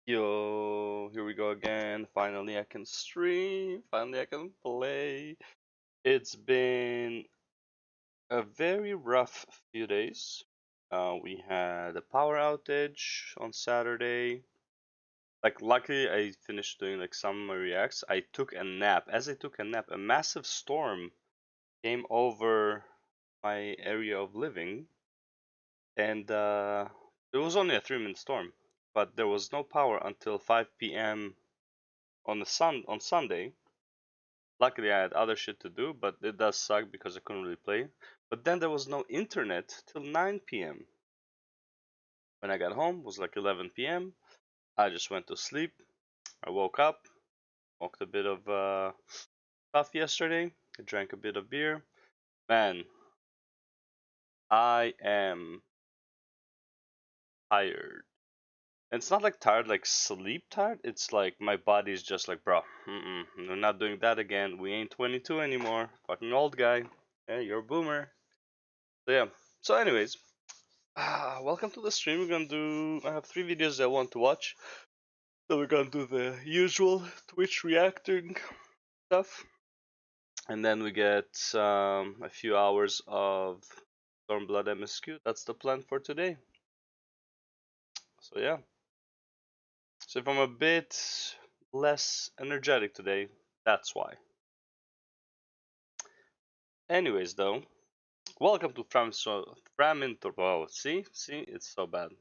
Yo, here we go again. Finally, I can stream. Finally, I can play. It's been a very rough few days. We had a power outage on Saturday. Luckily, I finished doing some of my reacts. I took a nap. As I took a nap, a massive storm came over my area of living, and it was only a 3-minute storm. But there was no power until 5 p.m. on Sunday. Luckily, I had other shit to do, but it does suck because I couldn't really play. But then there was no internet till 9 p.m. When I got home, it was like 11 p.m. I just went to sleep. I woke up, smoked a bit of stuff yesterday. I drank a bit of beer. Man, I am tired. And it's not like tired, like sleep tired. It's like my body's just like, bro, we're not doing that again. We ain't 22 anymore. Fucking old guy. Yeah, you're a boomer. So yeah. So anyways, welcome to the stream. I have 3 videos I want to watch. So we're gonna do the usual Twitch reacting stuff, and then we get a few hours of Stormblood MSQ. That's the plan for today. So yeah. So if I'm a bit less energetic today, that's why. Anyways, though, welcome to Framintor. Oh, see, it's so bad.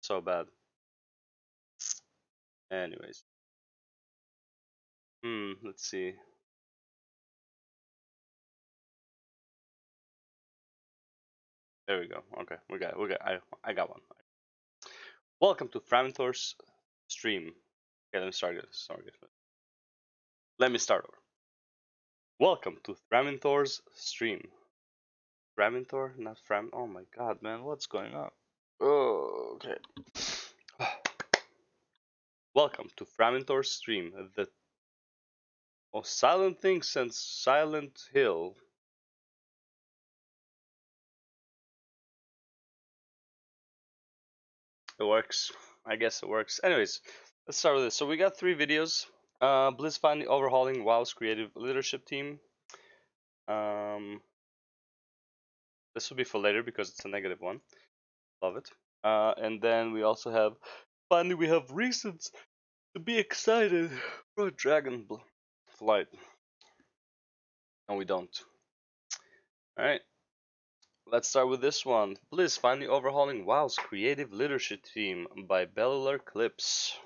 So bad. Anyways, let's see. There we go. Okay, I got one. Welcome to Framintor's stream. Okay, let me start this. Let me start over. Welcome to Framintor's stream. Framintor, not Fram. Oh my god, man, what's going on? Oh, okay. Welcome to Framintor's stream, the most silent thing since Silent Hill. It works. I guess it works. Anyways, let's start with this. So we got 3 videos. Blizz finally overhauling WoW's creative leadership team. This will be for later because it's a negative one. Love it. And then we also have, finally we have reasons to be excited for Dragon Flight. No, we don't. Alright. Let's start with this one. Blizz finally overhauling WoW's creative leadership team by Bellular Clips.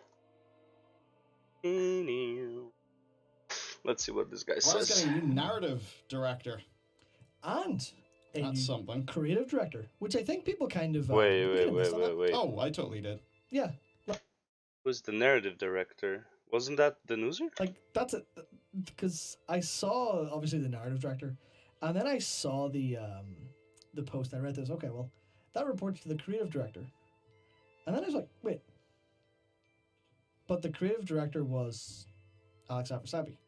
Let's see what this guy says. Getting a new narrative director. And That's something. Creative director, which I think people kind of wait. Oh, I totally did. Yeah. Who's the narrative director? Wasn't that the Noozer? Like, that's it. Because I saw, obviously, the narrative director, and then I saw the post. I read this. Okay, well, that reports to the creative director. And then I was like, wait. But the creative director was Alex FFXIV.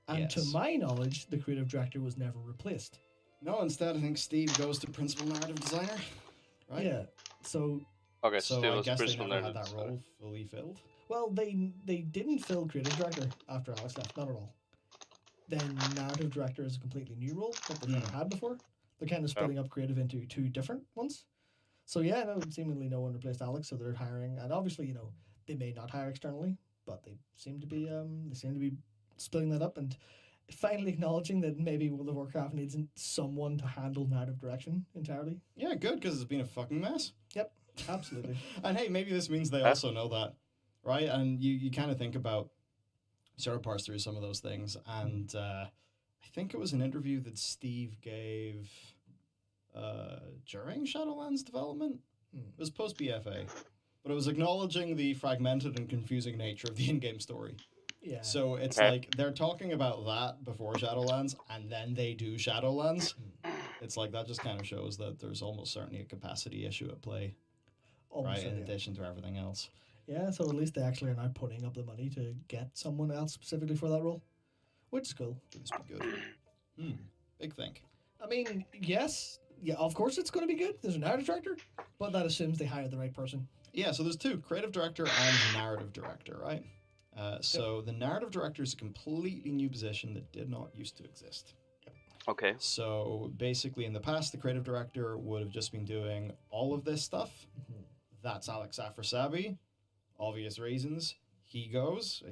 And Yes. to my knowledge, the creative director was never replaced. No, instead I think Steve goes to principal narrative designer, right? Yeah. So Okay, So Steve I was guess they principal never had narrative that designer. role fully filled. well, they didn't fill creative director after Alex left, not at all. Then narrative director is a completely new role that they've never had before. They're kind of splitting up creative into 2 different ones. So yeah, no, seemingly no one replaced Alex, so they're hiring, and obviously, they may not hire externally, but they seem to be splitting that up and finally acknowledging that maybe World of Warcraft needs someone to handle narrative direction entirely. Yeah, good, because it's been a fucking mess. Yep, absolutely. And hey, maybe this means they also know that, right? And you kind of think about, sort of parse through some of those things, and I think it was an interview that Steve gave during Shadowlands development. It was post BFA, but it was acknowledging the fragmented and confusing nature of the in-game story. Yeah. So it's like they're talking about that before Shadowlands, and then they do Shadowlands. It's like that just kind of shows that there's almost certainly a capacity issue at play, right? In addition to everything else. Yeah, so at least they actually are now putting up the money to get someone else specifically for that role, which is cool. This would be good. Big think. I mean, yes, yeah, of course it's going to be good. There's an narrative director, but that assumes they hire the right person. Yeah, so there's two, creative director and narrative director, right? So the narrative director is a completely new position that did not used to exist. Okay. So basically, in the past, the creative director would have just been doing all of this stuff. Mhm. That's Alex Afrasabi. Obvious reasons. He goes.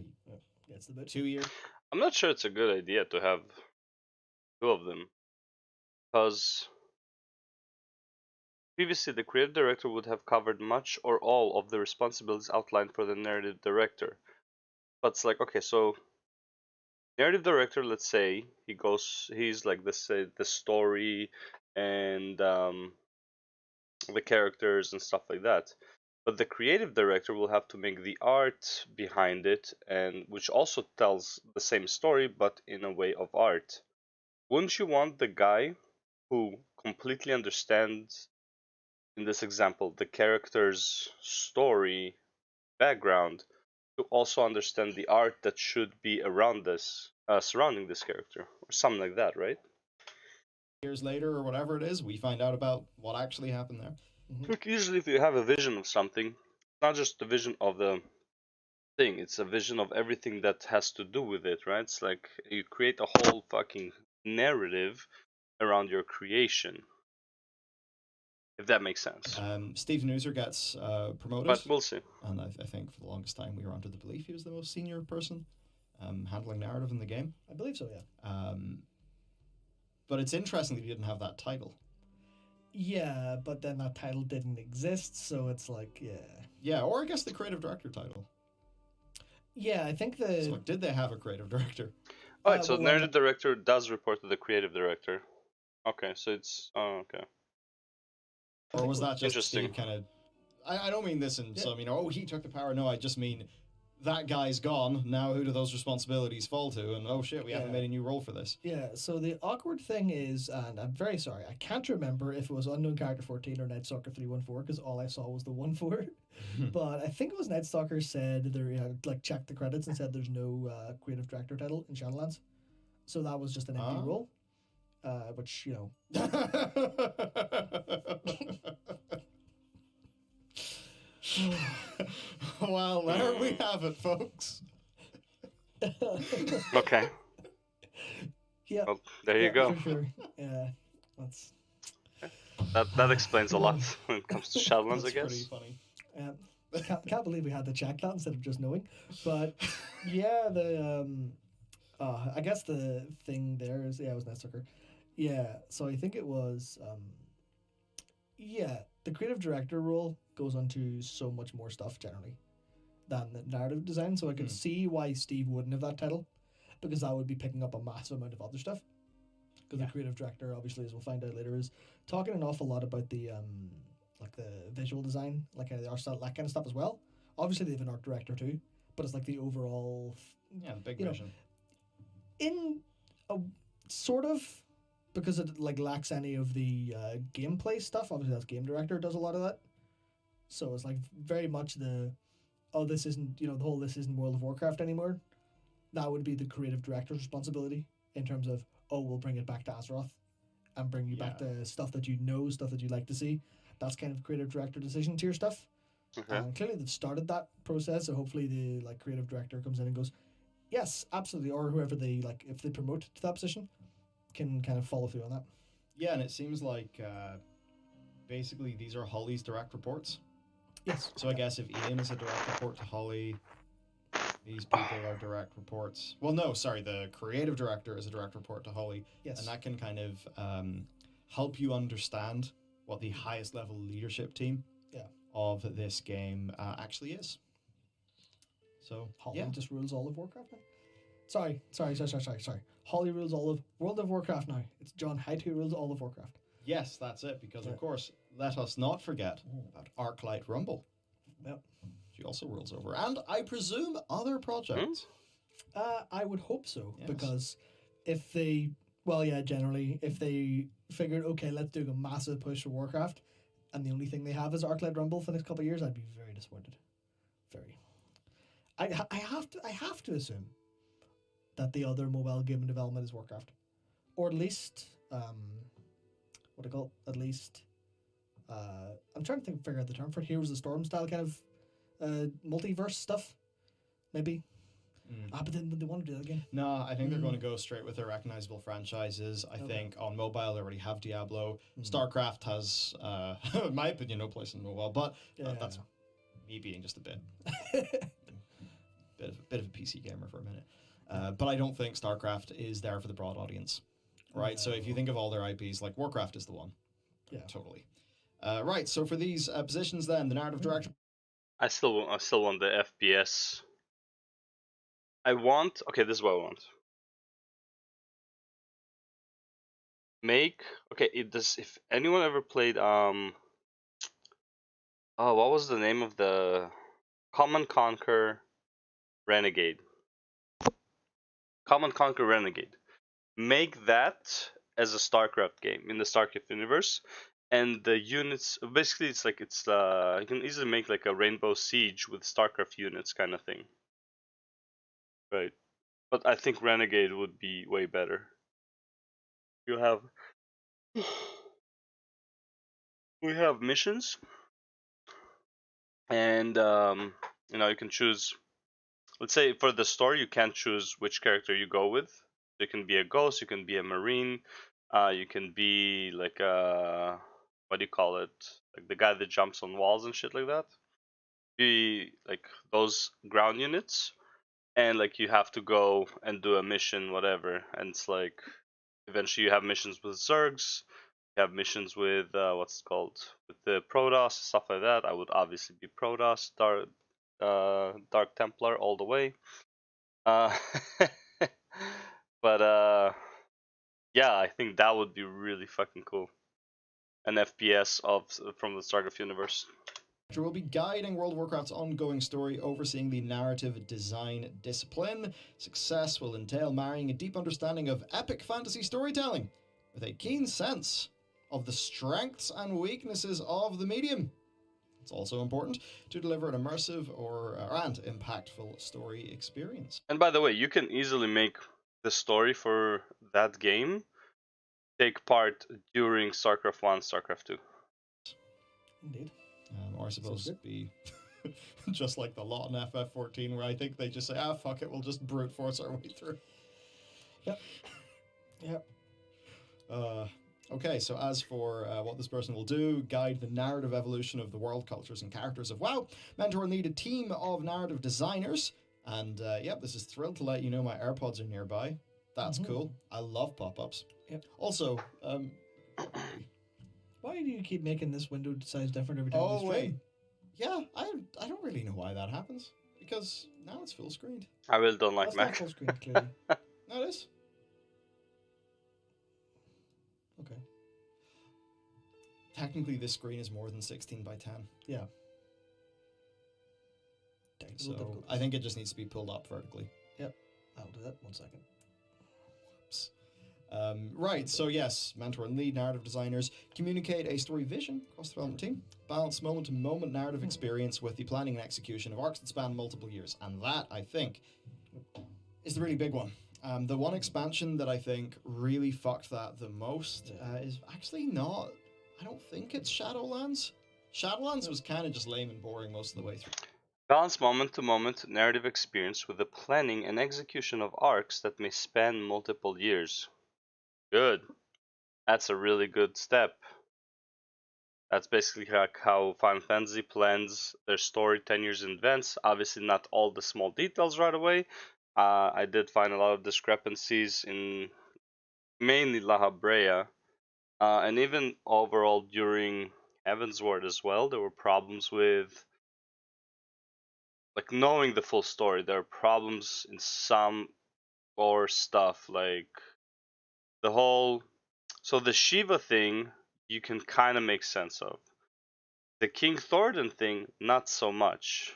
Gets the boot. 2 years. I'm not sure it's a good idea to have two of them, because previously the creative director would have covered much or all of the responsibilities outlined for the narrative director. But it's like, okay, so narrative director, let's say he's like the story and the characters and stuff like that. But the creative director will have to make the art behind it, and which also tells the same story but in a way of art. Wouldn't you want the guy who completely understands, in this example, the character's story background, to also understand the art that should be around this, surrounding this character, or something like that, right? Years later, or whatever it is, we find out about what actually happened there. Look, usually if you have a vision of something, not just the vision of the thing, it's a vision of everything that has to do with it, right? It's like you create a whole fucking narrative around your creation, if that makes sense. Steve Nooser gets promoted. But we'll see. And I think for the longest time we were under the belief he was the most senior person handling narrative in the game. I believe so, yeah. But it's interesting that he didn't have that title. Yeah, but then that title didn't exist, so it's like, yeah. Yeah, or I guess the creative director title. Yeah, I think the... So did they have a creative director? Alright, so narrative director does report to the creative director. Okay, so it's... Oh, okay. Or was that just Interesting. Steve kind of... I don't mean this in some, he took the power. No, I just mean that guy's gone. Now who do those responsibilities fall to? And oh shit, we haven't made a new role for this. Yeah, so the awkward thing is, and I'm very sorry, I can't remember if it was Unknown Character 14 or Night Stalker 314, because all I saw was the 1-4. But I think it was Night Stalker said, checked the credits and said there's no creative director title in Shadowlands. So that was just an empty role. Which, Well, there we have it, folks. Okay. Yeah. Well, there you go. For sure. Yeah, that's... That explains a lot when it comes to Shadowlands, I guess. Pretty funny. Can't believe we had to check that instead of just knowing. But yeah, I guess the thing there is, it was Night Stalker. Yeah, so I think it was, the creative director role goes on to so much more stuff generally than the narrative design. So I could see why Steve wouldn't have that title, because that would be picking up a massive amount of other stuff. Because the creative director, obviously, as we'll find out later, is talking an awful lot about the the visual design, like the art style, that kind of stuff as well. Obviously, they have an art director too, but it's like the overall, the big vision. In a sort of, because it lacks any of the gameplay stuff. Obviously, that's game director does a lot of that. So it's like very much this isn't this isn't World of Warcraft anymore. That would be the creative director's responsibility in terms of, we'll bring it back to Azeroth and bring you back to stuff that stuff that you like to see. That's kind of creative director decision tier stuff. Okay. And clearly they've started that process, so hopefully the creative director comes in and goes, yes, absolutely, or whoever they if they promote to that position can kind of follow through on that. Yeah, and it seems like basically these are Holly's direct reports. Yes. So I guess if Ian is a direct report to Holly, these people are direct reports. Well, no, sorry, the creative director is a direct report to Holly. Yes. And that can kind of help you understand what the highest level leadership team of this game actually is. So Holly just rules all of Warcraft now. Sorry. Holly rules all of World of Warcraft now. It's John Hyde who rules all of Warcraft. Yes, that's it. Because of course, let us not forget about Arclight Rumble. Yep. She also rules over, and I presume other projects. I would hope so, Yes. because if they, generally, if they figured, okay, let's do a massive push for Warcraft, and the only thing they have is Arclight Rumble for the next couple of years, I'd be very disappointed. Very. I have to assume that the other mobile game in development is Warcraft, or at least I'm trying to figure out the term for it. Heroes of the Storm style kind of multiverse stuff, maybe. But then they want to do that again. No, I think they're going to go straight with their recognizable franchises. I think on mobile they already have Diablo. StarCraft has, in my opinion, no place in mobile, but that's me being just a bit of a PC gamer for a minute. But I don't think StarCraft is there for the broad audience, right? So if you think of all their IPs, like Warcraft is the one. Yeah, totally. Right. So for these positions, then the narrative director. I still want the FPS. Okay, this is what I want. If anyone ever played what was the name of the Command Conquer Renegade? Command Conquer Renegade. Make that as a StarCraft game in the StarCraft universe, and the units basically you can easily make like a Rainbow Siege with StarCraft units kind of thing, right? But I think Renegade would be way better. You have we have missions, and you can choose. Let's say for the story, you can't choose which character you go with. You can be a ghost, you can be a marine, you can be like a what do you call it? Like the guy that jumps on walls and shit like that. Be like those ground units, and like you have to go and do a mission, whatever. And it's like eventually you have missions with Zergs, you have missions with what's it called, with the Protoss, stuff like that. I would obviously be Protoss, Dark Templar all the way. Uh, but yeah, I think that would be really fucking cool. An FPS from the StarCraft universe. Will be guiding World of Warcraft's ongoing story, overseeing the narrative design discipline. Success will entail marrying a deep understanding of epic fantasy storytelling with a keen sense of the strengths and weaknesses of the medium. It's also important to deliver an immersive and impactful story experience. And by the way, you can easily make the story for that game take part during StarCraft 1, StarCraft 2. Indeed. Or I suppose it'd be just like the lot in FF14, where I think they just say, fuck it, we'll just brute force our way through. Yep. Okay, so as for what this person will do, guide the narrative evolution of the world, cultures, and characters of WoW. Mentor will need a team of narrative designers. And this is thrilled to let you know my AirPods are nearby. That's cool. I love pop-ups. Yep. Also, why do you keep making this window size different every time you stream? Wait. Yeah, I don't really know why that happens. Because now it's full screened. I really don't like That's Mac. not full screen, clearly. No, it is. Okay. Technically, this screen is more than 16 by 10. Yeah. So I think it just needs to be pulled up vertically. Yep. I'll do that. 1 second. Whoops. Right, so yes, mentor and lead narrative designers communicate a story vision across the development team, balance moment-to-moment narrative experience with the planning and execution of arcs that span multiple years, and that, I think, is the really big one. The one expansion that I think really fucked that the most is actually not, I don't think it's Shadowlands. Shadowlands was kind of just lame and boring most of the way through. Balance moment-to-moment narrative experience with the planning and execution of arcs that may span multiple years. Good. That's a really good step. That's basically how Final Fantasy plans their story 10 years in advance. Obviously not all the small details right away. I did find a lot of discrepancies in mainly La Habrea. And even overall during Heavensward as well, there were problems with like knowing the full story. There are problems in some core stuff, like the whole the Shiva thing you can kind of make sense of. The King Thornton thing, not so much,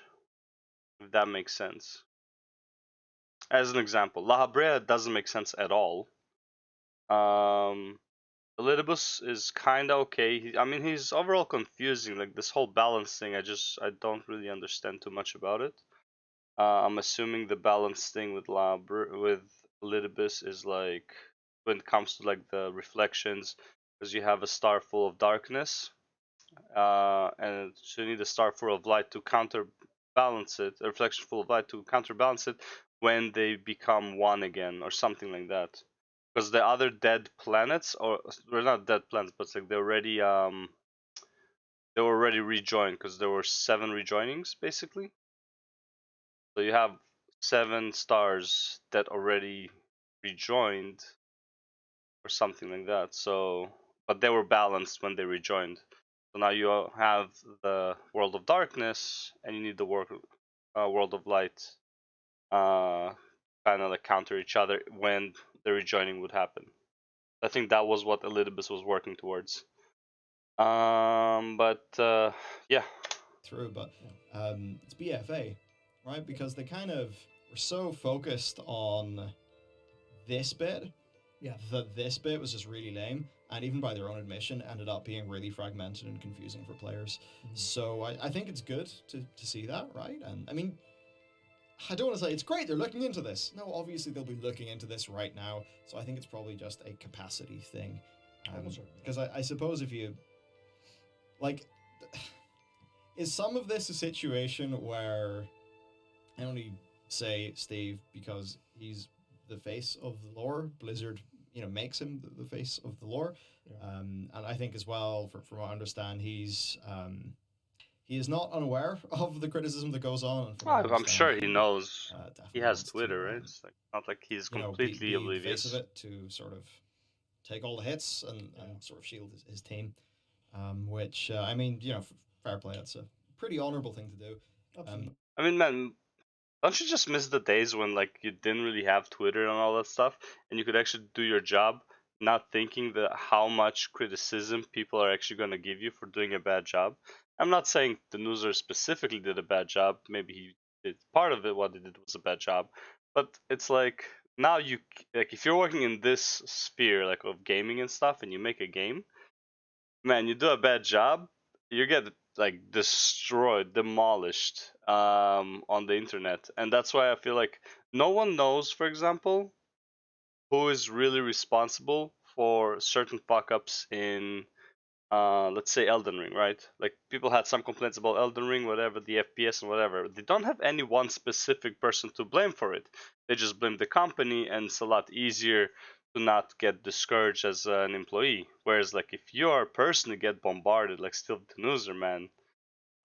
if that makes sense. As an example, La Habrea doesn't make sense at all. Elidibus is kind of okay. He's overall confusing. Like this whole balance thing, I don't really understand too much about it. I'm assuming the balance thing with Elidibus is like when it comes to like the reflections, because you have a star full of darkness, and so you need a star full of light to counterbalance it, a reflection full of light to counterbalance it when they become one again, or something like that. Because the other dead planets, or they're not dead planets, but it's like they were already rejoined, because there were 7 rejoinings basically. So you have 7 stars that already rejoined, or something like that. So, but they were balanced when they rejoined. So now you have the world of darkness, and you need the world of light, kind of like counter each other when the rejoining would happen. I think that was what Elidibus was working towards. But yeah. Through, but it's BFA, right? Because they kind of were so focused on this bit, that this bit was just really lame, and even by their own admission, ended up being really fragmented and confusing for players. So I think it's good to see that, right? And I mean, I don't want to say it's great they're looking into this. No, obviously they'll be looking into this right now. So I think it's probably just a capacity thing. Because I suppose if you like, is some of this a situation where I only say Steve because he's the face of the lore. Blizzard, makes him the face of the lore. Yeah. And I think as well, from what I understand, he is not unaware of the criticism that goes on. And I'm sure he knows. He has Twitter, right? It's like not like he's completely be oblivious. The face of it to sort of take all the hits and sort of shield his team. Which I mean, fair play. That's a pretty honorable thing to do. I mean, man, don't you just miss the days when like you didn't really have Twitter and all that stuff, and you could actually do your job, not thinking that how much criticism people are actually going to give you for doing a bad job? I'm not saying the newser specifically did a bad job. Maybe he did part of it. What he did was a bad job, but it's like now you like if you're working in this sphere like of gaming and stuff, and you make a game, man, you do a bad job, you get like destroyed, demolished on the internet. And that's why I feel like no one knows, for example, who is really responsible for certain fuck ups in let's say Elden Ring, right? Like people had some complaints about Elden Ring, whatever, the FPS and whatever. They don't have any one specific person to blame for it. They just blame the company, and it's a lot easier to not get discouraged as an employee. Whereas like if you are personally get bombarded, like Still the Newser, man,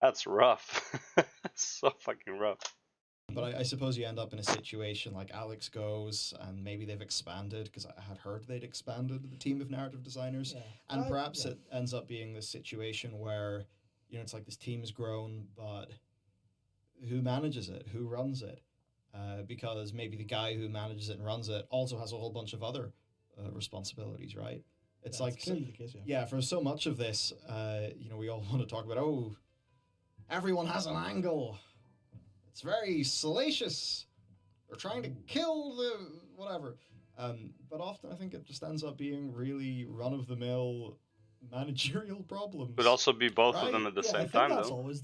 that's rough. That's so fucking rough. But I suppose you end up in a situation like Alex goes, and maybe they've expanded, because I had heard they'd expanded the team of narrative designers, and perhaps it ends up being this situation where, it's like this team has grown, but who manages it? Who runs it? Because maybe the guy who manages it and runs it also has a whole bunch of other responsibilities, right? It's like clearly the case, for so much of this, we all want to talk about, everyone has an angle. It's very salacious. They're trying to kill the whatever. But often I think it just ends up being really run-of-the-mill managerial problems. Could also be both of them at the same time, that's always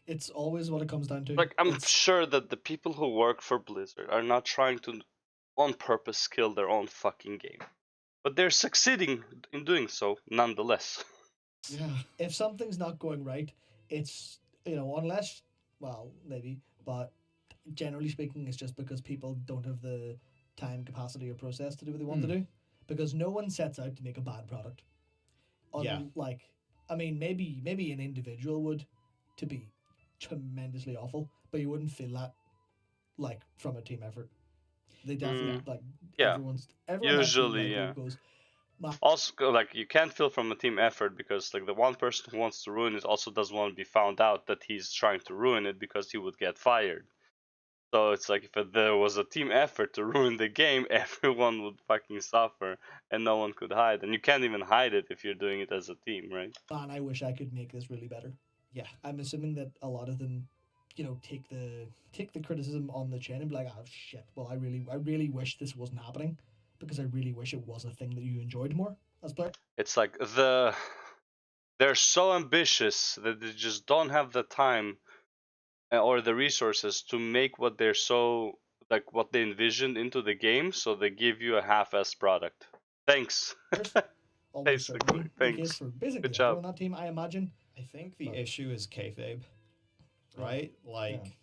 it's always what it comes down to. Like, I'm sure that the people who work for Blizzard are not trying to, on purpose, kill their own fucking game. But they're succeeding in doing so, nonetheless. Yeah. If something's not going right, it's, unless, well, maybe, but generally speaking, it's just because people don't have the time, capacity, or process to do what they want to do. Because no one sets out to make a bad product. Like, I mean, maybe an individual would, to be tremendously awful, but you wouldn't feel that, like, from a team effort. They definitely, everyone usually, goes, also, like, you can't feel from a team effort, because like the one person who wants to ruin it also doesn't want to be found out that he's trying to ruin it, because he would get fired. So it's like if there was a team effort to ruin the game, everyone would fucking suffer, and no one could hide. And you can't even hide it if you're doing it as a team, right? Man, I wish I could make this really better. Yeah, I'm assuming that a lot of them, take the criticism on the chin and be like, oh shit, well I really wish this wasn't happening, because I really wish it was a thing that you enjoyed more as players. It's like they're so ambitious that they just don't have the time or the resources to make what they're so like what they envisioned into the game, so they give you a half-assed product. Thanks. Basically, thanks. Good job. On that team, I imagine. I think the issue is kayfabe, right? Like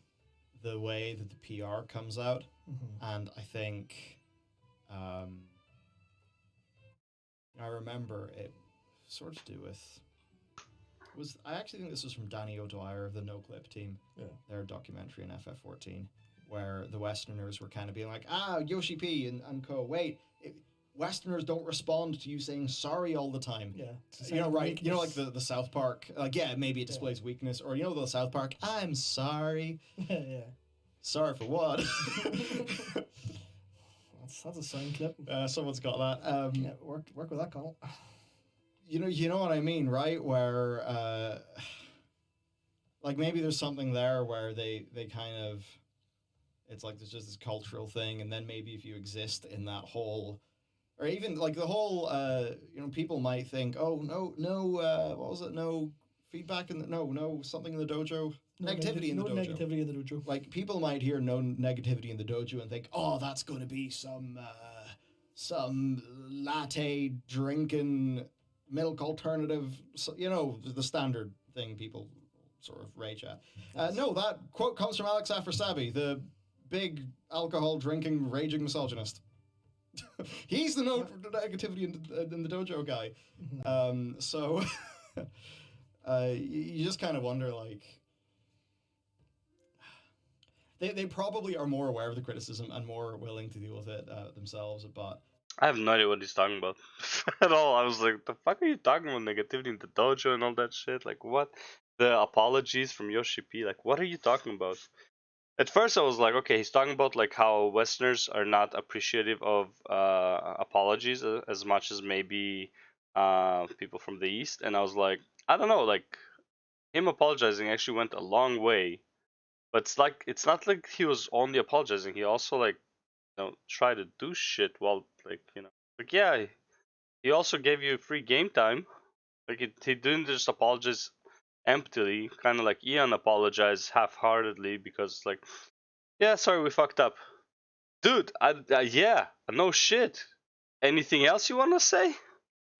the way that the PR comes out, and I think I remember it sort of to do with I actually think this was from Danny O'Dwyer of the No Clip team, their documentary in FF14, where the Westerners were kind of being like, Yoshi P and co. Wait, Westerners don't respond to you saying sorry all the time. Yeah. You know, right? Weakness. You know, like the South Park. Like, yeah, maybe it displays weakness. Or, you know, the South Park, I'm sorry. Yeah. Sorry for what? That's a sound clip. Someone's got that. Yeah, work with that, Connell. You know what I mean, right? Where, like, maybe there's something there where they kind of, it's like there's just this cultural thing, and then maybe if you exist in that whole, or even like the whole, you know, people might think, oh no, what was it? No feedback in the no something in the dojo. Negativity in the dojo. No negativity in the dojo. Like people might hear no negativity in the dojo and think, oh, that's going to be some latte drinking milk alternative. So, you know, the standard thing people sort of rage at. No, that quote comes from Alex FFXIV, the big alcohol drinking raging misogynist. He's the negativity in the dojo guy. So you just kind of wonder, like, they probably are more aware of the criticism and more willing to deal with it themselves, but I have no idea what he's talking about at all. I was like, the fuck are you talking about negativity in the dojo and all that shit? Like, what? The apologies from Yoshi P, like, what are you talking about? At first I was like, okay, he's talking about like how Westerners are not appreciative of apologies as much as maybe people from the East, and I was like, I don't know, like him apologizing actually went a long way, but it's not like he was only apologizing. He also like, you know, tried to do shit while like, you know, like, yeah, he also gave you free game time. Like he didn't just apologize emptily, kind of like Ian apologized half-heartedly because like, yeah, sorry, we fucked up. Dude, yeah, no shit. Anything else you want to say?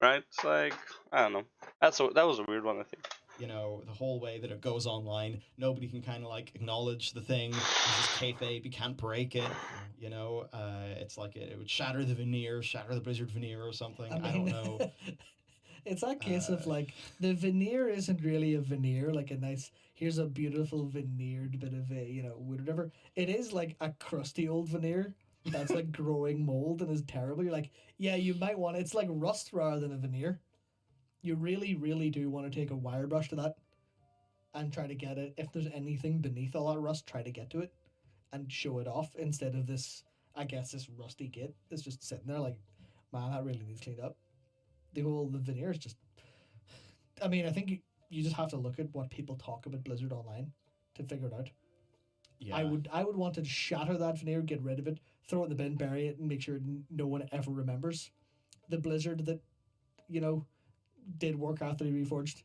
Right? It's like, I don't know. That was a weird one, I think. You know, the whole way that it goes online, nobody can kind of like acknowledge the thing. It's just kayfabe, you can't break it. You know, it's like it would shatter the veneer, shatter the Blizzard veneer or something. I don't know. It's that case of like the veneer isn't really a veneer, like a nice, here's a beautiful veneered bit of a, you know, whatever. It is like a crusty old veneer that's like growing mold and is terrible. You're like, yeah, you might want it's like rust rather than a veneer. You really, really do want to take a wire brush to that and try to get it. If there's anything beneath all that rust, try to get to it and show it off instead of this, I guess, this rusty git that's just sitting there like, man, that really needs cleaned up. The veneer is just, I mean, I think you just have to look at what people talk about Blizzard online to figure it out. Yeah. I would want to shatter that veneer, get rid of it, throw it in the bin, bury it, and make sure no one ever remembers the Blizzard that, you know, did work after he reforged,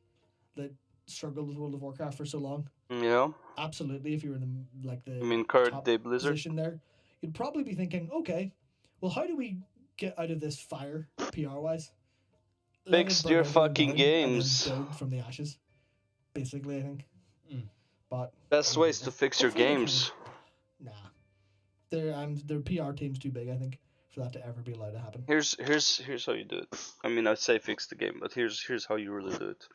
that struggled with World of Warcraft for so long. Yeah. Absolutely. If you were in the I mean, current top day Blizzard position there, you'd probably be thinking, okay, well, how do we get out of this fire PR wise? Fix your fucking games. And then build from the ashes, basically. I think. But best ways to fix your games. Nah, their PR team's too big, I think, for that to ever be allowed to happen. Here's how you do it. I mean, I'd say fix the game, but here's how you really do it.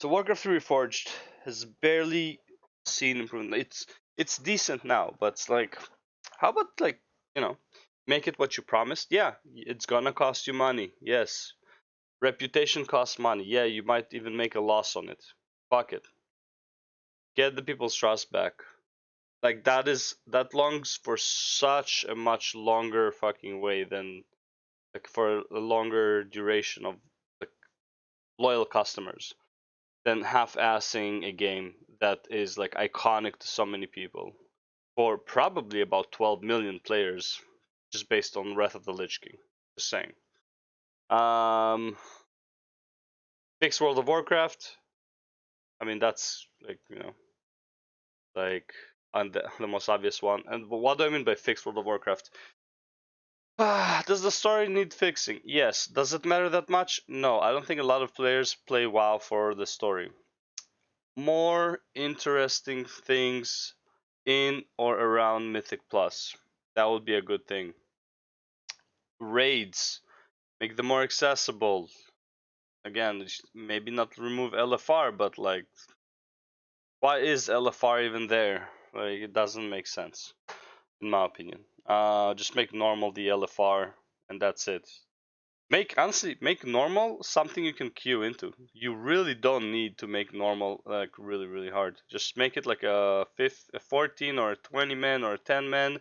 So Warcraft 3 Reforged has barely seen improvement. It's decent now, but it's like, how about like, you know, make it what you promised? Yeah, it's gonna cost you money. Yes. Reputation costs money. Yeah, you might even make a loss on it. Fuck it. Get the people's trust back. Like that longs for such a much longer fucking way than like for a longer duration of like loyal customers than half-assing a game that is like iconic to so many people for probably about 12 million players just based on Wrath of the Lich King. Just saying. Fix World of Warcraft. I mean, that's like, you know, like on the most obvious one. And what do I mean by fix World of Warcraft? Does the story need fixing? Yes. Does it matter that much? No. I don't think a lot of players play WoW for the story. More interesting things in or around Mythic Plus. That would be a good thing. Raids. Make them more accessible. Again, maybe not remove LFR, but like, why is LFR even there? Like, it doesn't make sense, in my opinion. Just make normal the LFR, and that's it. Honestly, make normal something you can queue into. You really don't need to make normal like really, really hard. Just make it like a 14 or a 20 man or a 10 man.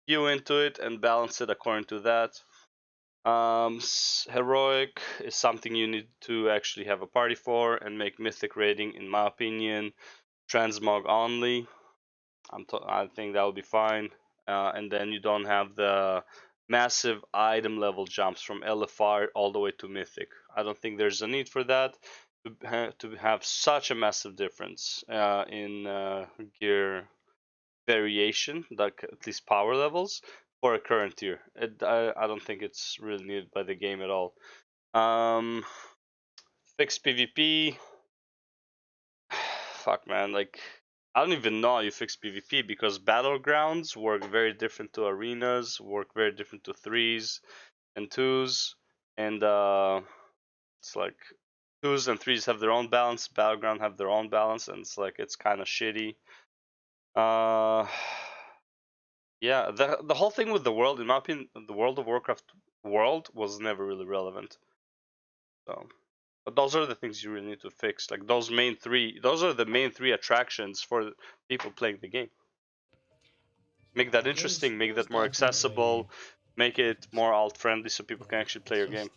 Queue into it and balance it according to that. Heroic is something you need to actually have a party for, and make mythic raiding, in my opinion, transmog only. I think that would be fine. And then you don't have the massive item level jumps from LFR all the way to mythic. I don't think there's a need for that to have such a massive difference in gear variation, like at least power levels, for a current tier. I don't think it's really needed by the game at all. Fix PvP. Fuck, man. Like, I don't even know how you fix PvP, because battlegrounds work very different to arenas, work very different to 3s and 2s, and it's like 2s and 3s have their own balance, battleground have their own balance, and it's like it's kind of shitty. Yeah, the whole thing with the world, in my opinion, the World of Warcraft world was never really relevant. So, but those are the things you really need to fix. Like those are the main three attractions for people playing the game. Make that interesting, make that more accessible, make it more alt friendly so people can actually play your game.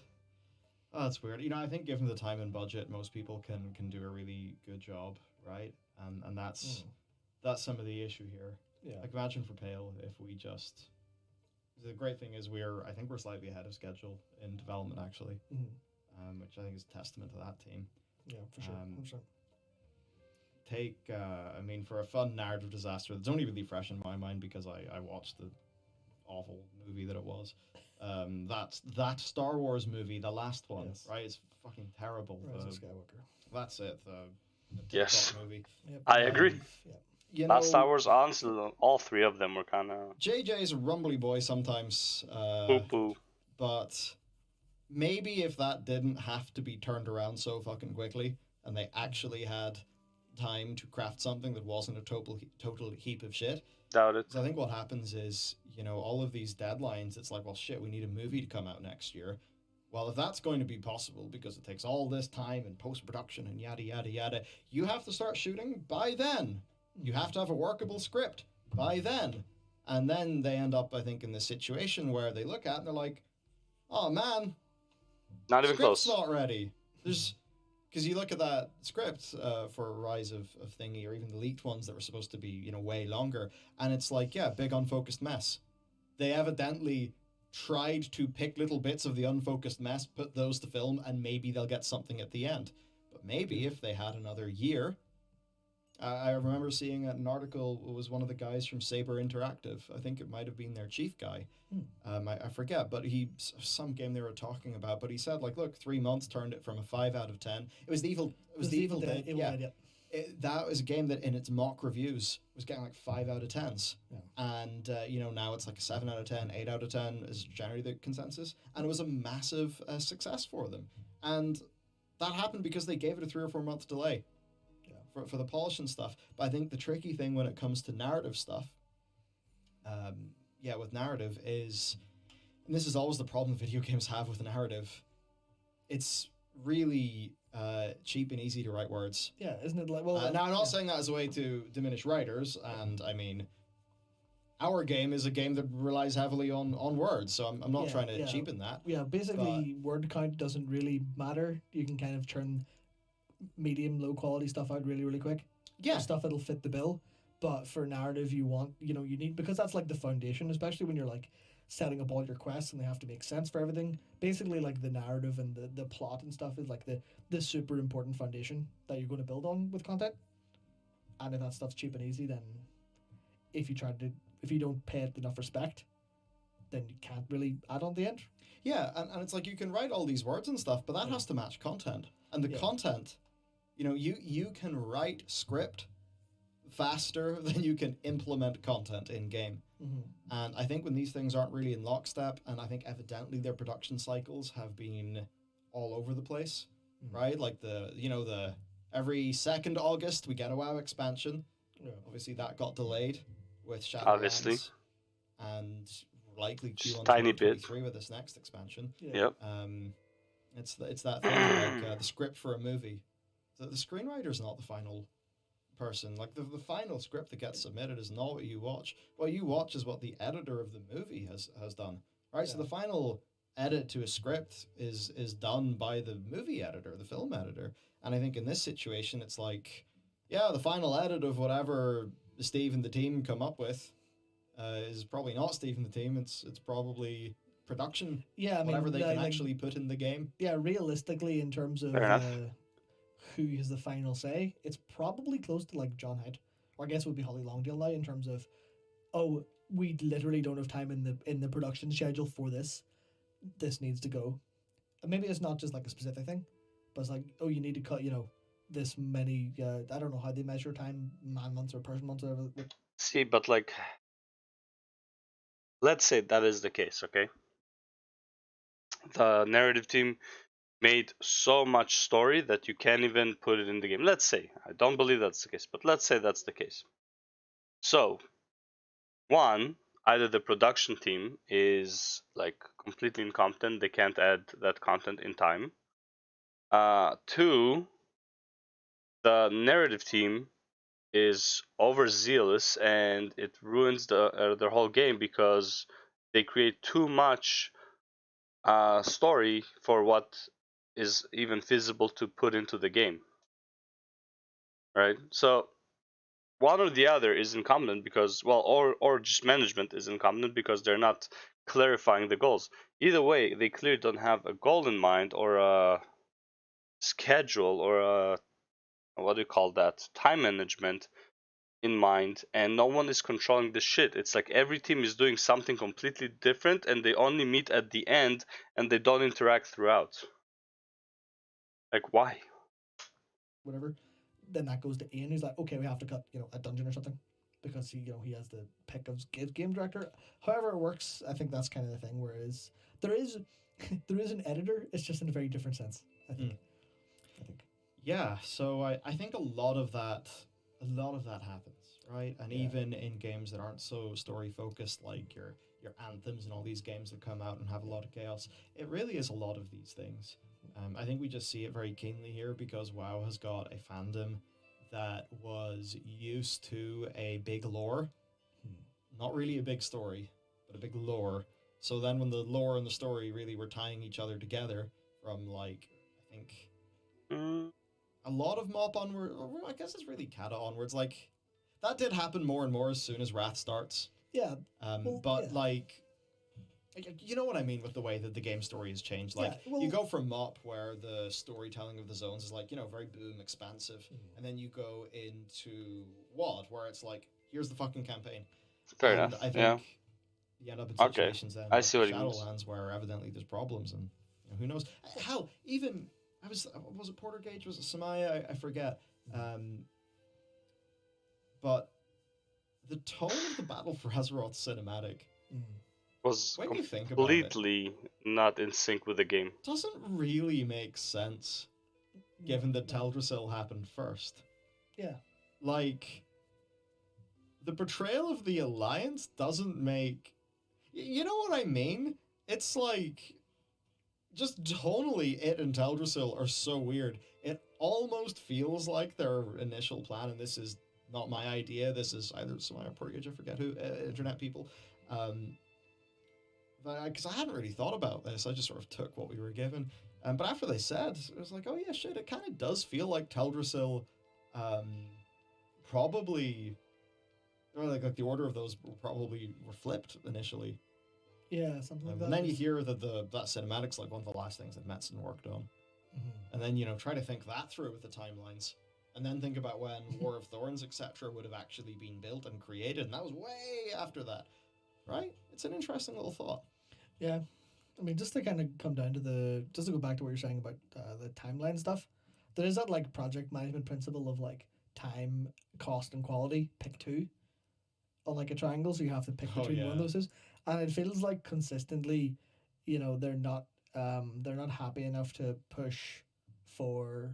Oh, that's weird. You know, I think given the time and budget, most people can do a really good job, right? And that's some of the issue here. Yeah. Like, imagine for Pale if we just. The great thing is I think we're slightly ahead of schedule in development, actually, which I think is a testament to that team. Yeah, for sure. I mean, for a fun narrative disaster that's only really fresh in my mind because I watched the awful movie that it was. That Star Wars movie, the last one, yes. right? It's fucking terrible. Rise of Skywalker. That's it. The yes, movie. Yep. I agree. Yeah. You know, Last Star Wars, honestly, all three of them were kind of. JJ's a rumbly boy sometimes. Poo-poo. But maybe if that didn't have to be turned around so fucking quickly, and they actually had time to craft something that wasn't a total heap of shit. Doubt it. So I think what happens is, you know, all of these deadlines, it's like, well, shit, we need a movie to come out next year. Well, if that's going to be possible because it takes all this time and post-production and yada, yada, yada, you have to start shooting by then. You have to have a workable script by then. And then they end up, I think, in this situation where they look at it and they're like, oh, man. Not even close. Script's not ready. There's... Because you look at that script for Rise of Thingy, or even the leaked ones that were supposed to be, you know, way longer, and it's like, yeah, big unfocused mess. They evidently tried to pick little bits of the unfocused mess, put those to film, and maybe they'll get something at the end. But maybe if they had another year... I remember seeing an article, it was one of the guys from Saber Interactive. I think it might have been their chief guy. I forget, but some game they were talking about, but he said, like, look, 3 months turned it from a 5 out of 10. It was the Evil Dead. Yeah. That was a game that in its mock reviews was getting like 5 out of 10s. Yeah. And, you know, now it's like a 7 out of 10, 8 out of 10 is generally the consensus. And it was a massive success for them. And that happened because they gave it a 3 or 4 month delay. For the polish and stuff. But I think the tricky thing when it comes to narrative stuff, with narrative is, and this is always the problem video games have with narrative, it's really cheap and easy to write words. Yeah, isn't it? Like, well, now I'm not saying that as a way to diminish writers, and I mean, our game is a game that relies heavily on words, so I'm not trying to cheapen that. Yeah, basically, word count doesn't really matter. You can kind of turn medium low quality stuff out really, really quick. Yeah, stuff that'll fit the bill. But for narrative, you need, because that's like the foundation, especially when you're like setting up all your quests and they have to make sense for everything. Basically, like the narrative and the plot and stuff is like the super important foundation that you're going to build on with content. And if that stuff's cheap and easy, then if you don't pay it enough respect, then you can't really add on the end. Yeah, and it's like you can write all these words and stuff, but that has to match content. And the content, you can write script faster than you can implement content in game. And I think when these things aren't really in lockstep, and I think evidently their production cycles have been all over the place, right? Like the every second August we get a WoW expansion. Yeah. Obviously that got delayed with Shadowlands. Obviously. And likely Just Q1 tiny 2023 with this next expansion. Yep. It's that thing like the script for a movie. The screenwriter's not the final person. Like the final script that gets submitted is not what you watch. What you watch is what the editor of the movie has done. Right? Yeah. So the final edit to a script is done by the movie editor, the film editor. And I think in this situation it's like, yeah, the final edit of whatever Steve and the team come up with is probably not Steve and the team. It's probably production. Yeah, I mean, whatever they can actually put in the game. Yeah, realistically, in terms of who has the final say, it's probably close to like John Hyde, or I guess it would be Holly Longdale now in terms of, oh, we literally don't have time in the production schedule for this. This needs to go. And maybe it's not just like a specific thing, but it's like, oh, you need to cut, this many. I don't know how they measure time, man months or person months or whatever. See, but like, let's say that is the case, okay? The narrative team made so much story that you can't even put it in the game. Let's say, I don't believe that's the case, but let's say that's the case. So, one, either the production team is like completely incompetent, they can't add that content in time. Two, the narrative team is overzealous and it ruins their whole game because they create too much story for what is even feasible to put into the game, right? So one or the other is incompetent because, well, or just management is incompetent because they're not clarifying the goals. Either way, they clearly don't have a goal in mind or a schedule or a, what do you call that, time management in mind, and no one is controlling the shit. It's like every team is doing something completely different and they only meet at the end and they don't interact throughout. Like, why? Whatever. Then that goes to Ian, who's like, okay, we have to cut, a dungeon or something because he has the pick of game director. However it works, I think that's kind of the thing. Whereas there is an editor, it's just in a very different sense, I think. Yeah, so I think a lot of that happens, right? And even in games that aren't so story focused, like your anthems and all these games that come out and have a lot of chaos, it really is a lot of these things. I think we just see it very keenly here because WoW has got a fandom that was used to a big lore, not really a big story, but a big lore. So then when the lore and the story really were tying each other together from like, I think a lot of MoP onward, or I guess it's really Kata onwards, like that did happen more and more as soon as Wrath starts. Yeah. Like, you know what I mean with the way that the game story has changed. Like, you go from MoP, where the storytelling of the zones is like, very boom, expansive, and then you go into WoD, where it's like, here's the fucking campaign. Fair enough. I think you end up in situations then, I like see what Shadowlands, where evidently there's problems, and who knows? Hell, even was it Porter Gage? Was it Samaya? I forget. But the tone of the Battle for Azeroth cinematic was completely not in sync with the game. Doesn't really make sense, given that Teldrassil happened first. Yeah. Like, the betrayal of the Alliance doesn't make... You know what I mean? It's like... Just tonally, it and Teldrassil are so weird. It almost feels like their initial plan, and this is not my idea, this is either Samaya or Portage, I forget who, internet people. Because I hadn't really thought about this, I just sort of took what we were given. But after they said, it was like, oh yeah, shit, it kind of does feel like Teldrassil probably... Or like the order of those probably were flipped initially. Yeah, something like that. And then you hear that that cinematic's like one of the last things that Metzen worked on. And then, try to think that through with the timelines. And then think about when War of Thorns, etc. would have actually been built and created. And that was way after that. right? It's an interesting little thought. Yeah. I mean, just to kind of come down to just to go back to what you're saying about the timeline stuff, there is that like project management principle of like time, cost, and quality. Pick two on like a triangle, so you have to pick between one of those two. And it feels like consistently, they're not happy enough to push for.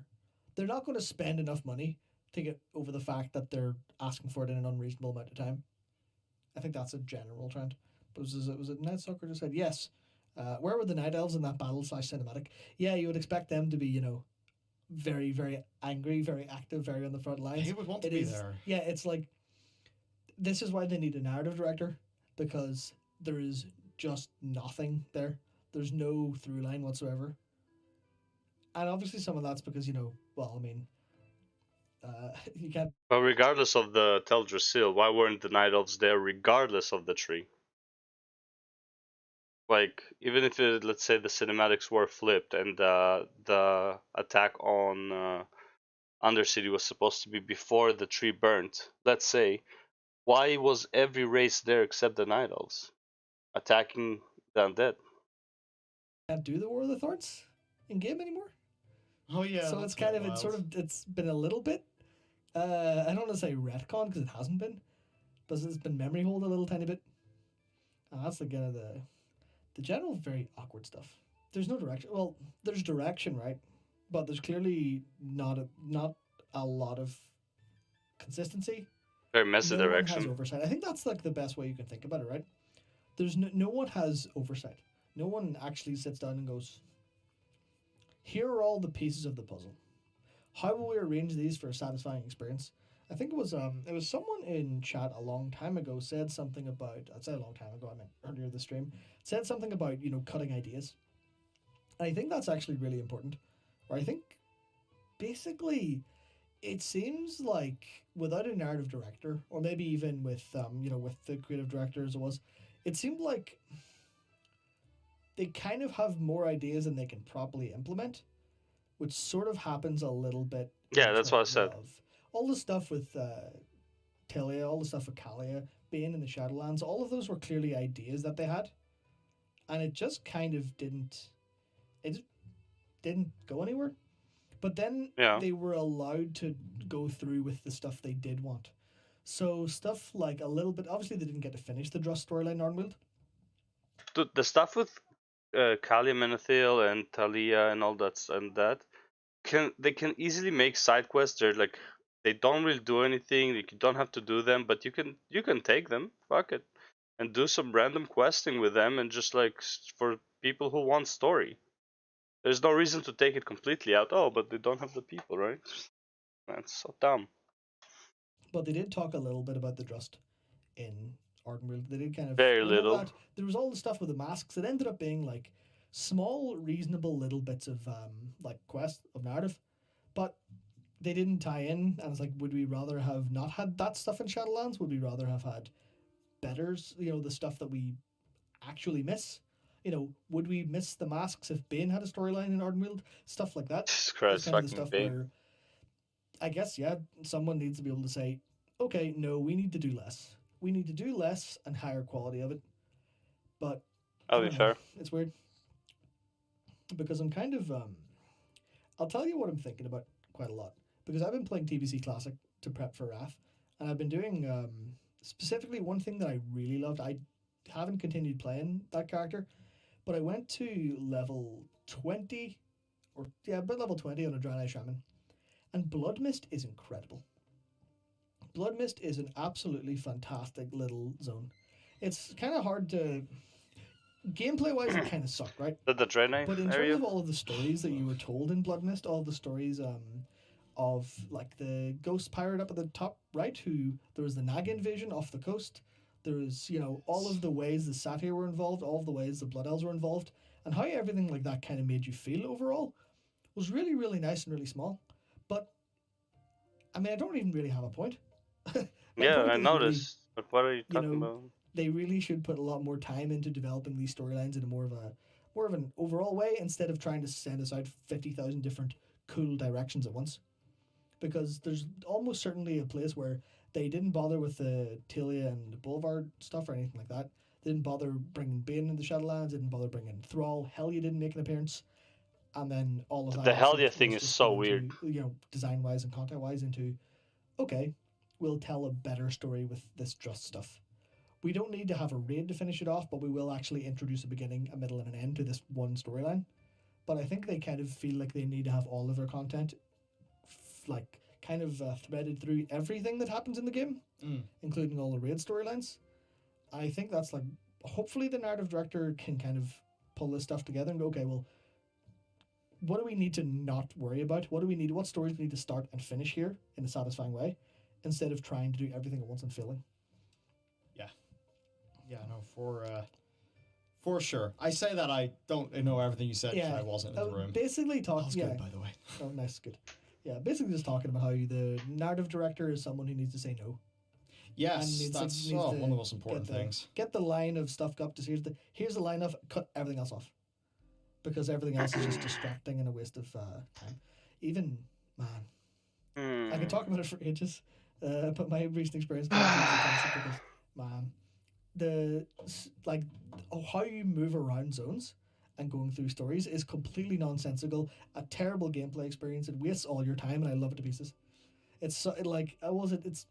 They're not going to spend enough money to get over the fact that they're asking for it in an unreasonable amount of time. I think that's a general trend. But was it Ned Sucker just said yes? Where were the Night Elves in that battle/cinematic? Yeah, you would expect them to be, very, very angry, very active, very on the front lines. They would want to be there. Yeah, it's like, this is why they need a narrative director, because there is just nothing there. There's no through line whatsoever. And obviously some of that's because, you can't. But regardless of the Teldrassil, why weren't the Night Elves there regardless of the tree? Like, even if let's say the cinematics were flipped and the attack on Undercity was supposed to be before the tree burnt, let's say, why was every race there except the Night Elves attacking the undead? Can't do the War of the Thorns in game anymore. Oh yeah. So it's kind of it's been a little bit. I don't want to say retcon because it hasn't been, but it's been memory hold a little tiny bit. And that's again the general very awkward stuff. There's no direction. Well, there's direction, right? But there's clearly not a lot of consistency. Very messy direction. No one has oversight. I think that's like the best way you can think about it, right? There's no one has oversight. No one actually sits down and goes, here are all the pieces of the puzzle. How will we arrange these for a satisfying experience? I think it was someone in chat a long time ago said something about, I'd say a long time ago, I meant earlier this stream, said something about, cutting ideas. And I think that's actually really important. Or I think basically it seems like without a narrative director, or maybe even with with the creative director as it was, it seemed like they kind of have more ideas than they can properly implement, which sort of happens a little bit. Yeah, that's what I said. All the stuff with Talia, all the stuff with Kalia, being in the Shadowlands, all of those were clearly ideas that they had, and it just kind of didn't go anywhere. But then they were allowed to go through with the stuff they did want. So stuff like a little bit, obviously they didn't get to finish the Drust storyline in Arnwild. The stuff with Kalia Menethil and Talia and all that they can easily make side quests. They're like, they don't really do anything. You don't have to do them, but you can take them. Fuck it, and do some random questing with them, and just like for people who want story. There's no reason to take it completely out. Oh, but they don't have the people, right? That's so dumb. But they did talk a little bit about the Drust in Ardenweald. They did kind of very little. There was all the stuff with the masks. It ended up being like small, reasonable little bits of like quest of narrative, but they didn't tie in. And it's like, would we rather have not had that stuff in Shadowlands? Would we rather have had better, the stuff that we actually miss? Would we miss the masks if Bane had a storyline in Ardenweald? Stuff like that. Jesus Christ, kind of the stuff Bane. Where I guess, someone needs to be able to say, okay, no, we need to do less. We need to do less and higher quality of it. But I'll be fair. It's weird. Because I'm kind of I'll tell you what I'm thinking about quite a lot. Because I've been playing TBC Classic to prep for Wrath, and I've been doing specifically one thing that I really loved. I haven't continued playing that character, but I went to level 20 about level 20 on a Draenei Shaman. And Blood Mist is incredible. Blood Mist is an absolutely fantastic little zone. It's kind of hard to... Gameplay-wise, it kind of sucked, right? The Draenei But in area? terms of all of the stories that you were told in Blood Mist, all the stories of, like, the ghost pirate up at the top right, there was the Nag invasion off the coast. There was, all of the ways the Satyr were involved, all of the ways the Blood Elves were involved, and how everything like that kind of made you feel overall was really, really nice and really small. But, I mean, I don't even really have a point. Yeah, I noticed. Really, what are you talking about? They really should put a lot more time into developing these storylines in a more of an overall way instead of trying to send us out 50,000 different cool directions at once. Because there's almost certainly a place where they didn't bother with the Talia and Boulevard stuff or anything like that. They didn't bother bringing Bane into Shadowlands. Didn't bother bringing Thrall. Helya didn't make an appearance. And then all of that. The effort Helya thing was is just so put weird. into, you know, design wise and content wise into, okay, we'll tell a better story with this just stuff. We don't need to have a raid to finish it off, but we will actually introduce a beginning, a middle, and an end to this one storyline. But I think they kind of feel like they need to have all of their content, like, kind of threaded through everything that happens in the game, including all the raid storylines. I think that's like, hopefully the narrative director can kind of pull this stuff together and go, okay, well, what do we need to not worry about? What stories do we need to start and finish here in a satisfying way, instead of trying to do everything at once and failing? Yeah, no, for sure. I say that I don't know everything you said because I wasn't in the room. Basically That was good, by the way. Oh, nice, good. Yeah, basically just talking about how the narrative director is someone who needs to say no. Yes, that's one of the most important things. Get the line of stuff up to here's the line of, cut everything else off, because everything else is just distracting and a waste of time. Even, man, I could talk about it for ages, but my recent experience because, man, how you move around zones and going through stories is completely nonsensical, a terrible gameplay experience. It wastes all your time, and I love it to pieces. It's so, it's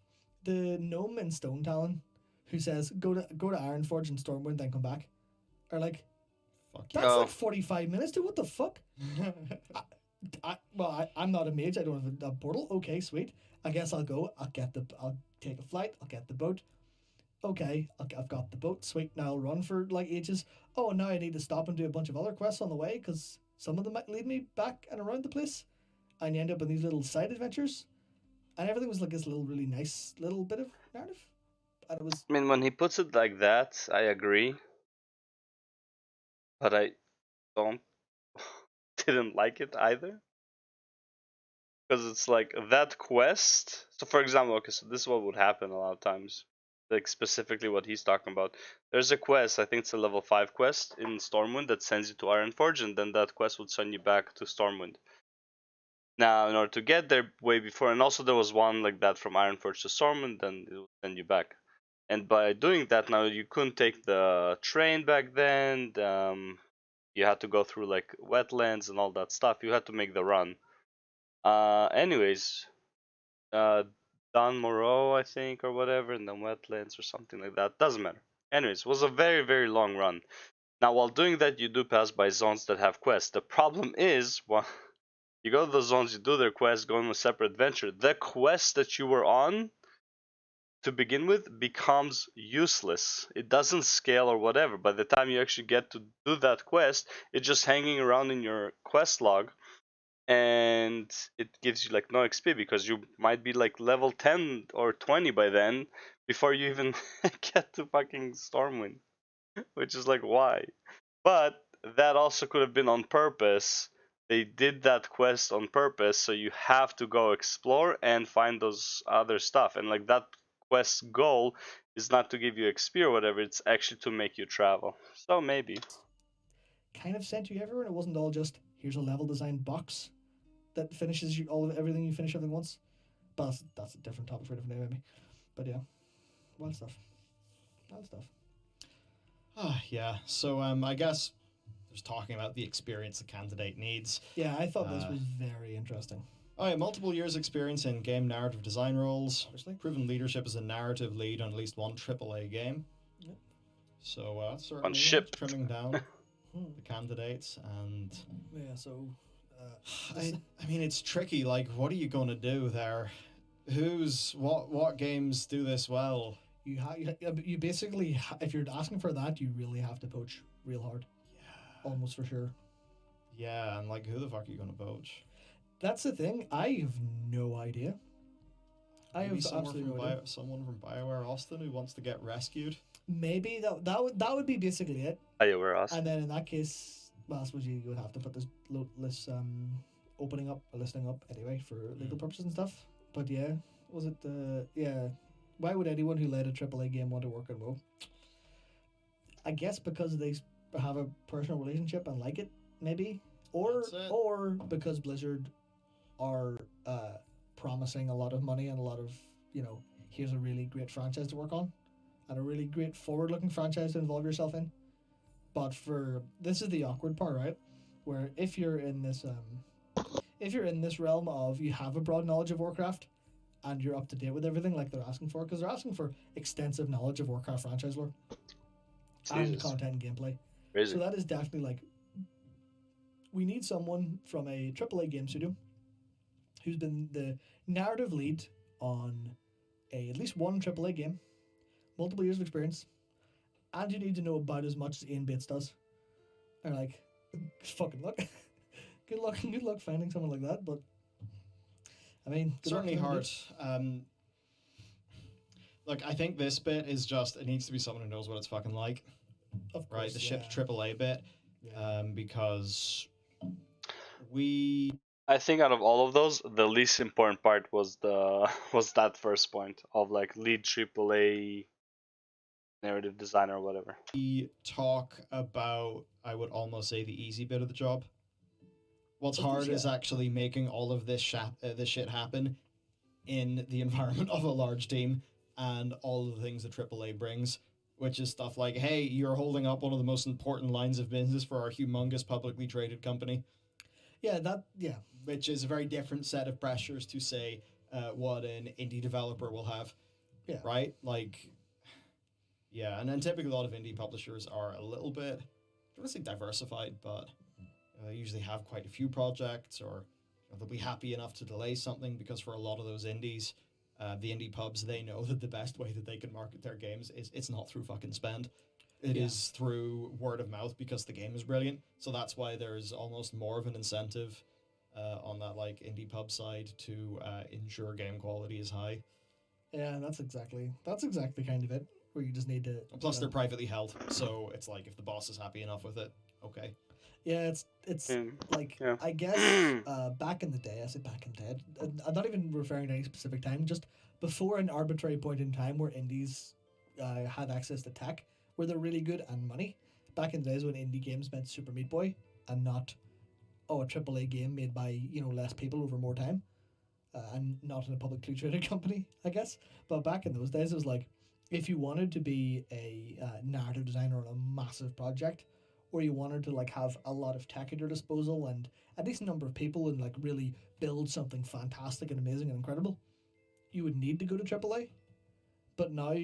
the gnome in Stone Talon who says go to Ironforge and Stormwind, then come back, or like, that's like 45 minutes to what the fuck. I'm not a mage, I don't have a portal. Okay, sweet, I guess I'll go. I'll take a flight, I'll get the boat. Okay, I've got the boat, sweet, now I'll run for like ages. Oh, now I need to stop and do a bunch of other quests on the way, because some of them might lead me back and around the place, and you end up in these little side adventures, and everything was like this little really nice little bit of narrative, and it was... I mean, when he puts it like that, I agree, but I didn't like it either, because it's like that quest. So for example, okay, so this is what would happen a lot of times, like specifically what he's talking about. There's a quest, I think it's a level 5 quest in Stormwind that sends you to Ironforge, and then that quest would send you back to Stormwind. Now, in order to get there way before, and also there was one like that from Ironforge to Stormwind, then it would send you back. And by doing that, now you couldn't take the train back then. You had to go through like wetlands and all that stuff. You had to make the run. Anyways, Don Moreau, I think, or whatever, and then wetlands or something like that. Doesn't matter. Anyways, it was a very, very long run. Now, while doing that, you do pass by zones that have quests. The problem is, well, you go to those zones, you do their quests, go on a separate adventure. The quest that you were on to begin with becomes useless. It doesn't scale or whatever. By the time you actually get to do that quest, it's just hanging around in your quest log, and it gives you like no XP because you might be like level 10 or 20 by then before you even get to fucking Stormwind, which is like, why? But that also could have been on purpose. They did that quest on purpose, so you have to go explore and find those other stuff. And like that quest goal is not to give you XP or whatever, it's actually to make you travel. So maybe. Kind of sent you everywhere, and it wasn't all just, here's a level design box that finishes you everything you finish everything once. But that's a different topic for a different day, maybe. But yeah, wild stuff. Yeah, so I guess there's talking about the experience a candidate needs. Yeah, I thought this was very interesting. Oh yeah, multiple years experience in game narrative design roles. Obviously. Proven leadership as a narrative lead on at least one AAA game. Yep. So certainly trimming down the candidates, and yeah, so I mean, it's tricky. Like, what are you going to do there? What games do this well? You basically, if you're asking for that, you really have to poach real hard. Yeah. Almost for sure. Yeah, and like, who the fuck are you going to poach? That's the thing. I have no idea. I have absolutely no idea. Someone from BioWare Austin who wants to get rescued. Maybe that would be basically it. BioWare Austin. And then in that case, well, I suppose you would have to put this list listing up anyway for legal purposes and stuff. But yeah, was it yeah? Why would anyone who led a AAA game want to work on WoW? I guess because they have a personal relationship and like it, maybe, or because Blizzard are promising a lot of money and a lot of, here's a really great franchise to work on, and a really great forward-looking franchise to involve yourself in. But this is the awkward part, right? Where if you're in this realm of you have a broad knowledge of Warcraft and you're up to date with everything like they're asking for, because they're asking for extensive knowledge of Warcraft franchise lore and content and gameplay. Crazy. So that is definitely like, we need someone from a AAA game studio who's been the narrative lead on at least one AAA game, multiple years of experience, and you need to know about as much as Ian Bates does. Or like, fucking luck. Good luck finding someone like that. But I mean, certainly hard. Look, I think this bit is just, it needs to be someone who knows what it's fucking like. Of course, right, the shipped AAA bit, because I think out of all of those, the least important part was that first point of like lead AAA narrative designer or whatever. We talk about, I would almost say, the easy bit of the job. What's hard is actually making all of this shit happen in the environment of a large team and all of the things that AAA brings, which is stuff like, hey, you're holding up one of the most important lines of business for our humongous publicly traded company. Which is a very different set of pressures to say what an indie developer will have. Yeah. Right? Like, yeah, and then typically a lot of indie publishers are a little bit, I don't want to say diversified, but they usually have quite a few projects, or they'll be happy enough to delay something, because for a lot of those indies, the indie pubs, they know that the best way that they can market their games is it's not through fucking spend. It is through word of mouth, because the game is brilliant. So that's why there's almost more of an incentive on that like indie pub side to ensure game quality is high. Yeah, that's exactly kind of it, where you just need to. Plus, they're privately held, so it's like if the boss is happy enough with it, okay. Yeah, it's like, I guess back in the day, I said back in the day, I'm not even referring to any specific time, just before an arbitrary point in time where indies had access to tech, where they're really good and money. Back in the days when indie games meant Super Meat Boy and not a AAA game made by less people over more time, and not in a publicly traded company, I guess. But back in those days, it was like, if you wanted to be a narrative designer on a massive project, or you wanted to like have a lot of tech at your disposal and a decent number of people and like really build something fantastic and amazing and incredible, you would need to go to AAA. But now,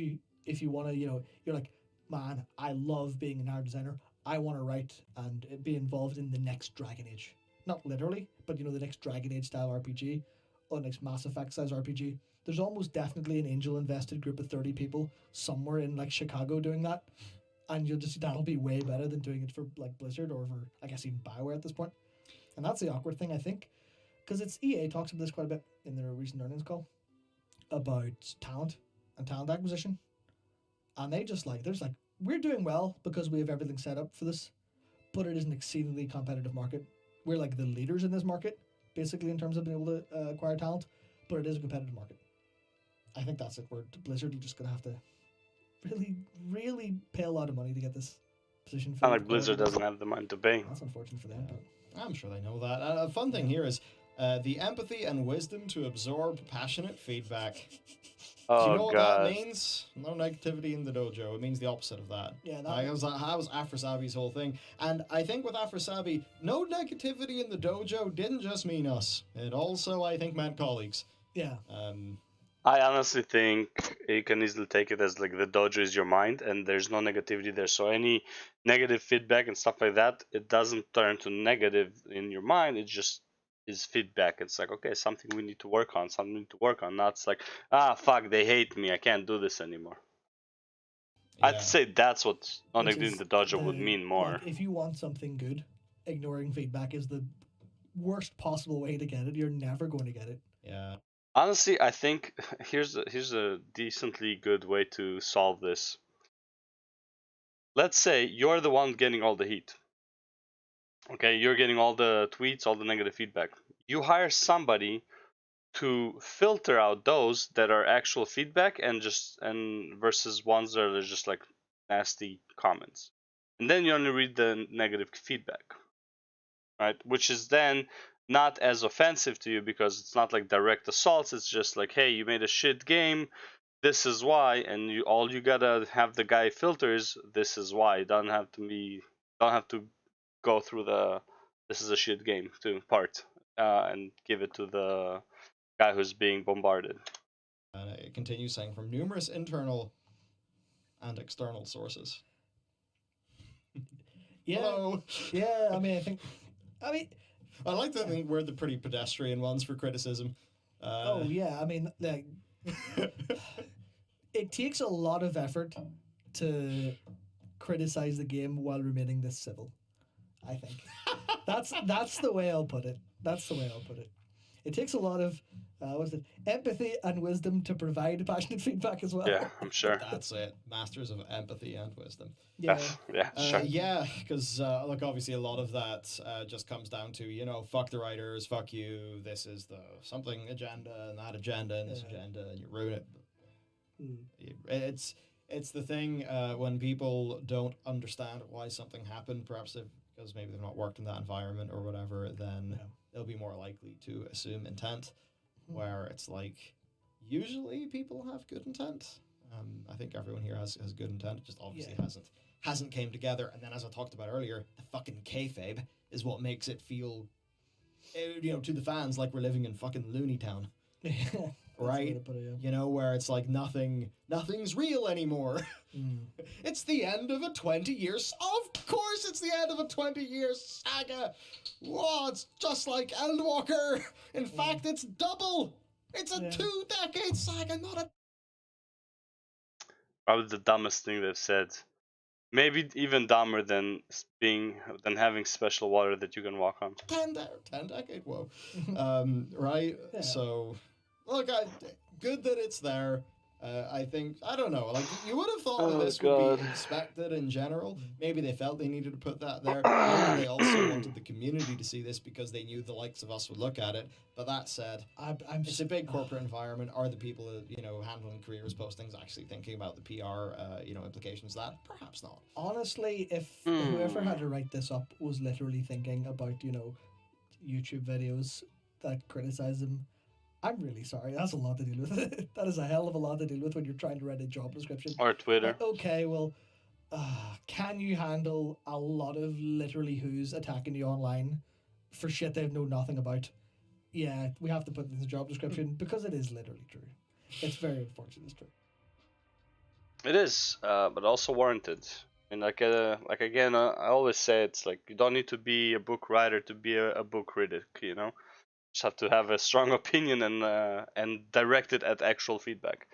if you want to, you're like, man, I love being a narrative designer. I want to write and be involved in the next Dragon Age. Not literally, but the next Dragon Age style RPG, or next Mass Effect size RPG. There's almost definitely an angel invested group of 30 people somewhere in like Chicago doing that. And that'll be way better than doing it for like Blizzard, or for, I guess, even BioWare at this point. And that's the awkward thing, I think, because it's EA talks about this quite a bit in their recent earnings call about talent and talent acquisition. And they're just like, we're doing well because we have everything set up for this, but it is an exceedingly competitive market. We're like the leaders in this market, basically, in terms of being able to acquire talent, but it is a competitive market. I think that's it, where Blizzard are just going to have to really, really pay a lot of money to get this position filled. Not like Blizzard doesn't have the money to pay. That's unfortunate for them, but I'm sure they know that. A fun thing here is the empathy and wisdom to absorb passionate feedback. Oh, do you know God. what that means? No negativity in the dojo. It means the opposite of that. Yeah, that was FFXIV's whole thing. And I think with FFXIV, no negativity in the dojo didn't just mean us. It also, I think, meant colleagues. Yeah. I honestly think you can easily take it as like the dojo is your mind and there's no negativity there. So any negative feedback and stuff like that, it doesn't turn to negative in your mind. It just is feedback. It's like, okay, something we need to work on, Not it's like, fuck, they hate me, I can't do this anymore. Yeah. I'd say that's what not negativity in the dojo would mean more. Like, if you want something good, ignoring feedback is the worst possible way to get it. You're never going to get it. Yeah. Honestly, I think here's a decently good way to solve this. Let's say you're the one getting all the heat. Okay, you're getting all the tweets, all the negative feedback. You hire somebody to filter out those that are actual feedback and versus ones that are just like nasty comments. And then you only read the negative feedback. Right? Which is then not as offensive to you because it's not like direct assaults. It's just like, hey, you made a shit game. this is why, and all you gotta have the guy filters this is why. Don't have to go through the this is a shit game to part and give it to the guy who's being bombarded. And it continues saying from numerous internal and external sources. Yeah. Hello. Yeah, I mean, I like to think we're the pretty pedestrian ones for criticism. oh yeah, I mean, like, it takes a lot of effort to criticize the game while remaining this civil. I think that's the way I'll put it. That's the way I'll put it. It takes a lot of empathy and wisdom to provide passionate feedback as well. Yeah, I'm sure. That's it. Masters of empathy and wisdom. Yeah. Yeah, sure. Yeah, because look, obviously a lot of that just comes down to, you know, fuck the writers, fuck you. This is the something agenda and that agenda and this agenda, and you ruin it. It's the thing when people don't understand why something happened, perhaps because maybe they've not worked in that environment or whatever, then they'll be more likely to assume intent. Where it's like, usually people have good intent. I think everyone here has good intent. It just obviously hasn't came together. And then, as I talked about earlier, the fucking kayfabe is what makes it feel, you know, to the fans like we're living in fucking Looney Town. Right? You know, where it's like nothing's real anymore. It's the end of a 20 years. Of course, it's the end of a 20-year saga. Whoa, it's just like Endwalker. In fact, it's double. It's a 2-decade saga, not a. Probably the dumbest thing they've said. Maybe even dumber than having special water that you can walk on. 10-decade, whoa. Right? Yeah. So, look, good that it's there. I think, I don't know, like, you would have thought that this would be expected in general. Maybe they felt they needed to put that there. Maybe they also wanted the community to see this because they knew the likes of us would look at it. But that said, it's a big corporate environment. Are the people, you know, handling careers postings actually thinking about the PR, you know, implications of that? Perhaps not. Honestly, if whoever had to write this up was literally thinking about, you know, YouTube videos that criticize them, I'm really sorry. That's a lot to deal with. That is a hell of a lot to deal with when you're trying to write a job description. Or Twitter. Okay, well, can you handle a lot of literally who's attacking you online for shit they've known nothing about? Yeah, we have to put it in the job description because it is literally true. It's very unfortunate. It's true. It is, but also warranted. And like again, I always say it's like you don't need to be a book writer to be a book critic. You know. Just have to have a strong opinion and direct it at actual feedback.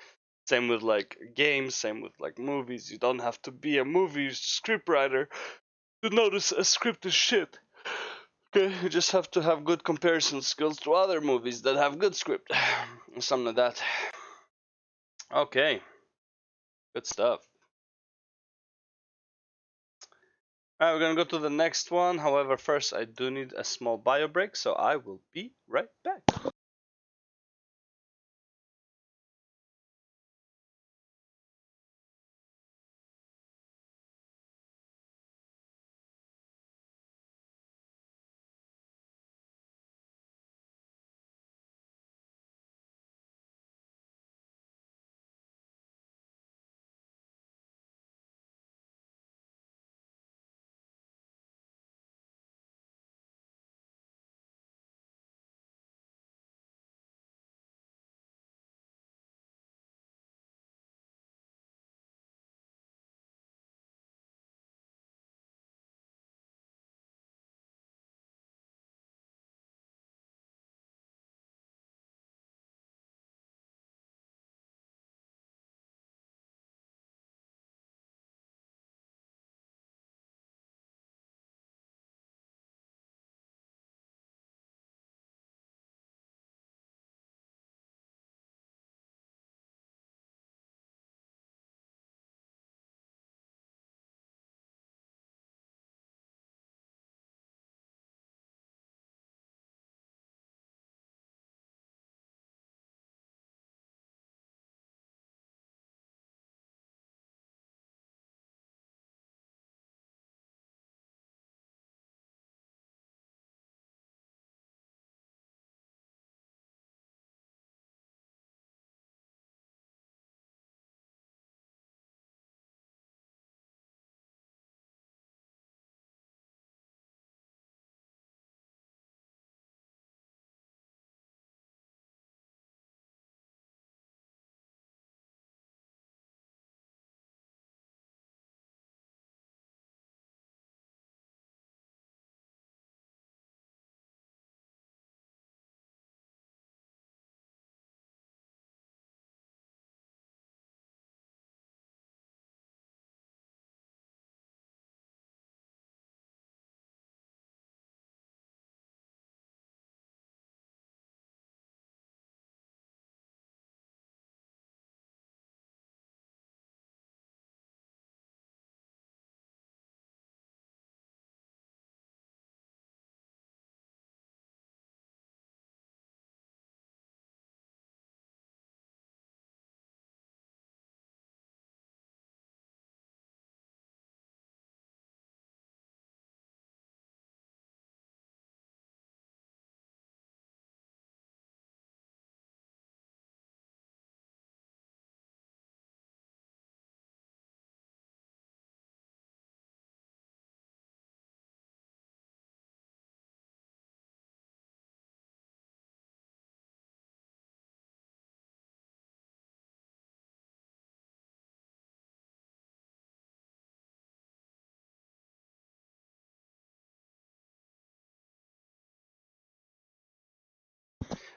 Same with like games, same with like movies. You don't have to be a movie scriptwriter to notice a script is shit. Okay, you just have to have good comparison skills to other movies that have good script. Something like that. Okay. Good stuff. Alright, we're gonna go to the next one. However, first I do need a small bio break, so I will be right back.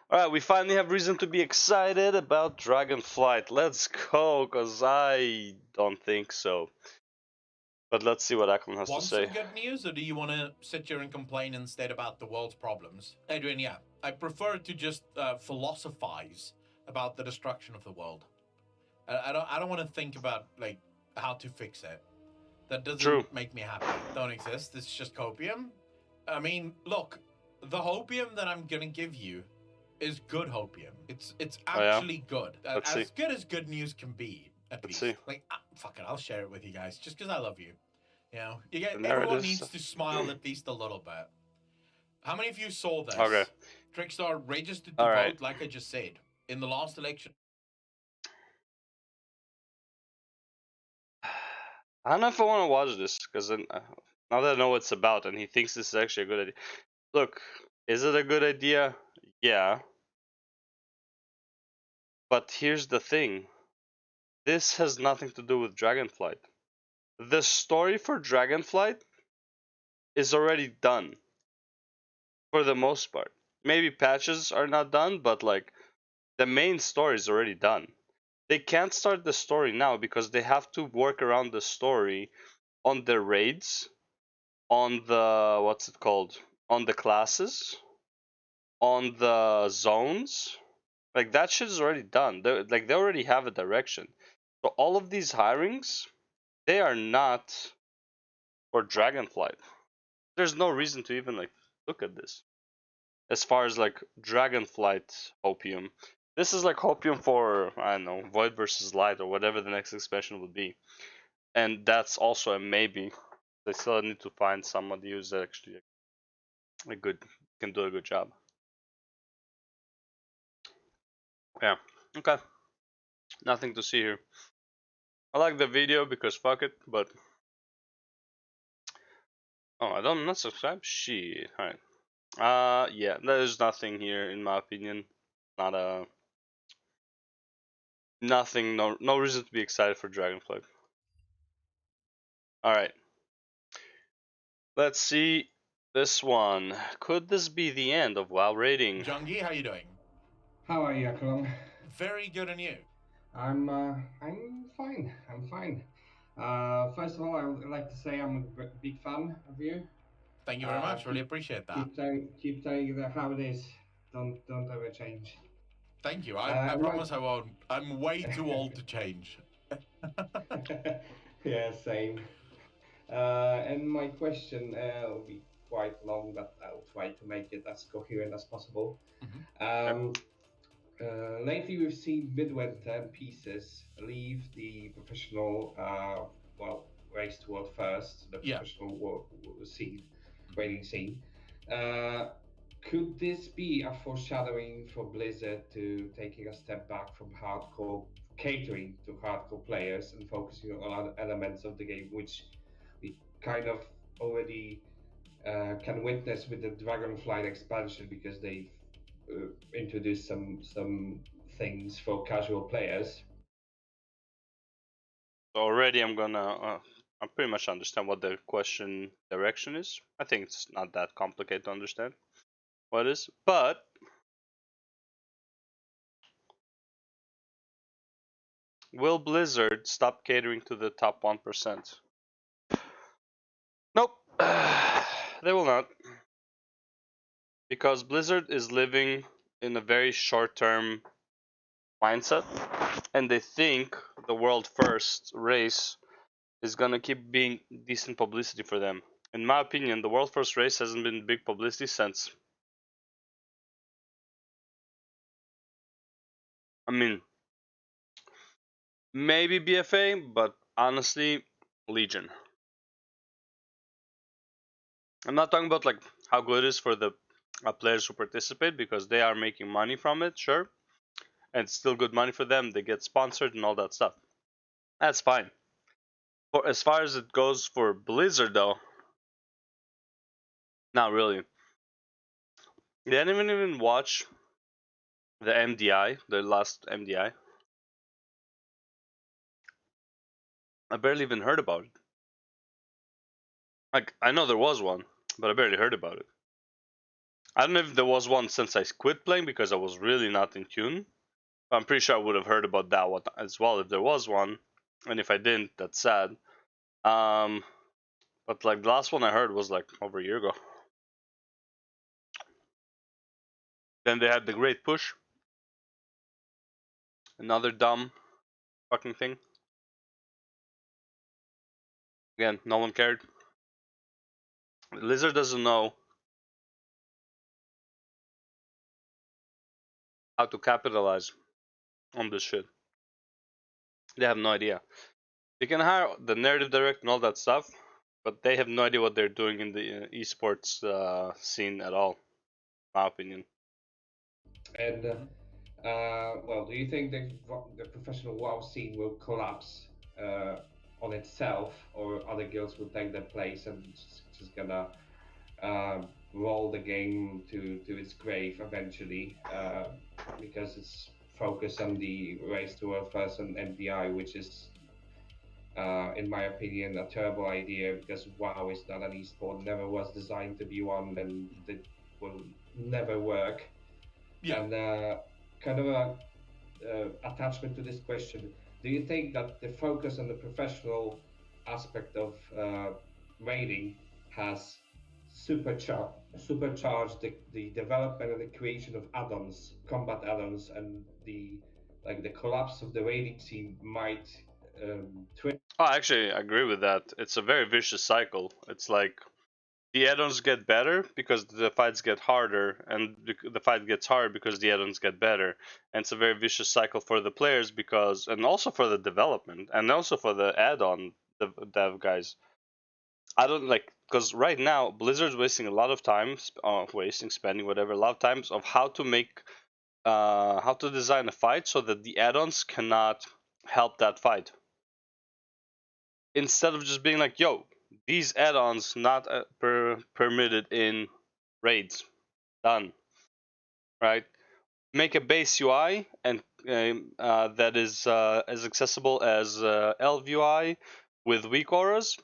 Alright, we finally have reason to be excited about Dragonflight. Let's go, cause I don't think so. But let's see what Ackland has to Want say. some good news, or do you want to sit here and complain instead about the world's problems? Adrian, yeah, I prefer to just philosophize about the destruction of the world. I don't want to think about like how to fix it. That doesn't True. make me happy. Don't exist. It's just Hopium. I mean, look, the Hopium that I'm gonna give you is good Hopium. It's actually good. Let's As see. good as good news can be, at Let's least. see. Like, fuck it, I'll share it with you guys just because I love you. You know, And there it everyone is. needs to smile at least a little bit. How many of you saw this? Okay. Trickstar registered to All vote, right. like I just said, in the last election. I don't know if I want to watch this, because now that I know what it's about, and he thinks this is actually a good idea. Look, is it a good idea? Yeah. But here's the thing. This has nothing to do with Dragonflight. The story for Dragonflight is already done. For the most part. Maybe patches are not done, but like, the main story is already done. They can't start the story now because they have to work around the story on the raids, on the, what's it called, on the classes, on the zones. Like, that shit is already done. They already have a direction. So all of these hirings, they are not for Dragonflight. There's no reason to even like look at this. As far as like Dragonflight Hopium, this is like Hopium for, I don't know, Void versus Light or whatever the next expansion would be. And that's also a maybe. They still need to find somebody who's actually a good, can do a good job. Yeah. Okay. Nothing to see here. I like the video because fuck it, but oh, I'm not subscribed. Shit. Alright. Yeah. There's nothing here in my opinion. Not a nothing. No reason to be excited for Dragonflight. All right. Let's see this one. Could this be the end of WoW rating? Jungi, how you doing? How are you, Aklon? Very good, and you? I'm fine. I'm fine. First of all, I would like to say I'm a big fan of you. Thank you very much. Really appreciate that. Keep telling it how it is. Don't ever change. Thank you. I promise I won't. I'm way too old to change. Yeah, same. And my question will be quite long, but I'll try to make it as coherent as possible. Lately, we've seen midwinter pieces leave the professional, race to world first, the professional scene, raiding scene. Could this be a foreshadowing for Blizzard to taking a step back from hardcore catering to hardcore players and focusing on other elements of the game, which we kind of already can witness with the Dragonflight expansion, because they've introduced some things for casual players. Already, I pretty much understand what the question direction is. I think it's not that complicated to understand what it is, but will Blizzard stop catering to the top 1%? Nope. They will not. Because Blizzard is living in a very short-term mindset, and they think the world first race is gonna keep being decent publicity for them. In my opinion, the world first race hasn't been big publicity since, I mean, maybe BFA, but honestly, Legion. I'm not talking about like how good it is for the players who participate, because they are making money from it, sure, and it's still good money for them. They get sponsored and all that stuff. That's fine. For as far as it goes for Blizzard, though, not really. They didn't even watch the MDI, the last MDI. I barely even heard about it. Like, I know there was one, but I barely heard about it. I don't know if there was one since I quit playing because I was really not in tune. I'm pretty sure I would have heard about that one as well if there was one, and if I didn't, that's sad. But like the last one I heard was like over a year ago. Then they had the Great Push, another dumb fucking thing. Again, no one cared. Blizzard doesn't know how to capitalize on this shit. They have no idea. They can hire the narrative director and all that stuff, but they have no idea what they're doing in the esports scene at all, in my opinion. And well, do you think the professional WoW scene will collapse on itself, or other guilds will take their place and just gonna roll the game to its grave eventually, because it's focused on the race to world first and NDI, which is, in my opinion, a terrible idea, because WoW is not an esport, never was designed to be one, and it will never work. Yeah. And kind of a attachment to this question, do you think that the focus on the professional aspect of raiding has supercharged the development and the creation of add-ons, combat add-ons, and the collapse of the raiding scene might I actually agree with that. It's a very vicious cycle. It's like the add-ons get better because the fights get harder, and the fight gets hard because the add-ons get better. And it's a very vicious cycle for the players because, and also for the development, and also for the add-on dev guys. I don't like, because right now Blizzard's wasting a lot of time, spending whatever, a lot of times of how to make, how to design a fight so that the add-ons cannot help that fight. Instead of just being like, yo, these add-ons not permitted in raids, done, right? Make a base UI and that is as accessible as Elv UI with weak auras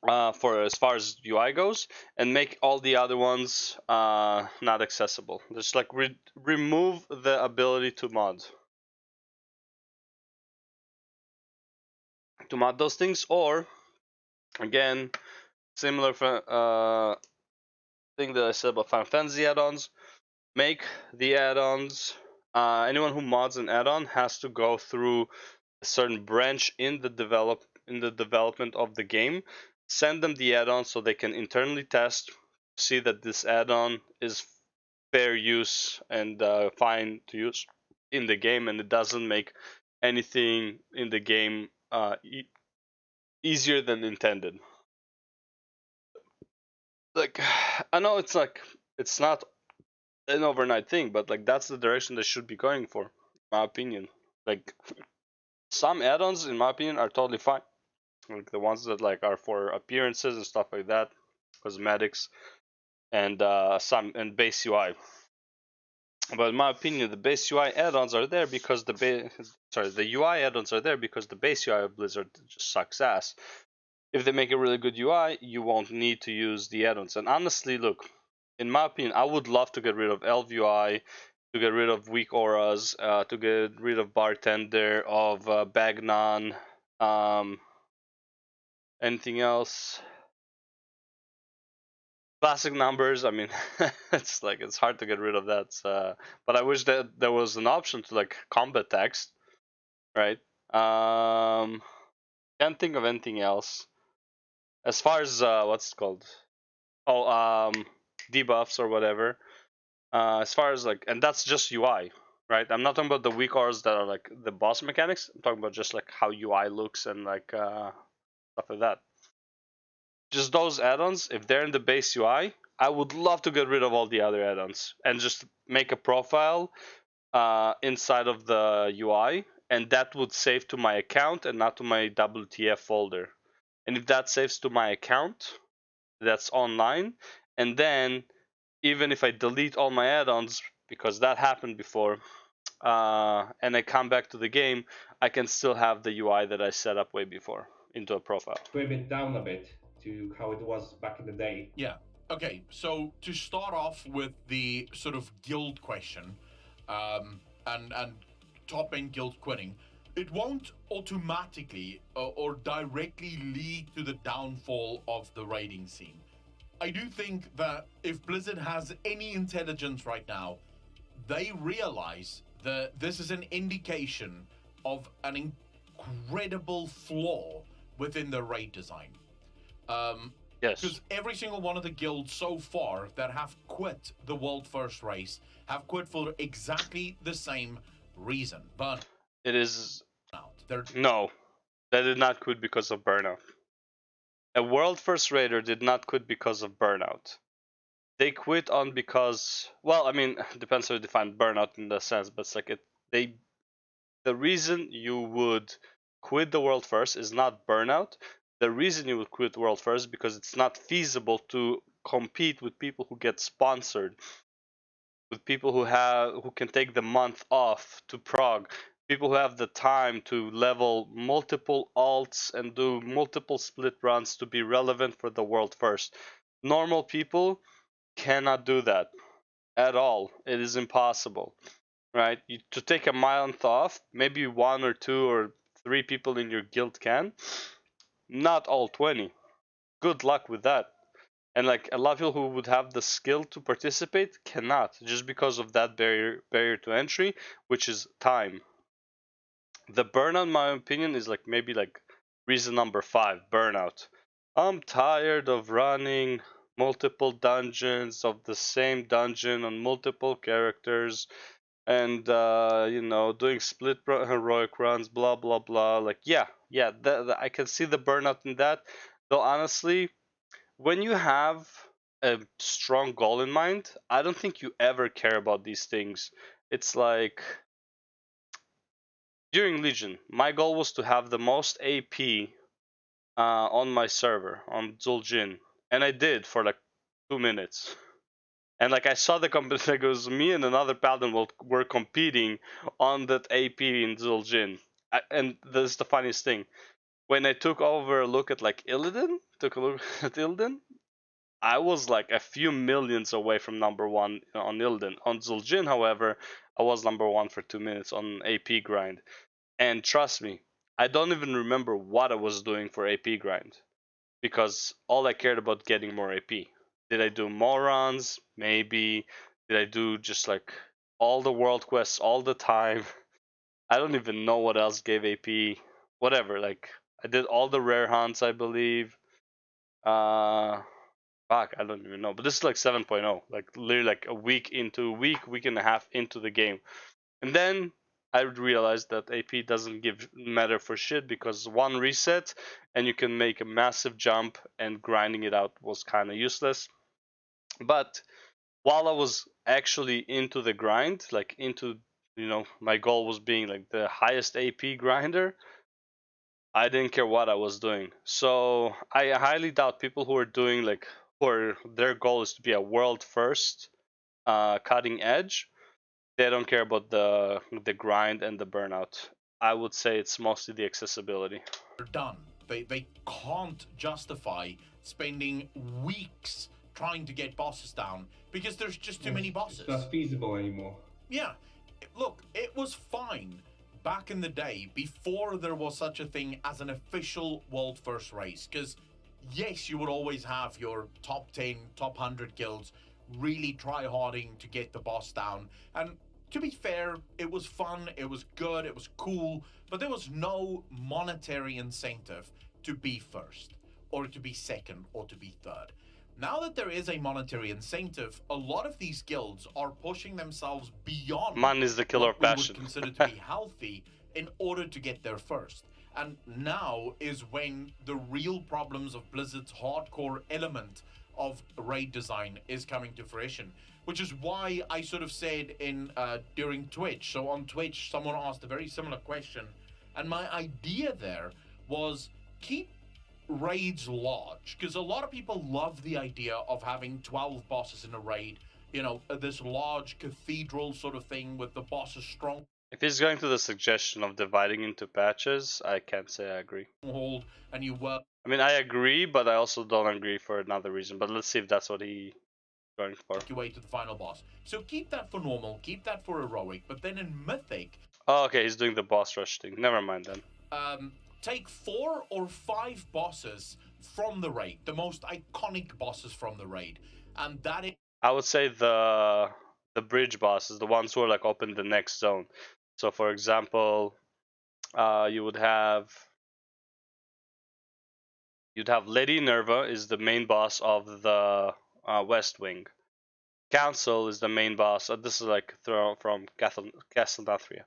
for as far as UI goes, and make all the other ones not accessible. Just like remove the ability to mod those things, or again, similar thing that I said about Final Fantasy add-ons. Make the add-ons. Anyone who mods an add-on has to go through a certain branch in the development of the game. Send them the add-on so they can internally test, see that this add-on is fair use and fine to use in the game, and it doesn't make anything in the game easier than intended. Like, I know it's like it's not an overnight thing, but like that's the direction they should be going for, in my opinion. Like some add-ons, in my opinion, are totally fine. Like the ones that like are for appearances and stuff like that, cosmetics, and some and base UI. But in my opinion, the base UI add-ons are there because the UI add-ons are there because the base UI of Blizzard just sucks ass. If they make a really good UI, you won't need to use the add-ons. And honestly, look, in my opinion, I would love to get rid of Elv UI, to get rid of weak auras, to get rid of Bartender, of Bagnon, anything else. Classic numbers, I mean, it's like it's hard to get rid of that. But I wish that there was an option to like combat text, right? Can't think of anything else. As far as what's it called? Oh, debuffs or whatever. As far as like, and that's just UI, right? I'm not talking about the weak auras that are like the boss mechanics. I'm talking about just like how UI looks and like stuff like that. Just those add-ons, if they're in the base UI, I would love to get rid of all the other add-ons and just make a profile inside of the UI, and that would save to my account and not to my WTF folder. And if that saves to my account, that's online, and then even if I delete all my add-ons, because that happened before, and I come back to the game, I can still have the UI that I set up way before into a profile. trim it down a bit to how it was back in the day. Yeah. Okay, so to start off with the sort of guild question, and top end guild quitting, it won't automatically or directly lead to the downfall of the raiding scene. I do think that if Blizzard has any intelligence right now, they realize that this is an indication of an incredible flaw within the raid design. Yes. Because every single one of the guilds so far that have quit the World First race have quit for exactly the same reason. Burnout. It is. They're... No, they did not quit because of burnout. A World First Raider did not quit because of burnout. They quit on because, well, I mean, depends how you define burnout in the sense, but it's like the reason you would quit the World First is not burnout. The reason you would quit World First is because it's not feasible to compete with people who get sponsored, with people who can take the month off to prog, people who have the time to level multiple alts and do multiple split runs to be relevant for the World First. Normal people cannot do that at all. It is impossible, right? To take a month off, maybe 1 or 2 or 3 people in your guild can, not all 20. Good luck with that. And like a lot of people who would have the skill to participate cannot, just because of that barrier to entry, which is time. The burnout, in my opinion, is like maybe like reason number 5, burnout. I'm tired of running multiple dungeons of the same dungeon on multiple characters, and doing split heroic runs, blah blah blah. Like yeah, I can see the burnout in that. Though honestly, when you have a strong goal in mind, I don't think you ever care about these things. It's like during Legion, my goal was to have the most AP on my server on Zul'jin, and I did for like 2 minutes. And like I saw the competition, like it was me and another paladin were competing on that AP in Zul'jin. And this is the funniest thing. When I took over a look at like Illidan, I was like a few millions away from number 1 on Illidan. On Zul'jin, however, I was number 1 for 2 minutes on AP grind. And trust me, I don't even remember what I was doing for AP grind, because all I cared about getting more AP. Did I do more runs? Maybe. Did I do just like all the world quests all the time? I don't even know what else gave AP. Whatever, like I did all the rare hunts, I believe. Fuck, I don't even know. But this is like 7.0, like literally like a week and a half into the game. And then I realized that AP doesn't matter for shit, because one reset and you can make a massive jump, and grinding it out was kind of useless. But while I was actually into the grind, like into, my goal was being like the highest AP grinder, I didn't care what I was doing. So I highly doubt people who are doing like, or their goal is to be a world first, cutting edge, they don't care about the grind and the burnout. I would say it's mostly the accessibility. They're done. They can't justify spending weeks trying to get bosses down because there's just too many bosses. It's not feasible anymore. Yeah. Look, it was fine back in the day before there was such a thing as an official world first race, because yes, you would always have your top 10, top 100 guilds really try harding to get the boss down. And to be fair, it was fun, it was good, it was cool, but there was no monetary incentive to be first, or to be second, or to be third. Now that there is a monetary incentive, a lot of these guilds are pushing themselves beyond money is the killer what we passion. would consider to be healthy in order to get there first. And now is when the real problems of Blizzard's hardcore element of raid design is coming to fruition, which is why I sort of said in during Twitch. So on Twitch, someone asked a very similar question, and my idea there was keep raids large, because a lot of people love the idea of having 12 bosses in a raid, this large cathedral sort of thing with the bosses strong. If he's going to the suggestion of dividing into patches, I can't say I agree. Hold and you work. I mean, I agree, but I also don't agree for another reason. But let's see if that's what he's going for. Your way to the final boss. So keep that for normal, keep that for heroic, but then in mythic. Oh, okay, he's doing the boss rush thing. Never mind then. Take 4 or 5 bosses from the raid, the most iconic bosses from the raid, and that is. I would say the bridge bosses, the ones who are like open the next zone. So, for example, you would have Lady Nerva is the main boss of the West Wing. Council is the main boss. This is like from Castle Nathria.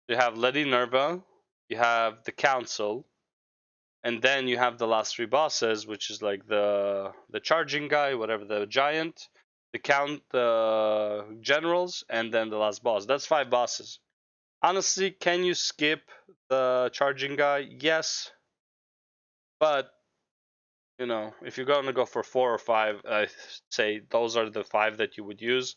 You have Lady Nerva, you have the Council, and then you have the last 3 bosses, which is like the charging guy, whatever, the giant, the generals, and then the last boss. That's 5 bosses. Honestly, can you skip the charging guy? Yes, but you know, if you're gonna go for 4 or 5, I say those are the 5 that you would use.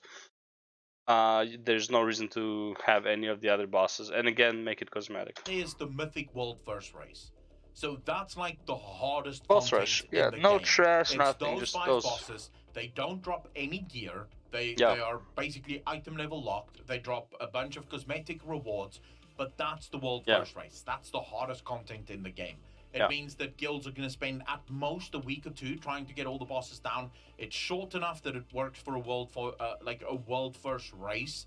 There's no reason to have any of the other bosses, and again, make it cosmetic. Is the mythic world first race, so that's like the hardest boss rush. Yeah, no trash, nothing. Just those 5 bosses. They don't drop any gear. They are basically item level locked. They drop a bunch of cosmetic rewards, but that's the world first race. That's the hardest content in the game. It means that guilds are going to spend at most a week or 2 trying to get all the bosses down. It's short enough that it works for a world first race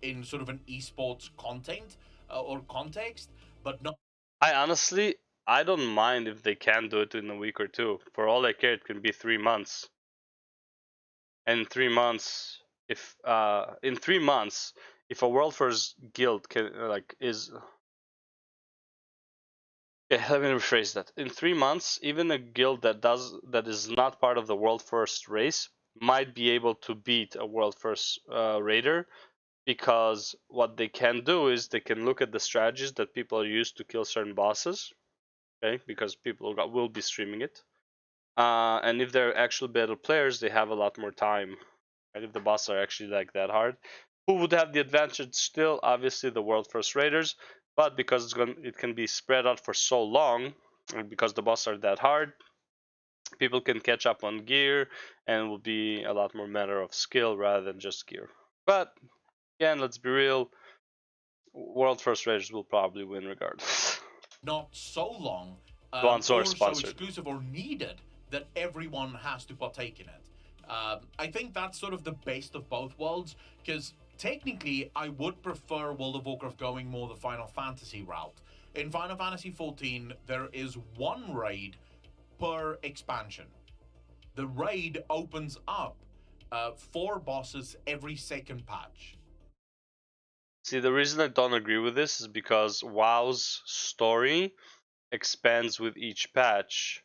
in sort of an esports content or context, but no. I don't mind if they can do it in a week or 2. For all I care, it can be 3 months. And 3 months, if in 3 months, if a world first guild can is. Okay, let me rephrase that. In 3 months, even a guild that is not part of the world first race might be able to beat a world first raider, because what they can do is they can look at the strategies that people are used to kill certain bosses. Okay, because people will be streaming it, and if they're actually better players, they have a lot more time. Right? If the bosses are actually like that hard, who would have the advantage? Still, obviously, the world first raiders. But because it can be spread out for so long, and because the bosses are that hard, people can catch up on gear, and it will be a lot more matter of skill rather than just gear. But again, let's be real. World first raiders will probably win regardless. Not so long, or so exclusive or needed that everyone has to partake in it. I think that's sort of the best of both worlds, because technically I would prefer World of Warcraft going more the Final Fantasy route. In Final Fantasy XIV, there is 1 raid per expansion. The raid opens up 4 bosses every 2nd patch. See, the reason I don't agree with this is because WoW's story expands with each patch.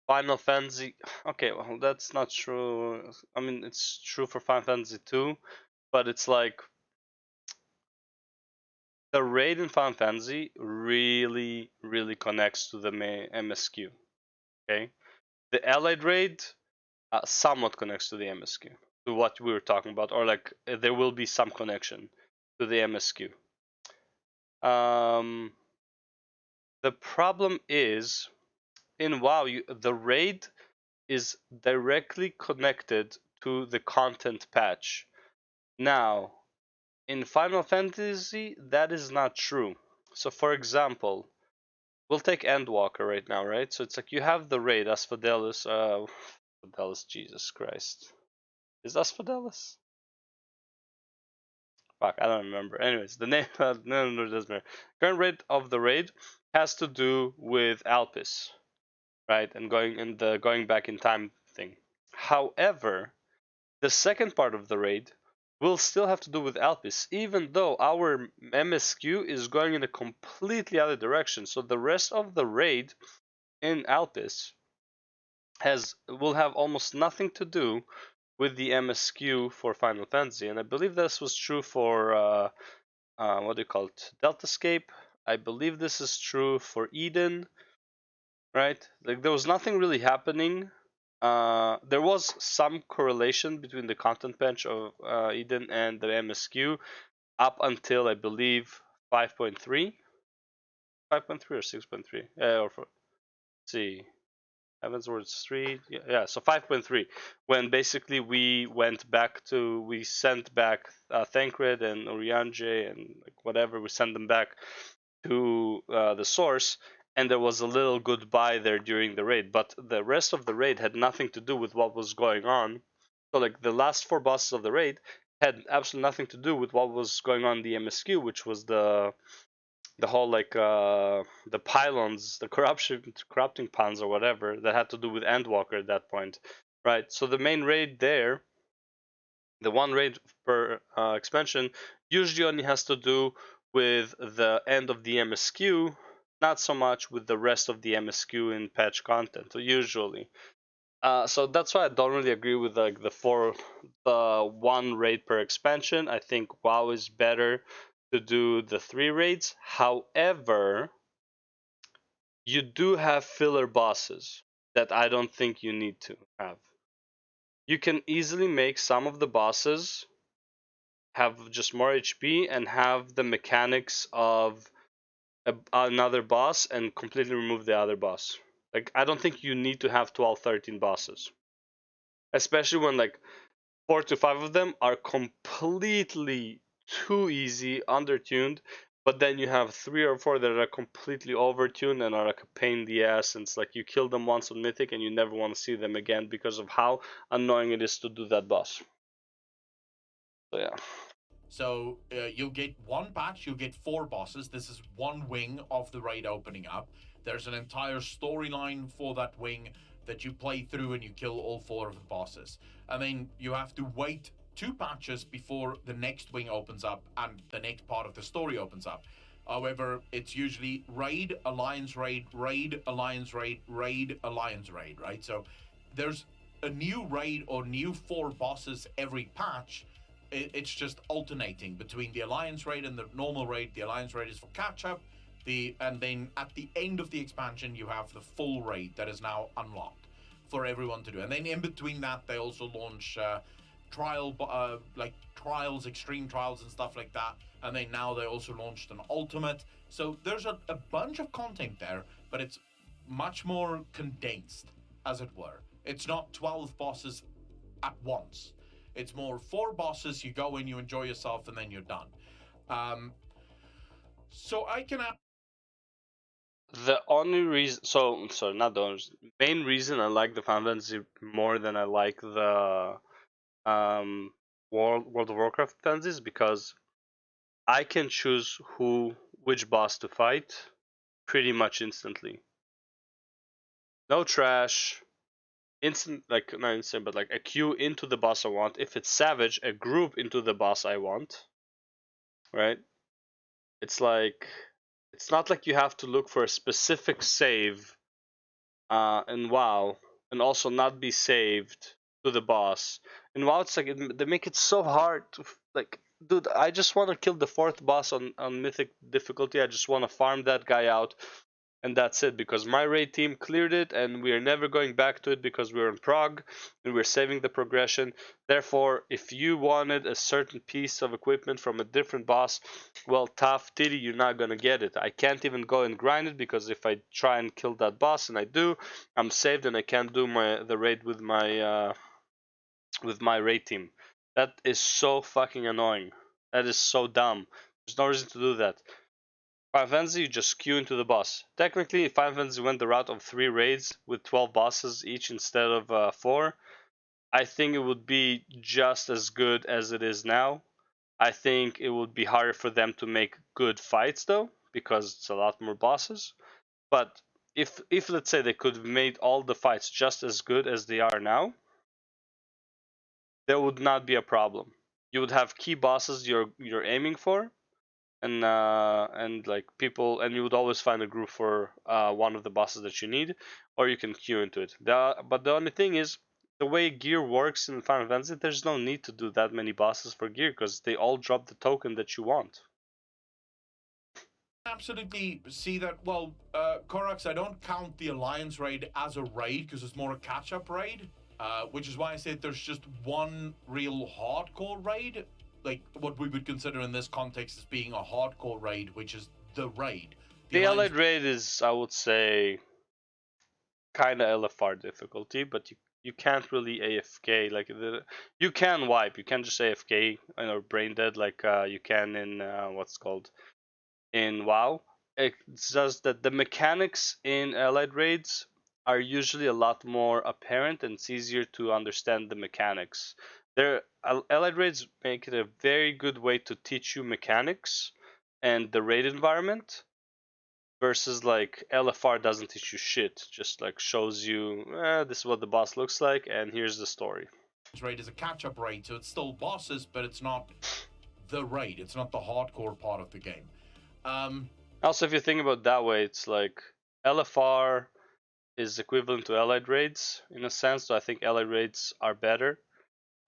Final Fantasy, okay, well, that's not true. I mean, it's true for Final Fantasy 2, but it's like the raid in Final Fantasy really connects to the main MSQ. Okay, the allied raid somewhat connects to the MSQ, to what we were talking about, or like there will be some connection to the MSQ. The problem is in WoW, the raid is directly connected to the content patch. Now, in Final Fantasy, that is not true. So, for example, we'll take Endwalker right now, right? So it's like you have the raid Asphodelis. Asphodelis, Jesus Christ, is Asphodelis? Fuck, I don't remember. Anyways, the name no, it doesn't matter. Current raid of the raid has to do with Alpis, right? And going back in time thing. However, the second part of the raid will still have to do with Alpis, even though our MSQ is going in a completely other direction. So the rest of the raid in Alpis will have almost nothing to do with the MSQ for Final Fantasy, and I believe this was true for what do you call it, Deltascape. I believe this is true for Eden, right? Like there was nothing really happening. There was some correlation between the content patch of Eden and the MSQ, up until I believe 5.3, 5.3 or 6.3, or let's see, Heaven's Word 3, yeah, so 5.3, when basically we sent back Thancred and Oriange and like whatever, we sent them back to the source, and there was a little goodbye there during the raid, but the rest of the raid had nothing to do with what was going on. So like the last 4 bosses of the raid had absolutely nothing to do with what was going on in the MSQ, which was the whole like the pylons, the corrupting pawns or whatever that had to do with Endwalker at that point, right? So the main raid there, the one raid per expansion, usually only has to do with the end of the MSQ, not so much with the rest of the MSQ in patch content. So usually, so that's why I don't really agree with like the one raid per expansion. I think WoW is better to do the 3 raids. However, you do have filler bosses that I don't think you need to have. You can easily make some of the bosses have just more HP and have the mechanics of another boss and completely remove the other boss. Like, I don't think you need to have 12, 13 bosses. Especially when like 4 to 5 of them are completely too easy, undertuned, but then you have 3 or 4 that are completely overtuned and are like a pain in the ass, and it's like you kill them once on Mythic and you never want to see them again because of how annoying it is to do that boss. So yeah. So you'll get one patch, you'll get 4 bosses. This is one wing of the raid opening up. There's an entire storyline for that wing that you play through and you kill all 4 of the bosses. And then you have to wait 2 patches before the next wing opens up and the next part of the story opens up. However, it's usually raid, alliance raid, raid, alliance raid, raid, alliance raid, right? So there's a new raid or new 4 bosses every patch. It's just alternating between the alliance raid and the normal raid. The alliance raid is for catch up, and then at the end of the expansion you have the full raid that is now unlocked for everyone to do. And then in between that they also launch like trials, extreme trials and stuff like that. And then now they also launched an ultimate. So there's a bunch of content there, but it's much more condensed, as it were. It's not 12 bosses at once. It's more 4 bosses, you go in, you enjoy yourself, and then you're done. So I can... The only reason, sorry, not the only, main reason I like the Final Fantasy more than I like the World of Warcraft Fantasy is because I can choose which boss to fight pretty much instantly. No trash. Instant, like not instant, but like a queue into the boss I want. If it's Savage, a group into the boss I want. Right? It's like, it's not like you have to look for a specific save in WoW and also not be saved to the boss. In WoW, it's like they make it so hard to like, dude, I just want to kill the 4th boss on Mythic difficulty. I just want to farm that guy out. And that's it, because my raid team cleared it and we are never going back to it because we're in prog and we're saving the progression. Therefore, if you wanted a certain piece of equipment from a different boss, well, tough titty, you're not going to get it. I can't even go and grind it because if I try and kill that boss, and I do, I'm saved and I can't do the raid with my raid team. That is so fucking annoying. That is so dumb. There's no reason to do that. Final Fantasy, you just queue into the boss. Technically, if Final Fantasy went the route of 3 raids with 12 bosses each instead of 4, I think it would be just as good as it is now. I think it would be harder for them to make good fights though, because it's a lot more bosses. But if let's say they could have made all the fights just as good as they are now, there would not be a problem. You would have key bosses you're aiming for, and like people, and you would always find a group for one of the bosses that you need, or you can queue into it. But the only thing is, the way gear works in Final Fantasy, there's no need to do that many bosses for gear because they all drop the token that you want. Absolutely see that. Well, Korax, I don't count the Alliance raid as a raid because it's more a catch-up raid, which is why I said there's just one real hardcore raid like what we would consider in this context as being a hardcore raid, which is the raid. The Allied raid is, I would say, kind of LFR difficulty, but you can't really AFK. Like you can wipe, you can just AFK or brain dead like you can in what's called in WoW. It's just that the mechanics in Allied raids are usually a lot more apparent and it's easier to understand the mechanics. Allied raids make it a very good way to teach you mechanics and the raid environment, versus like LFR doesn't teach you shit, just like shows you this is what the boss looks like and here's the story. This raid is a catch-up raid, so it's still bosses, but it's not the raid. It's not the hardcore part of the game. Also, if you think about it that way, it's like LFR is equivalent to Allied raids in a sense, so I think Allied raids are better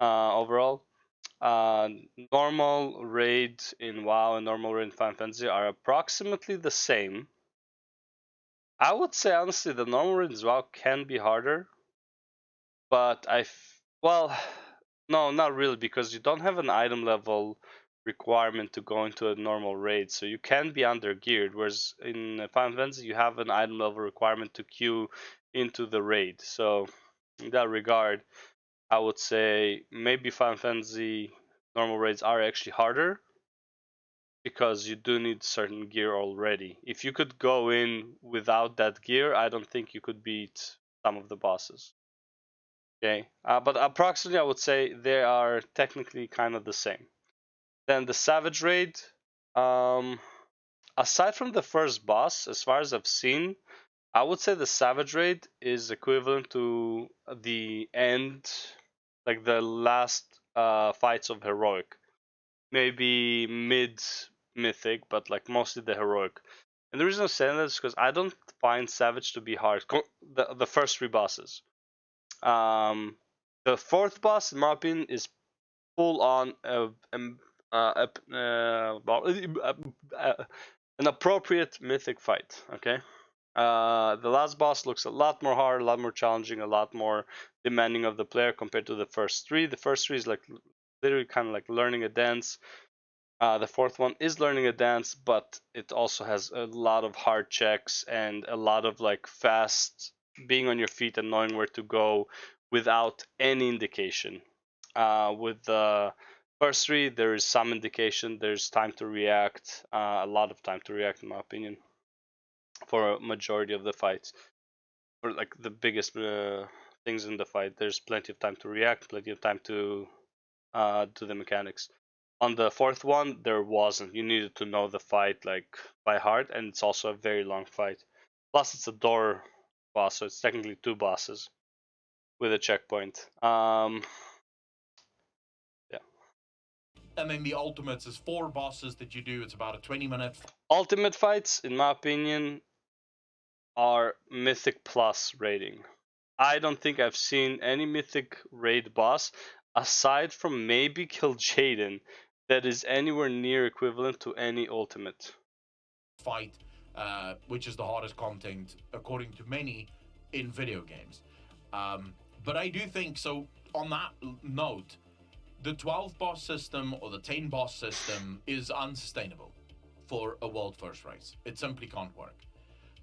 overall. Normal raid in WoW and normal raid in Final Fantasy are approximately the same. I would say honestly the normal raid as well can be harder, but well, no, not really, because you don't have an item level requirement to go into a normal raid, so you can be under geared, whereas in Final Fantasy you have an item level requirement to queue into the raid. So in that regard, I would say maybe Final Fantasy normal raids are actually harder, because you do need certain gear already. If you could go in without that gear, I don't think you could beat some of the bosses. Okay, but approximately I would say they are technically kind of the same. Then the Savage raid, aside from the first boss, as far as I've seen, I would say the Savage raid is equivalent to the end, like the last fights of Heroic. Maybe mid mythic, but like mostly the heroic. And the reason I'm saying that is because I don't find Savage to be hard. The first three bosses. The fourth boss, in my opinion, is full on an appropriate mythic fight. Okay. The last boss looks a lot more hard, a lot more challenging, a lot more demanding of the player compared to the first three. The first three is like literally kind of like learning a dance. The fourth one is learning a dance, but it also has a lot of hard checks and a lot of like fast being on your feet and knowing where to go without any indication. With the first three, there is some indication. There's time to react, a lot of time to react, in my opinion, for a majority of the fights. For like the biggest things in the fight, there's plenty of time to react, plenty of time to do the mechanics. On the fourth one, there wasn't. You needed to know the fight like by heart, and it's also a very long fight. Plus, it's a door boss, so it's technically two bosses with a checkpoint. Yeah. And then the ultimates is 4 bosses that you do. It's about a 20-minute. Ultimate fights, in my opinion, are Mythic Plus rating. I don't think I've seen any Mythic raid boss aside from maybe Kill Jaden that is anywhere near equivalent to any ultimate fight, which is the hardest content according to many in video games. But I do think so. On that note, the 12 boss system or the 10 boss system is unsustainable for a world first race. It simply can't work.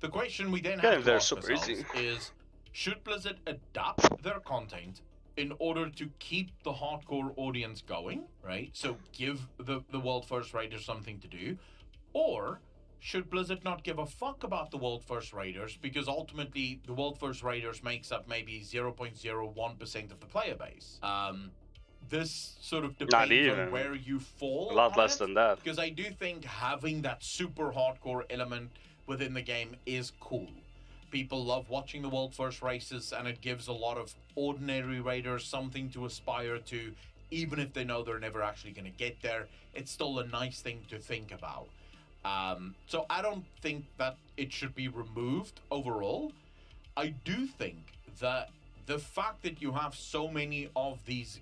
The question we then have to ask ourselves is, should Blizzard adapt their content in order to keep the hardcore audience going, right? So give the world first raiders something to do, or should Blizzard not give a fuck about the world first raiders, because ultimately the world first raiders makes up maybe 0.01% of the player base? This sort of depends on where you fall. A lot less than that. Because I do think having that super hardcore element within the game is cool. People love watching the world first races, and it gives a lot of ordinary raiders something to aspire to, even if they know they're never actually going to get there. It's still a nice thing to think about. So I don't think that it should be removed overall. I do think that the fact that you have so many of these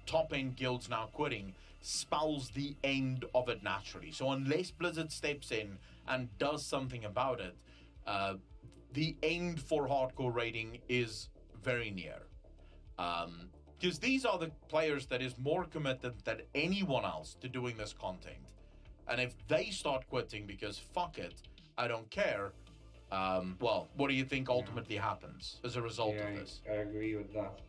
top-end guilds now quitting spells the end of it naturally. So unless Blizzard steps in and does something about it, the end for hardcore raiding is very near. Because these are the players that is more committed than anyone else to doing this content. And if they start quitting because fuck it, I don't care, well, what do you think ultimately happens as a result of this? I agree with that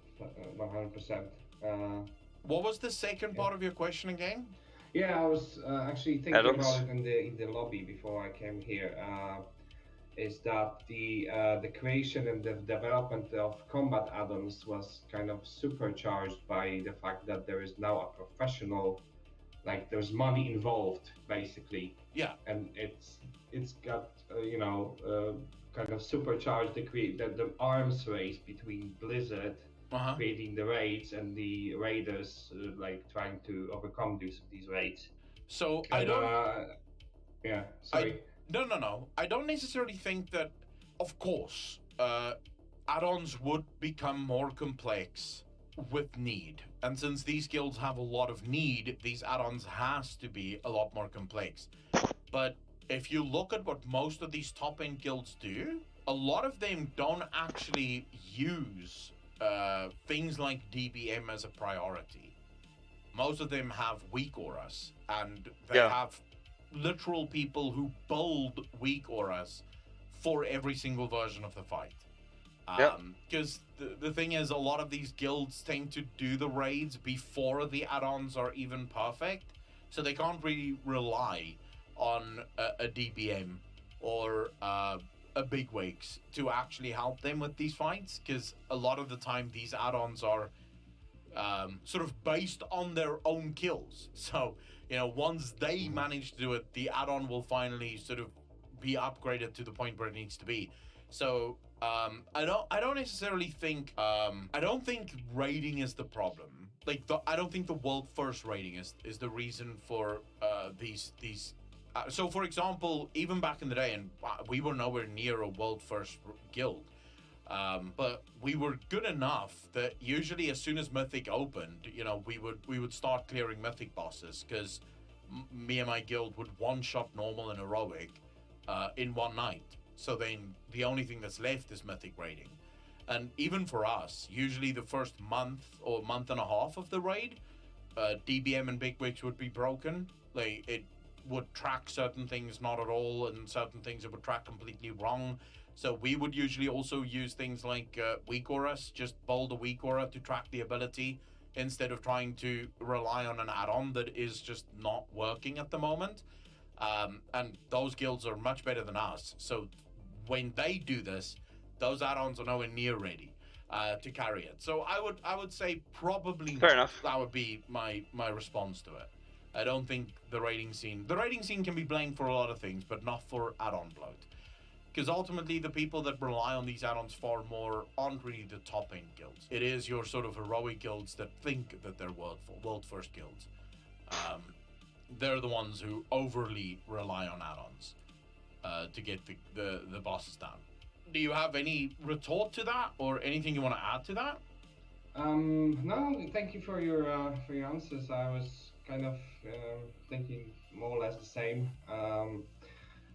100%. What was the second part of your question again? Yeah, I was actually thinking about it in the lobby before I came here. Is that the creation and the development of combat add-ons was kind of supercharged by the fact that there is now a professional, like there's money involved basically. Yeah. And it's got kind of supercharged the arms race between Blizzard creating the raids and the raiders like trying to overcome these raids. So and, I don't. Yeah. Sorry. No. I don't necessarily think that. Of course, add-ons would become more complex with need, and since these guilds have a lot of need, these add-ons has to be a lot more complex. But if you look at what most of these top-end guilds do, a lot of them don't actually use things like DBM as a priority. Most of them have weak auras, and they have literal people who build weak auras for every single version of the fight. Because the thing is, a lot of these guilds tend to do the raids before the add-ons are even perfect, so they can't really rely on a DBM or a bigwigs to actually help them with these fights, because a lot of the time these add-ons are sort of based on their own kills. So, once they manage to do it, the add-on will finally sort of be upgraded to the point where it needs to be. So, I don't necessarily think, I don't think raiding is the problem. Like, I don't think the world first raiding is the reason for these. So, for example, even back in the day, and we were nowhere near a world first guild, but we were good enough that usually as soon as Mythic opened, we would start clearing Mythic bosses, because me and my guild would one-shot normal and heroic in one night. So then the only thing that's left is Mythic raiding. And even for us, usually the first month or month and a half of the raid, DBM and bigwigs would be broken. Like, it would track certain things not at all, and certain things it would track completely wrong. So we would usually also use things like weak auras, just build a weak aura to track the ability, instead of trying to rely on an add-on that is just not working at the moment. And those guilds are much better than us. So when they do this, those add-ons are nowhere near ready to carry it. So I would say probably Fair enough. That would be my response to it. I don't think the raiding scene can be blamed for a lot of things, but not for add-on bloat. Because ultimately, the people that rely on these add-ons far more aren't really the top-end guilds. It is your sort of heroic guilds that think that they're world-first guilds. They're the ones who overly rely on add-ons to get the bosses down. Do you have any retort to that, or anything you want to add to that? No, thank you for your answers. I was kind of thinking more or less the same.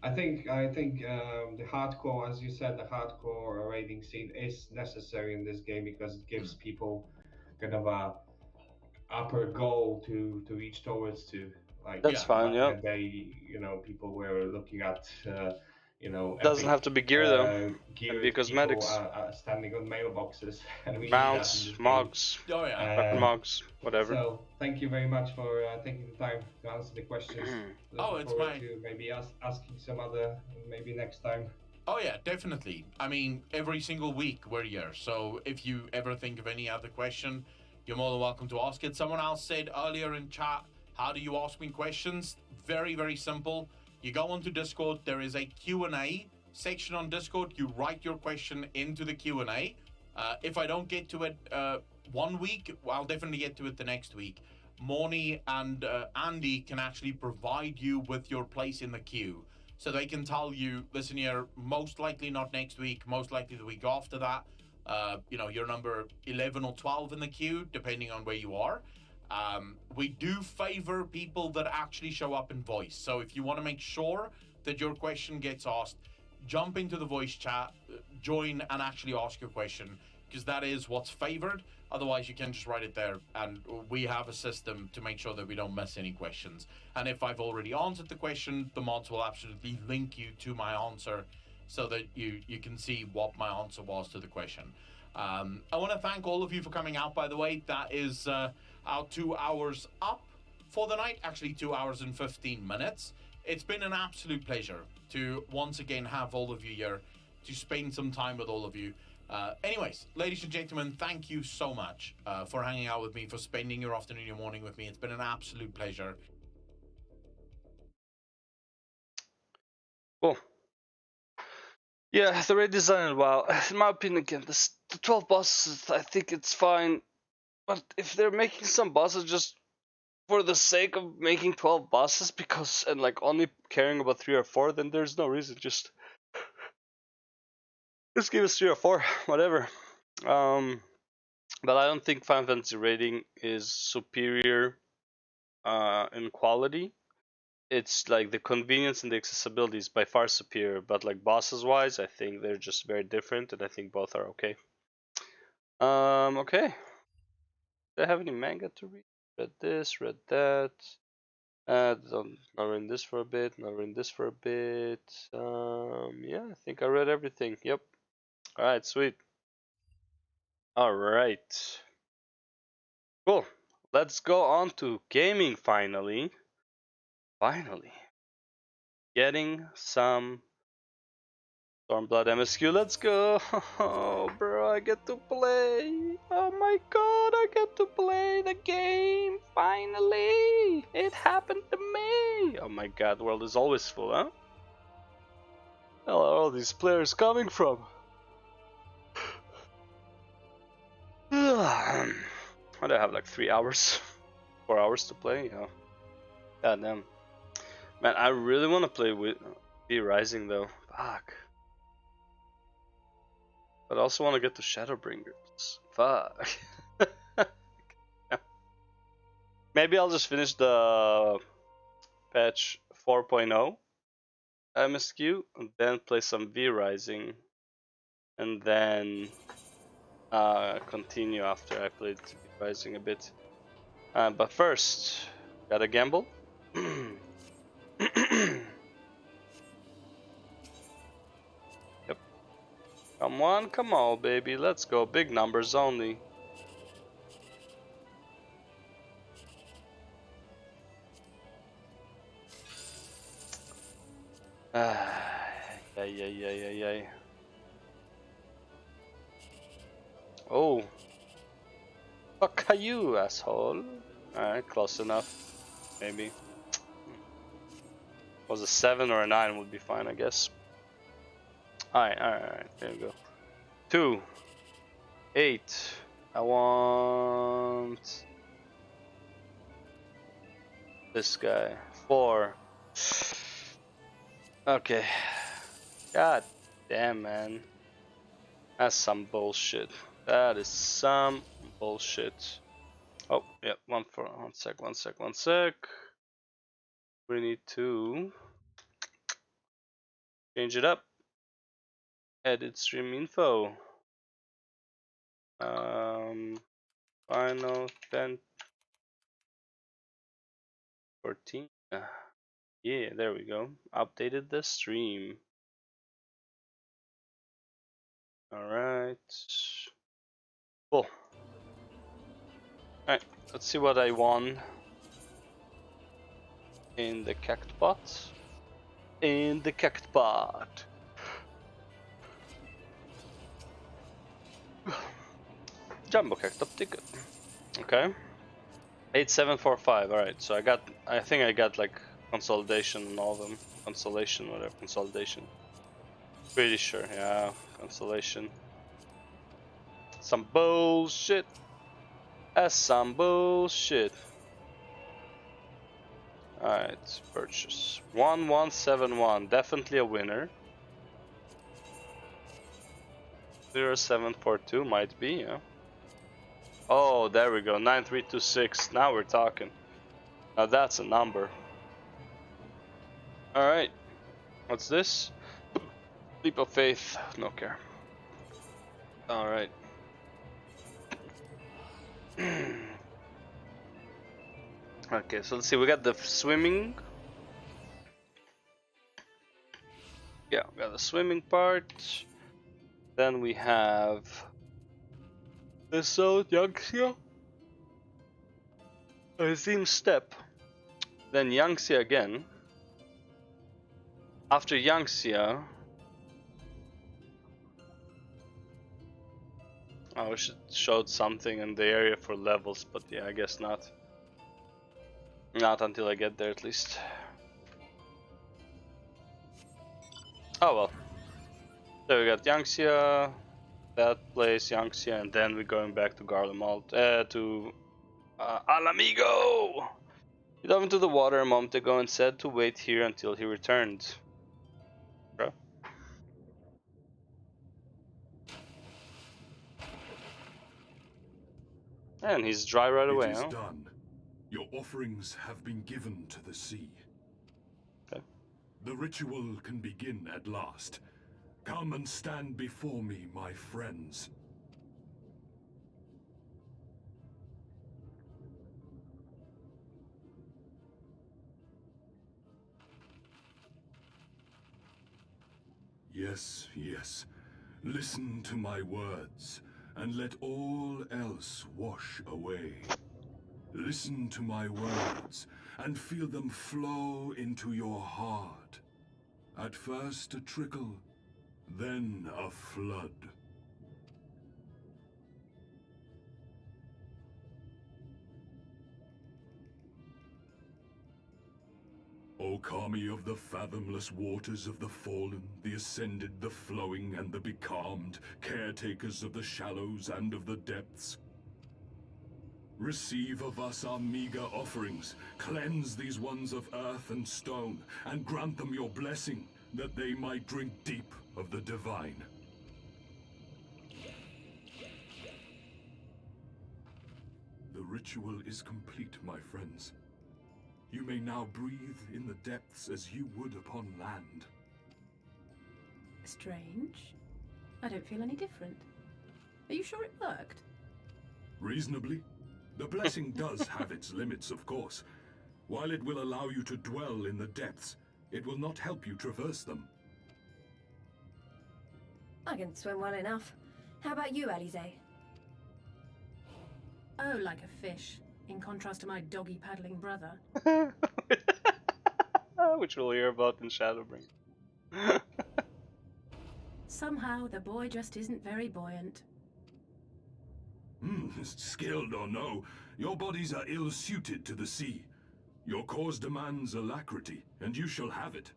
I think the hardcore, as you said, the hardcore raiding scene is necessary in this game, because it gives people kind of a upper goal to reach towards to. Like, that's fine. Yeah. They, people were looking at, Doesn't have to be gear though. Gear be cosmetics. Standing on mailboxes and we mounts, mugs, weapon mugs, whatever. So thank you very much for taking the time to answer the questions. It's fine. To maybe asking some other, maybe next time. Oh yeah, definitely. I mean, every single week we're here. So if you ever think of any other question, you're more than welcome to ask it. Someone else said earlier in chat, how do you ask me questions? Very, very simple. You go onto Discord. There is a Q&A section on Discord. You write your question into the Q&A. If I don't get to it 1 week, I'll definitely get to it the next week. Morny and Andy can actually provide you with your place in the queue. So they can tell you, listen here, most likely not next week, most likely the week after that. You're number 11 or 12 in the queue, depending on where you are. We do favor people that actually show up in voice. So if you want to make sure that your question gets asked, jump into the voice chat, join and actually ask your question, because that is what's favored. Otherwise, you can just write it there, and we have a system to make sure that we don't miss any questions. And if I've already answered the question, the mods will absolutely link you to my answer so that you can see what my answer was to the question. I want to thank all of you for coming out, by the way. That is our 2 hours up for the night, actually 2 hours and 15 minutes. It's been an absolute pleasure to once again have all of you here, to spend some time with all of you. Anyways, ladies and gentlemen, thank you so much for hanging out with me, for spending your afternoon, your morning with me. It's been an absolute pleasure. Cool. Yeah, the raid design, wow. In my opinion, again, the 12 bosses, I think it's fine. But if they're making some bosses just for the sake of making 12 bosses, because, and like only caring about 3 or 4, then there's no reason. Just give us 3 or 4, whatever. But I don't think Final Fantasy raiding is superior in quality. It's like the convenience and the accessibility is by far superior, but like bosses wise, I think they're just very different, and I think both are okay. Okay. Do I have any manga to read? Read this, read that. Not reading this for a bit, not reading this for a bit. Yeah, I think I read everything. Yep. Alright, sweet. Alright. Cool. Let's go on to gaming finally. Finally. Getting some Stormblood MSQ, let's go! Oh, bro, I get to play! Oh my god, I get to play the game! Finally! It happened to me! Oh my god, the world is always full, huh? Where are all these players coming from? I do have like 3 hours, 4 hours to play, yeah. God damn. Man, I really want to play with V Rising though. Fuck. But I also want to get to Shadowbringers. Fuck. Maybe I'll just finish the patch 4.0 MSQ and then play some V Rising and then continue after I played V Rising a bit. But first, gotta gamble. Yep. Come on, baby. Let's go. Big numbers only. Yay. Oh. Fuck you, asshole. Alright, close enough. Maybe. Was a 7 or a 9 would be fine, I guess. Alright. There we go. 2. 8. I want this guy. 4. Okay. God damn, man. That's some bullshit. That is some bullshit. Oh, yeah, one sec. We need to change it up. Edit stream info. Final 14. Yeah, there we go. Updated the stream. Alright. Cool. Alright, let's see what I won in the cactbot. Jumbo cactup ticket. Okay. 8745. Alright, so I think I got like consolidation on all of them. Consolation, whatever, consolidation. Pretty sure, yeah, consolation. Some bullshit. That's some bullshit. Alright, purchase. 1171, definitely a winner. 0742 might be, yeah. Oh, there we go, 9326. Now we're talking. Now that's a number. Alright. What's this? Leap of faith, no care. Alright. Okay, so let's see, we got the swimming. Yeah, we got the swimming part. Then we have the South Yangtze. Theme step. Then Yangtze again. After Yangtze, oh, we should showed something in the area for levels, but yeah, I guess not. Not until I get there, at least. Oh well. So we got Yangtze, that place, Yangtze, and then we're going back to Garlemald, to Alamigo! He dove into the water a moment ago and said to wait here until he returned. Bro. And he's dry right away, It is huh? done. Your offerings have been given to the sea. Okay. The ritual can begin at last. Come and stand before me, my friends. Yes, yes. Listen to my words, and let all else wash away. Listen to my words, and feel them flow into your heart. At first a trickle, then a flood. O Kami of the fathomless waters of the fallen, the ascended, the flowing, and the becalmed, caretakers of the shallows and of the depths. Receive of us our meager offerings, cleanse these ones of earth and stone, and grant them your blessing, that they might drink deep of the divine. The ritual is complete, my friends. You may now breathe in the depths as you would upon land. Strange. I don't feel any different. Are you sure it worked? Reasonably. The blessing does have its limits, of course. While it will allow you to dwell in the depths, it will not help you traverse them. I can swim well enough. How about you, Alize? Oh, like a fish, in contrast to my doggy-paddling brother. Which we'll hear about in Shadowbring. Somehow, the boy just isn't very buoyant. Skilled or no, your bodies are ill-suited to the sea. Your cause demands alacrity, and you shall have it.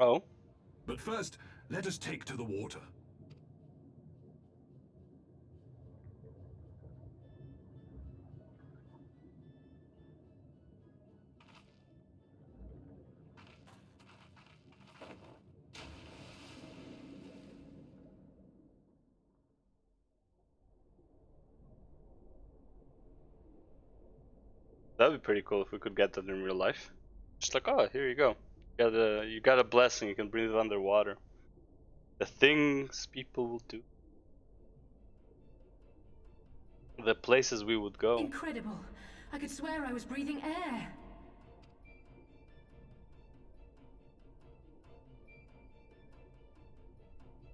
Oh? But first, let us take to the water. That'd be pretty cool if we could get that in real life. Just like, oh, here you go. You got a blessing, you can breathe it underwater. The things people will do. The places we would go. Incredible. I could swear I was breathing air.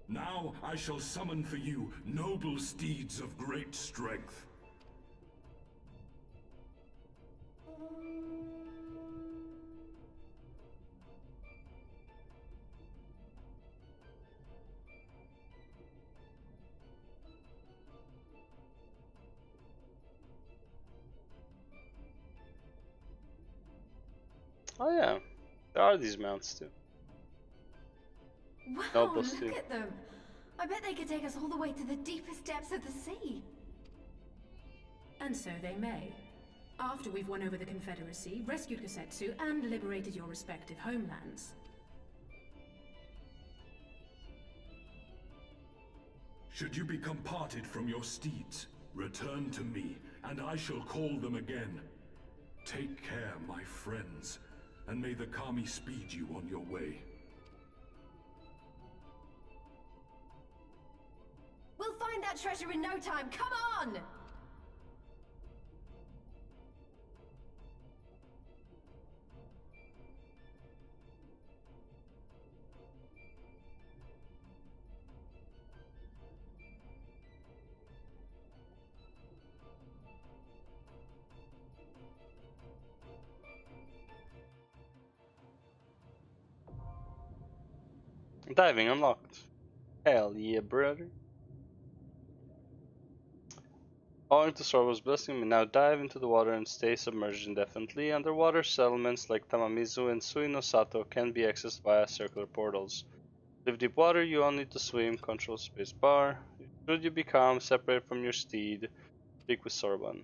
Now I shall summon for you noble steeds of great strength. Oh yeah, there are these mounts too. Wow, Noble look steed. at them. I bet they could take us all the way to the deepest depths of the sea. And so they may. After we've won over the Confederacy, rescued Kasetsu, and liberated your respective homelands. Should you become parted from your steeds, return to me, and I shall call them again. Take care, my friends, and may the Kami speed you on your way. treasure in no time. Come on! Diving unlocked. Hell yeah, brother. Owing to Sorbo's blessing, we now dive into the water and stay submerged indefinitely. Underwater settlements like Tamamizu and Suinosato can be accessed via circular portals. To live deep water, you only need to swim, control space bar. Should you become separated from your steed, speak with Sorban.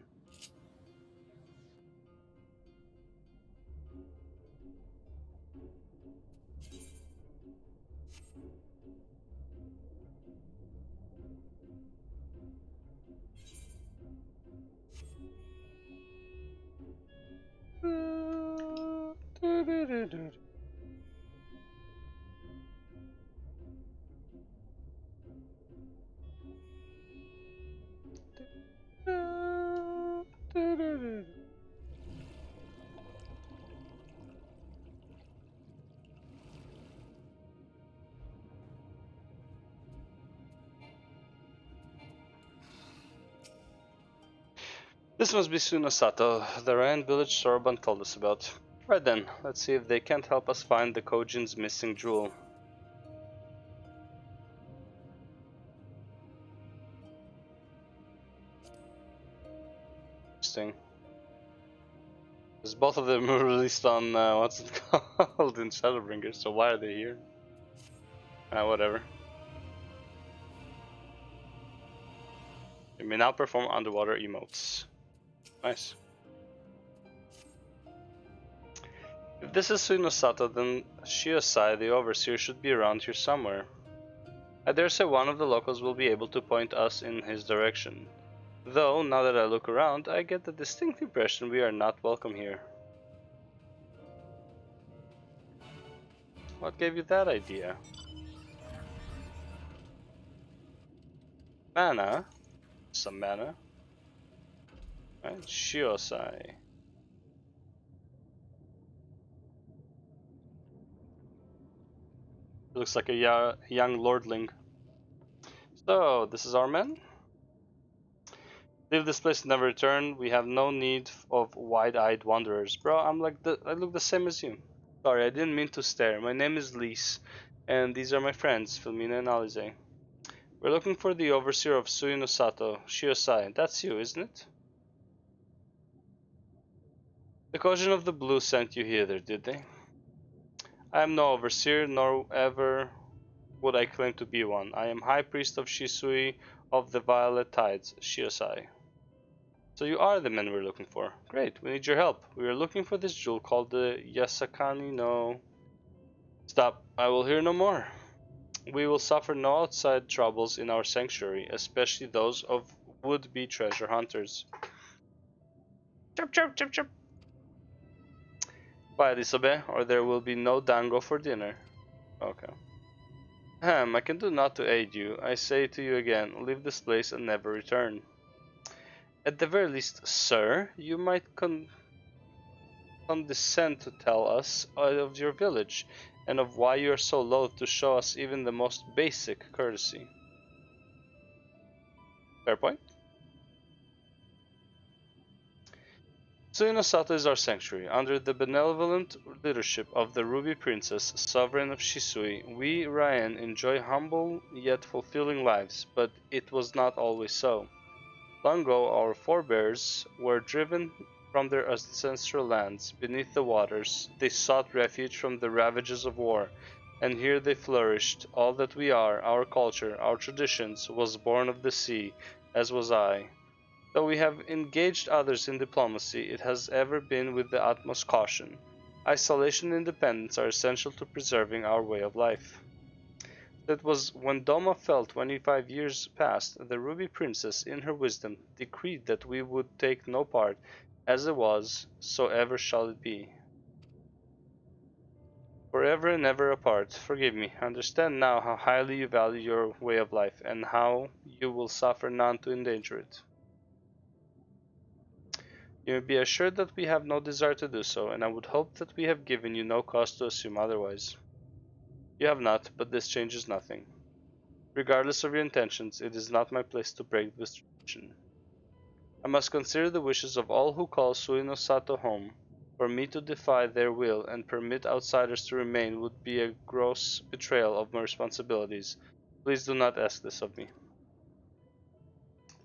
This must be Suinosato, the Ryan village Sorban told us about. Right then, let's see if they can't help us find the Kojin's missing jewel. Interesting. Because both of them were released on, what's it called, in Shadowbringers, so why are they here? Whatever. You may now perform underwater emotes. Nice. If this is Suinosato, then Shiosai, the overseer, should be around here somewhere. I dare say one of the locals will be able to point us in his direction. Though, now that I look around, I get the distinct impression we are not welcome here. What gave you that idea? Mana? Some mana. Right, Shiosai. Looks like a young lordling. So, this is our man? Leave this place and never return. We have no need of wide-eyed wanderers. Bro, I look the same as you. Sorry, I didn't mean to stare. My name is Lise, and these are my friends, Filmina and Alize. We're looking for the overseer of Suinosato, Shiosai. That's you, isn't it? The Kojin of the Blue sent you hither, did they? I am no overseer, nor ever would I claim to be one. I am High Priest of Shisui of the Violet Tides, Shiosai. So you are the men we're looking for. Great, we need your help. We are looking for this jewel called the Yasakani no... Stop, I will hear no more. We will suffer no outside troubles in our sanctuary, especially those of would-be treasure hunters. Chirp, chirp, chirp, chirp. Quiet, Isobe, or there will be no dango for dinner. Okay. I can do naught to aid you. I say to you again, leave this place and never return. At the very least, sir, you might condescend to tell us of your village, and of why you are so loath to show us even the most basic courtesy. Fair point. Suinosato is our sanctuary. Under the benevolent leadership of the Ruby Princess, sovereign of Shisui, we, Ryan, enjoy humble yet fulfilling lives, but it was not always so. Long ago, our forebears were driven from their ancestral lands beneath the waters. They sought refuge from the ravages of war, and here they flourished. All that we are, our culture, our traditions, was born of the sea, as was I. Though we have engaged others in diplomacy, it has ever been with the utmost caution. Isolation and independence are essential to preserving our way of life. That was when Doma fell 25 years past, the Ruby Princess, in her wisdom, decreed that we would take no part. As it was, so ever shall it be. Forever and ever apart. Forgive me. I understand now how highly you value your way of life, and how you will suffer none to endanger it. You may be assured that we have no desire to do so, and I would hope that we have given you no cause to assume otherwise. You have not, but this changes nothing. Regardless of your intentions, it is not my place to break this tradition. I must consider the wishes of all who call Suino Sato home. For me to defy their will and permit outsiders to remain would be a gross betrayal of my responsibilities. Please do not ask this of me.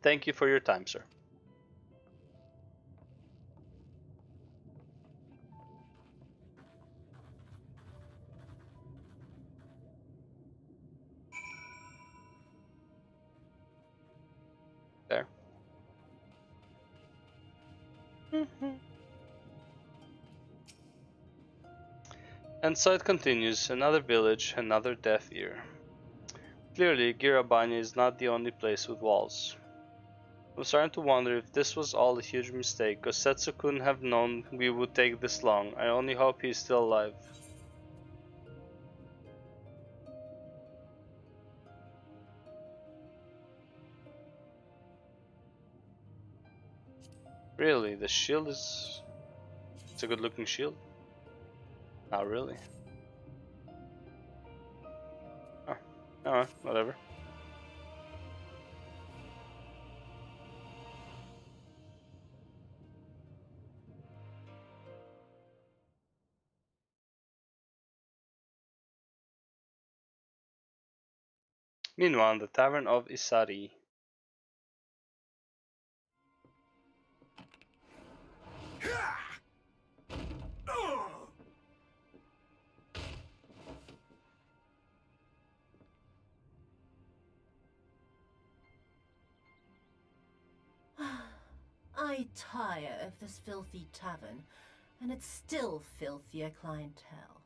Thank you for your time, sir. There. And so it continues, another village, another death ear. Clearly, Girabanya is not the only place with walls. I'm starting to wonder if this was all a huge mistake, Gosetsu couldn't have known we would take this long. I only hope he's still alive. Really, the shield is... It's a good looking shield. Not really. Oh, alright, whatever. Meanwhile, in the Tavern of Isari. I tire of this filthy tavern, and its still filthier clientele.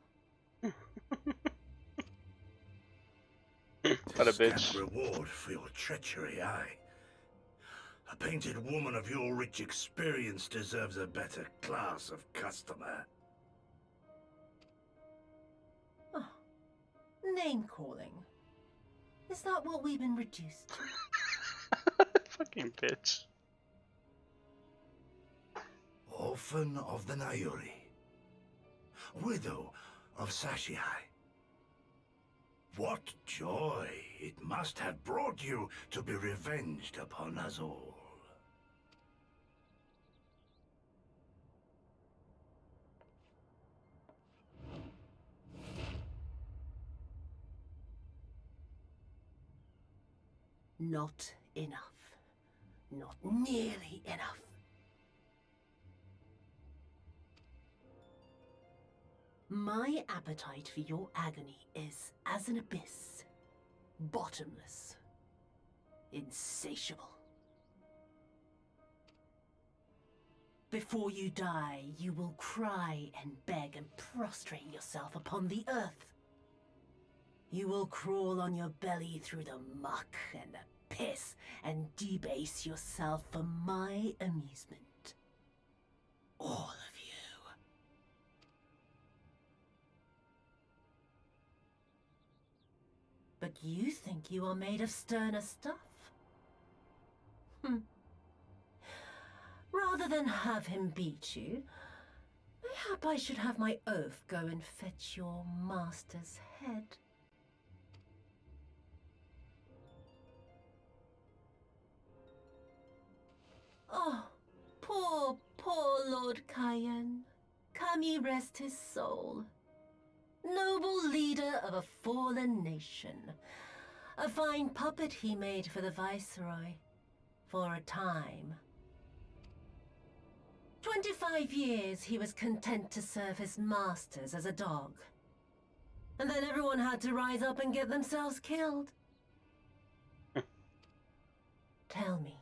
What a bitch. Reward for your treachery, aye. A painted woman of your rich experience deserves a better class of customer. Oh, name-calling. Is that what we've been reduced to? Fucking bitch. Orphan of the Nayuri. Widow of Sashihai. What joy it must have brought you to be revenged upon us all. Not enough. Not nearly enough. My appetite for your agony is as an abyss. Bottomless. Insatiable. Before you die, you will cry and beg and prostrate yourself upon the earth. You will crawl on your belly through the muck and the piss and debase yourself for my amusement. All of you. But you think you are made of sterner stuff? Rather than have him beat you, mayhap I should have my oaf go and fetch your master's head. Oh, poor, poor Lord Kayan. Kami rest his soul. Noble leader of a fallen nation. A fine puppet he made for the Viceroy. For a time. 25 years he was content to serve his masters as a dog. And then everyone had to rise up and get themselves killed. Tell me,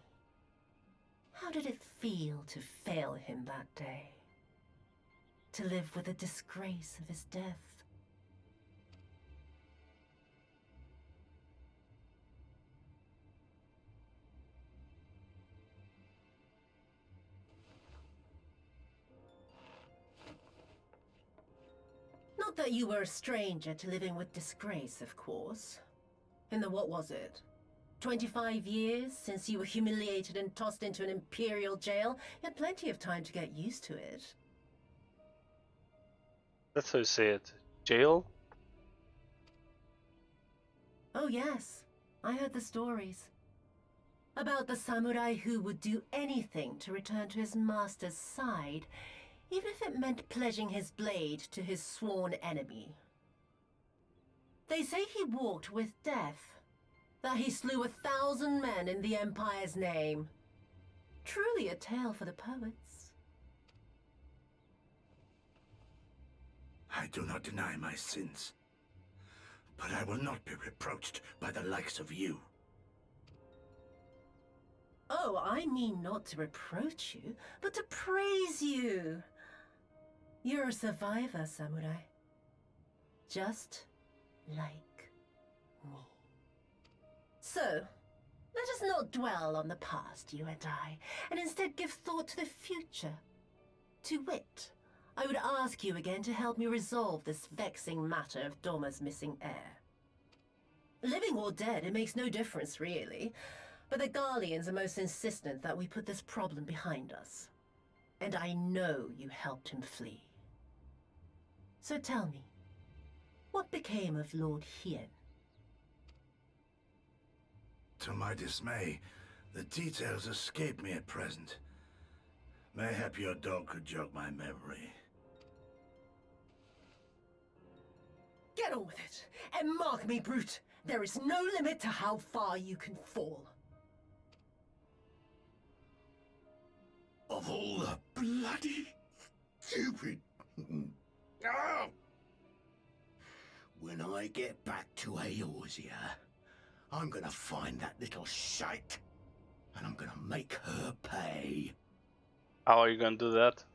how did it feel to fail him that day? To live with the disgrace of his death? Not that you were a stranger to living with disgrace, of course. In the, what was it, 25 years since you were humiliated and tossed into an Imperial jail? You had plenty of time to get used to it. That's how you say it. Jail? Oh yes, I heard the stories. About the samurai who would do anything to return to his master's side, even if it meant pledging his blade to his sworn enemy. They say he walked with death, that he slew 1,000 men in the Empire's name. Truly a tale for the poets. I do not deny my sins, but I will not be reproached by the likes of you. Oh, I mean not to reproach you, but to praise you. You're a survivor, samurai. Just like me. So, let us not dwell on the past, you and I, and instead give thought to the future. To wit, I would ask you again to help me resolve this vexing matter of Doma's missing heir. Living or dead, it makes no difference, really. But the Garleans are most insistent that we put this problem behind us. And I know you helped him flee. So tell me, what became of Lord Hien? To my dismay, the details escape me at present. Mayhap your dog could jog my memory. Get on with it, and mark me, brute. There is no limit to how far you can fall. Of all the bloody stupid... Ah! When I get back to Eorzea, I'm gonna find that little shite, and I'm gonna make her pay. How are you gonna do that?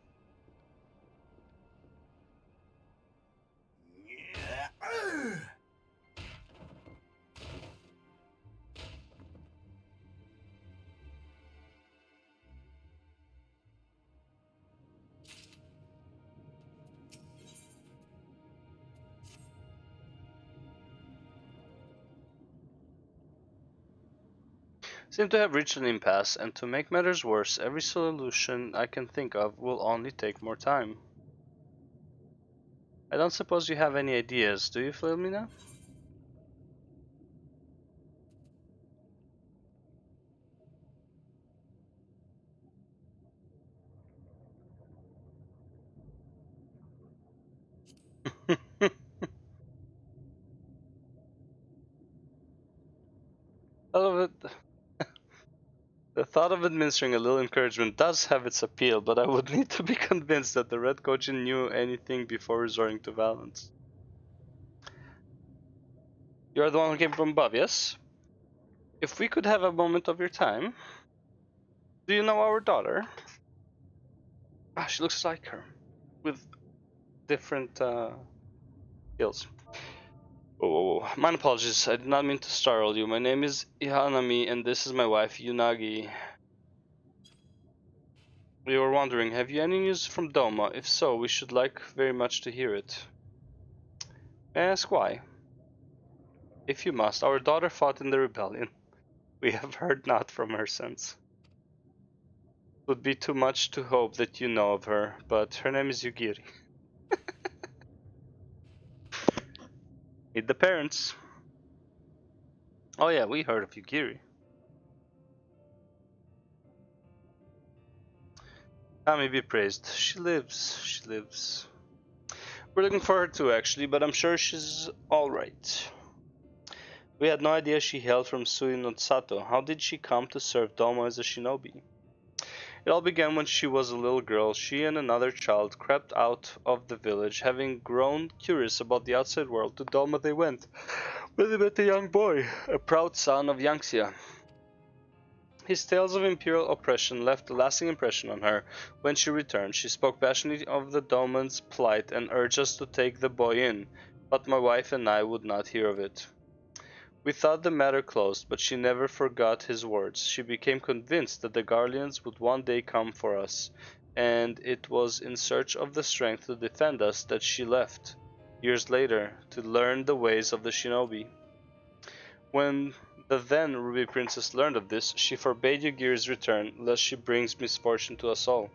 Seem to have reached an impasse, and to make matters worse, every solution I can think of will only take more time. I don't suppose you have any ideas, do you, Philomena? The thought of administering a little encouragement does have its appeal, but I would need to be convinced that the Red Kojin knew anything before resorting to violence. You are the one who came from above, yes? If we could have a moment of your time. Do you know our daughter? Ah, she looks like her, with different skills. Oh, my apologies. I did not mean to startle you. My name is Ihanami, and this is my wife, Yunagi. We were wondering, have you any news from Doma? If so, we should like very much to hear it. May I ask why? If you must, our daughter fought in the rebellion. We have heard naught from her since. It would be too much to hope that you know of her, but her name is Yugiri. Meet the parents. Oh yeah, we heard of Yugiri. Kami be praised. She lives. She lives. We're looking for her too, actually, but I'm sure she's alright. We had no idea she hailed from Sui no Sato. How did she come to serve Doma as a shinobi? It all began when she was a little girl. She and another child crept out of the village. Having grown curious about the outside world, to Doma they went, where they met a young boy, a proud son of Yangxia. His tales of imperial oppression left a lasting impression on her. When she returned, she spoke passionately of the Doman's plight and urged us to take the boy in, but my wife and I would not hear of it. We thought the matter closed, but she never forgot his words. She became convinced that the Garleans would one day come for us, and it was in search of the strength to defend us that she left. years later, to learn the ways of the shinobi. When the then Ruby Princess learned of this, she forbade Yugiri's return, lest she brings misfortune to us all.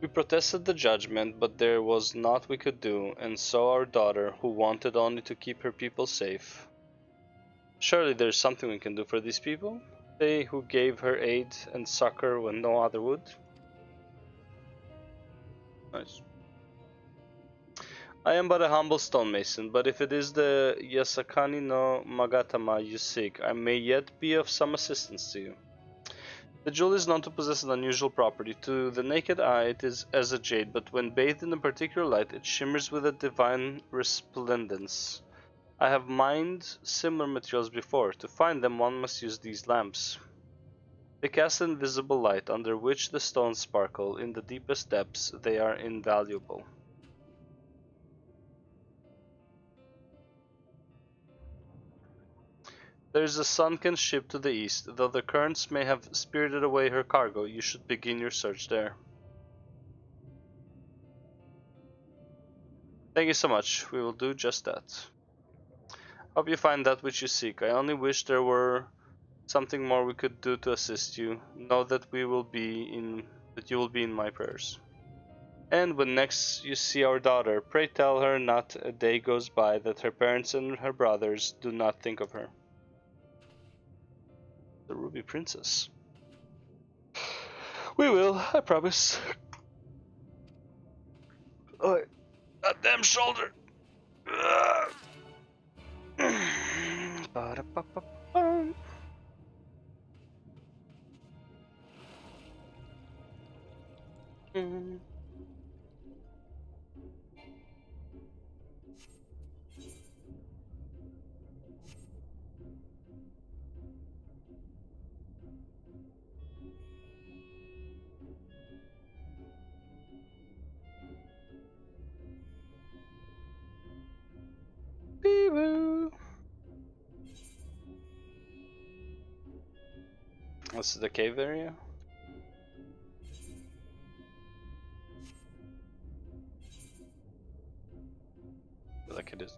We protested the judgment, but there was naught we could do, and so our daughter, who wanted only to keep her people safe. Surely there is something we can do for these people? They who gave her aid and succor when no other would? Nice. I am but a humble stonemason, but if it is the Yasakani no Magatama you seek, I may yet be of some assistance to you. The jewel is known to possess an unusual property. To the naked eye it is as a jade, but when bathed in a particular light it shimmers with a divine resplendence. I have mined similar materials before. To find them one must use these lamps. They cast an invisible light, under which the stones sparkle. In the deepest depths they are invaluable. There is a sunken ship to the east. Though the currents may have spirited away her cargo, you should begin your search there. Thank you so much. We will do just that. Hope you find that which you seek. I only wish there were something more we could do to assist you. Know that you will be in my prayers. And when next you see our daughter, pray tell her not a day goes by that her parents and her brothers do not think of her. The Ruby Princess. We will, I promise. Oh, goddamn shoulder. Ba-da-ba-ba-bum. Bee-boo. This is the cave area. I feel like it is.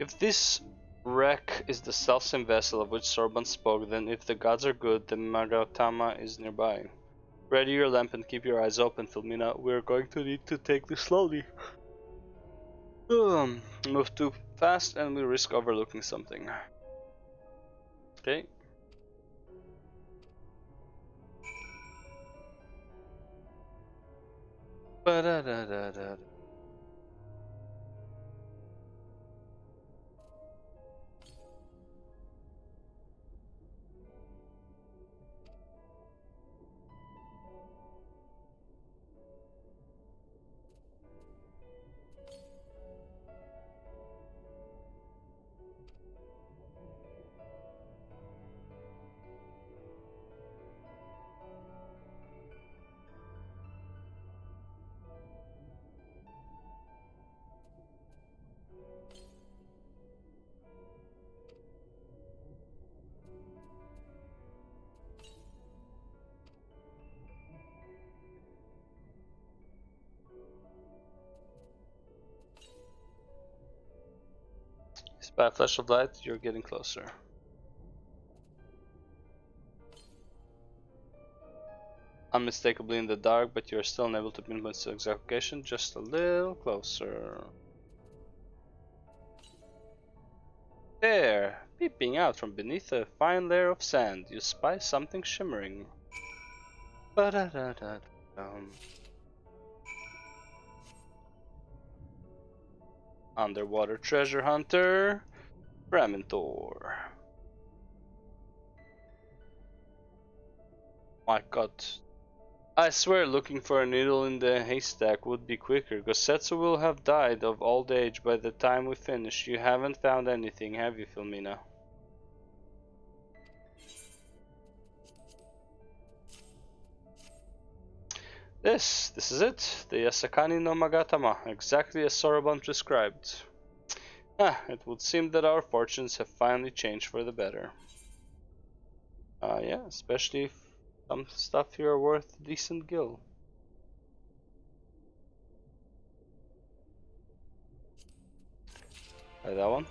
If this wreck is the self-same vessel of which Sorban spoke, then if the gods are good, then Magatama is nearby. Ready your lamp and keep your eyes open, Filmina. We're going to need to take this slowly. Move too fast and we risk overlooking something. Okay. Ba-da-da-da-da. By a flash of light, you're getting closer. Unmistakably in the dark, but you're still unable to pinpoint the exact location. Just a little closer. There, peeping out from beneath a fine layer of sand, you spy something shimmering. Ba-da-da-da-dum. Underwater treasure hunter, Ramintor. My god. I swear looking for a needle in the haystack would be quicker. Gosetsu will have died of old age by the time we finish. You haven't found anything, have you, Filmina? This is it. The Yasakani no Magatama, exactly as Soroban described. It would seem that our fortunes have finally changed for the better. Yeah, especially if Some stuff here are worth a decent gil. Like that one.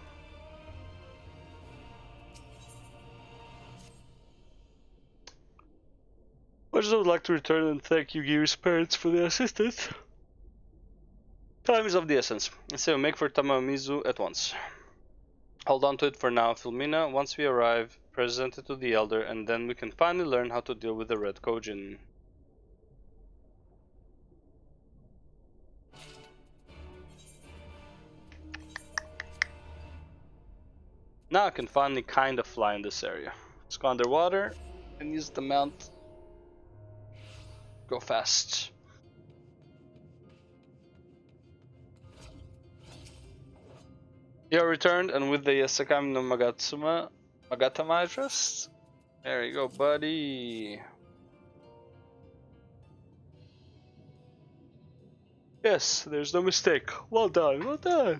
I just would like to return and thank Yugi's parents for the assistance. Time is of the essence, so make for Tamamizu at once. Hold on to it for now, Filmina. Once we arrive, present it to the Elder, and then we can finally learn how to deal with the Red Kojin. Now I can finally kind of fly in this area. Let's go underwater and use the mount. Go fast. You are returned, and with the Yasakami no Magatama address. There you go, buddy. Yes, there's no mistake. Well done, well done.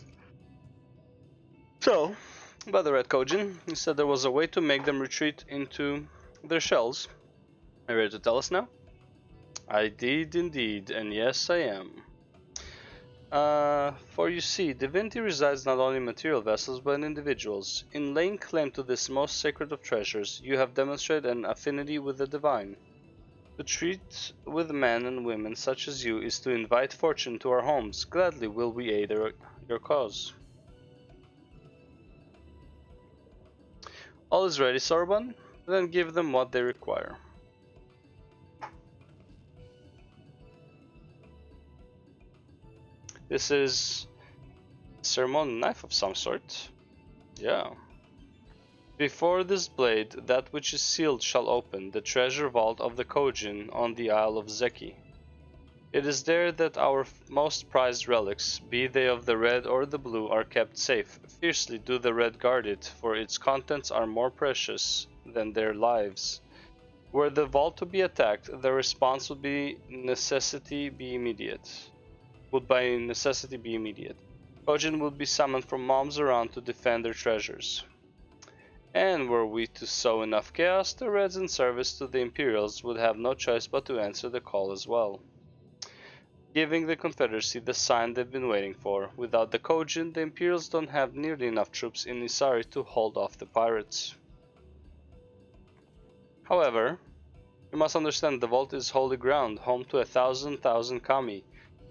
So, about the Red Kojin, he said there was a way to make them retreat into their shells. Are you ready to tell us now? I did indeed, and yes I am. For you see, divinity resides not only in material vessels but in individuals. In laying claim to this most sacred of treasures, you have demonstrated an affinity with the divine. To treat with men and women such as you is to invite fortune to our homes. Gladly will we aid your cause. All is ready, Sorban? Then give them what they require. This is a ceremonial knife of some sort. Yeah. Before this blade, that which is sealed shall open, the treasure vault of the Kojin on the Isle of Zeki. It is there that our most prized relics, be they of the red or the blue, are kept safe. Fiercely do the red guard it, for its contents are more precious than their lives. Were the vault to be attacked, the response would by necessity be immediate. Kojin would be summoned from realms around to defend their treasures. And were we to sow enough chaos, the Reds in service to the Imperials would have no choice but to answer the call as well, giving the Confederacy the sign they've been waiting for. Without the Kojin, the Imperials don't have nearly enough troops in Isari to hold off the pirates. However, you must understand the vault is holy ground, home to 1,000 kami.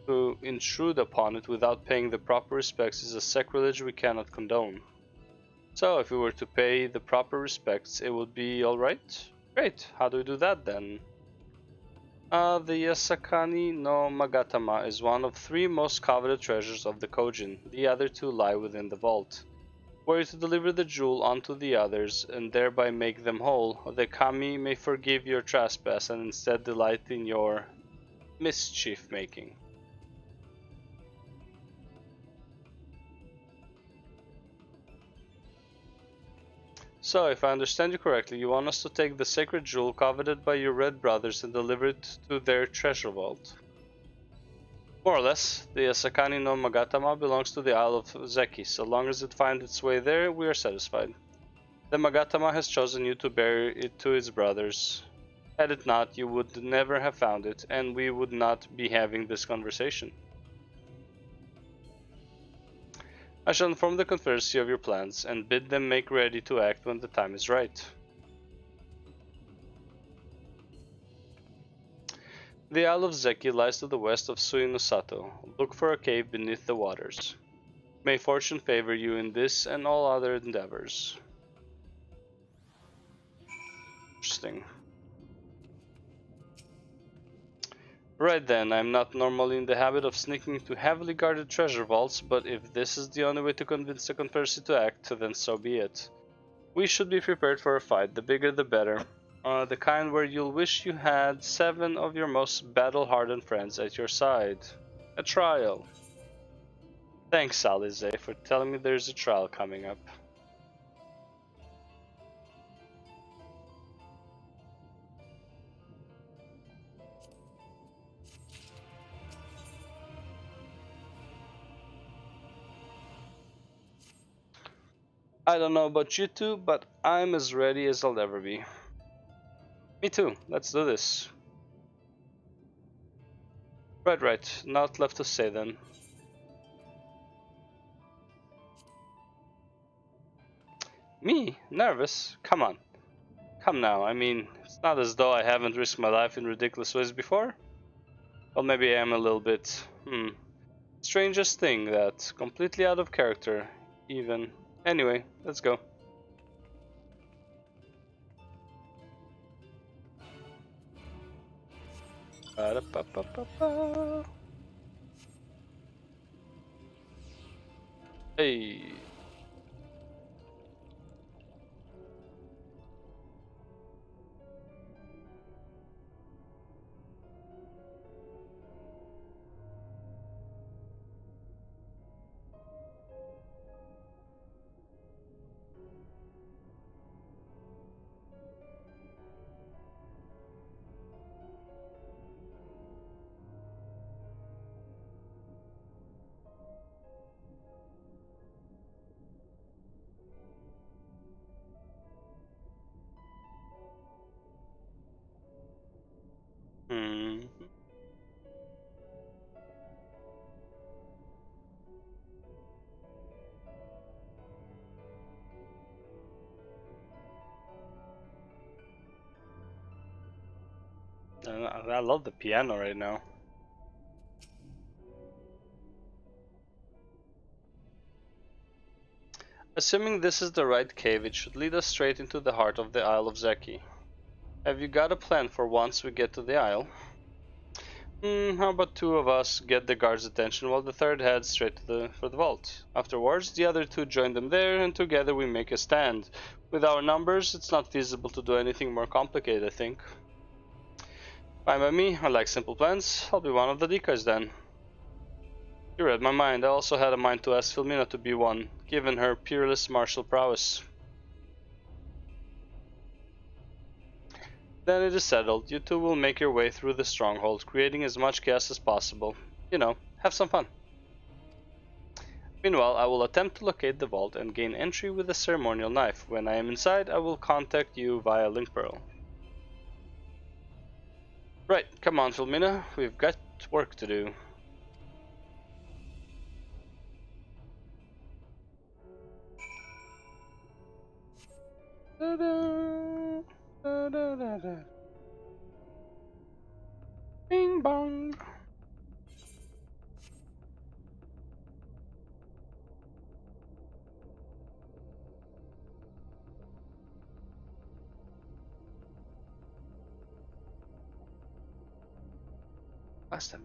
To intrude upon it without paying the proper respects is a sacrilege we cannot condone. So, if we were to pay the proper respects, it would be alright? Great, how do we do that then? The Yasakani no Magatama is one of 3 most coveted treasures of the Kojin. The other 2 lie within the vault. Were you to deliver the jewel onto the others and thereby make them whole, the kami may forgive your trespass and instead delight in your mischief making. So, if I understand you correctly, you want us to take the sacred jewel coveted by your red brothers and deliver it to their treasure vault. More or less, the Yasakani no Magatama belongs to the Isle of Zeki. So long as it finds its way there, we are satisfied. The Magatama has chosen you to bear it to its brothers. Had it not, you would never have found it, and we would not be having this conversation. I shall inform the Confederacy of your plans, and bid them make ready to act when the time is right. The Isle of Zeki lies to the west of Suinosato. Look for a cave beneath the waters. May fortune favor you in this and all other endeavors. Interesting. Right then, I'm not normally in the habit of sneaking to heavily guarded treasure vaults, but if this is the only way to convince the Confederacy to act, then so be it. We should be prepared for a fight, the bigger the better. The kind where you'll wish you had 7 of your most battle-hardened friends at your side. A trial. Thanks, Alize, for telling me there's a trial coming up. I don't know about you two, but I'm as ready as I'll ever be. Me too. Let's do this. Right. Not left to say then. Me? Nervous? Come on. Come now, I mean, it's not as though I haven't risked my life in ridiculous ways before. Well, maybe I am a little bit. Strangest thing that. Completely out of character, even. Anyway, let's go. Ba-da-ba-ba-ba-ba. Hey. I love the piano right now. Assuming this is the right cave, it should lead us straight into the heart of the Isle of Zeki. Have you got a plan for once we get to the Isle? How about two of us get the guard's attention while the third heads straight for the vault. Afterwards, the other two join them there, and together we make a stand. With our numbers, it's not feasible to do anything more complicated, I think. Fine by me, I like simple plans. I'll be one of the decars then. You read my mind. I also had a mind to ask Filmina to be one, given her peerless martial prowess. Then it is settled. You two will make your way through the stronghold, creating as much chaos as possible. You know, have some fun. Meanwhile, I will attempt to locate the vault and gain entry with a ceremonial knife. When I am inside, I will contact you via link pearl. Right, come on, Filmina. We've got work to do. Da-da, da-da-da-da. Bing bong. Last time.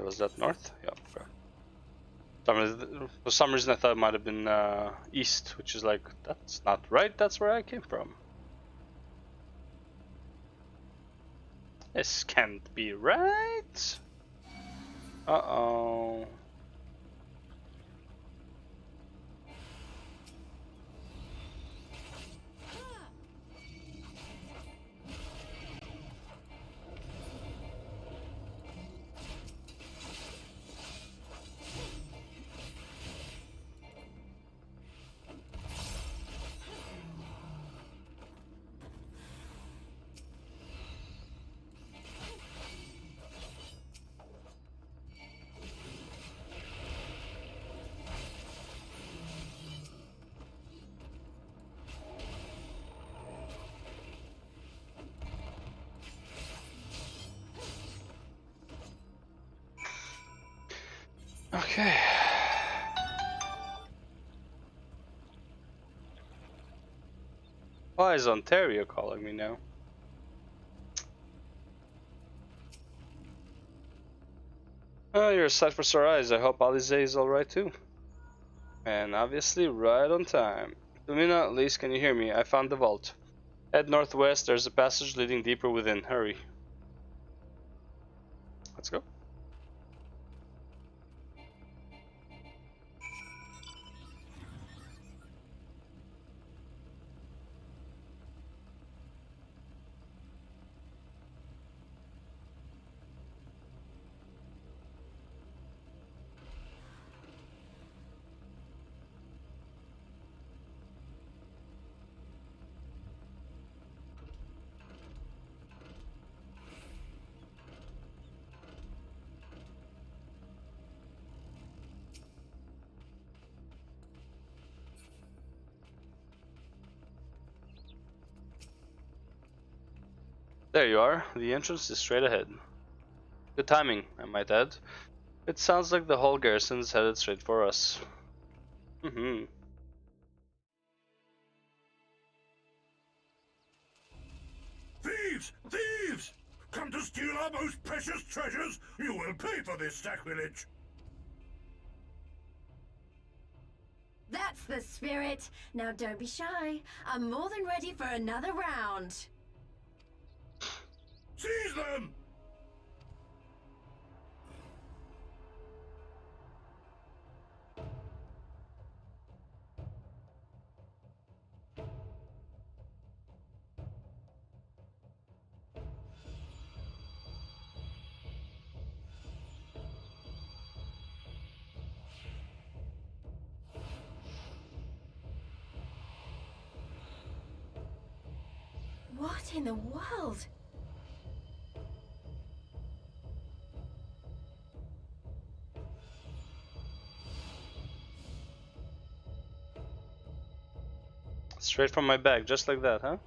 Was that north? Yeah, okay. For some reason I thought it might have been east, which is like, that's not right, that's where I came from. This can't be right. Uh-oh. Okay. Why is Ontario calling me now? Oh, you're a sight for sore eyes. I hope Alize is alright too. And obviously right on time. Lumina, at least can you hear me? I found the vault. Head northwest, there's a passage leading deeper within. Hurry. Let's go. There you are. The entrance is straight ahead. Good timing, I might add. It sounds like the whole garrison's headed straight for us. Thieves! Thieves! Come to steal our most precious treasures? You will pay for this sacrilege! That's the spirit. Now don't be shy. I'm more than ready for another round. Seize them! What in the world? Straight from my bag, just like that, huh?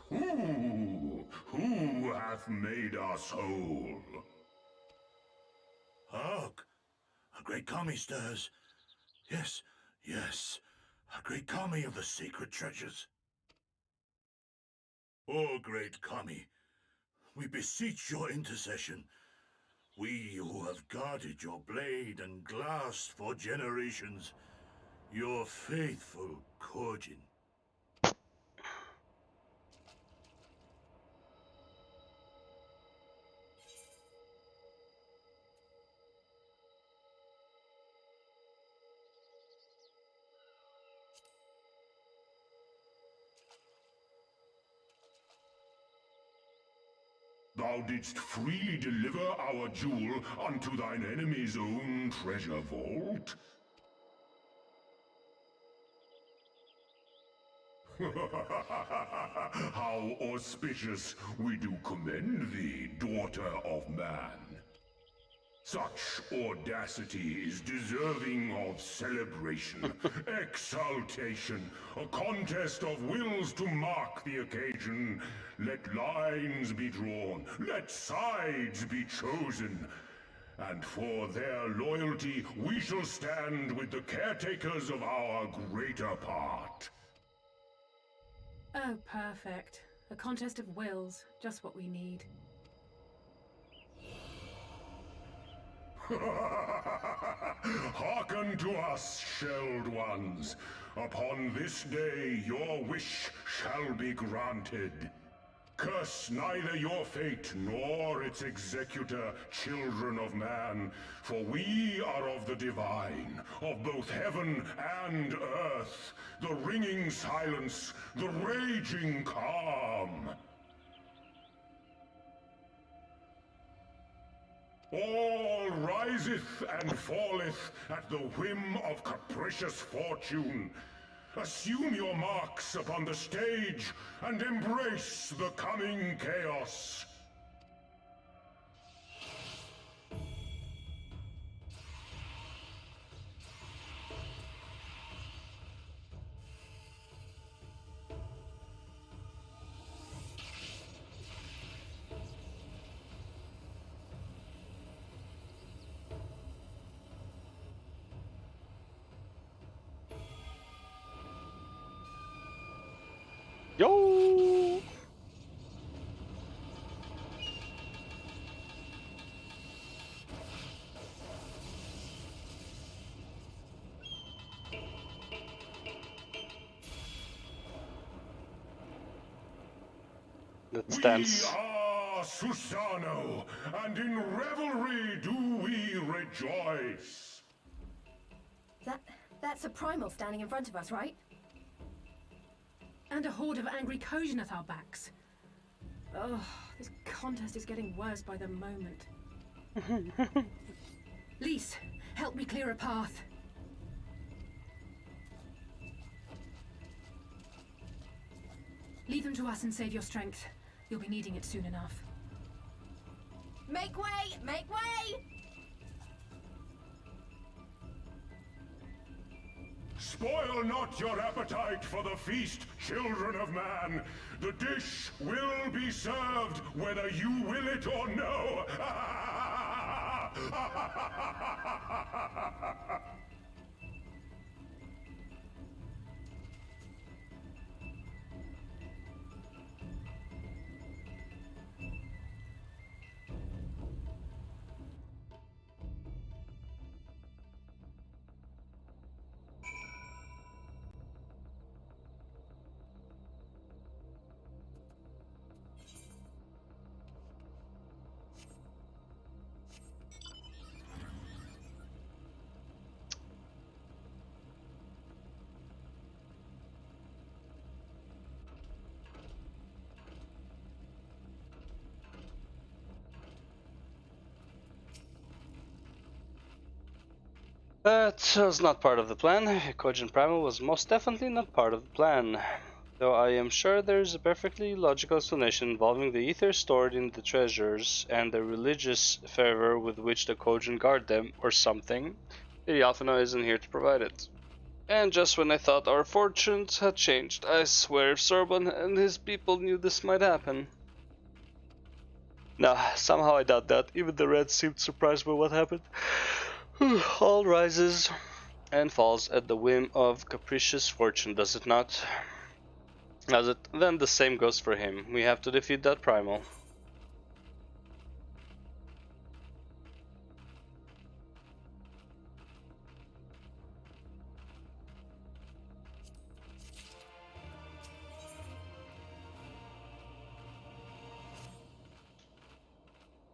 Who hath made us whole? Hark! A great kami stirs. Yes, yes. A great kami of the sacred treasures. O great kami, we beseech your intercession. We who have guarded your blade and glass for generations. Your faithful Kojin. Thou didst freely deliver our jewel unto thine enemy's own treasure vault? How auspicious! We do commend thee, daughter of man. Such audacity is deserving of celebration, exaltation, a contest of wills to mark the occasion. Let lines be drawn, let sides be chosen. And for their loyalty, we shall stand with the caretakers of our greater part. Oh, perfect. A contest of wills. Just what we need. Hearken to us, shelled ones. Upon this day your wish shall be granted. Curse neither your fate nor its executor, children of man, for we are of the divine, of both heaven and earth, the ringing silence, the raging calm. All riseth and falleth at the whim of capricious fortune. Assume your marks upon the stage and embrace the coming chaos. Yo! Let's dance. We are Susano, and in revelry do we rejoice. That's a primal standing in front of us, right? And a horde of angry Kojin at our backs. Oh, this contest is getting worse by the moment. Lise, help me clear a path. Leave them to us and save your strength. You'll be needing it soon enough. Make way! Make way! Spoil not your appetite for the feast, children of man. The dish will be served whether you will it or no. That was not part of the plan. Kojin Primal was most definitely not part of the plan. Though I am sure there is a perfectly logical explanation involving the ether stored in the treasures and the religious fervor with which the Kojin guard them, or something. The Alphino isn't here to provide it. And just when I thought our fortunes had changed, I swear if Sorban and his people knew this might happen. Nah, somehow I doubt that. Even the Reds seemed surprised by what happened. All rises and falls at the whim of capricious fortune, does it not? Does it? Then the same goes for him. We have to defeat that primal.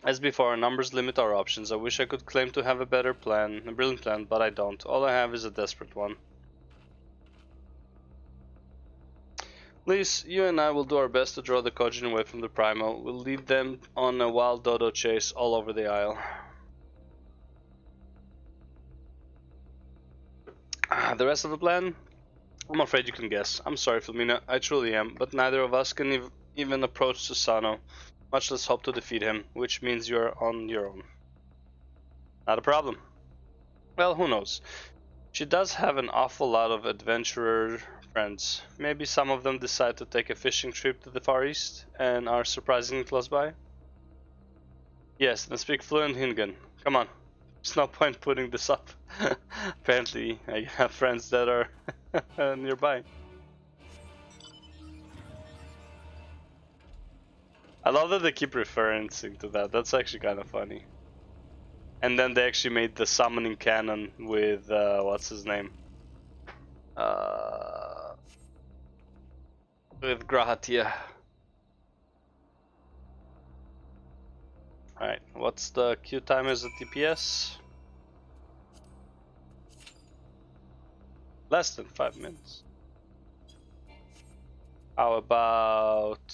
As before, our numbers limit our options. I wish I could claim to have a better plan, a brilliant plan, but I don't. All I have is a desperate one. Lise, you and I will do our best to draw the Kojin away from the Primal. We'll lead them on a wild dodo chase all over the isle. The rest of the plan? I'm afraid you can guess. I'm sorry, Filmina, I truly am, but neither of us can even approach Susano, much less hope to defeat him, which means you're on your own. Not a problem. Well, who knows? She does have an awful lot of adventurer friends. Maybe some of them decide to take a fishing trip to the Far East and are surprisingly close by. Yes, then speak fluent Hingan. Come on. There's no point putting this up. Apparently, I have friends that are nearby. I love that they keep referring to that. That's actually kind of funny. And then they actually made the summoning cannon with what's his name? With Grahatia. Alright, what's the queue time as a TPS? Less than 5 minutes. How about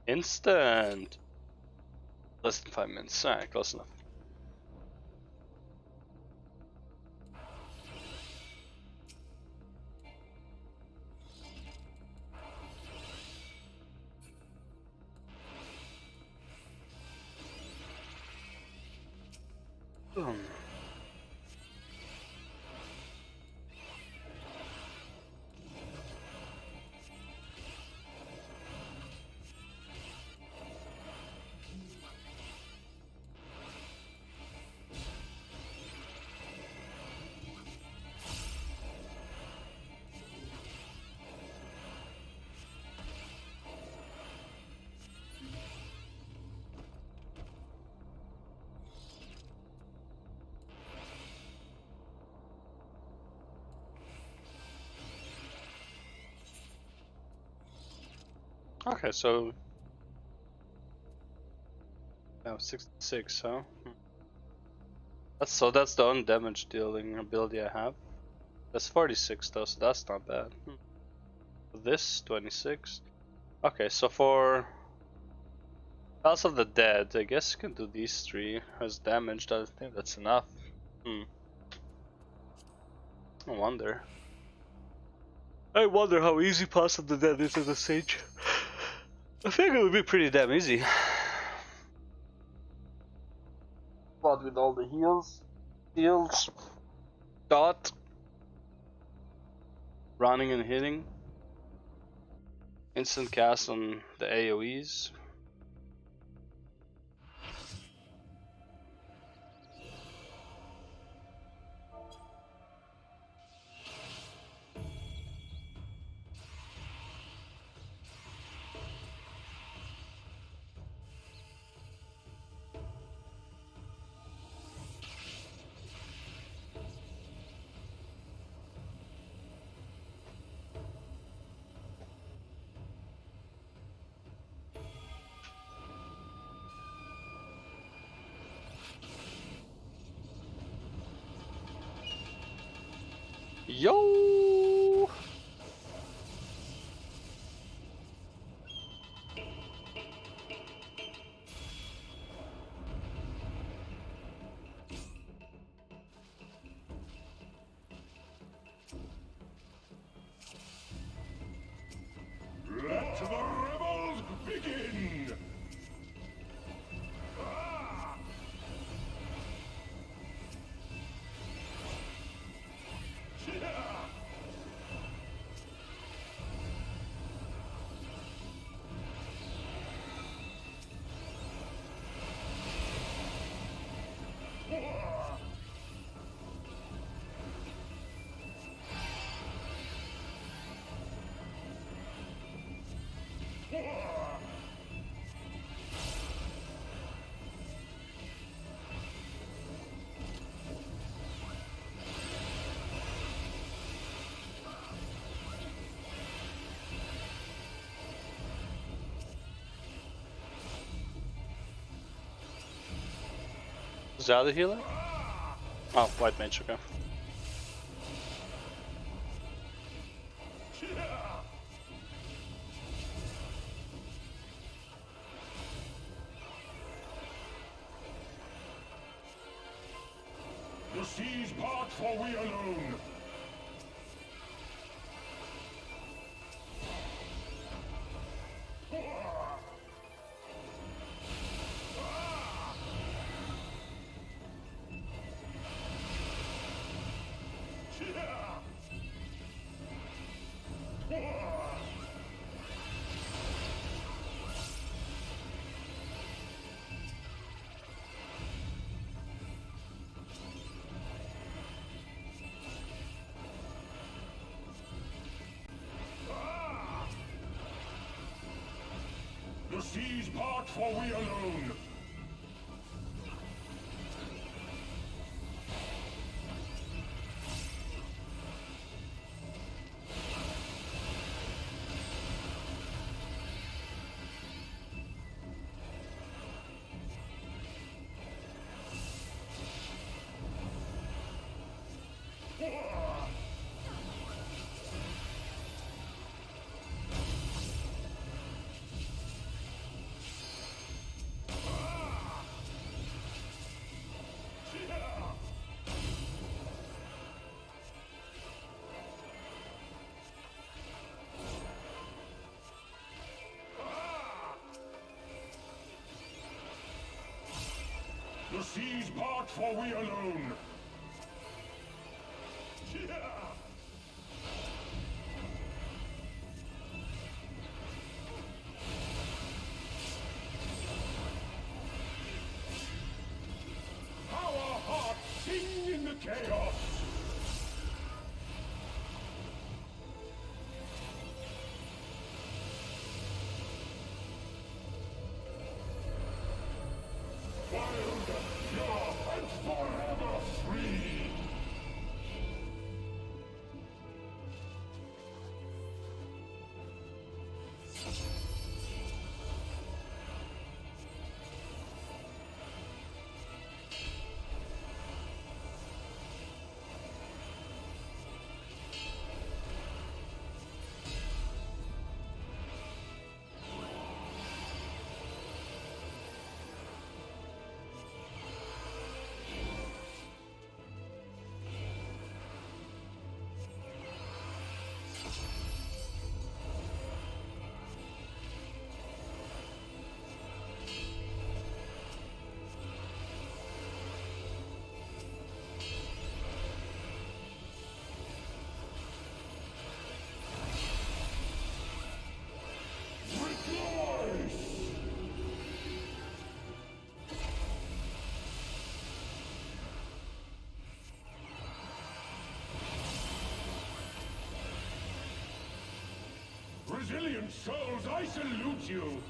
instant? Less than 5 minutes. Alright, close enough. Boom. Okay, so now 66, huh? That's the undamaged dealing ability I have. That's 46 though, so that's not bad. This 26. Okay, so for House of the Dead, I guess you can do these 3 as damaged. I think that's enough. I wonder. I wonder how easy House of the Dead is as a siege. I think it would be pretty damn easy. But with all the heals, dot, running and hitting, instant cast on the AoEs. Yo! Let the rebels begin! Is that the healer? Oh, white mage, okay. The seas part, for we alone. The seas part, for we alone. The seas part, for we alone. Our hearts sing in the chaos. Wild, pure, and forever free. resilient souls, I salute you!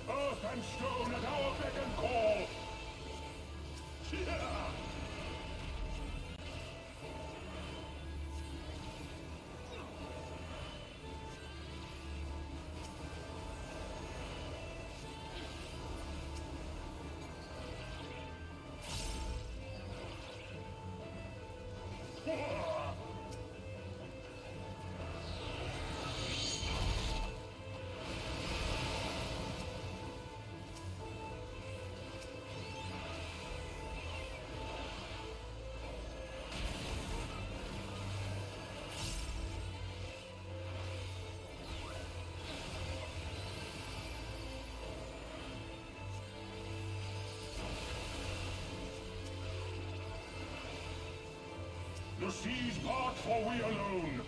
Earth and stone at our beck and call! The seas part, for we alone.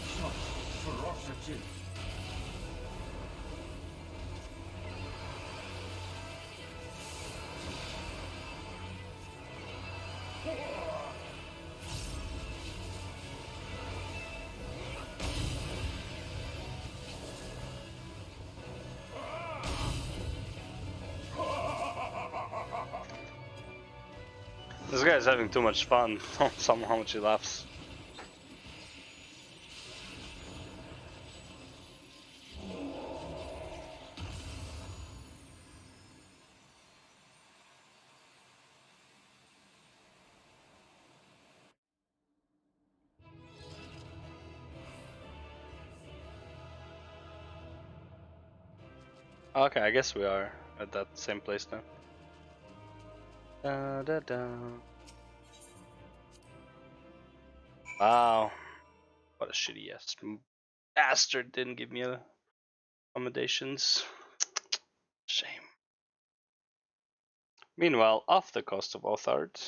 Such ferocity. This guy's having too much fun. Somehow how much he laughs. Okay, I guess we are at that same place now. Da, da, da. Wow, what a shitty ass bastard didn't give me accommodations. Shame. Meanwhile, off the coast of Othard.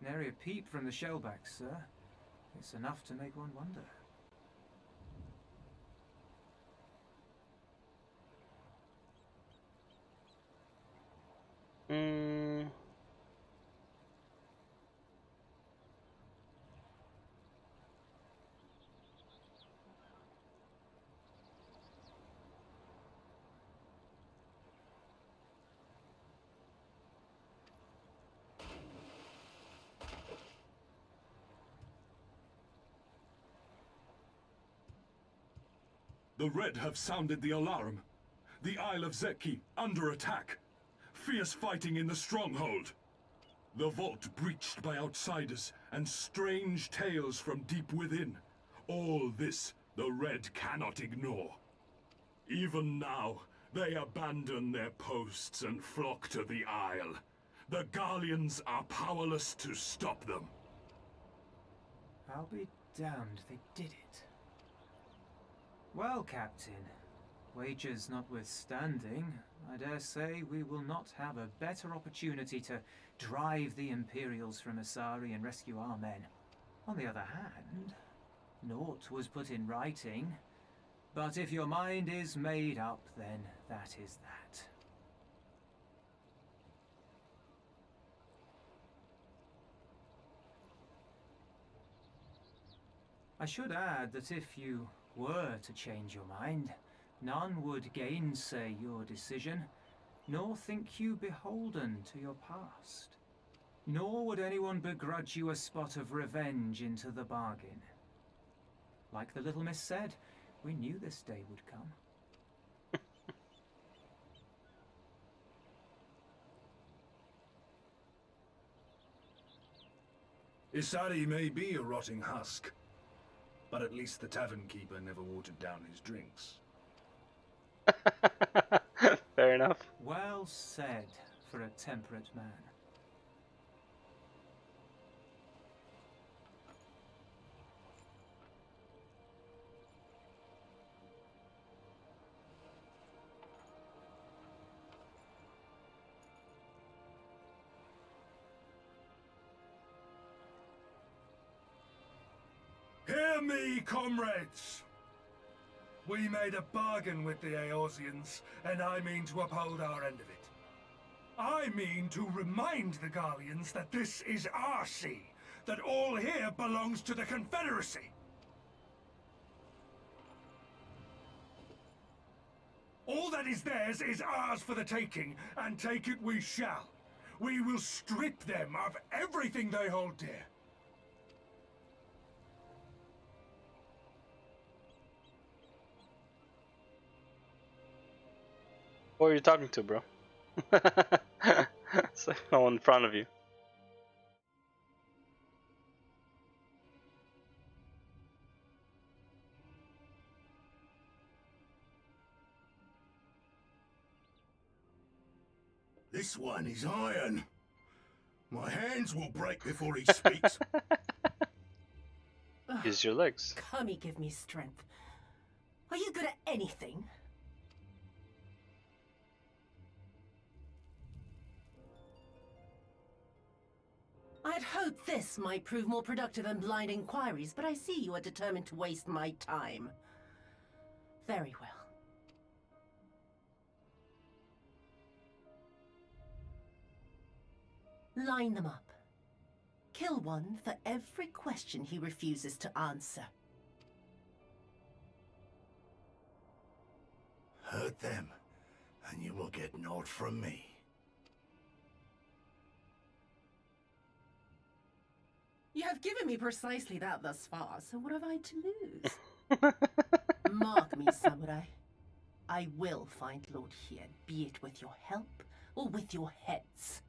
Nary a peep from the shellbacks, sir. It's enough to make one wonder. The Red have sounded the alarm. The Isle of Zeki under attack. Fierce fighting in the stronghold. The vault breached by outsiders and strange tales from deep within. All this the Red cannot ignore. Even now, they abandon their posts and flock to the Isle. The Garleans are powerless to stop them. I'll be damned they did it. Well, Captain, wagers notwithstanding, I dare say we will not have a better opportunity to drive the Imperials from Asari and rescue our men. On the other hand, naught was put in writing, but if your mind is made up, then that is that. I should add that if you were to change your mind, none would gainsay your decision, nor think you beholden to your past. Nor would anyone begrudge you a spot of revenge into the bargain. Like the little miss said, we knew this day would come. Isari may be a rotting husk, but at least the tavern keeper never watered down his drinks. Fair enough. Well said for a temperate man. Hear me, comrades! We made a bargain with the Eorzeans, and I mean to uphold our end of it. I mean to remind the Garleans that this is our sea, that all here belongs to the Confederacy. All that is theirs is ours for the taking, and take it we shall. We will strip them of everything they hold dear. Who are you talking to, bro? It's like no one in front of you. This one is iron. My hands will break before he speaks. Use your legs. Kami, give me strength. Are you good at anything? I'd hoped this might prove more productive than blind inquiries, but I see you are determined to waste my time. Very well. Line them up. Kill one for every question he refuses to answer. Hurt them, and you will get naught from me. You have given me precisely that thus far, so what have I to lose? Mark me, samurai. I will find Lord Hien, be it with your help or with your heads.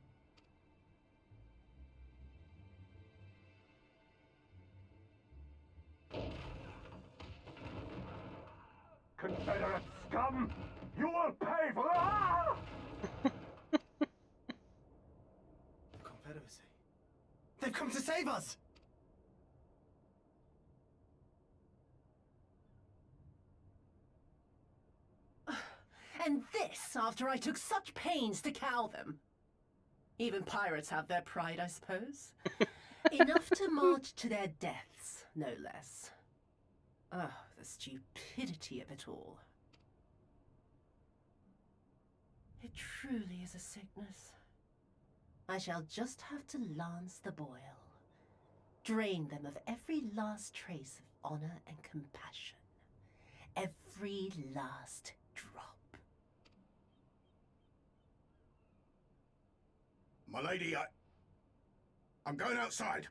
Confederate scum! You will pay for that! The Confederacy. They've come to save us! And this after I took such pains to cow them. Even pirates have their pride, I suppose. Enough to march to their deaths, no less. Oh, the stupidity of it all. It truly is a sickness. I shall just have to lance the boil. Drain them of every last trace of honor and compassion. Every last drop. My lady, I'm going outside.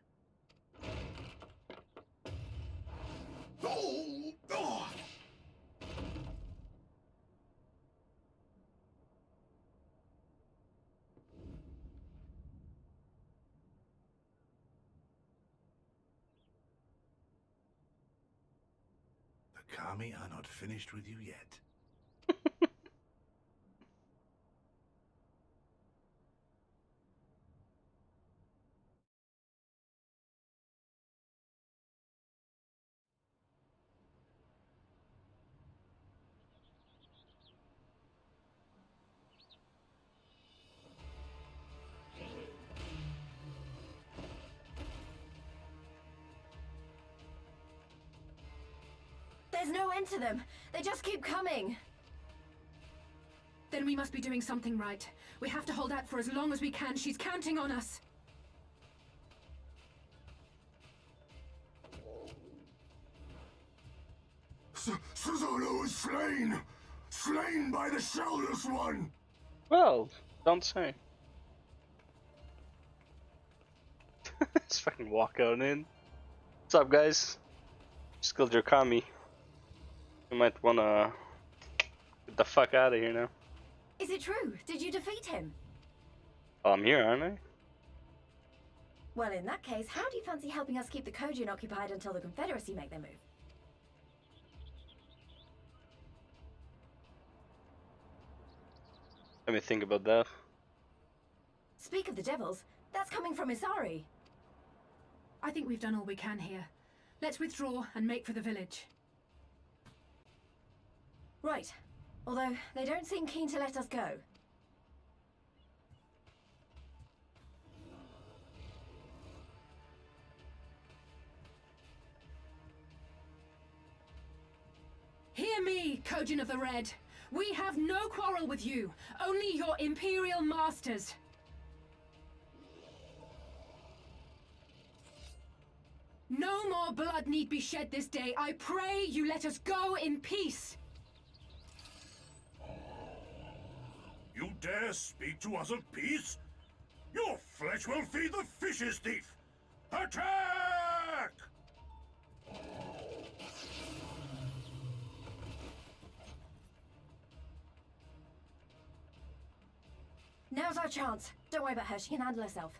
Oh! Oh! The Kami are not finished with you yet. There's no end to them. They just keep coming. Then we must be doing something right. We have to hold out for as long as we can. She's counting on us. Suzuno is slain! Slain by the Shellless One! Well, don't say. Just fucking walk on in. What's up, guys? Just killed your commie. You might wanna get the fuck out of here now. Is it true? Did you defeat him? Oh, I'm here, aren't I? Well, in that case, how do you fancy helping us keep the Kojin occupied until the Confederacy make their move? Let me think about that. Speak of the devils, that's coming from Isari. I think we've done all we can here. Let's withdraw and make for the village. Right. Although, they don't seem keen to let us go. Hear me, Kojin of the Red. We have no quarrel with you, only your Imperial masters. No more blood need be shed this day. I pray you let us go in peace. You dare speak to us of peace? Your flesh will feed the fishes, thief! Attack! Now's our chance. Don't worry about her, she can handle herself.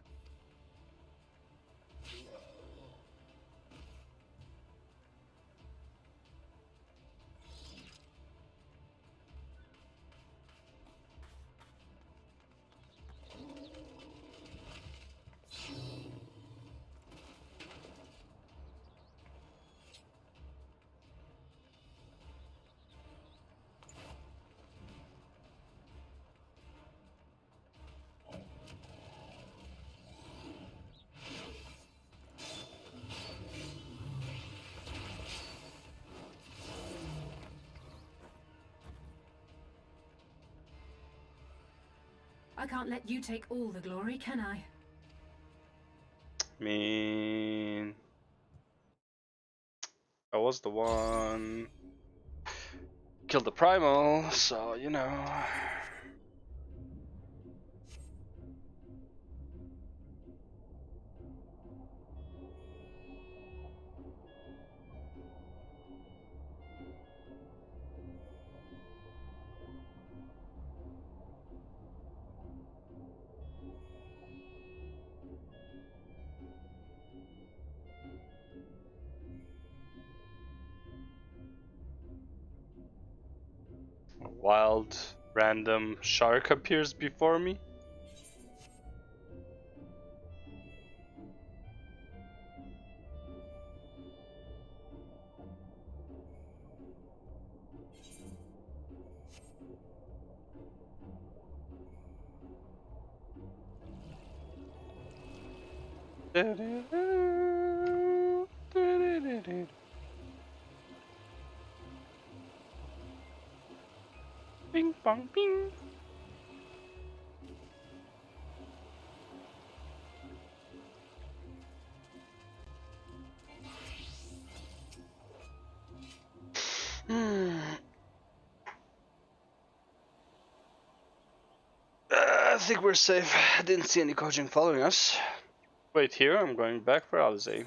I can't let you take all the glory, can I? I mean, I was the one killed the primal, so you know. A wild, random shark appears before me. Bing bong bing. I think we're safe. I didn't see any coaching following us. Wait here, I'm going back for Alizé.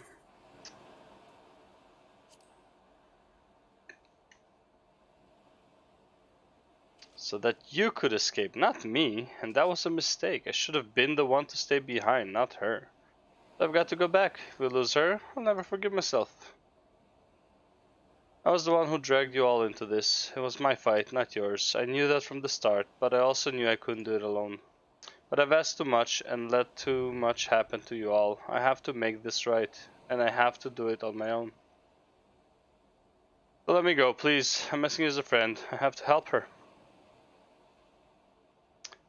So that you could escape, not me, and that was a mistake. I should have been the one to stay behind, not her. I've got to go back. If we lose her, I'll never forgive myself. I was the one who dragged you all into this. It was my fight, not yours. I knew that from the start, but I also knew I couldn't do it alone. But I've asked too much and let too much happen to you all. I have to make this right, and I have to do it on my own. So let me go, please. I'm asking you as a friend. I have to help her.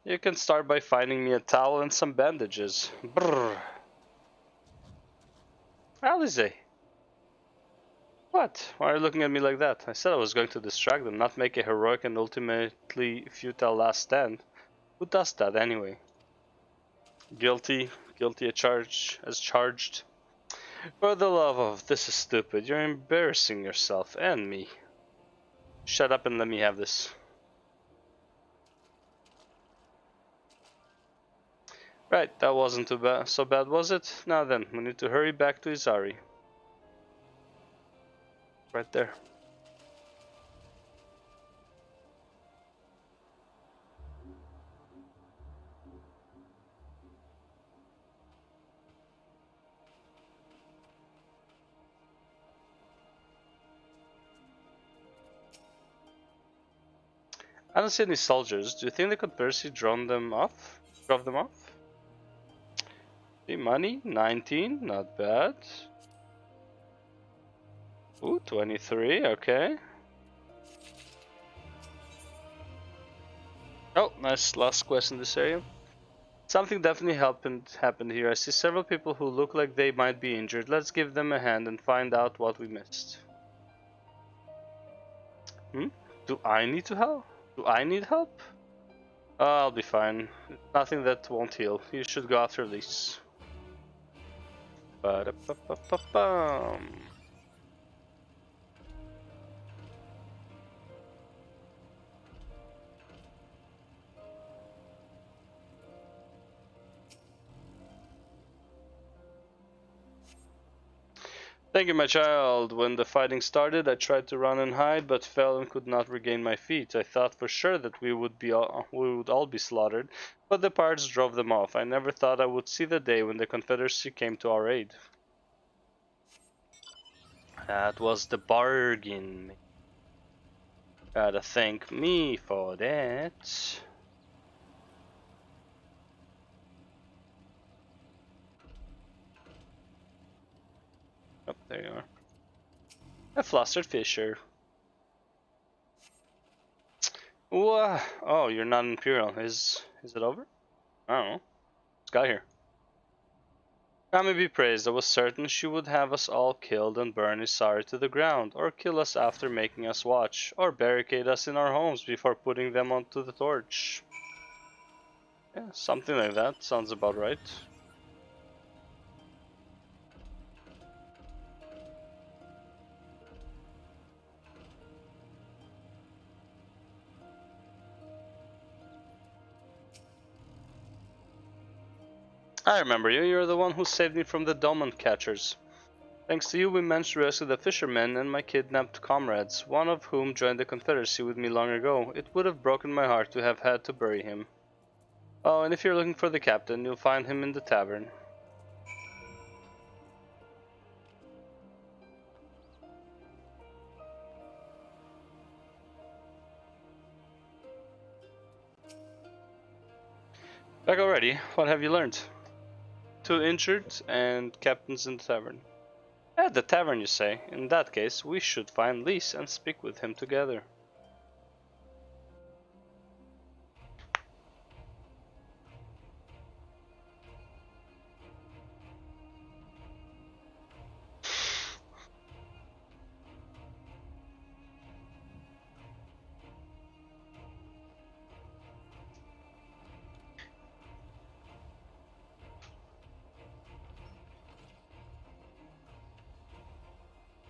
You can start by finding me a towel and some bandages. Brrr. Alizé. What? Why are you looking at me like that? I said I was going to distract them, not make a heroic and ultimately futile last stand. Who does that anyway? Guilty. Guilty as charged. For the love of, this is stupid. You're embarrassing yourself and me. Shut up and let me have this. Right, that wasn't too bad. So bad, was it? Now then, we need to hurry back to Izari. Right there. I don't see any soldiers. Do you think the Confederacy drove them off? See, money, 19, not bad. Ooh, 23, okay. Oh, nice last quest in this area. Something definitely happened here. I see several people who look like they might be injured. Let's give them a hand and find out what we missed. Do I need to help? Do I need help? I'll be fine. Nothing that won't heal. You should go after these. Ba-da-ba-ba-ba-bum. Thank you, my child. When the fighting started, I tried to run and hide, but fell and could not regain my feet. I thought for sure that we would all be slaughtered, but the pirates drove them off. I never thought I would see the day when the Confederacy came to our aid. That was the bargain. Gotta thank me for that. Oh, there you are. A flustered fisher. Whoa. Oh, you're not Imperial. Is it over? I don't know. It's got here. Kami be praised. I was certain she would have us all killed and burn Isari to the ground, or kill us after making us watch, or barricade us in our homes before putting them onto the torch. Yeah, something like that. Sounds about right. I remember you. You're the one who saved me from the Dolman catchers. Thanks to you, we managed to rescue the fishermen and my kidnapped comrades, one of whom joined the Confederacy with me long ago. It would have broken my heart to have had to bury him. Oh, and if you're looking for the captain, you'll find him in the tavern. Back already? What have you learned? 2 injured and captains in the tavern. At the tavern, you say? In that case, we should find Lys and speak with him together.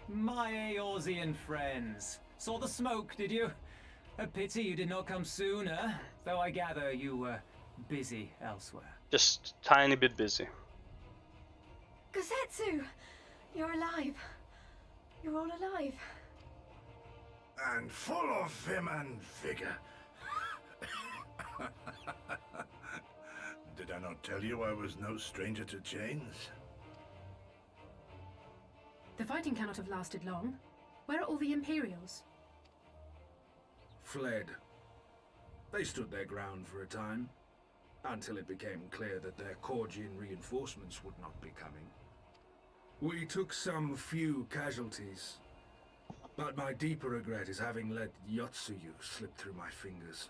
My Eorzean friends. Saw the smoke, did you? A pity you did not come sooner, though I gather you were busy elsewhere. Just tiny bit busy. Gosetsu! You're alive. You're all alive. And full of vim and vigor. Did I not tell you I was no stranger to chains? The fighting cannot have lasted long. Where are all the Imperials? Fled. They stood their ground for a time, until it became clear that their Korgian reinforcements would not be coming. We took some few casualties, but my deeper regret is having let Yotsuyu slip through my fingers.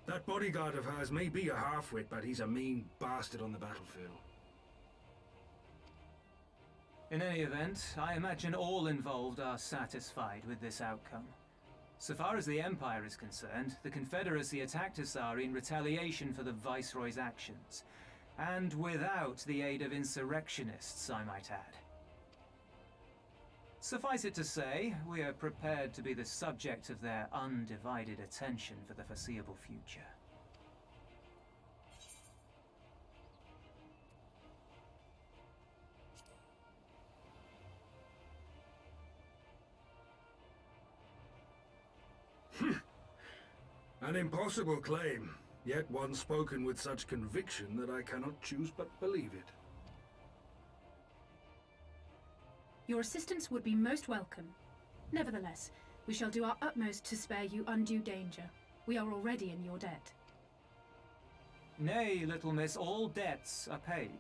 That bodyguard of hers may be a half-wit, but he's a mean bastard on the battlefield. In any event, I imagine all involved are satisfied with this outcome. So far as the Empire is concerned, the Confederacy attacked Isari in retaliation for the Viceroy's actions, and without the aid of insurrectionists, I might add. Suffice it to say, we are prepared to be the subject of their undivided attention for the foreseeable future. An impossible claim, yet one spoken with such conviction that I cannot choose but believe it. Your assistance would be most welcome. Nevertheless, we shall do our utmost to spare you undue danger. We are already in your debt. Nay, little miss, all debts are paid.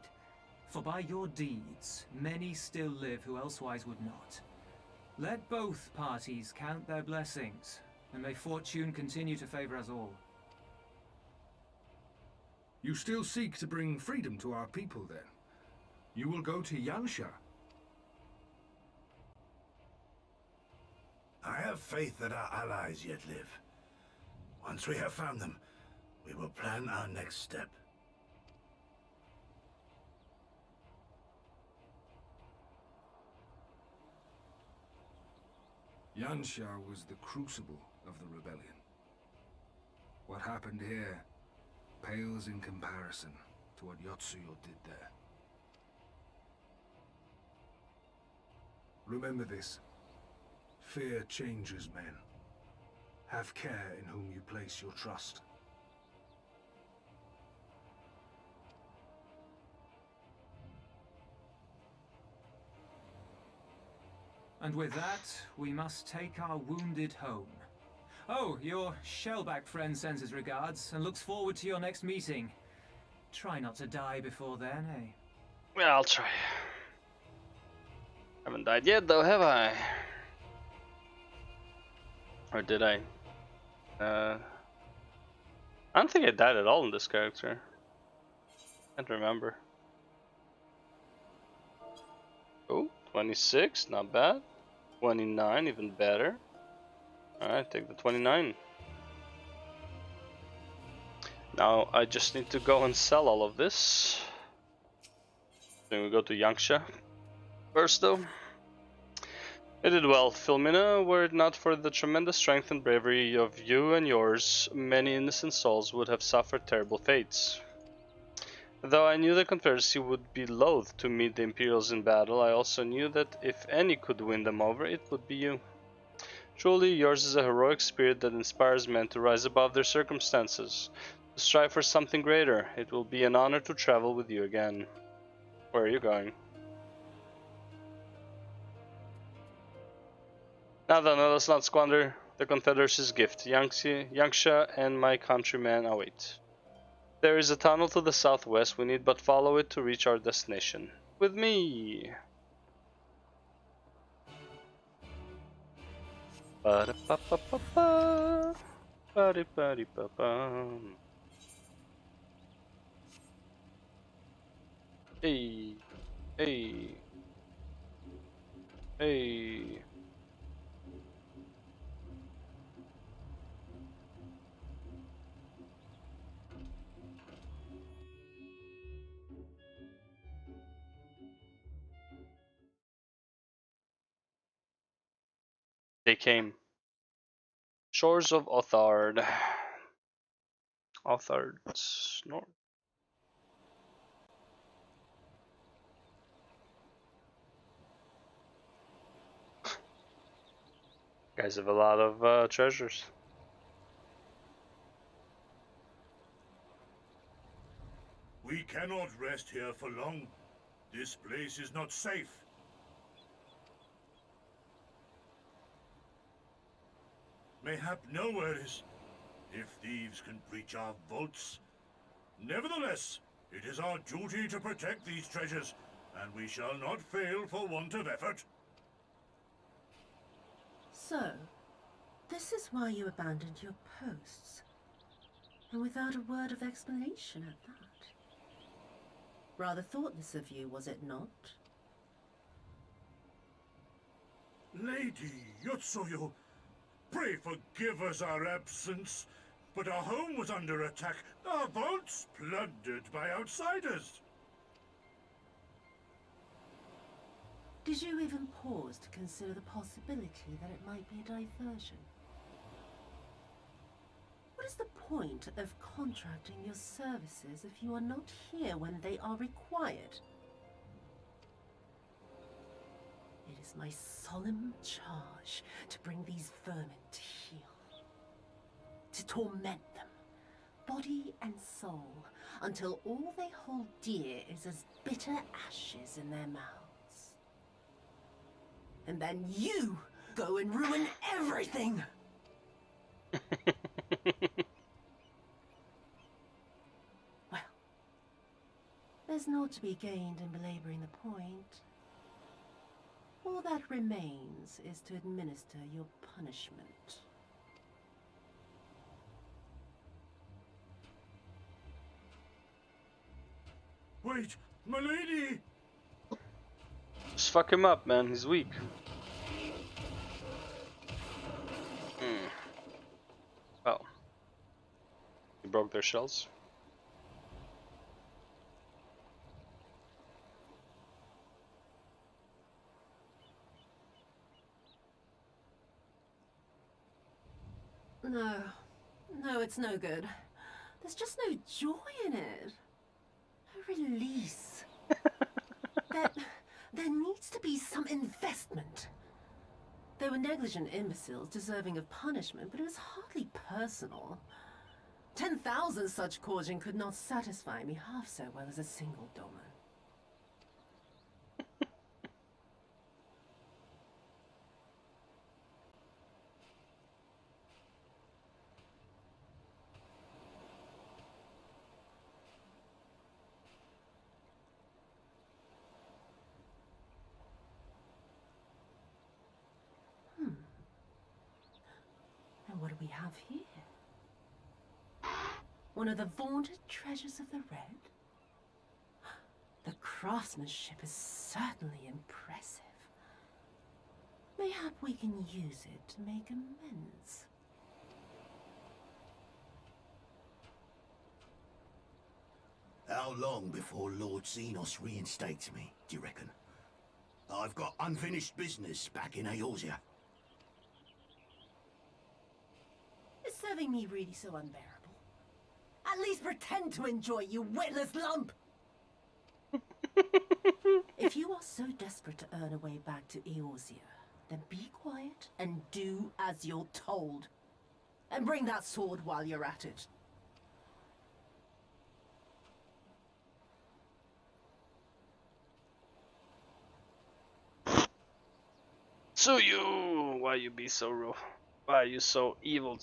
For by your deeds, many still live who elsewise would not. Let both parties count their blessings, and may fortune continue to favor us all. You still seek to bring freedom to our people, then? You will go to Yansha. I have faith that our allies yet live. Once we have found them, we will plan our next step. Yansha was the crucible of the rebellion. What happened here pales in comparison to what Yotsuyo did there. Remember this. Fear changes men. Have care in whom you place your trust. And with that, we must take our wounded home. Oh, your shellback friend sends his regards and looks forward to your next meeting. Try not to die before then, eh? Well, I'll try. Haven't died yet though, have I? Or did I? I don't think I died at all in this character. Can't remember. Oh, 26, not bad. 29, even better. Alright, take the 29. Now I just need to go and sell all of this. Then we go to Yangsha first though. You did well, Philomena. Were it not for the tremendous strength and bravery of you and yours, many innocent souls would have suffered terrible fates. Though I knew the Confederacy would be loath to meet the Imperials in battle, I also knew that if any could win them over, it would be you. Truly, yours is a heroic spirit that inspires men to rise above their circumstances, to strive for something greater. It will be an honor to travel with you again. Where are you going? Now then, let us not squander the Confederacy's gift. Yangsha and my countrymen await. There is a tunnel to the southwest. We need but follow it to reach our destination. With me! Ba-da-ba-ba-ba-ba. Ba-di-ba-di-ba-ba. Hey, hey, hey. They came. Shores of Othard. Othard's north. Guys have a lot of treasures. We cannot rest here for long. This place is not safe. Mayhap nowhere is, if thieves can breach our vaults. Nevertheless, it is our duty to protect these treasures, and we shall not fail for want of effort. So, this is why you abandoned your posts. And without a word of explanation at that. Rather thoughtless of you, was it not? Lady Yotsuyo, pray forgive us our absence, but our home was under attack, our vaults plundered by outsiders. Did you even pause to consider the possibility that it might be a diversion? What is the point of contracting your services if you are not here when they are required? It is my solemn charge to bring these vermin to heel. to torment them, body and soul, until all they hold dear is as bitter ashes in their mouths. And then you go and ruin everything! Well, there's naught to be gained in belaboring the point. All that remains is to administer your punishment. Wait, milady! Just fuck him up, man. He's weak. Well, you broke their shells. No, it's no good. There's just no joy in it. No release. There needs to be some investment. They were negligent imbeciles deserving of punishment, but it was hardly personal. 10,000 such caution could not satisfy me half so well as a single dollar. And what do we have here? One of the vaunted treasures of the Red? The craftsmanship is certainly impressive. Mayhap we can use it to make amends. How long before Lord Xenos reinstates me, do you reckon? I've got unfinished business back in Eorzea. Is serving me really so unbearable? At least pretend to enjoy, you witless lump! If you are so desperate to earn a way back to Eorzea, then be quiet and do as you're told. And bring that sword while you're at it. So you, why you be so real? Why are you so evil?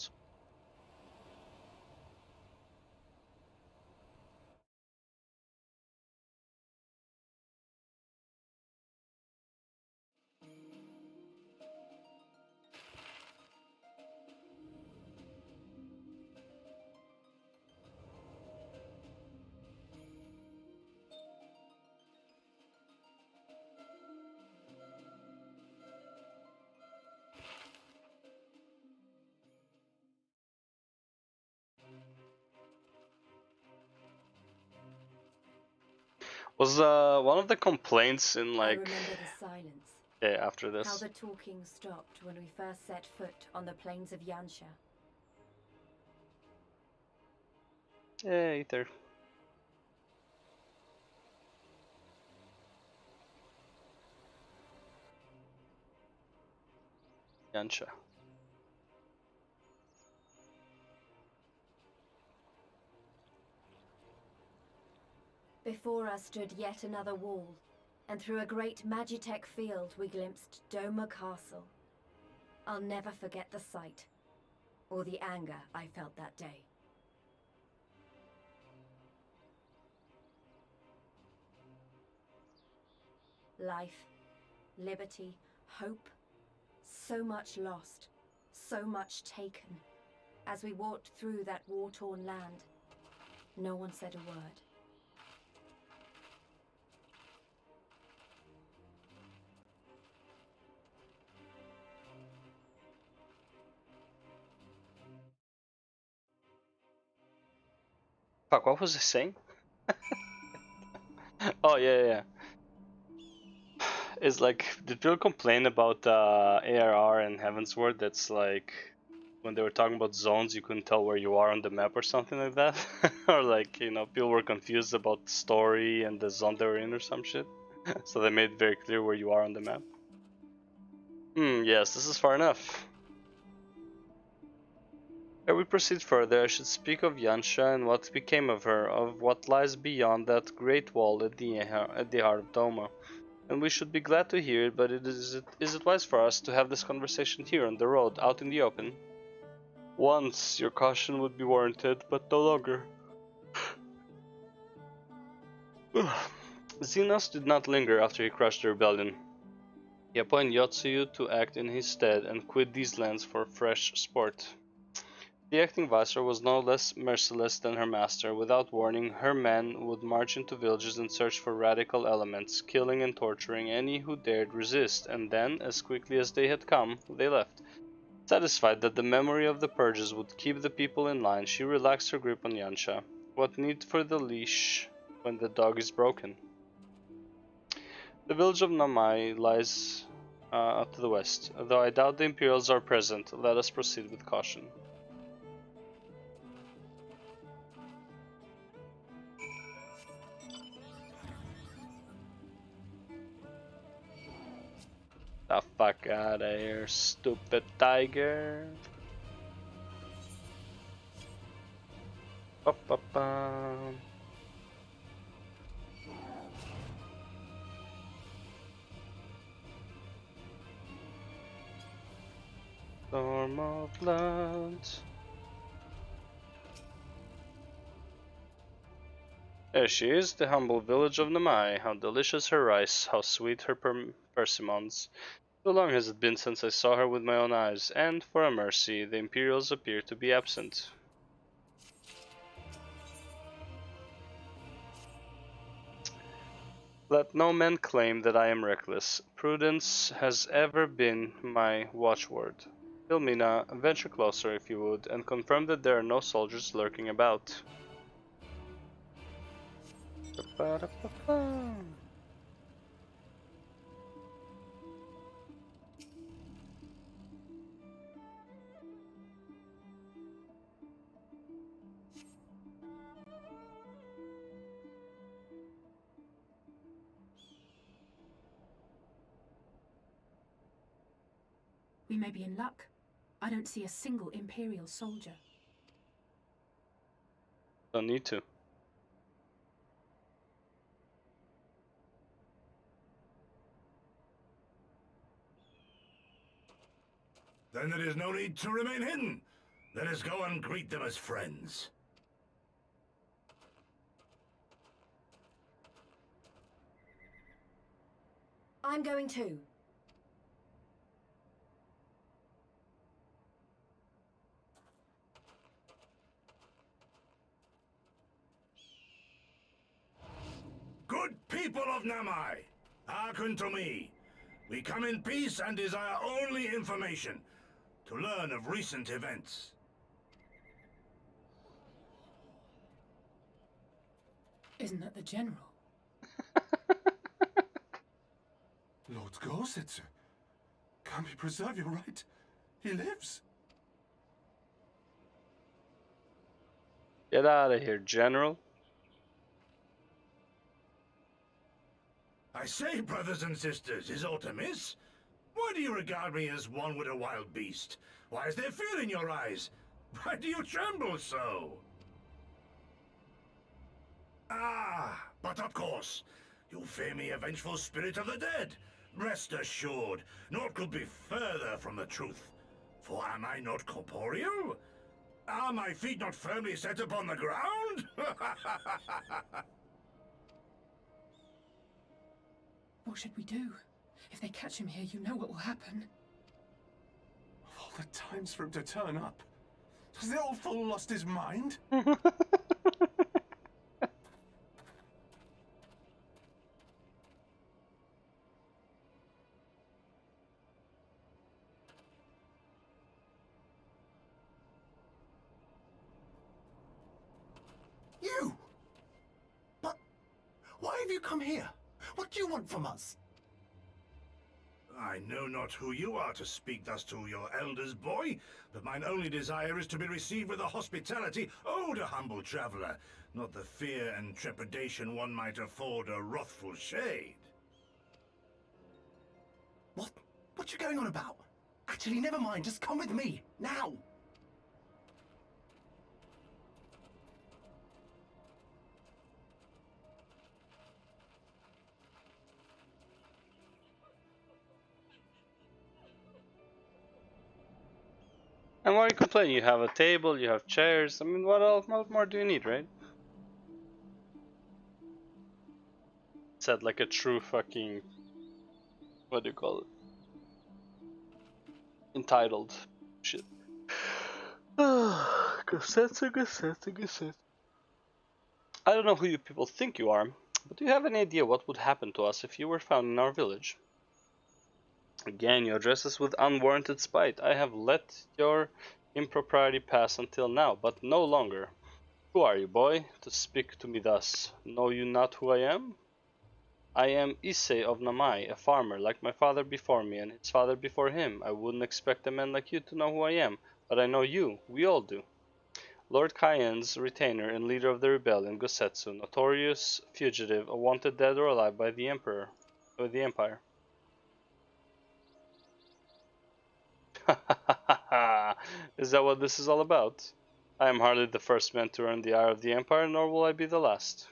Was one of the complaints in like I remember the silence. Yeah, after this. How the talking stopped when we first set foot on the plains of Yansha. Yeah, either. Yansha. Before us stood yet another wall, and through a great Magitech field we glimpsed Doma Castle. I'll never forget the sight, or the anger I felt that day. Life, liberty, hope, so much lost, so much taken. As we walked through that war-torn land, no one said a word. Fuck, what was I saying? Oh yeah. It's like, did people complain about ARR and Heavensward? That's like, when they were talking about zones, you couldn't tell where you are on the map or something like that? Or like, you know, people were confused about the story and the zone they were in or some shit. So they made it very clear where you are on the map. Yes, this is far enough. Ere we proceed further, I should speak of Yansha and what became of her, of what lies beyond that great wall at the heart of Doma. And we should be glad to hear it, but is it wise for us to have this conversation here on the road, out in the open? Once, your caution would be warranted, but no longer. Xenos did not linger after he crushed the rebellion. He appointed Yotsuyu to act in his stead and quit these lands for fresh sport. The acting viceroy was no less merciless than her master. Without warning, her men would march into villages and search for radical elements, killing and torturing any who dared resist, and then, as quickly as they had come, they left. Satisfied that the memory of the purges would keep the people in line, she relaxed her grip on Yansha. What need for the leash when the dog is broken? The village of Namai lies to the west. Though I doubt the Imperials are present, let us proceed with caution. The fuck out of here, stupid tiger. Ba-ba-ba. Storm of blood. There she is, the humble village of Namai. How delicious her rice, how sweet her persimmons. So long has it been since I saw her with my own eyes, and, for a mercy, the Imperials appear to be absent. Let no man claim that I am reckless. Prudence has ever been my watchword. Filmina, venture closer if you would, and confirm that there are no soldiers lurking about. Ba-ba-da-ba-ba. We may be in luck. I don't see a single Imperial soldier. Don't need to. Then there is no need to remain hidden. Let us go and greet them as friends. I'm going too. Good people of Namai, hearken to me. We come in peace and desire only information, to learn of recent events. Isn't that the General? Lord Gorsetsu, can we preserve your right? He lives. Get out of here, General. I say, brothers and sisters, is aught amiss? Why do you regard me as one with a wild beast? Why is there fear in your eyes? Why do you tremble so? Ah, but of course, you fear me a vengeful spirit of the dead. Rest assured, naught could be further from the truth. For am I not corporeal? Are my feet not firmly set upon the ground? What should we do? If they catch him here, you know what will happen. Of all the times for him to turn up, has the old fool lost his mind? You! But why have you come here? What do you want from us? I know not who you are to speak thus to your elders, boy, but mine only desire is to be received with the hospitality owed a humble traveler, not the fear and trepidation one might afford a wrathful shade. What you going on about? Actually, never mind, just come with me, now! And why are you complaining? You have a table, you have chairs. I mean, what else? What more do you need, right? Said like a true fucking, what do you call it? Entitled shit. Cassettes. I don't know who you people think you are, but do you have any idea what would happen to us if you were found in our village? Again, you address us with unwarranted spite. I have let your impropriety pass until now, but no longer. Who are you, boy, to speak to me thus? Know you not who I am? I am Issei of Namai, a farmer, like my father before me and his father before him. I wouldn't expect a man like you to know who I am, but I know you. We all do. Lord Cayenne's retainer and leader of the rebellion, Gosetsu, notorious fugitive, wanted dead or alive by the Empire. Is that what this is all about? I am hardly the first man to earn the ire of the Empire, nor will I be the last.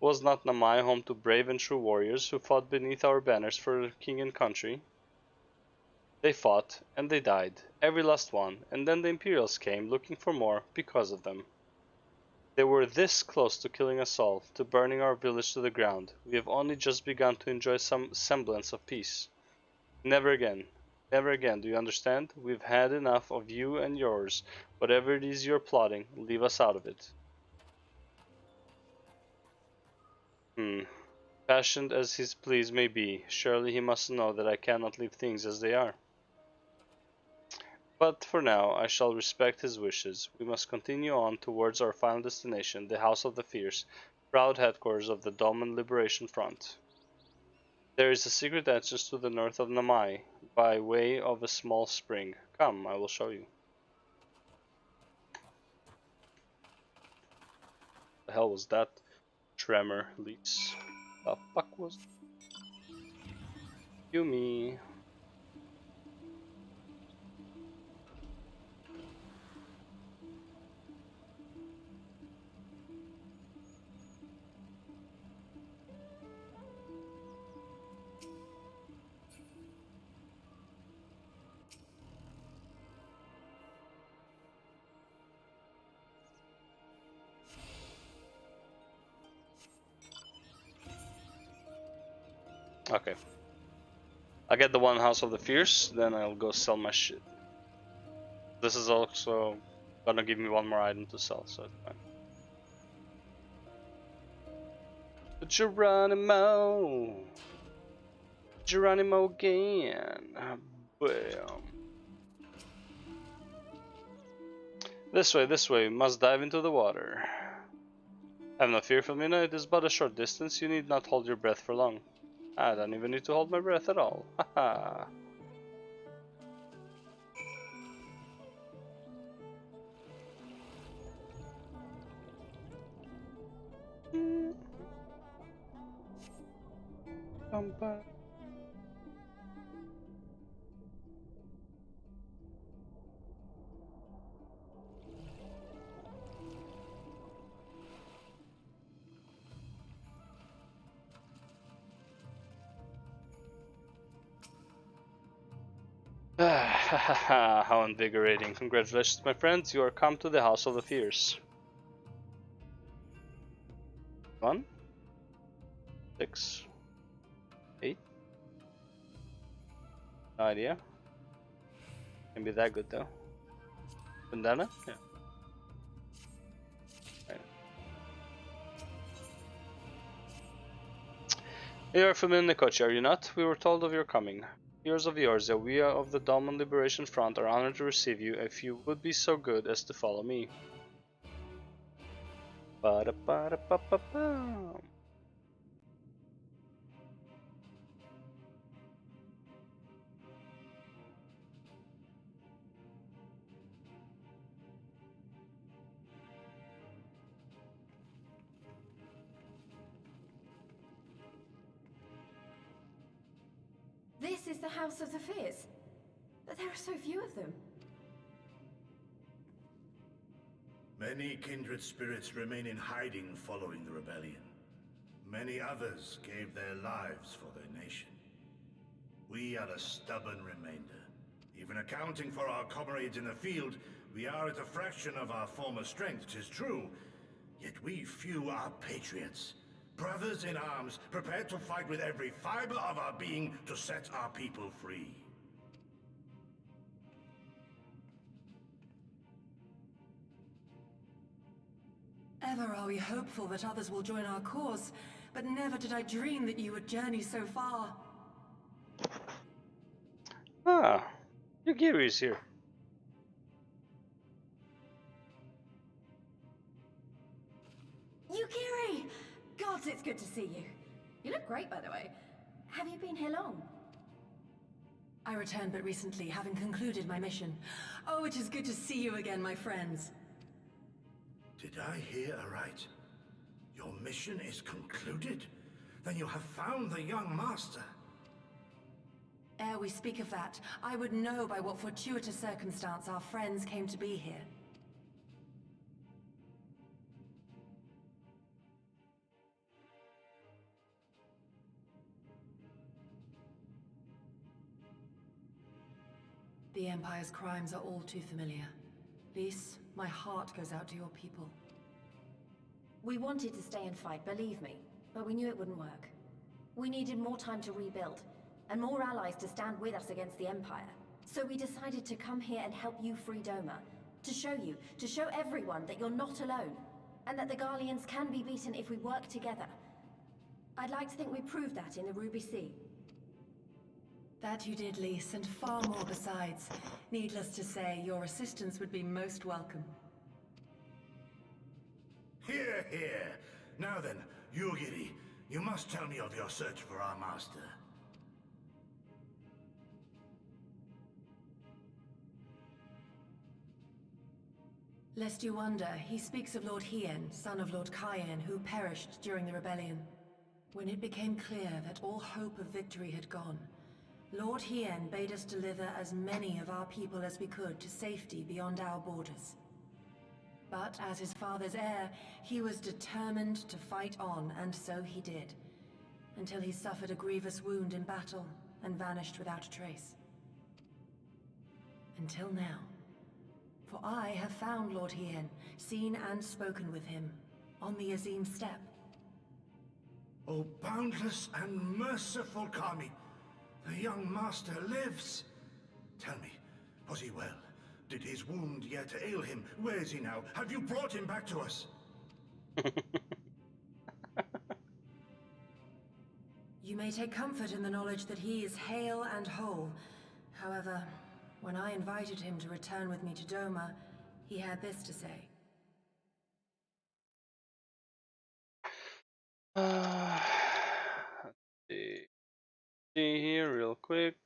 Was not Namai home to brave and true warriors who fought beneath our banners for king and country? They fought, and they died, every last one, and then the Imperials came looking for more because of them. They were this close to killing us all, to burning our village to the ground. We have only just begun to enjoy some semblance of peace. Never again. Never again, do you understand? We've had enough of you and yours. Whatever it is you're plotting, leave us out of it. Passionate as his pleas may be, surely he must know that I cannot leave things as they are. But for now, I shall respect his wishes. We must continue on towards our final destination, the House of the Fierce, proud headquarters of the Dolmen Liberation Front. There is a secret entrance to the north of Namai, by way of a small spring. Come, I will show you. The hell was that? Tremor leaks. The fuck was... Yumi. Okay. I get the one House of the Fierce, then I'll go sell my shit. This is also gonna give me one more item to sell, so it's fine. Geronimo again. Bam. This way, must dive into the water. Have no fear, Filomena, it is but a short distance, you need not hold your breath for long. I don't even need to hold my breath at all. Haha. How invigorating. Congratulations, my friends. You are come to the House of the Fierce. 1, 6, 8. No idea. Can be that good though. Bandana? Yeah. Right. You are familiar, Nikochi, are you not? We were told of your coming. Heroes of yours, that we of the Dolmen Liberation Front are honored to receive you if you would be so good as to follow me. Ba-da-ba-da-ba-ba-ba. This is the House of the Fierce. But there are so few of them. Many kindred spirits remain in hiding following the rebellion. Many others gave their lives for their nation. We are a stubborn remainder, Even accounting for our comrades in the field, we are at a fraction of our former strength, 'tis true. Yet we few are patriots. Brothers in arms, prepared to fight with every fiber of our being to set our people free. Ever are we hopeful that others will join our cause, but never did I dream that you would journey so far. Ah, Yugiri's here. Yugiri! Gods, it's good to see you. You look great, by the way. Have you been here long? I returned but recently, having concluded my mission. Oh, it is good to see you again, my friends. Did I hear aright? Your mission is concluded? Then you have found the young master. Ere we speak of that, I would know by what fortuitous circumstance our friends came to be here. The Empire's crimes are all too familiar. Lys, my heart goes out to your people. We wanted to stay and fight, believe me, but we knew it wouldn't work. We needed more time to rebuild, and more allies to stand with us against the Empire. So we decided to come here and help you free Doma. To show everyone that you're not alone, and that the Garleans can be beaten if we work together. I'd like to think we proved that in the Ruby Sea. That you did, Lys, and far more besides. Needless to say, your assistance would be most welcome. Hear, hear. Now then, Yugiri, you must tell me of your search for our master. Lest you wonder, he speaks of Lord Hien, son of Lord Cayenne, who perished during the rebellion. When it became clear that all hope of victory had gone, Lord Hien bade us deliver as many of our people as we could to safety beyond our borders. But as his father's heir, he was determined to fight on, and so he did, until he suffered a grievous wound in battle and vanished without a trace. Until now. For I have found Lord Hien, seen and spoken with him, on the Azim steppe. O boundless and merciful Kami, the young master lives. Tell me, was he well? Did his wound yet ail him? Where is he now? Have you brought him back to us? You may take comfort in the knowledge that he is hale and whole. However, when I invited him to return with me to Doma, he had this to say. Let's see here real quick.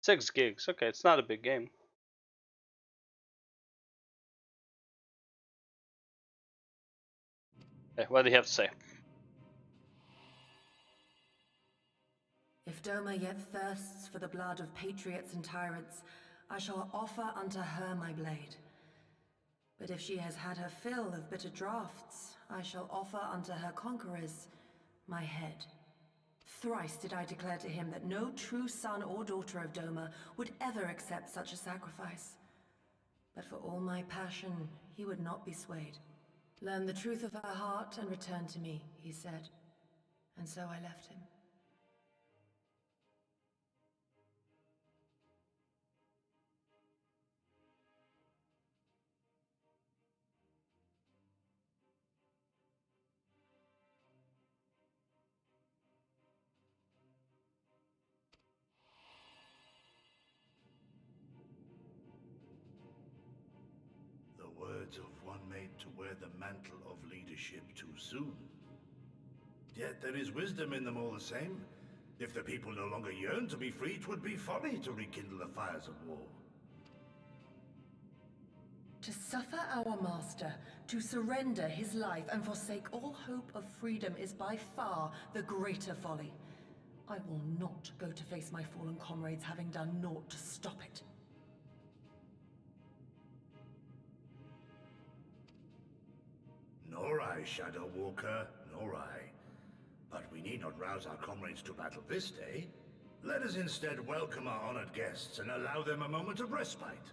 Six gigs. Okay, it's not a big game. Okay, what do you have to say? If Doma yet thirsts for the blood of patriots and tyrants, I shall offer unto her my blade. But if she has had her fill of bitter draughts, I shall offer unto her conquerors my head. Thrice did I declare to him that no true son or daughter of Doma would ever accept such a sacrifice. But for all my passion, he would not be swayed. Learn the truth of her heart and return to me, he said. And so I left him. words of one made to wear the mantle of leadership too soon. Yet there is wisdom in them all the same. If the people no longer yearn to be free, 'twould be folly to rekindle the fires of war. To suffer our master, to surrender his life and forsake all hope of freedom is by far the greater folly. I will not go to face my fallen comrades having done naught to stop it. Nor I, Shadow Walker, nor I. But we need not rouse our comrades to battle this day. Let us instead welcome our honored guests and allow them a moment of respite.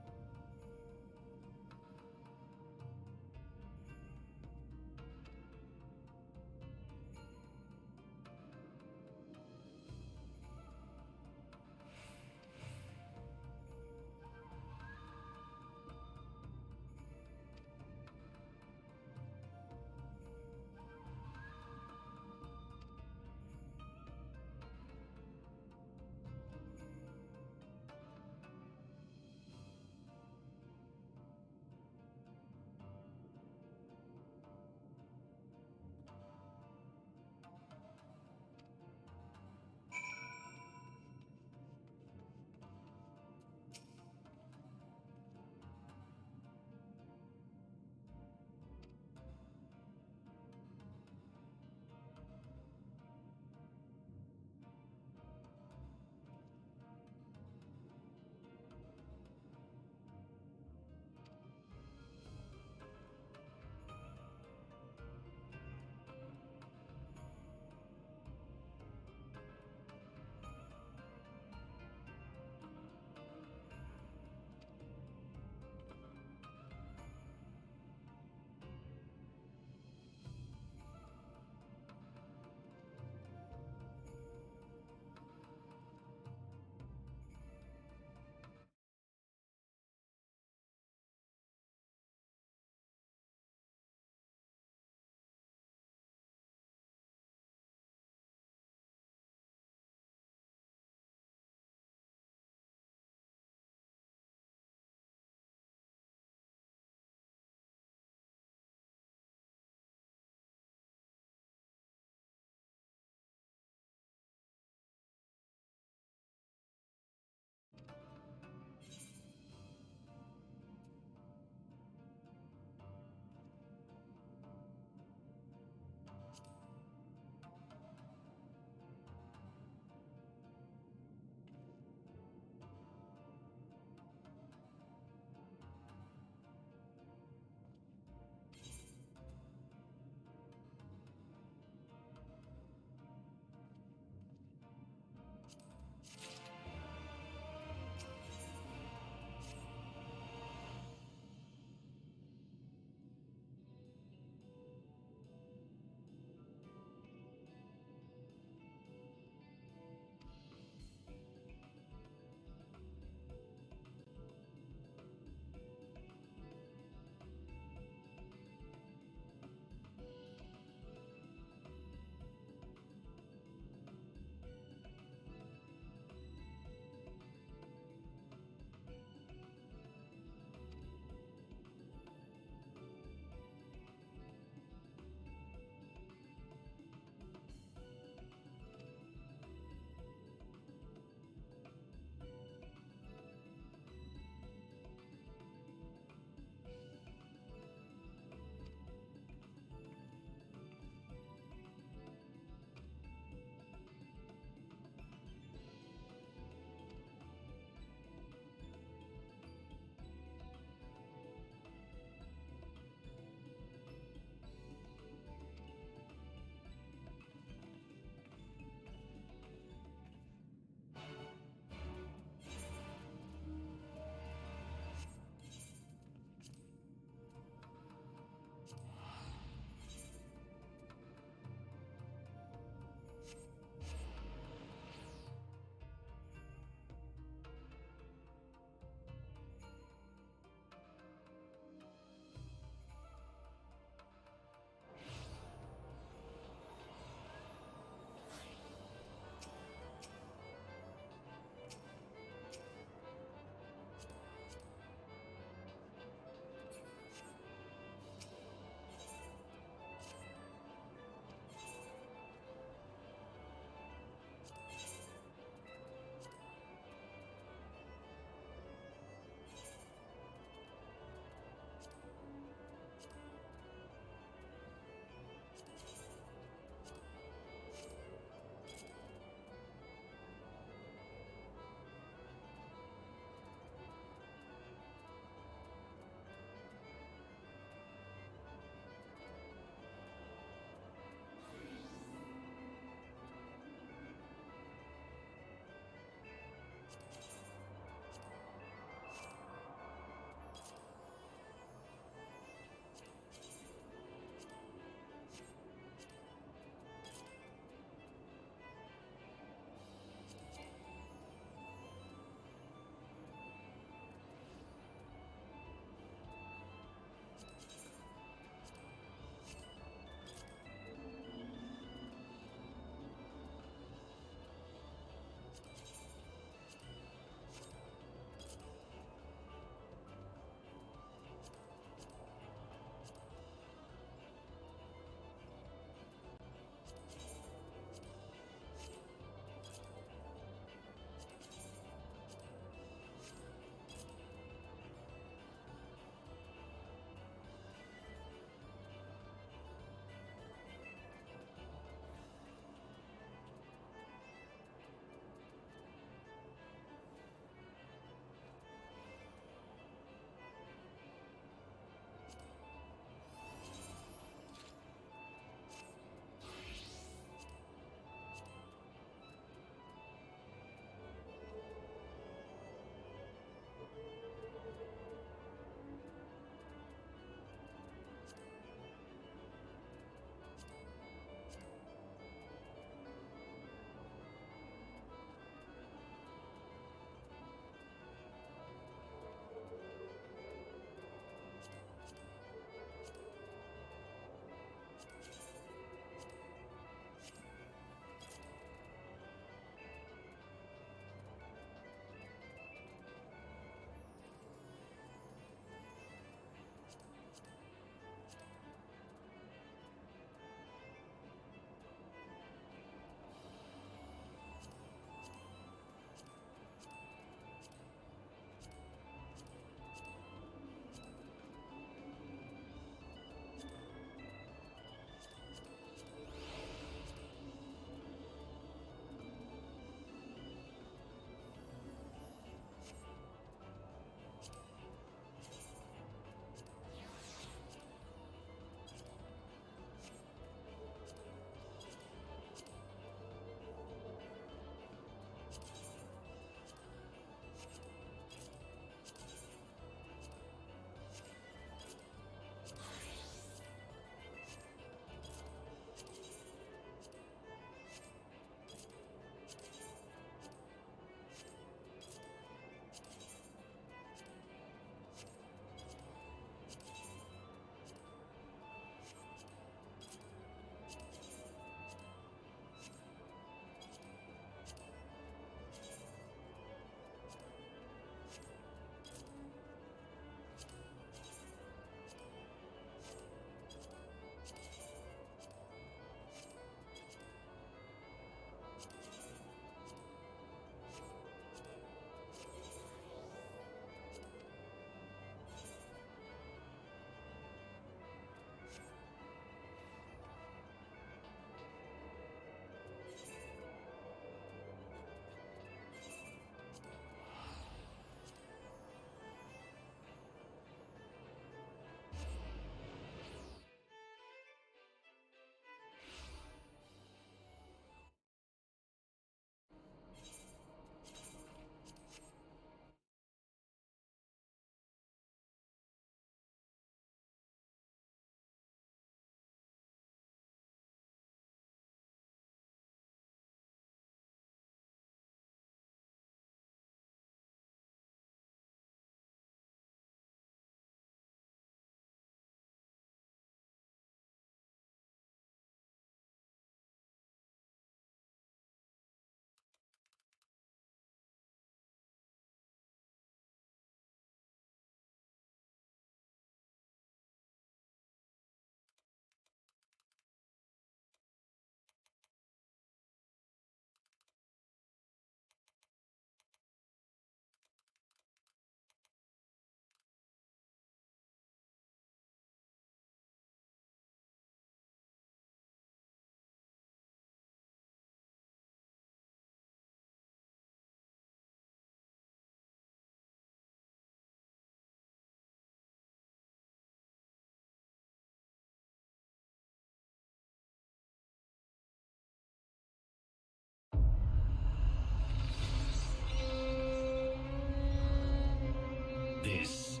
This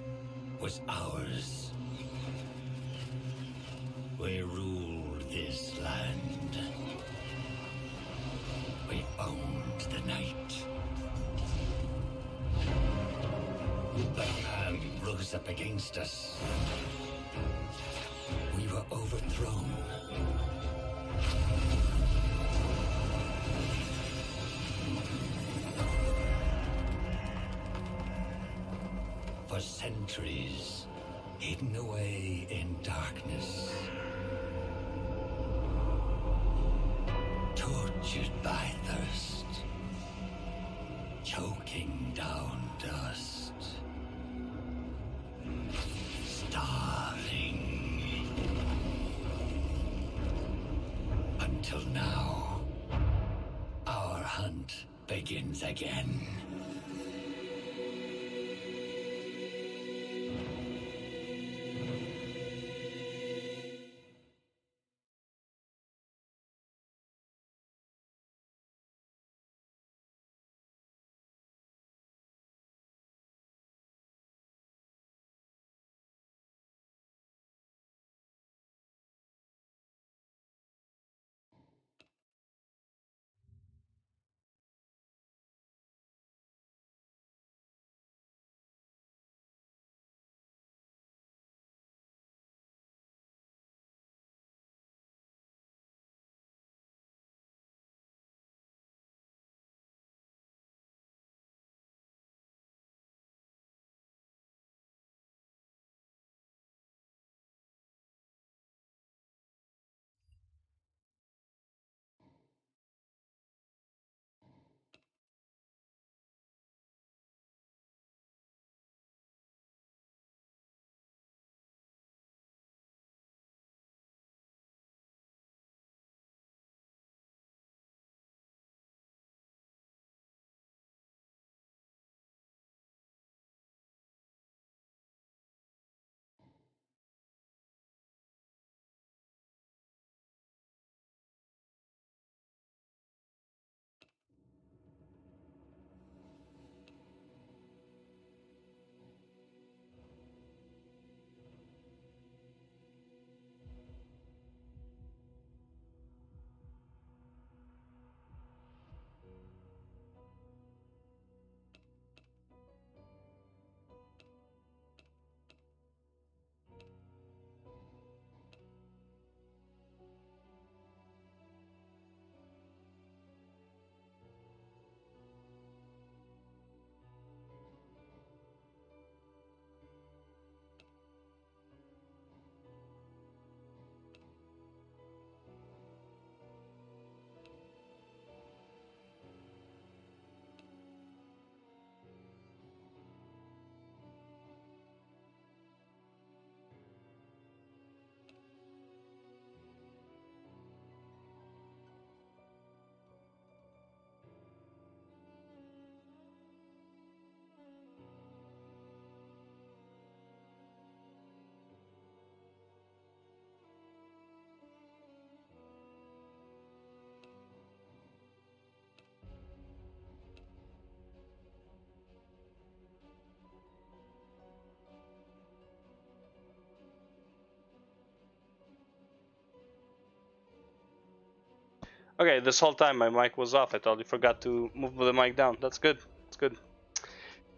was ours. We ruled this land. We owned the night. The hand rose up against us. We were overthrown. For centuries, hidden away in darkness. Tortured by thirst. Choking down dust. Starving. Until now, our hunt begins again. Okay, this whole time my mic was off. I totally forgot to move the mic down. That's good. That's good.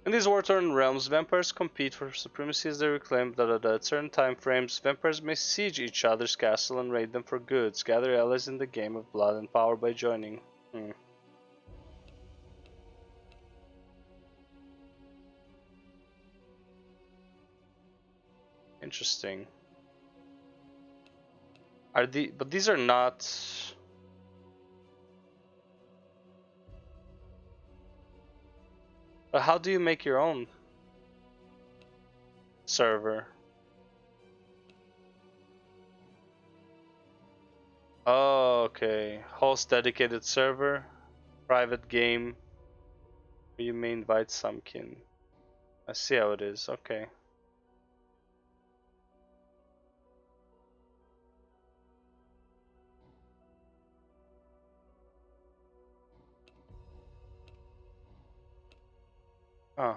In these war-torn realms, vampires compete for supremacy as they reclaim that at certain time frames, vampires may siege each other's castle and raid them for goods. Gather allies in the game of blood and power by joining. Interesting. But these are not. But how do you make your own server? Oh, okay. Host dedicated server, private game. You may invite some kin. I see how it is. Okay. Oh.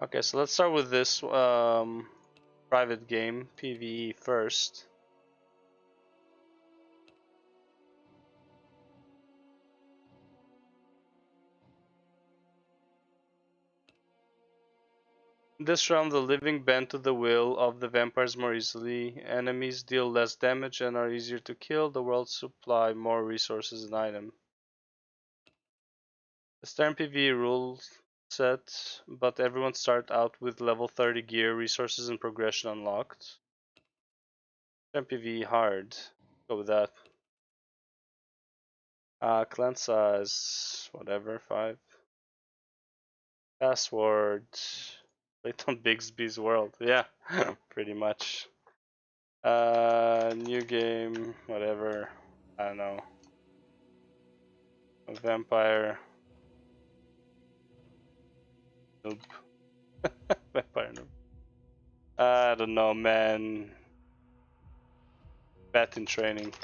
Okay, so let's start with this private game, PvE first. This round, the living bend to the will of the vampires more easily. Enemies deal less damage and are easier to kill. The world supply more resources and items. The Stern PvE rule set, but everyone start out with level 30 gear, resources, and progression unlocked. Stern PvE hard. Go with that. Clan size, whatever, 5. Password. Played on Bigsby's World. Yeah, pretty much. New game, whatever. I don't know. A vampire. Noob. Vampire noob. I don't know, man. Bat in training.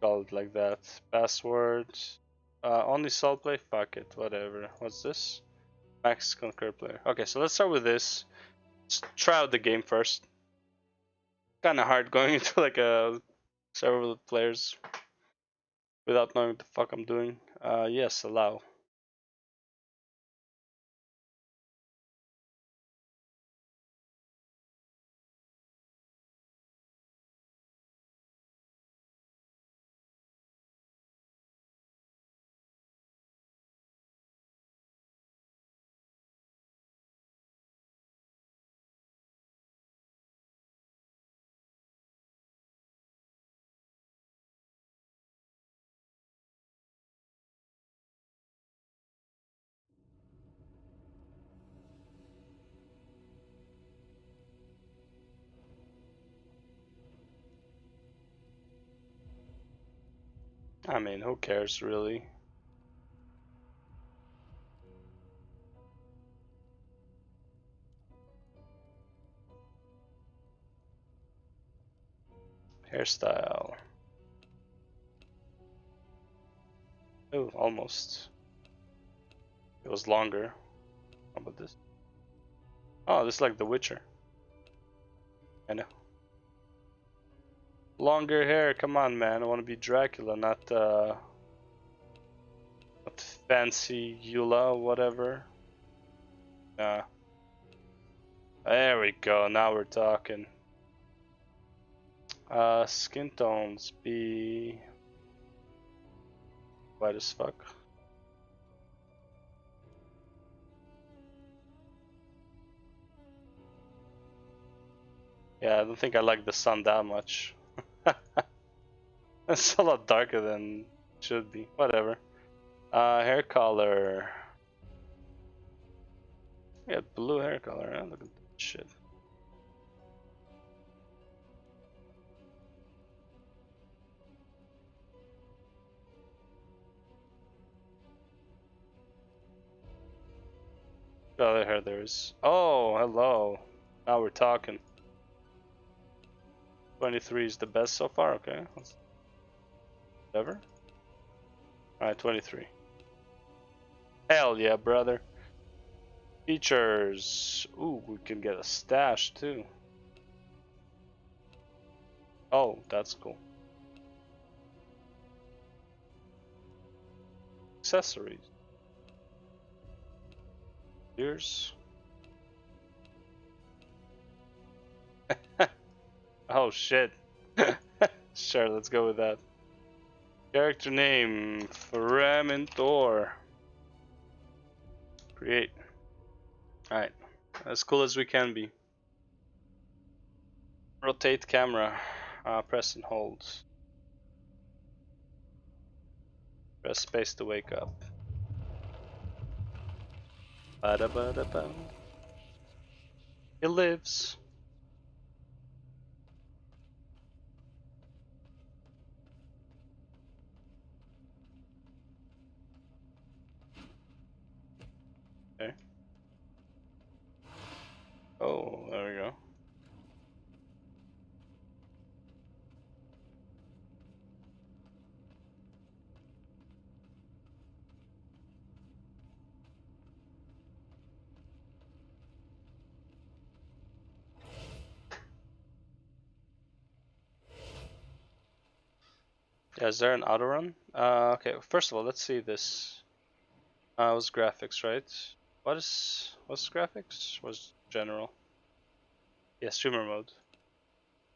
Call it like that. Password. Only solo play? Fuck it, whatever. What's this? Max concur player. Okay, so let's start with this. Let's try out the game first. Kinda hard going into like a server with players without knowing what the fuck I'm doing. Yes, allow. I mean, who cares really? Hairstyle. Oh, almost. It was longer. How about this? Oh, this is like The Witcher. I know. Longer hair, come on, man. I want to be Dracula, not fancy Eula or whatever. Nah. There we go. Now we're talking. Skin tones be white as fuck. Yeah, I don't think I like the sun that much. It's a lot darker than it should be. Whatever. Hair color. Yeah, blue hair color. Huh? Look at that shit. What other hair there is? Oh, hello. Now we're talking. 23 is the best so far. Okay. Whatever. Alright, 23. Hell yeah, brother. Features. Ooh, we can get a stash too. Oh, that's cool. Accessories. Ears. Oh shit. Sure, let's go with that. Character name Feramentor. Create. Alright. As cool as we can be. Rotate camera. Press and hold. Press space to wake up. Ba-da-ba-da-ba. He lives. Okay. Oh, there we go. Yeah, is there an auto run? Okay, first of all, let's see this. Was graphics, right? What's graphics? Was general? Yeah, streamer mode.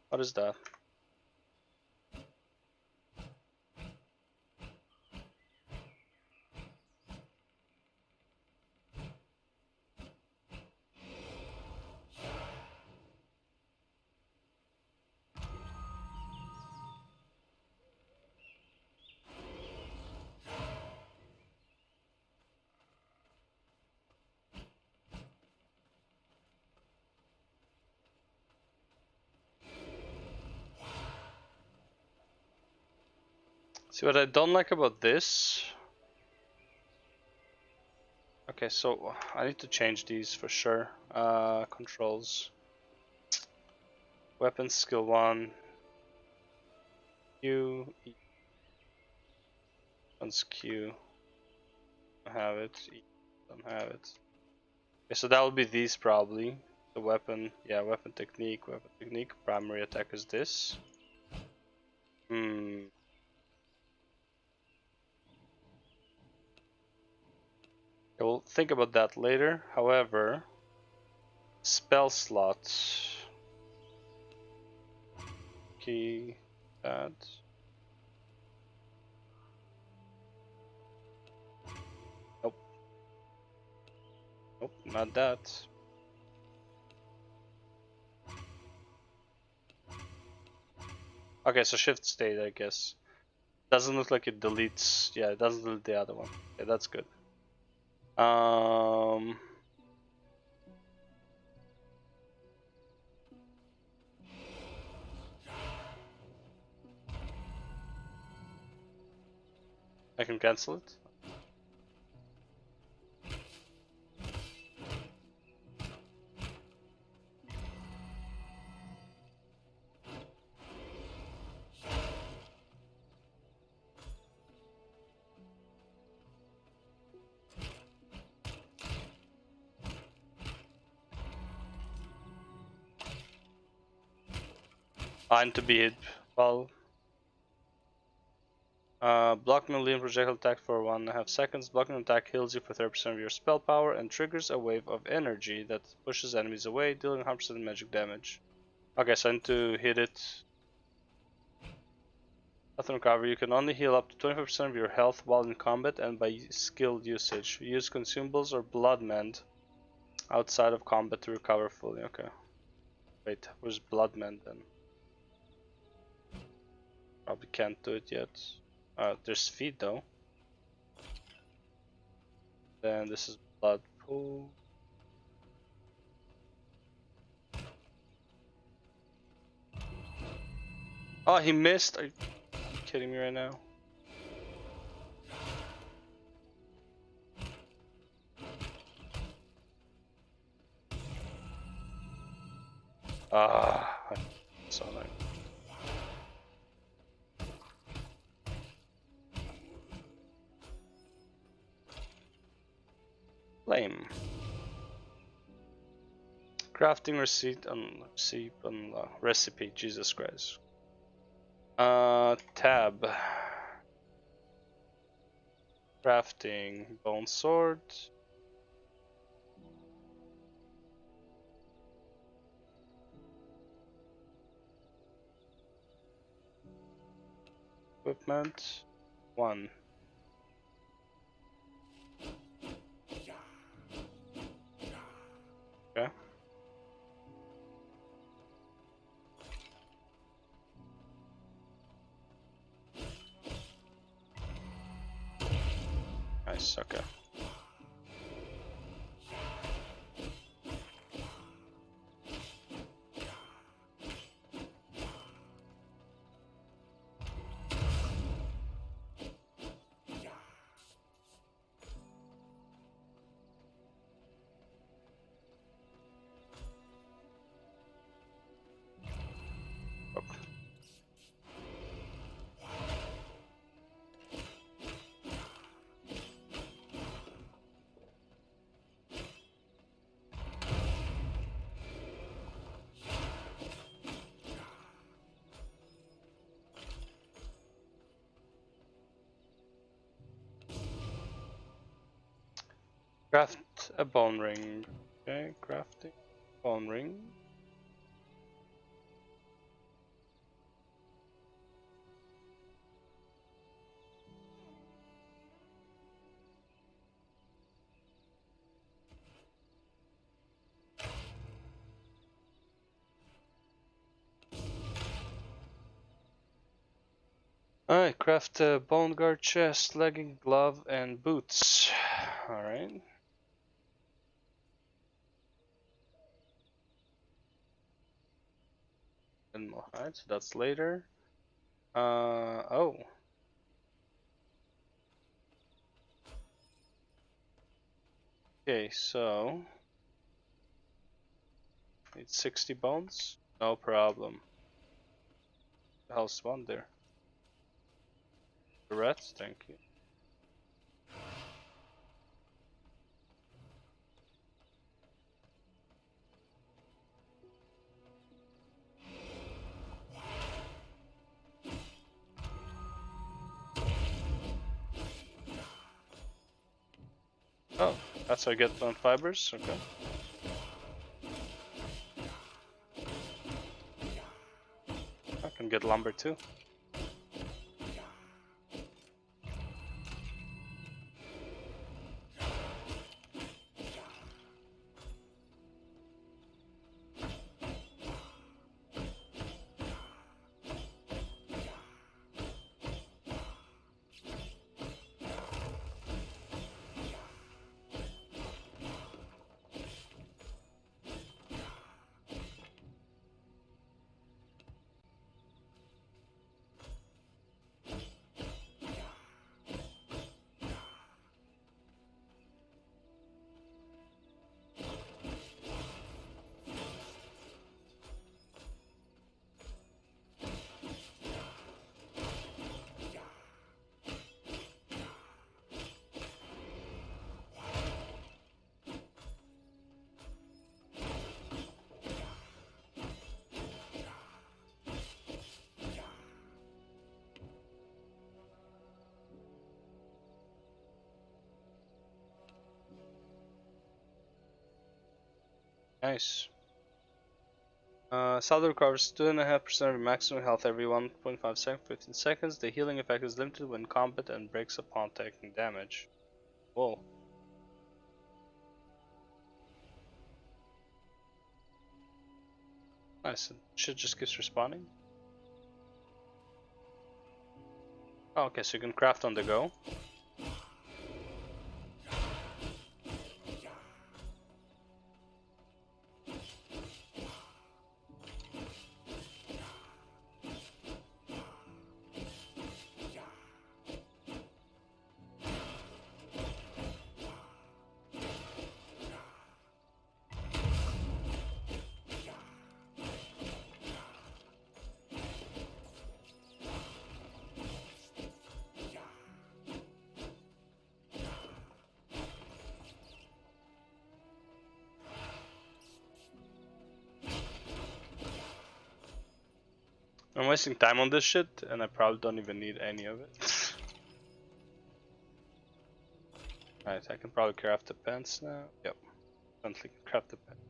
What is that? See, what I don't like about this. Okay, so I need to change these for sure. Controls. Weapon skill 1. Q. E. Weapons Q. Don't have it. E. Don't have it. Okay, so that would be these probably. The weapon. Yeah, weapon technique. Weapon technique. Primary attack is this. We'll think about that later. However, spell slots. Key. That. Nope. Nope, not that. Okay, so shift state, I guess. Doesn't look like it deletes. Yeah, it doesn't delete the other one. Okay, that's good. I can cancel it. Fine to be hit. Well, block melee and projectile attack for 1.5 seconds. Blocking attack heals you for 30% of your spell power and triggers a wave of energy that pushes enemies away, dealing 100% magic damage. Okay, so I need to hit it. Health and recovery. You can only heal up to 25% of your health while in combat and by skill usage. Use consumables or blood mend outside of combat to recover fully. Okay. Wait, where's blood mend then? Probably can't do it yet. There's feed though. Then this is blood pool. Oh, he missed. Are you kidding me right now? So annoying. Flame. Crafting recipe. Jesus Christ. Tab. Crafting bone sword. Equipment 1. Okay. Nice, okay. Craft a bone ring. Okay, crafting bone ring. Alright, craft a bone guard chest, legging, glove, and boots. Alright. Animal hide, so that's later. Oh. Okay, so need 60 bones? No problem. The hell's one there? The rats, thank you. Oh, that's how I get plant fibers? Okay. I can get lumber too. Nice. Saldo recovers 2.5% of your maximum health every 1.5 seconds, 15 seconds. The healing effect is limited when combat and breaks upon taking damage. Whoa. Nice. Shit just keeps respawning. Oh, okay, so you can craft on the go. I'm wasting time on this shit, and I probably don't even need any of it. Alright, I can probably craft the pants now. Yep, definitely can craft the pants.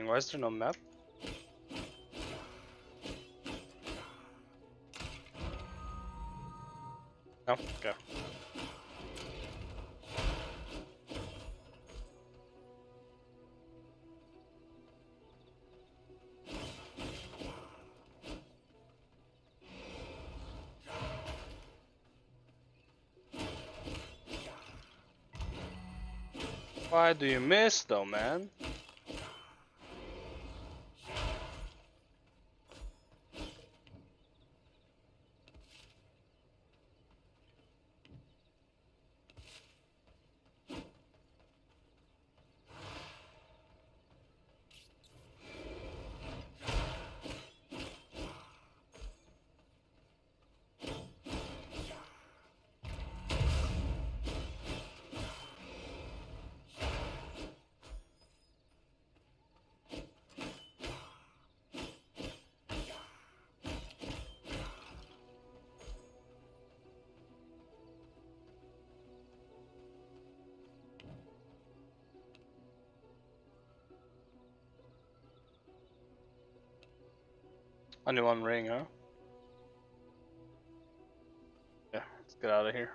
interesting. Why is there no map? No? Okay. Why do you miss though, man? Only one ring, huh? Yeah, let's get out of here.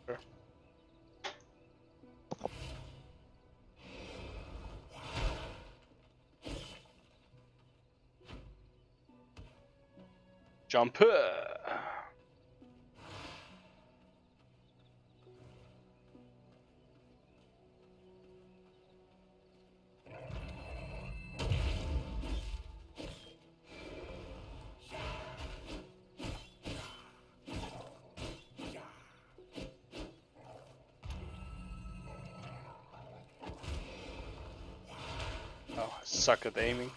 Sure. Jump! Oh, I suck at aiming.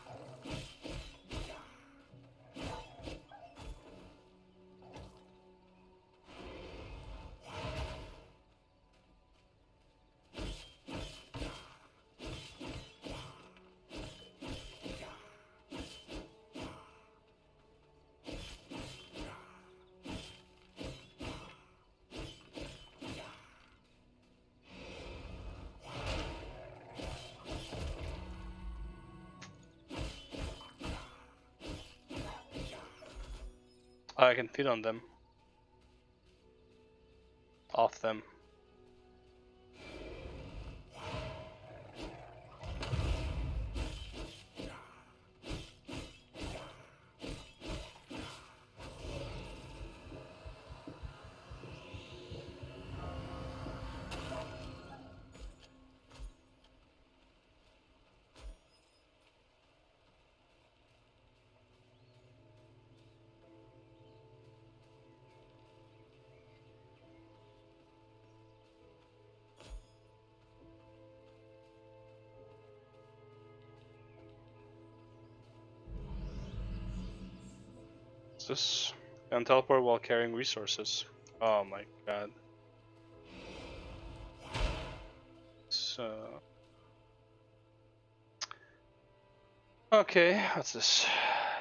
I can feed on them. Off them. What's this? Can teleport while carrying resources. Oh my god. So. Okay, what's this?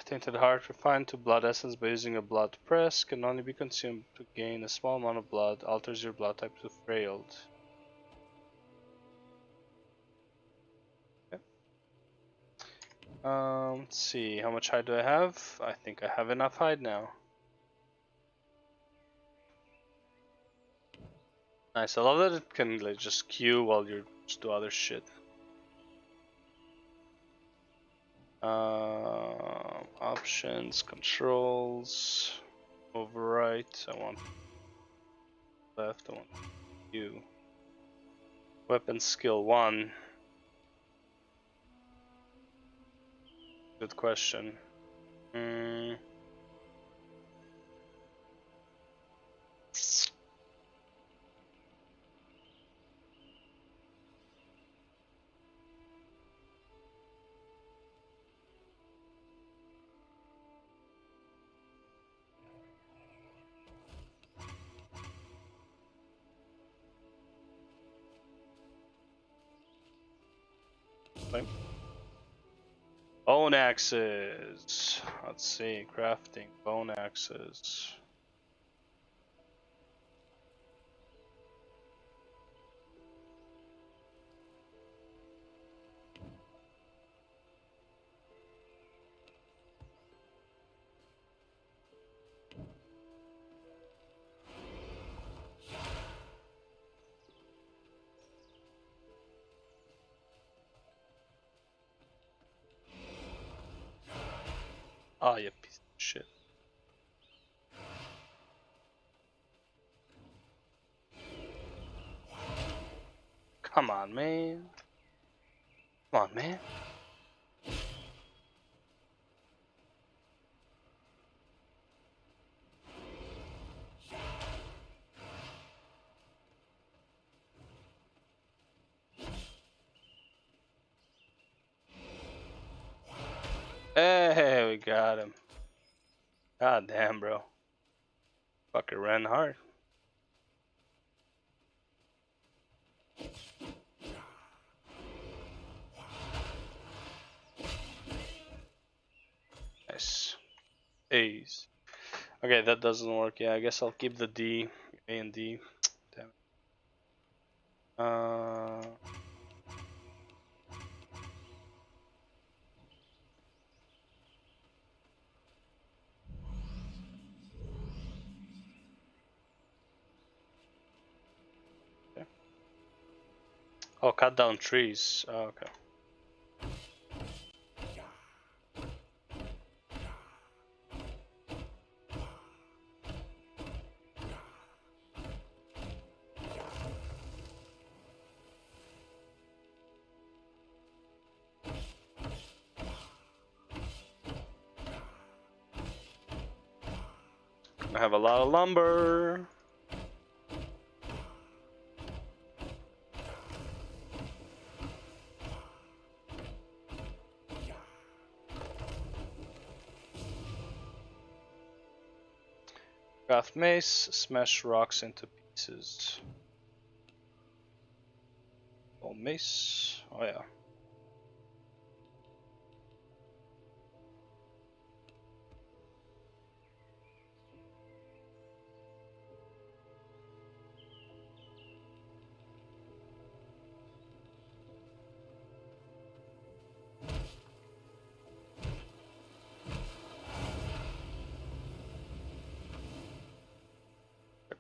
Tainted heart refined to blood essence by using a blood press can only be consumed to gain a small amount of blood. Alters your blood type to frailed. Okay. Let's see. How much hide do I have? I think I have enough hide now. Nice. I love that it can like just queue while you just do other shit. Options, controls, overwrite. I want left. I want you. Weapon skill 1. Good question. Flame. Bone axes. Let's see, crafting bone axes. Oh, you piece of shit. Come on, man. Come on, man. Hey, we got him. God damn, bro. Fucker ran hard. Nice. A's. Okay, that doesn't work. Yeah, I guess I'll keep the D. A and D. Damn it. Okay. Oh, cut down trees. Oh, okay. I have a lot of lumber. Craft mace, smash rocks into pieces. Oh, mace. Oh, yeah.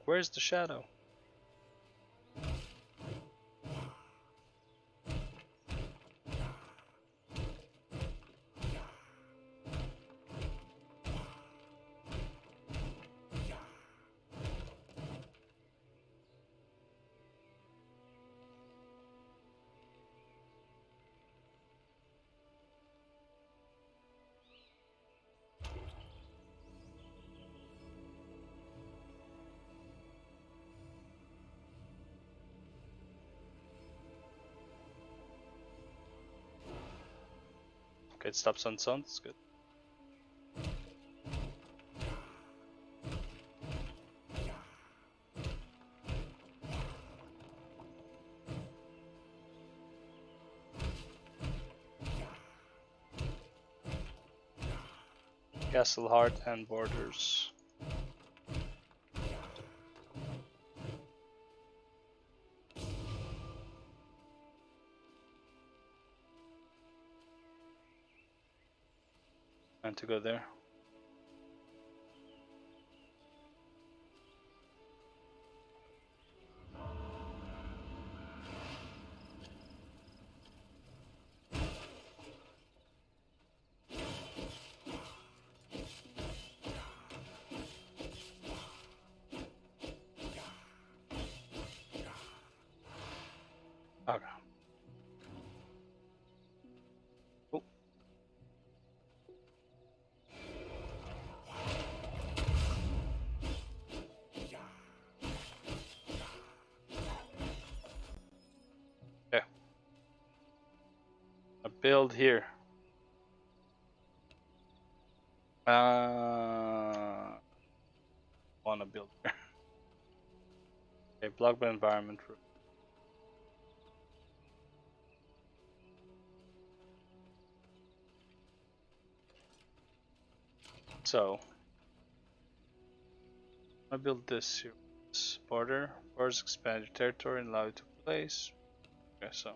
Where's the shadow? Okay, it stops on sound. That's good. Castle Heart and Borders. And to go there. Okay. Oh. Okay. A build here. Wanna build here. Okay, block by environment. So I build this here. This border. Borders expand your territory and allow you to place. Okay, so.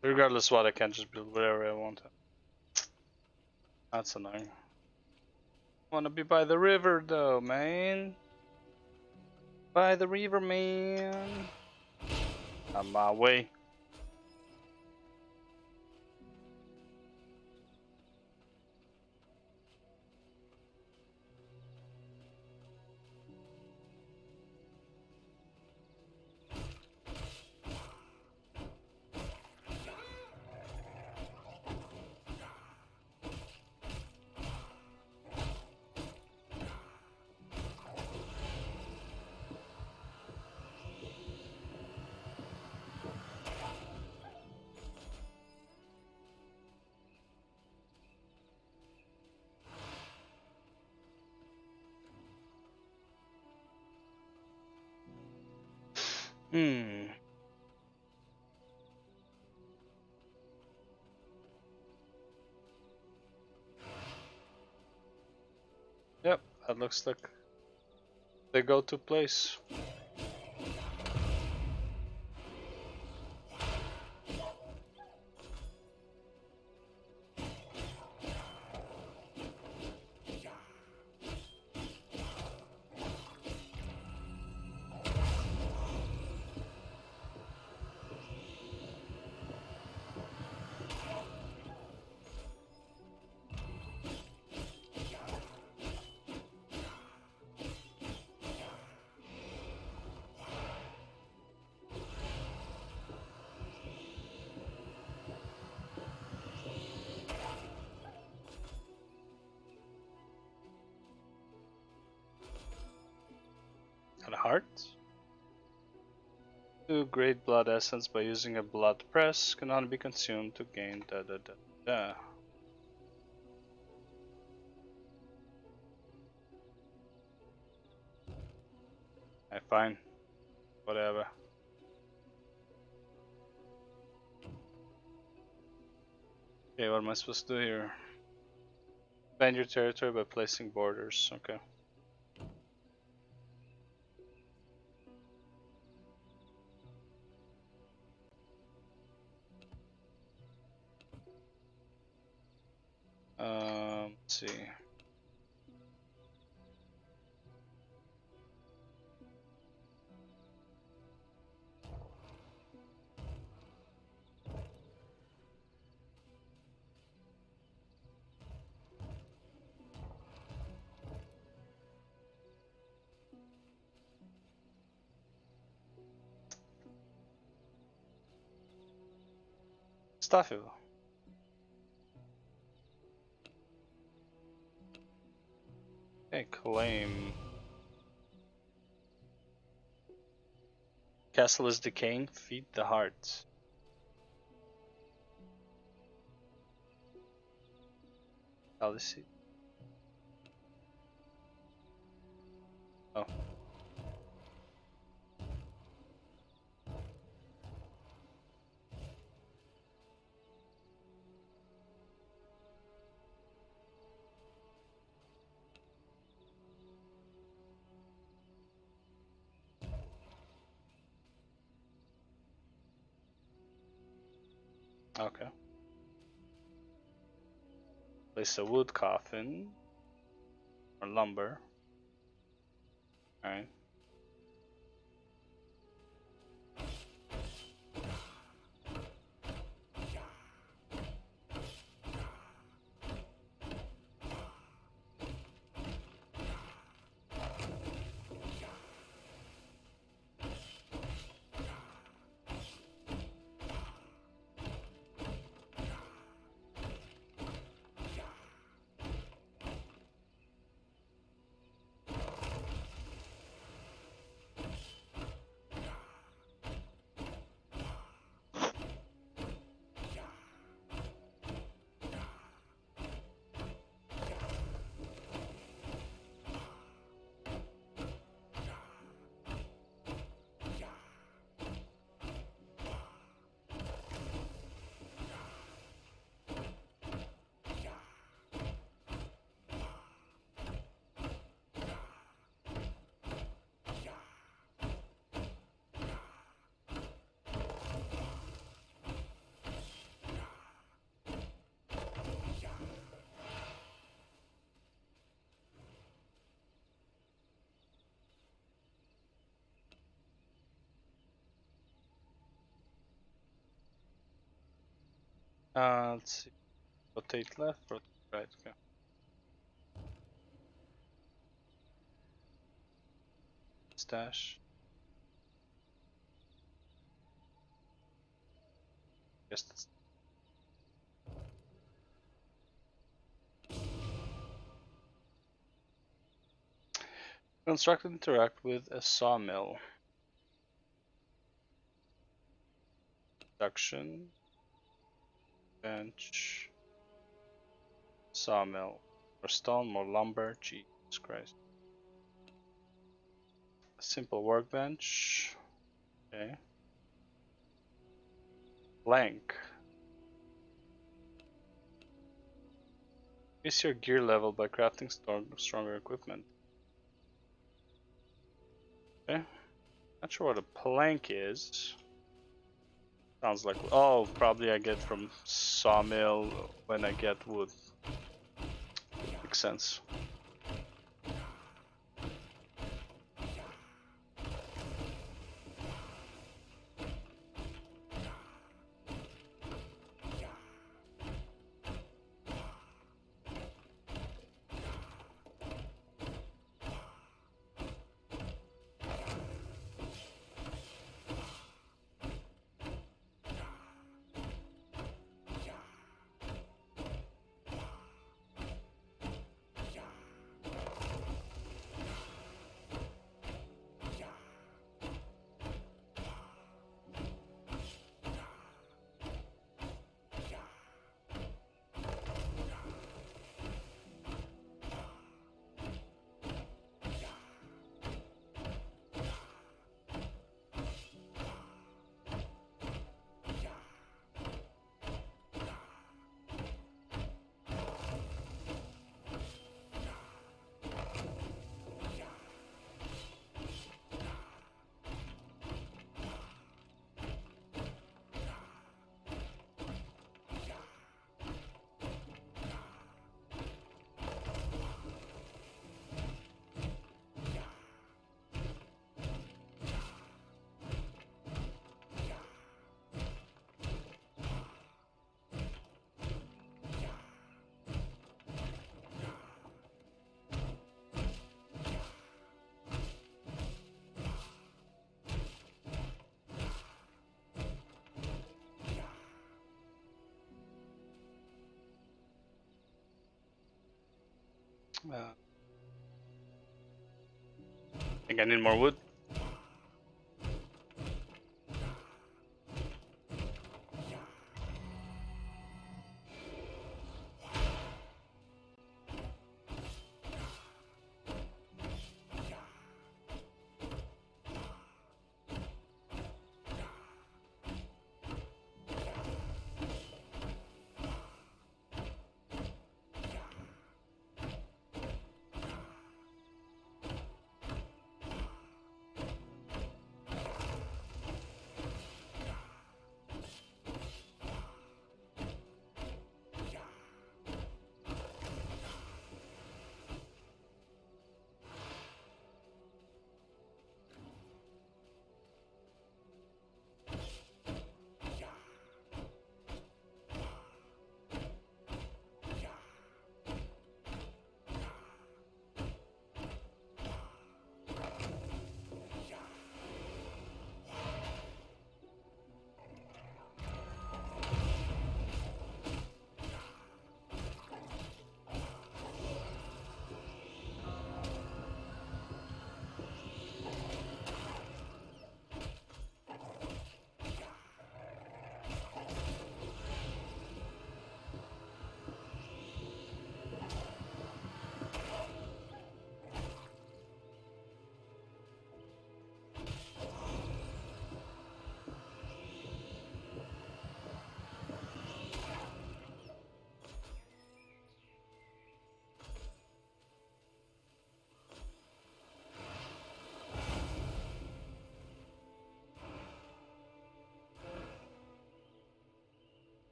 Regardless what, I can't just build whatever I want. That's annoying. Wanna be by the river though, man. By the river, man. On my way. Yep, that looks like the go-to place. And hearts. 2 great blood essence by using a blood press cannot be consumed to gain da da da da. Fine. Whatever. Okay, what am I supposed to do here? Expand your territory by placing borders. Okay. Let's see. Staffy. Okay, claim. Castle is decaying. Feed the hearts. Fallacy. Oh. Okay. Place a wood coffin or lumber. Alright. Let's see. Rotate left, rotate right. Okay. Stash. Guess that's. Construct and interact with a sawmill. Production. Bench. Sawmill. More stone, more lumber. Jesus Christ. A simple workbench. Okay. Blank. Increase your gear level by crafting stronger equipment. Okay. Not sure what a plank is. Sounds like, oh, probably I get from sawmill when I get wood. Makes sense. Think I need more wood.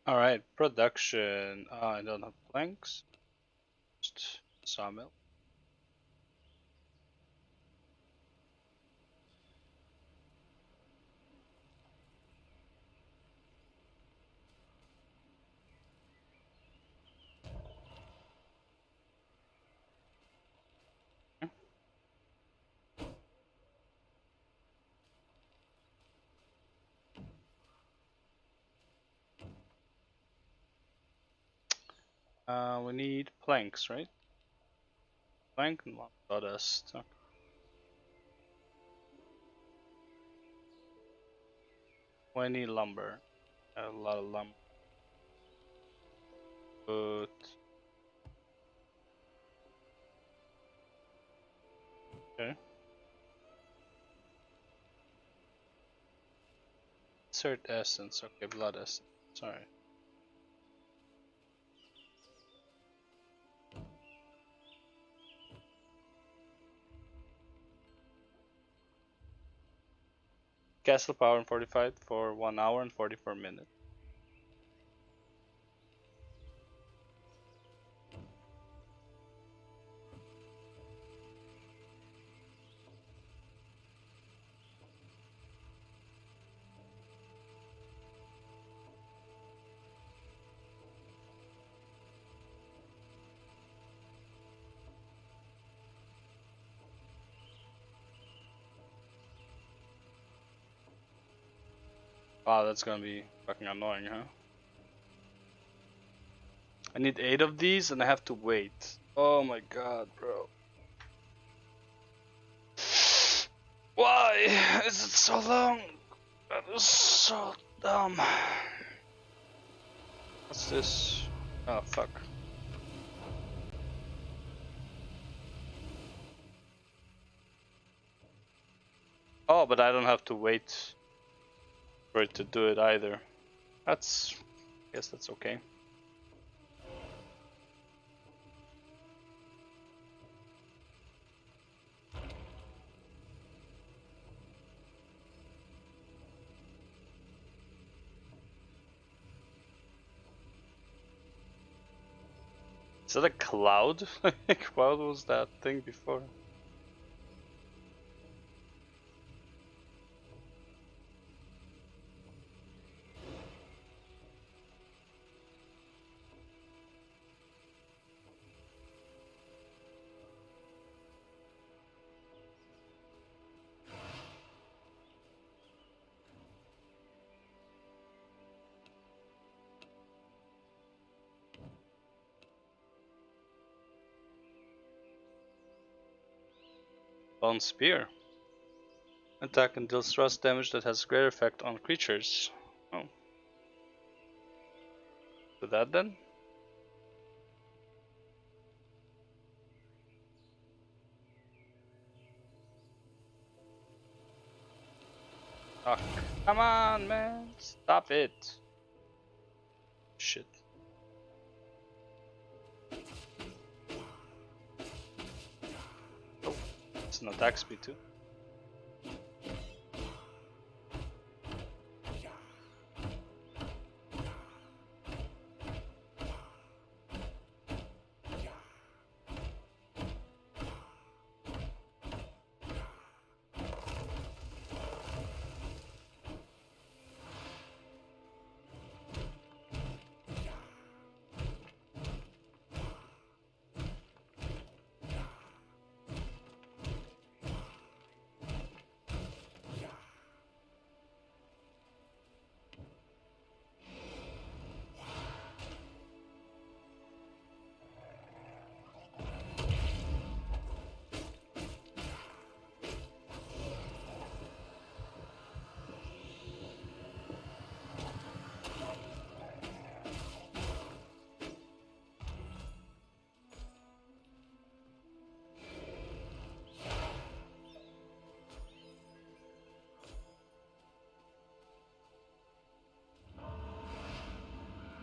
Alright, production. I don't have planks. Just sawmill. We need planks, right? Plank and sawdust. Okay. We need lumber. A lot of lumber. But okay. Insert essence. Okay, blood essence. Sorry. Castle power and fortified for 1 hour and 44 minutes. Wow, that's gonna be fucking annoying, huh? I need 8 of these and I have to wait. Oh my god, bro. Why is it so long? That is so dumb. What's this? Oh, fuck. Oh, but I don't have to wait for it to do it either. That's... I guess that's okay. Is that a cloud? Like, what was that thing before? Bone Spear. Attack and deals thrust damage that has greater effect on creatures. Oh. Do that then? Oh, come on, man. Stop it. Shit. Oh, it's an attack speed too.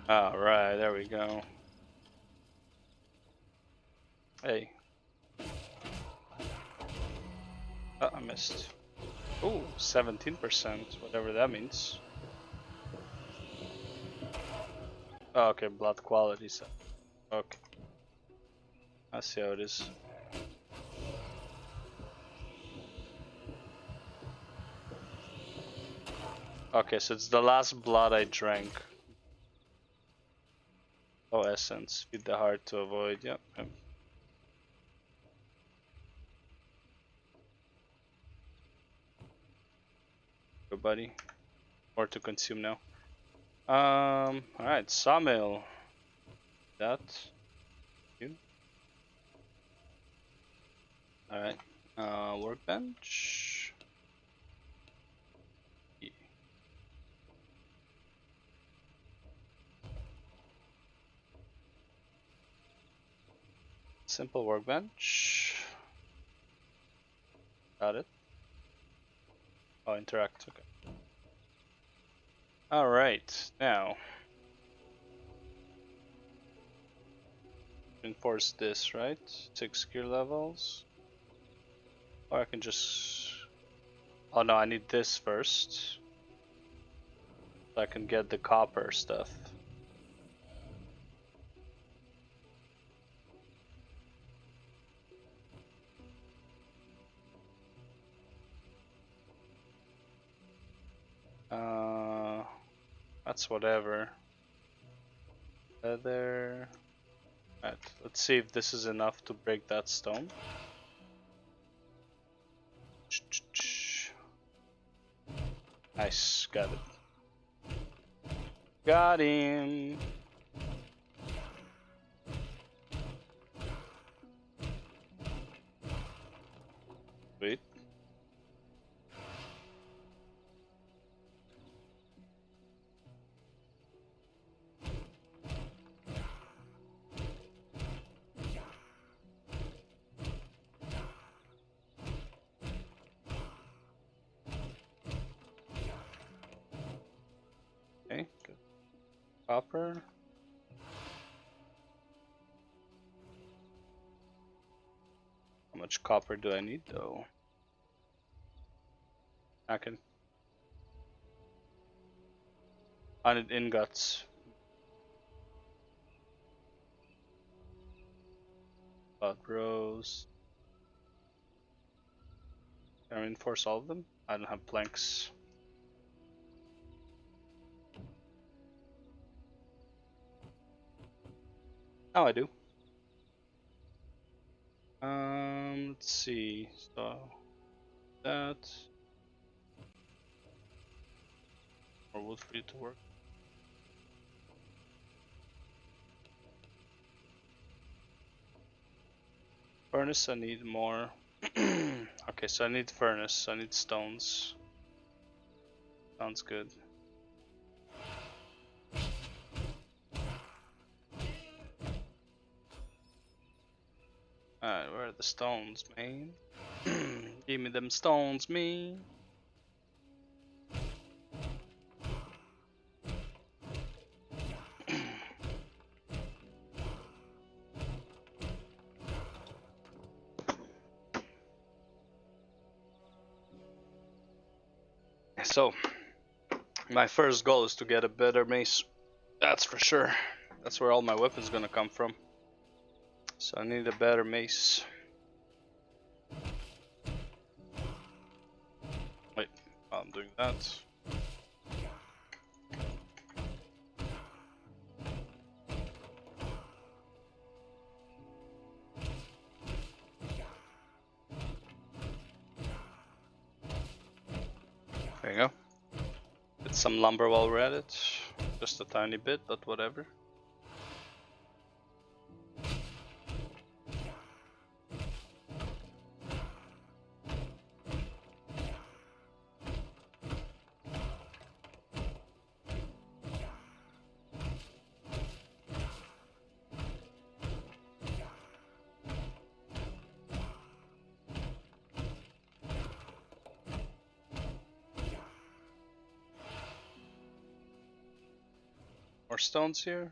Alright, there we go. Hey. Oh, I missed. Ooh, 17%, whatever that means. Oh, okay, blood quality set. Okay. I see how it is. Okay, so it's the last blood I drank. Oh, essence. Feed the heart to avoid. Yep. Good buddy. More to consume now. Alright, sawmill. That. You. Alright. Workbench. Yeah. Simple workbench. Got it. Oh, interact. Okay. Alright, now. Enforce this, right? 6 gear levels. Or I can just... Oh no, I need this first. So I can get the copper stuff. That's whatever. Leather. Alright, let's see if this is enough to break that stone. Nice, got it. Got him! Sweet. Okay, good. Copper. How much copper do I need though? I can. I need ingots. Blood rose. Can I reinforce all of them? I don't have planks. Oh, I do. Let's see. So that more wood for you to work. Furnace, I need more. Okay, so I need furnace. I need stones. Sounds good. Alright, where are the stones, man? Give me them stones, me. So, my first goal is to get a better mace. That's for sure. That's where all my weapons gonna come from. So I need a better mace. Wait, while I'm doing that. There you go. Get some lumber while we're at it. Just a tiny bit, but whatever. More stones here.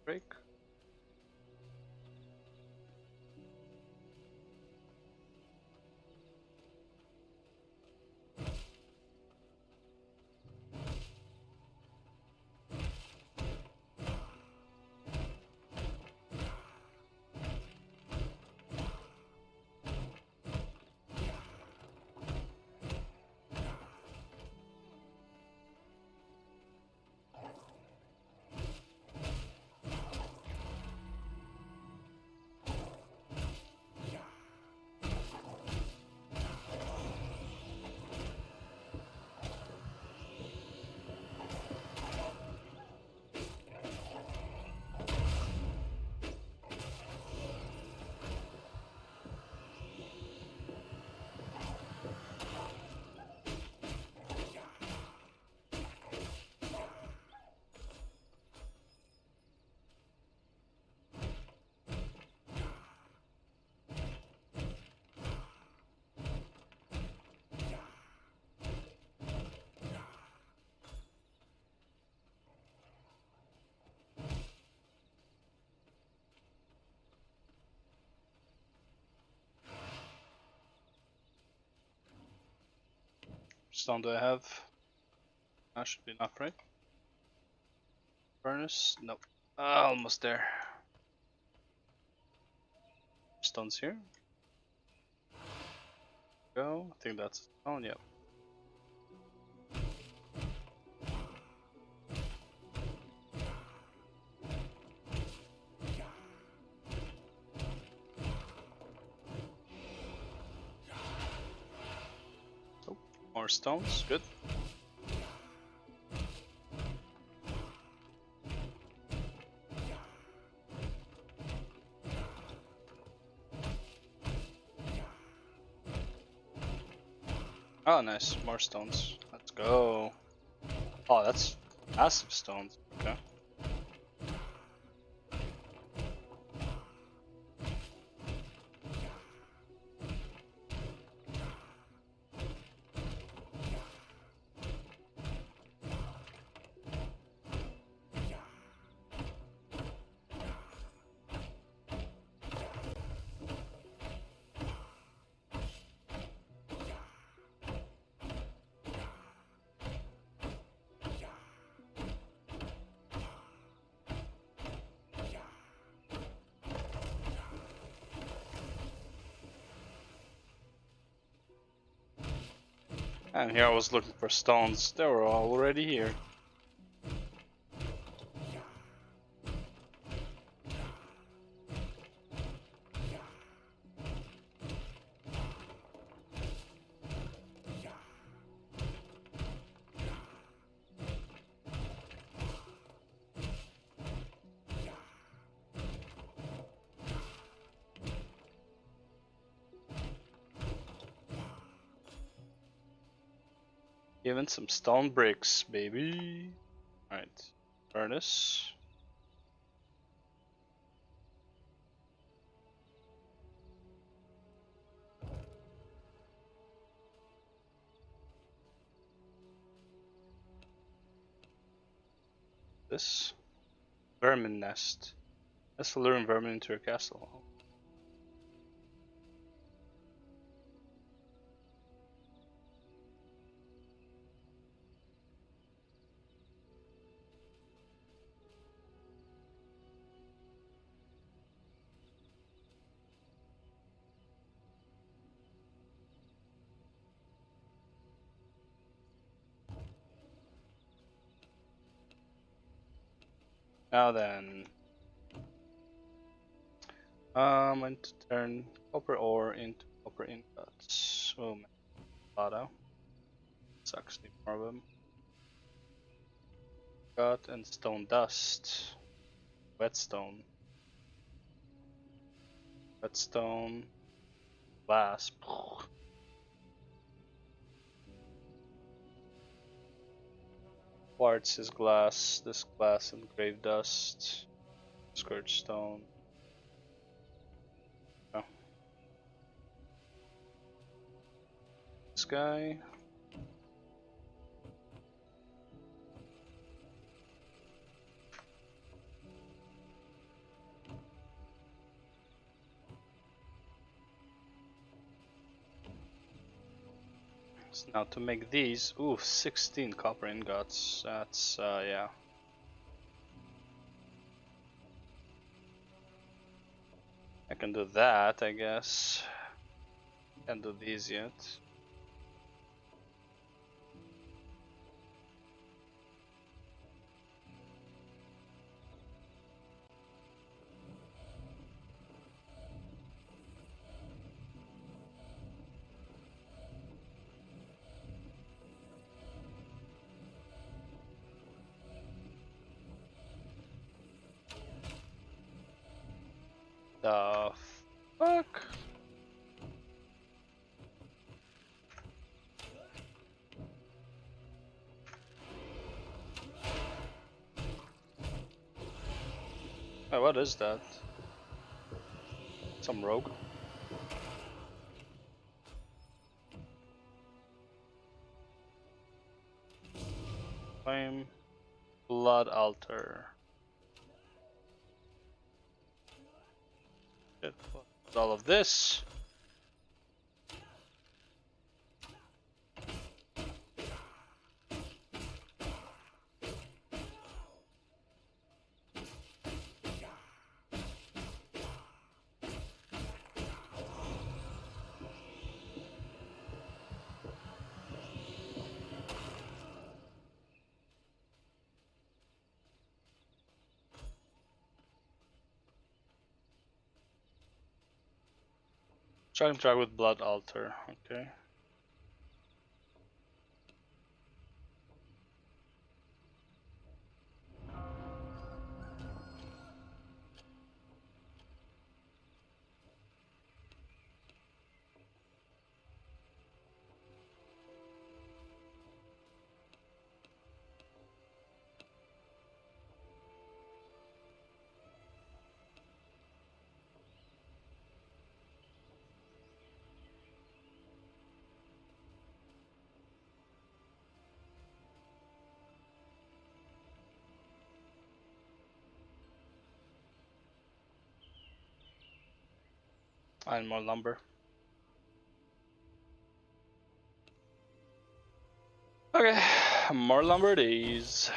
Break. stone do I have? That should be enough, right? Furnace? Nope. Almost there. Stones here. Go. I think that's a stone, yep. Oh, more stones, good. Oh, nice. More stones. Let's go. Oh, that's massive stones. Okay. And here I was looking for stones. They were already here. Even some stone bricks, baby. Alright. Furnace. This. Vermin nest. Let's lure vermin into your castle. Now then, I'm going to turn copper ore into copper ingots. Oh man, Lada. It's actually more of them. Got and stone dust. Whetstone. Whetstone. Glass. Quartz is glass. This glass and grave dust. Scourge stone. Oh. This guy. So now to make these, ooh, 16 copper ingots. That's yeah. I can do that, I guess. Can't do these yet. The fuck? Oh, what is that? Some rogue? Flame. Blood altar. Shit, what's all of this? Try and try with Blood Altar, okay. And more lumber. Okay, more lumber it is.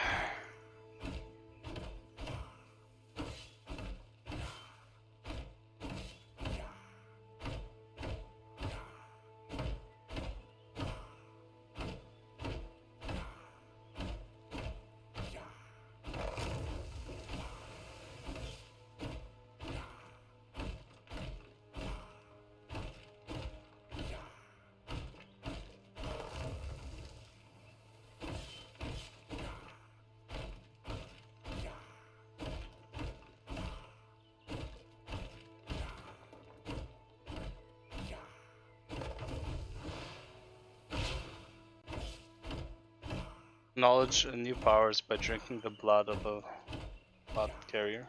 Knowledge and new powers by drinking the blood of a blood carrier.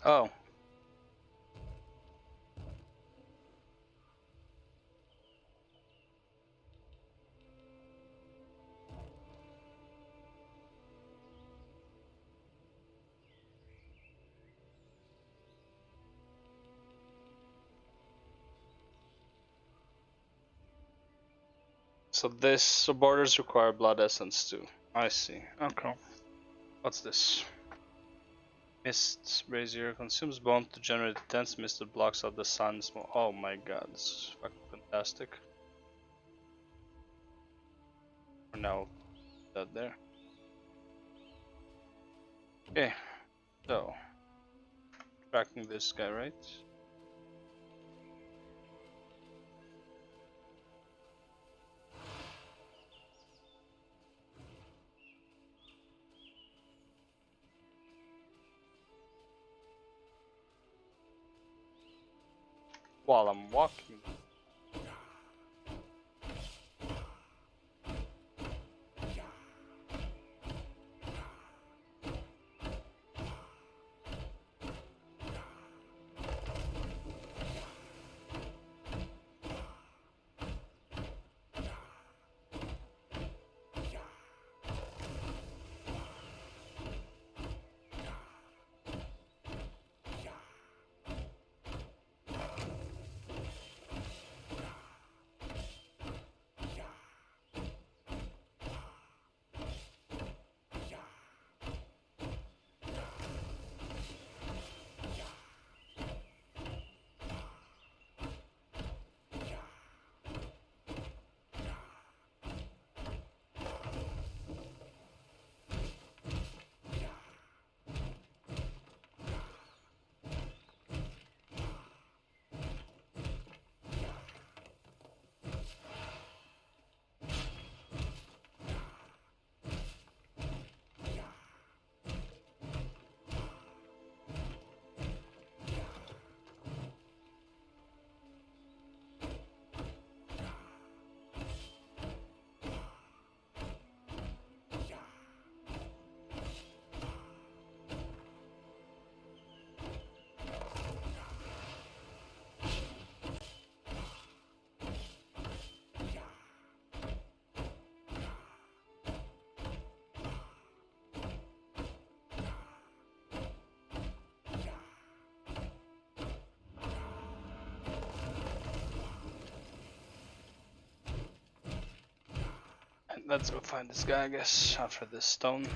Oh. So this borders require blood essence too. I see. Okay. What's this? Mist brazier consumes bone to generate a dense mist that blocks out the sun's. Oh my god, this is fucking fantastic. For now, that there. Okay, so tracking this guy, right? While I'm walking. let's go find this guy, I guess, after this stone.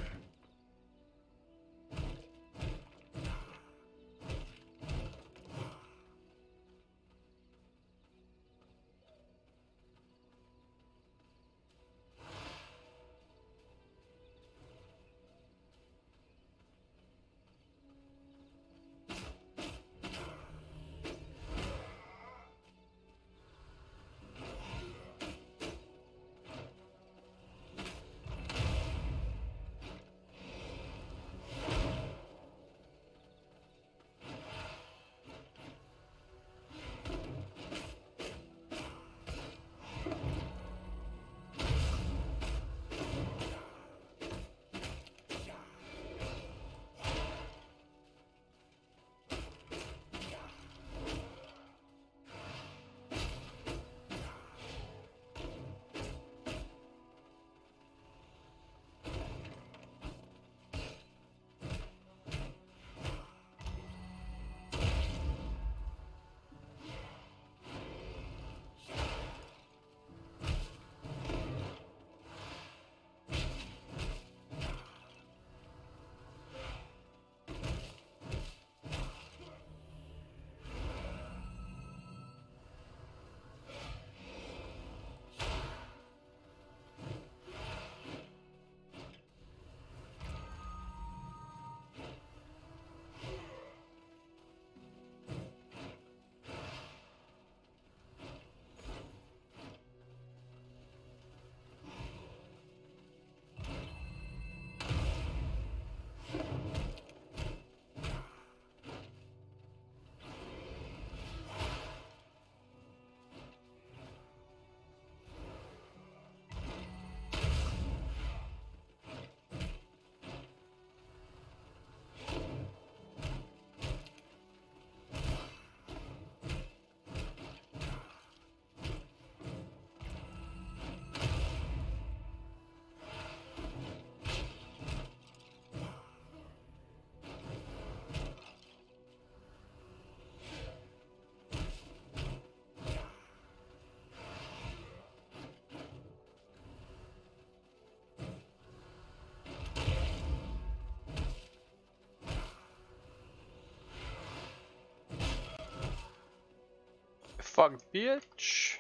Fuck, bitch.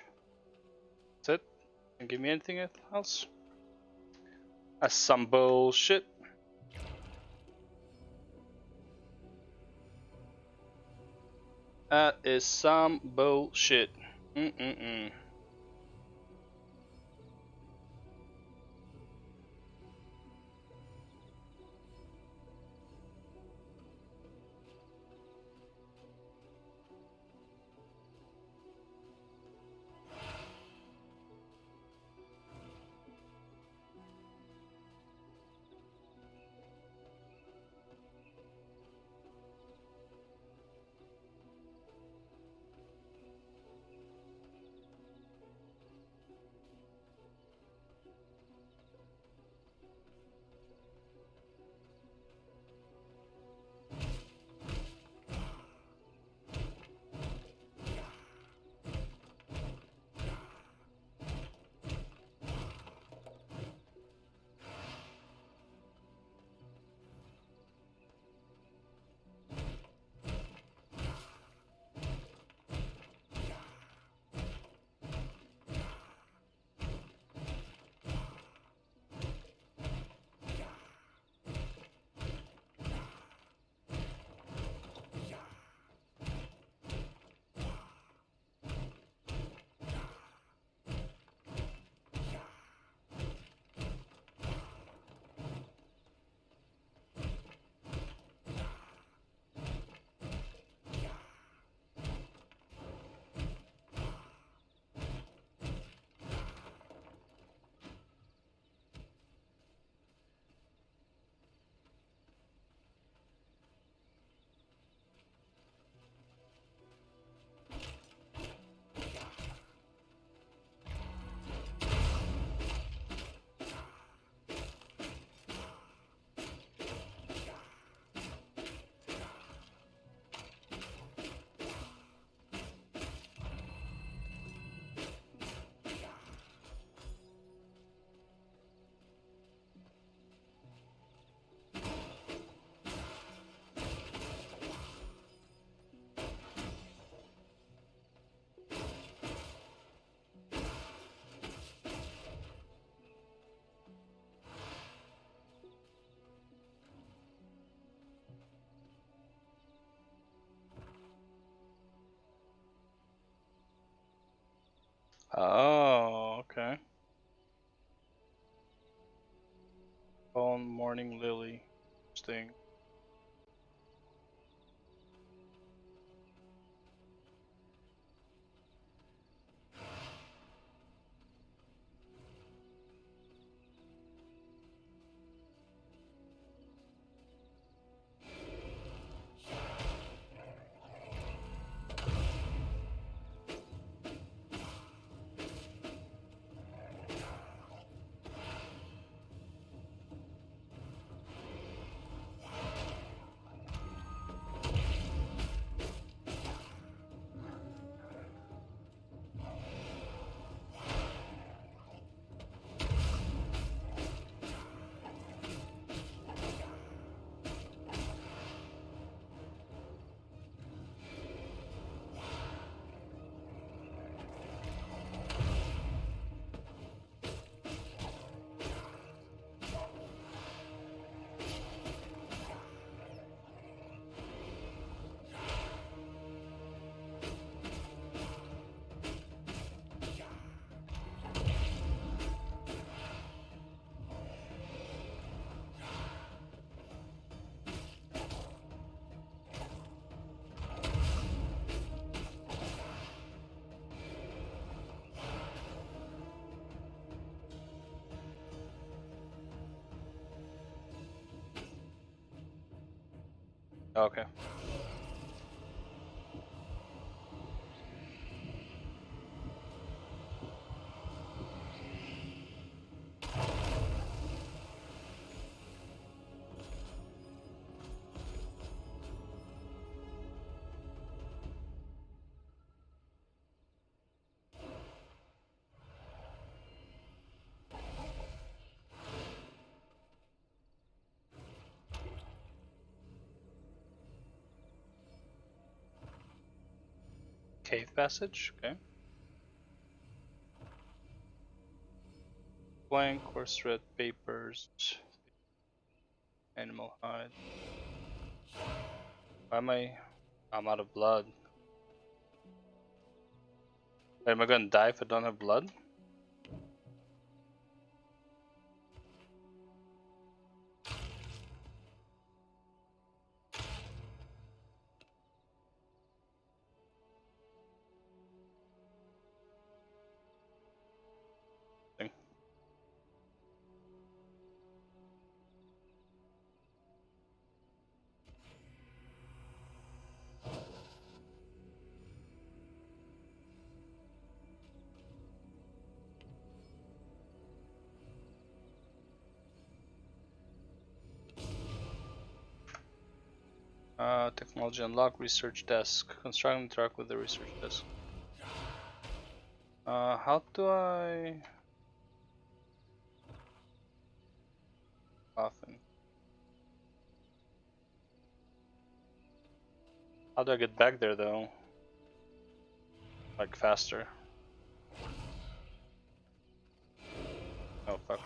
That's it. Can give me anything else? That's some bullshit. That is some bullshit. Mm-mm-mm. Oh, okay. Bone Morning Lily. Interesting. Okay. Cave passage, okay. Blank, coarse thread, papers, animal hide. Why am I'm out of blood. Wait, am I gonna die if I don't have blood? Technology unlock, research desk. Construct and interact with the research desk. How do I... Often. How do I get back there though? Like faster. Oh fuck.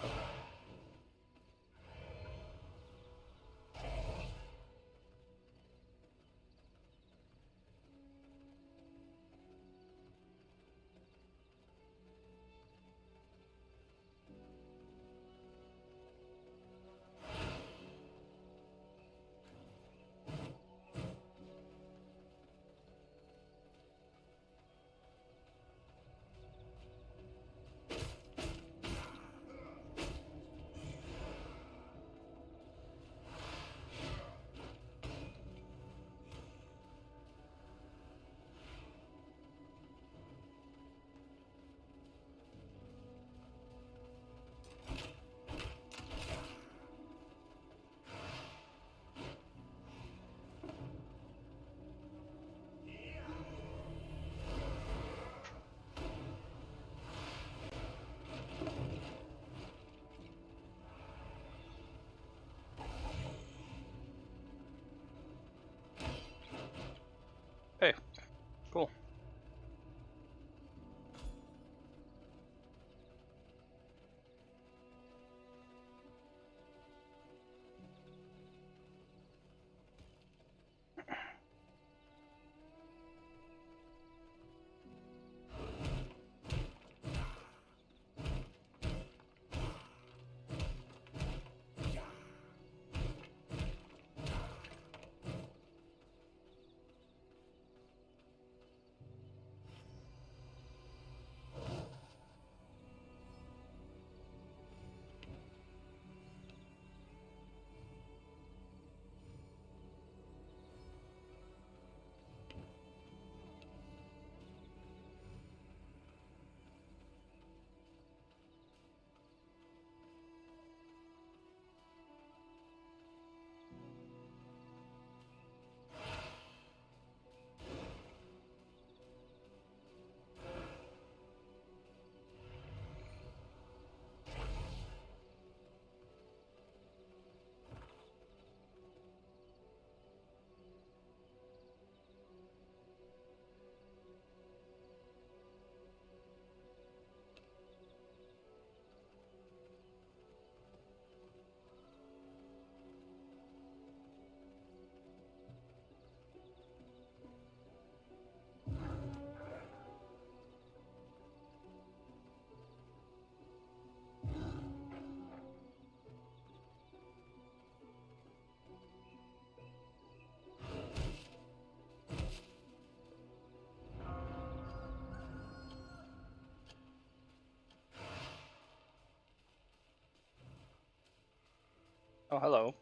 Oh, hello.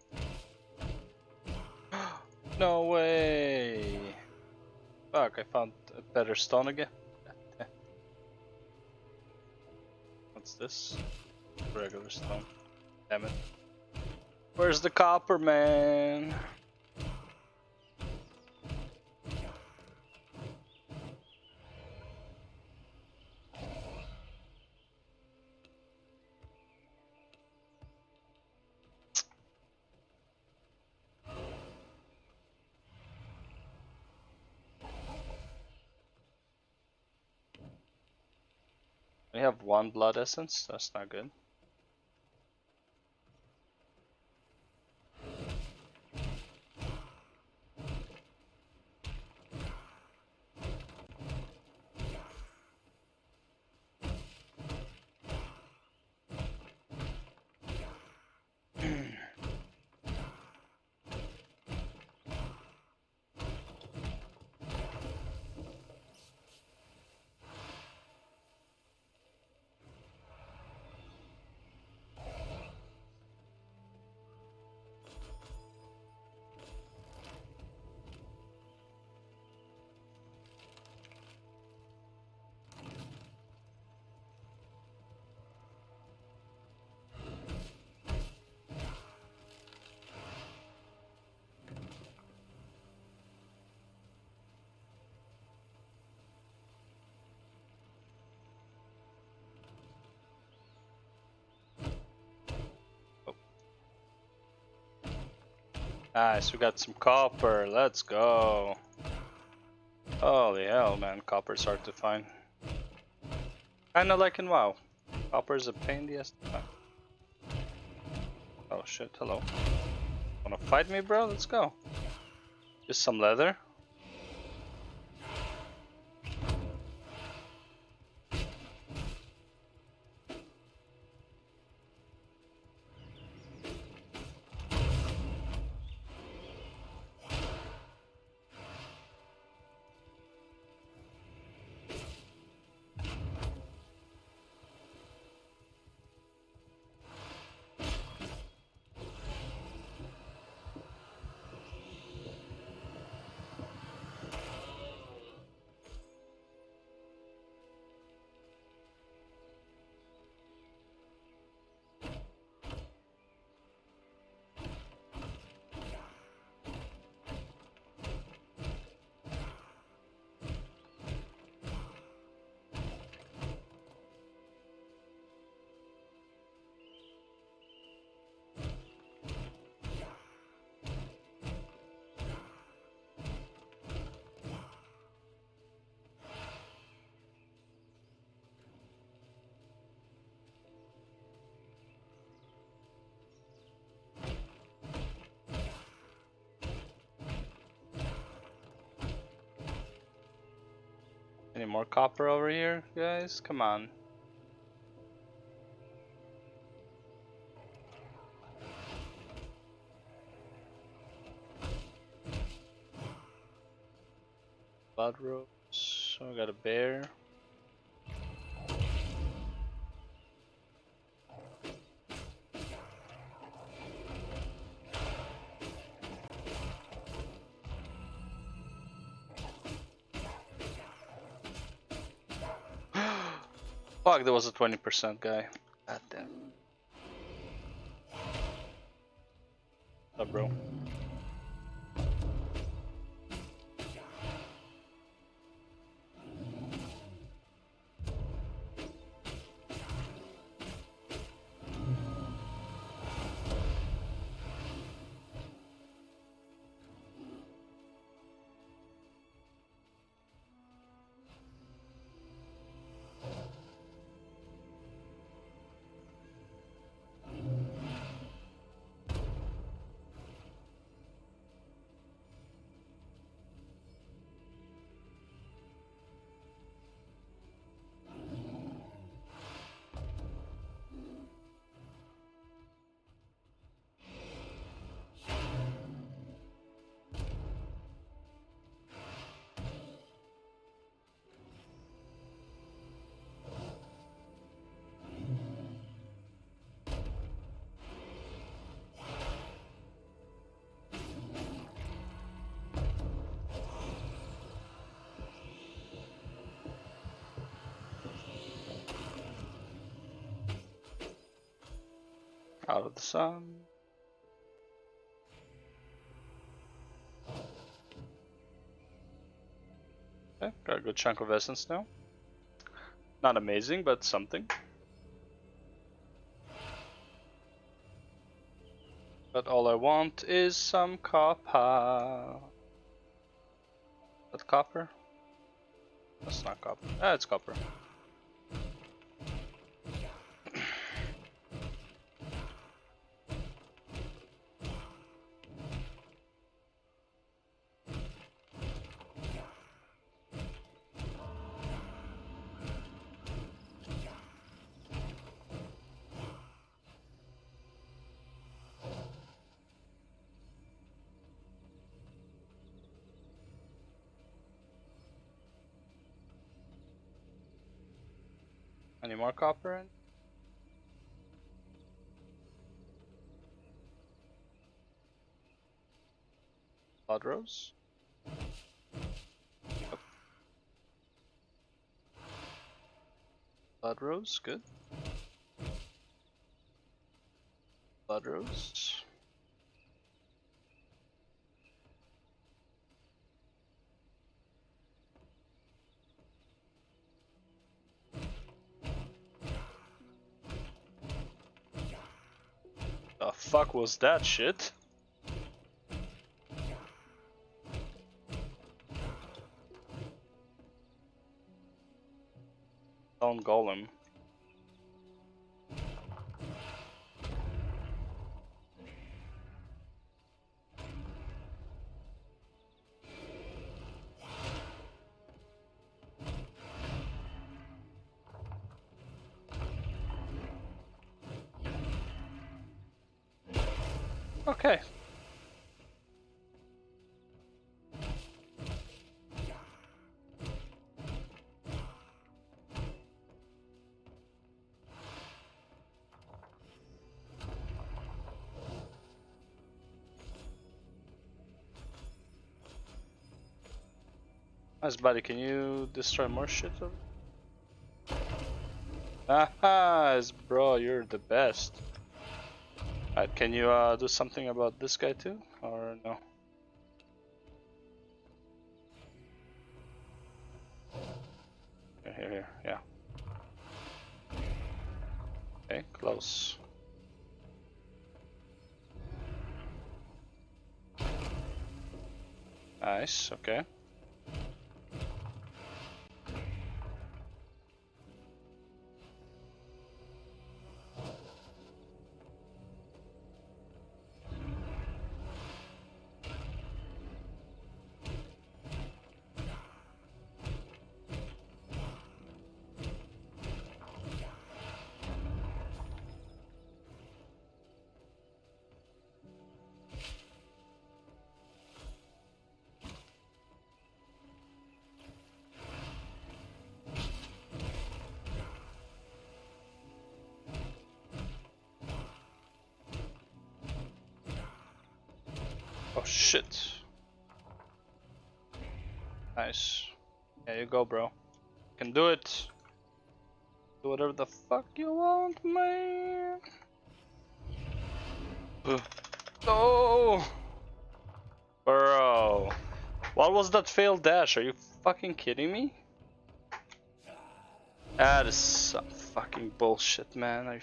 No way! Fuck, I found a better stone again. What's this? Regular stone. Damn it. Where's the copper, man? We have one blood essence, that's not good. Nice, we got some copper, let's go. Holy hell, man, copper's hard to find. Kinda like in WoW. Copper's a pain in the ass to find. Oh shit, hello. Wanna fight me, bro? Let's go. Just some leather. Any more copper over here, guys? Come on. Blood rose. Oh, we got a bear. Fuck, there was a 20% guy. God damn. What's up, bro? Out of the sun. Okay, got a good chunk of essence now. Not amazing, but something. But all I want is some copper. Is that copper? That's not copper. Ah, it's copper. Any more copper in? Blood rose? Yep. Blood rose, good. Blood rose. The fuck was that shit? Stone golem. Okay. Nice buddy, can you destroy more shit? Haha, bro, you're the best. Alright, can you do something about this guy too? Or no? Here, yeah. Okay, close. Nice, okay. Oh shit. Nice. There you go, bro. You can do it. Do whatever the fuck you want, man. Oh, bro. What was that failed dash? Are you fucking kidding me? That is some fucking bullshit, man.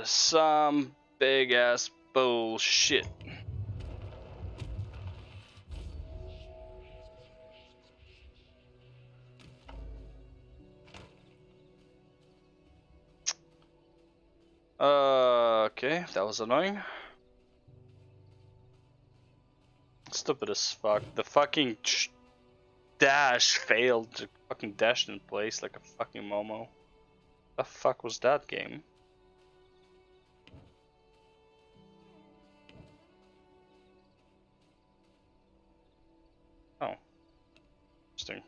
Some big ass bullshit. Okay, that was annoying. Stupid as fuck. The fucking dash failed. The fucking dashed in place like a fucking Momo. The fuck was that game? Oh, interesting.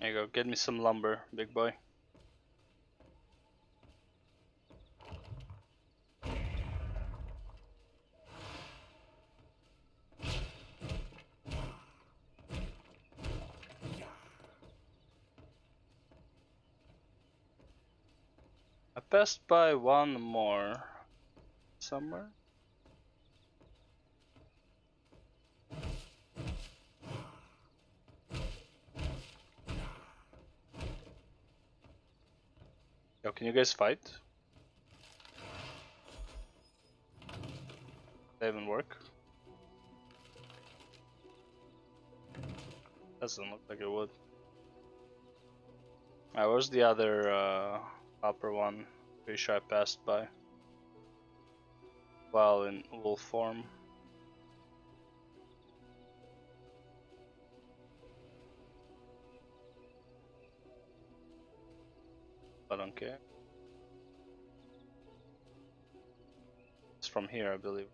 There you go, get me some lumber, big boy. I passed by one more somewhere. Yo, can you guys fight? That even work? Doesn't look like it would. Alright, where's the other copper one? Pretty sure I passed by. While in wolf form. I don't care. It's from here, I believe.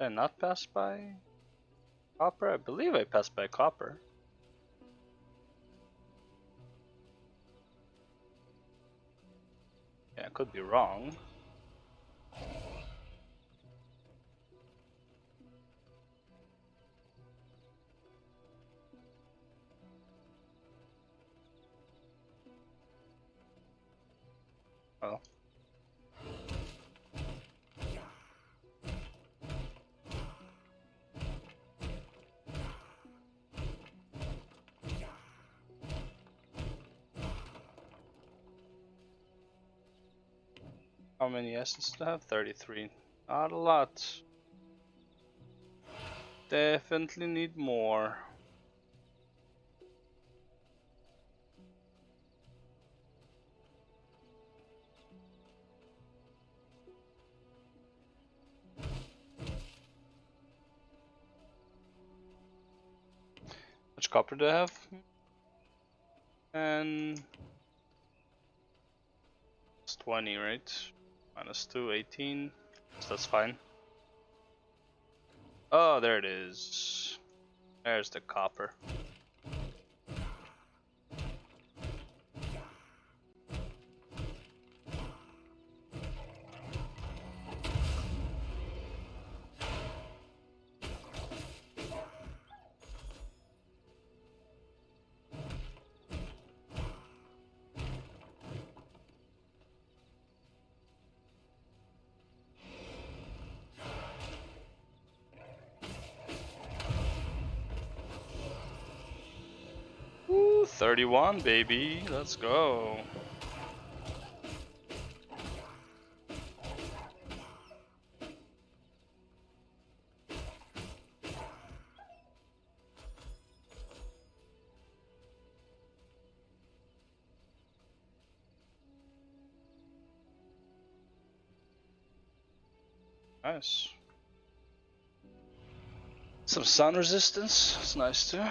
Did I not pass by copper? I believe I passed by copper. Yeah, I could be wrong. Oh. How many essence do I have? 33. Not a lot. Definitely need more. Much copper do I have? And it's 20, right? Minus 2, 18. So that's fine. Oh, there it is. There's the copper. Woo, 31, baby. Let's go. Nice. Some sun resistance. It's nice too.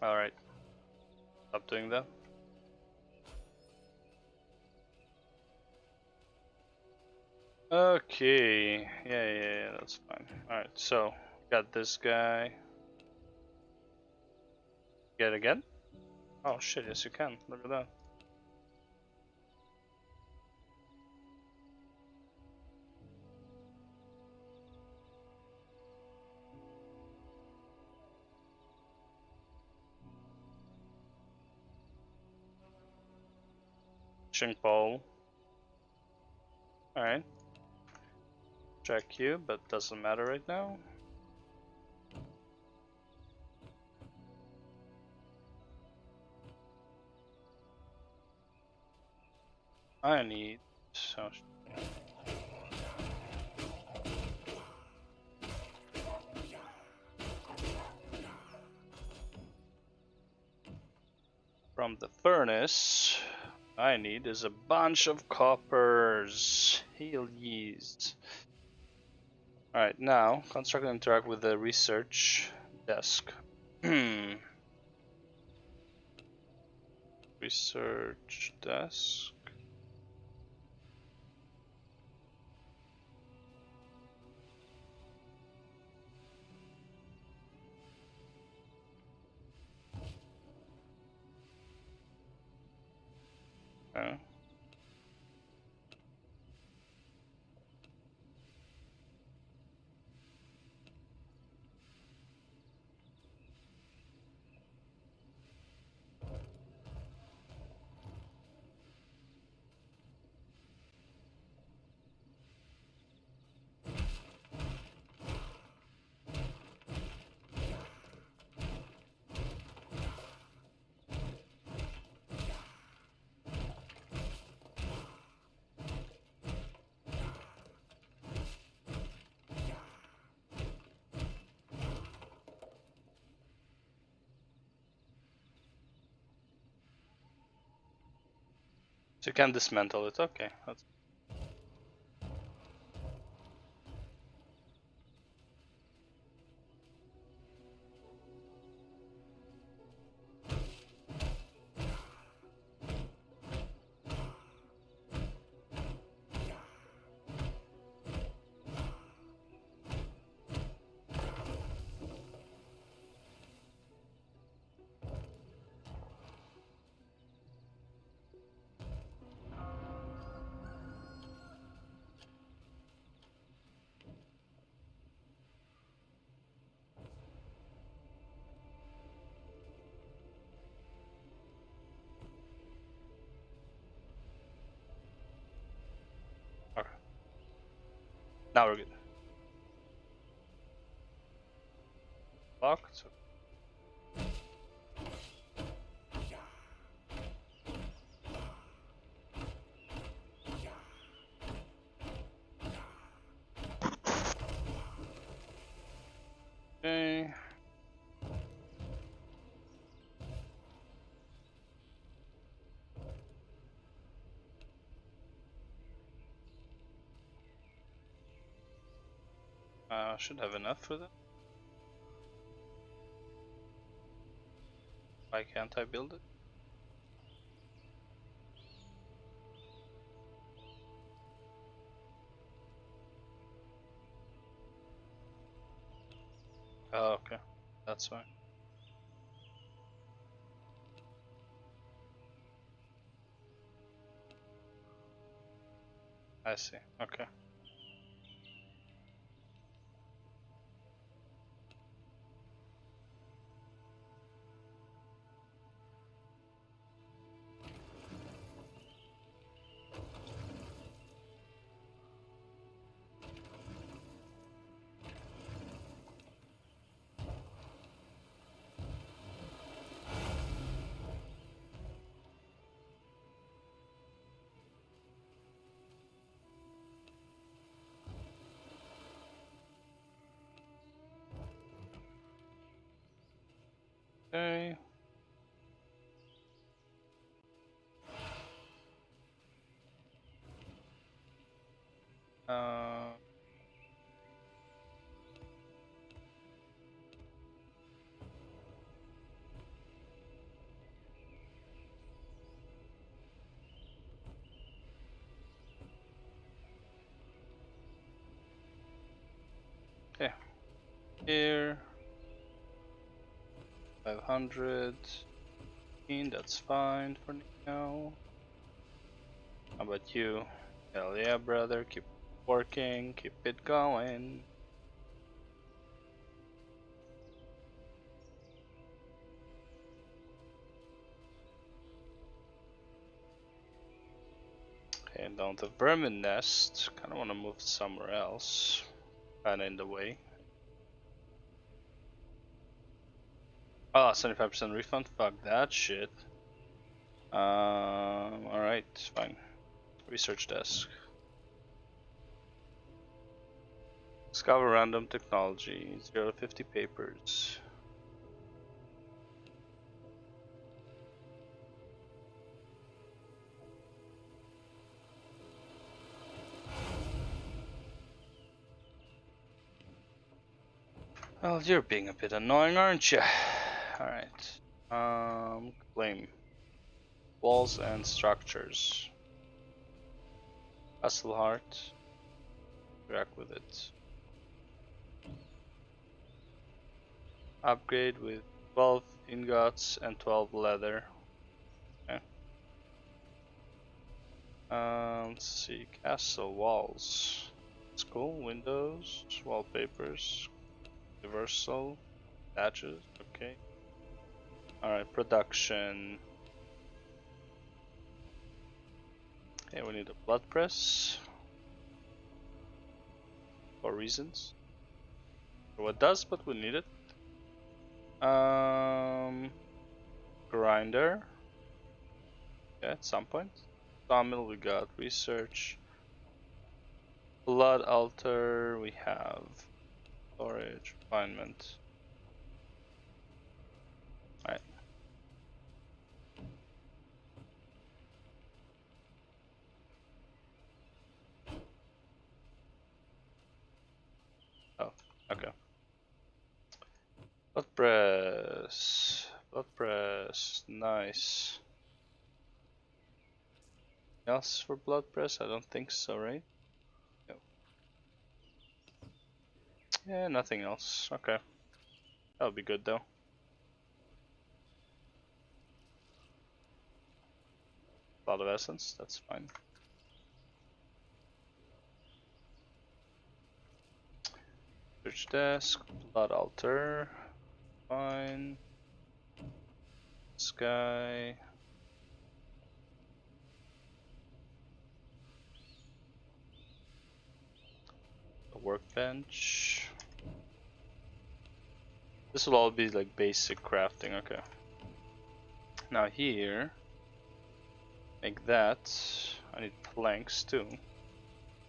Alright. Stop doing that. Okay. Yeah, that's fine. Alright, so got this guy. Get again? Oh shit, yes you can. Look at that. Fishing pole. Alright. Check you, but doesn't matter right now. I need so from the furnace. I need is a bunch of coppers. Heal yeast. Alright, now construct and interact with the research desk. Research desk. Okay. So you can dismantle it. Okay. That's okay. Now we're good. Locked. Okay. Should have enough for that. Why can't I build it? Oh, okay. That's why. I see. Okay. Okay. Uh, okay. Here. 500. That's fine for now. How about you? Hell yeah, brother. Keep working. Keep it going. Okay, down the vermin nest. Kind of want to move somewhere else. Kind of in the way. Oh, 75% refund? Fuck that shit. Alright, fine. Research desk. Discover random technology. 0 to 50 papers. Well, you're being a bit annoying, aren't you? Alright. Claim. Walls and structures. Castle heart. Interact with it. Upgrade with 12 ingots and 12 leather. Okay. Let's see, castle walls. It's cool. Windows, wallpapers, universal, badges. Okay. All right, production. Okay, we need a blood press. For reasons. For what does, but we need it. Grinder. Yeah, at some point. Sawmill, we got research. Blood altar, we have storage, refinement. Alright. Oh, okay. Blood press. Blood press. Nice. Else for blood press? I don't think so, right? No. Yeah, nothing else. Okay. That'll be good though. A lot of essence, that's fine. Search desk, blood altar, fine. Sky. A workbench. This will all be like basic crafting, okay. Now here, make that. I need planks too,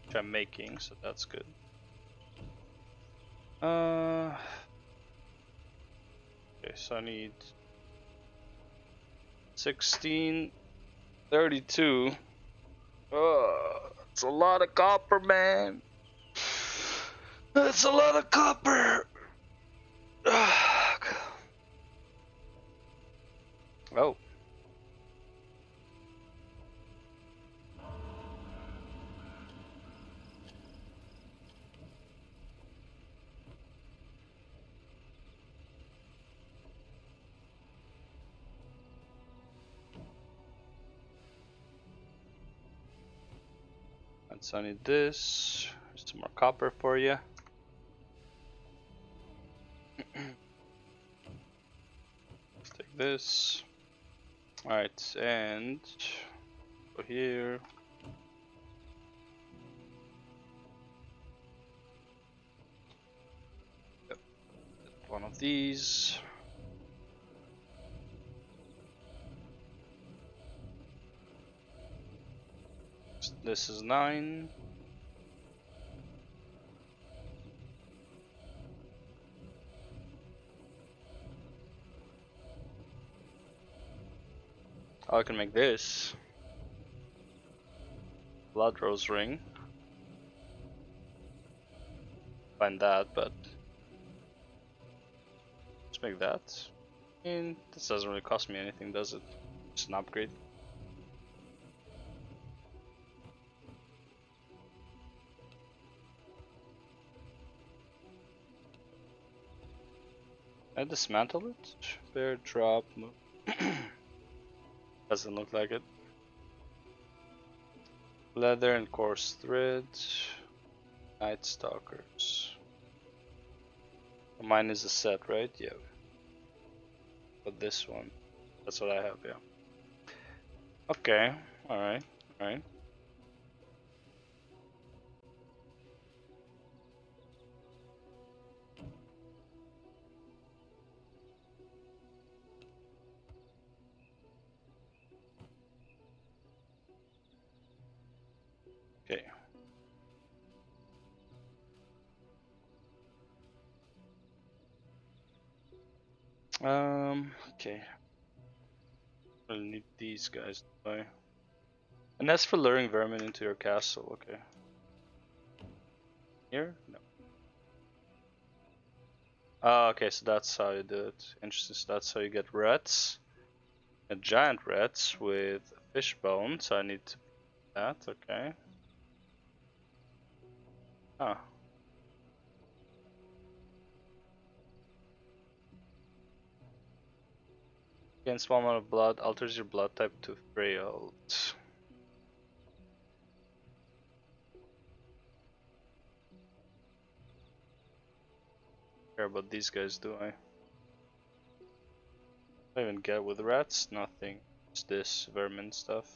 which I'm making, so that's good. Okay, so I need 16, 32. That's a lot of copper, man. That's a lot of copper. Oh. And so I need this. There's some more copper for you. Let's take this. Alright, and go here. Yep. One of these. This is 9. Oh, I can make this. Blood rose ring. Find that, but let's make that. And this doesn't really cost me anything, does it? It's an upgrade. I dismantle it. Bear drop. Move. Doesn't look like it. Leather and coarse thread. Night Stalkers. Mine is a set, right? Yeah. But this one, that's what I have, yeah. Okay, alright, alright. Okay. Okay. I'll need these guys to buy. And that's for luring vermin into your castle, okay. Here? No. Oh, okay, so that's how you do it. Interesting, so that's how you get rats. A giant rats with fish bone, so I need to that, okay. Ah. Gain small amount of blood, alters your blood type to frail. care about these guys, do I? I even get with rats? Nothing. It's this vermin stuff.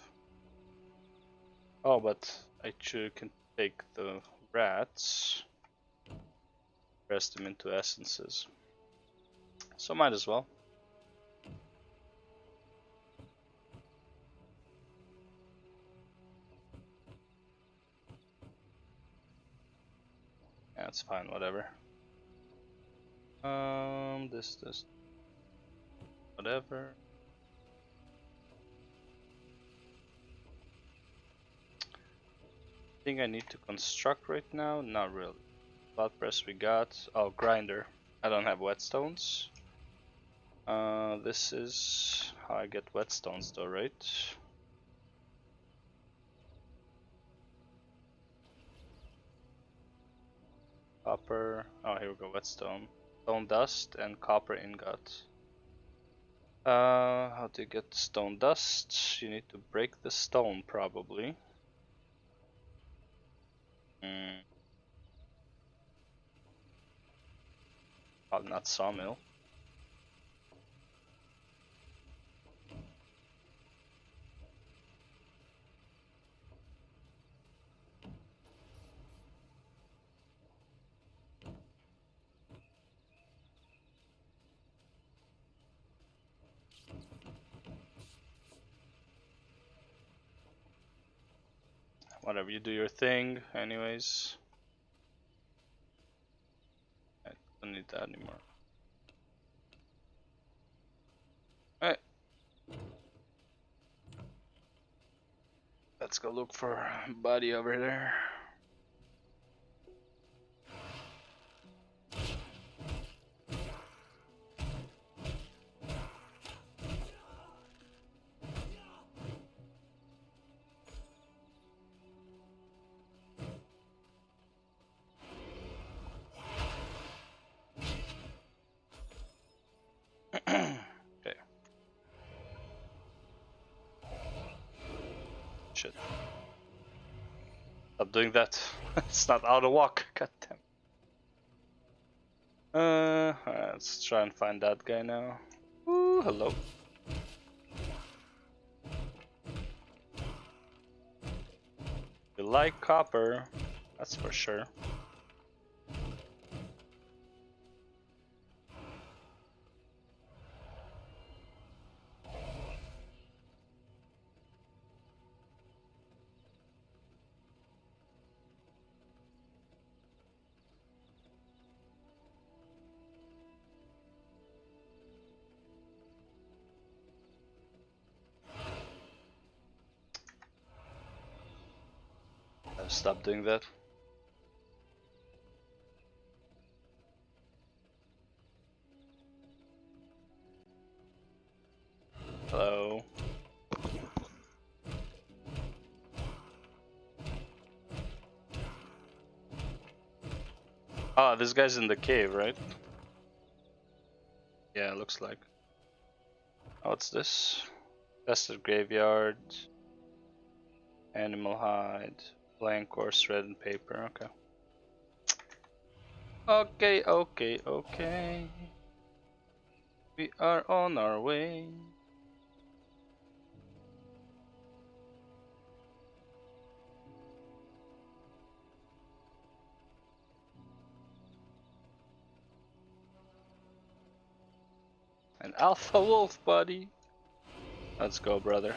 Oh, but I can take the rats, press them into essences. So might as well. Yeah, it's fine, whatever. This, whatever. Thing I need to construct right now? Not really. Cloud press we got. Oh, grinder. I don't have whetstones. This is how I get whetstones though, right? Copper. Oh, here we go. Whetstone. Stone dust and copper ingot. How to get stone dust? You need to break the stone probably. Oh, not sawmill. Whatever, you do your thing anyways. I don't need that anymore. Alright. Let's go look for Buddy over there. Okay. Shit. Stop doing that. It's not out of walk. God damn. Alright, let's try and find that guy now. Ooh, hello. You like copper, that's for sure. Stop doing that. Hello. Ah, this guy's in the cave, right? Yeah, looks like. Oh, what's this? Festive graveyard. Animal hide. Blank or shredded paper, okay. Okay. We are on our way. An alpha wolf, buddy. Let's go, brother.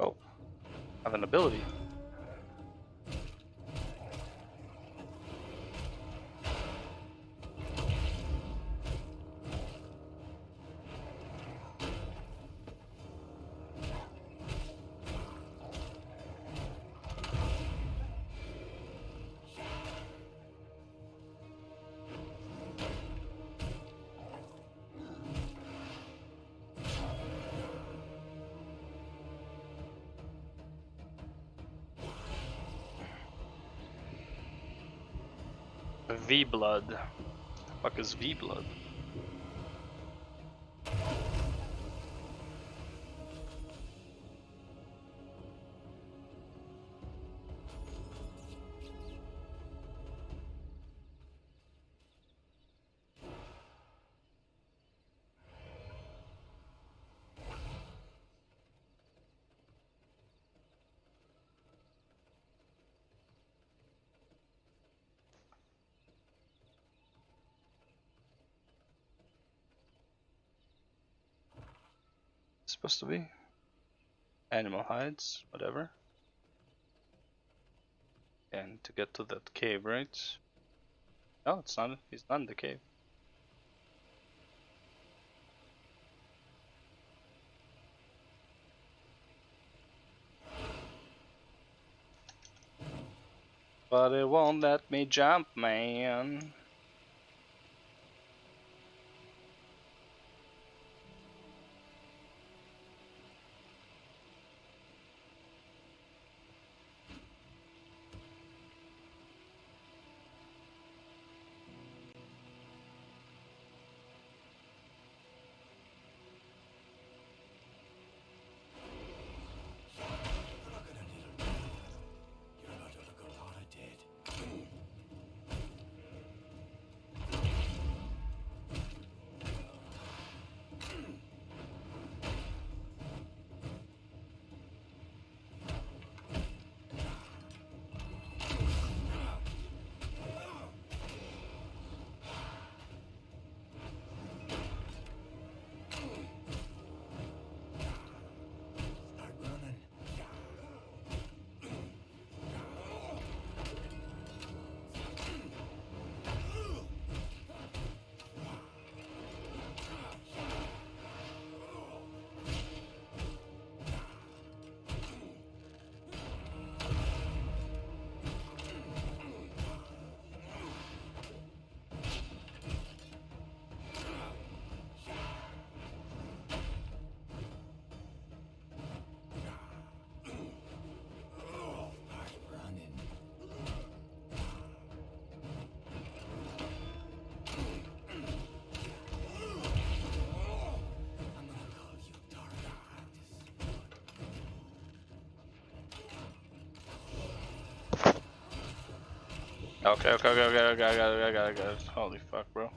Oh, I have an ability. V blood. Fuck is V blood? Supposed to be animal hides, whatever. And to get to that cave, right? No, it's not. He's not in the cave. But it won't let me jump, man. Okay. I got it. Holy fuck, bro.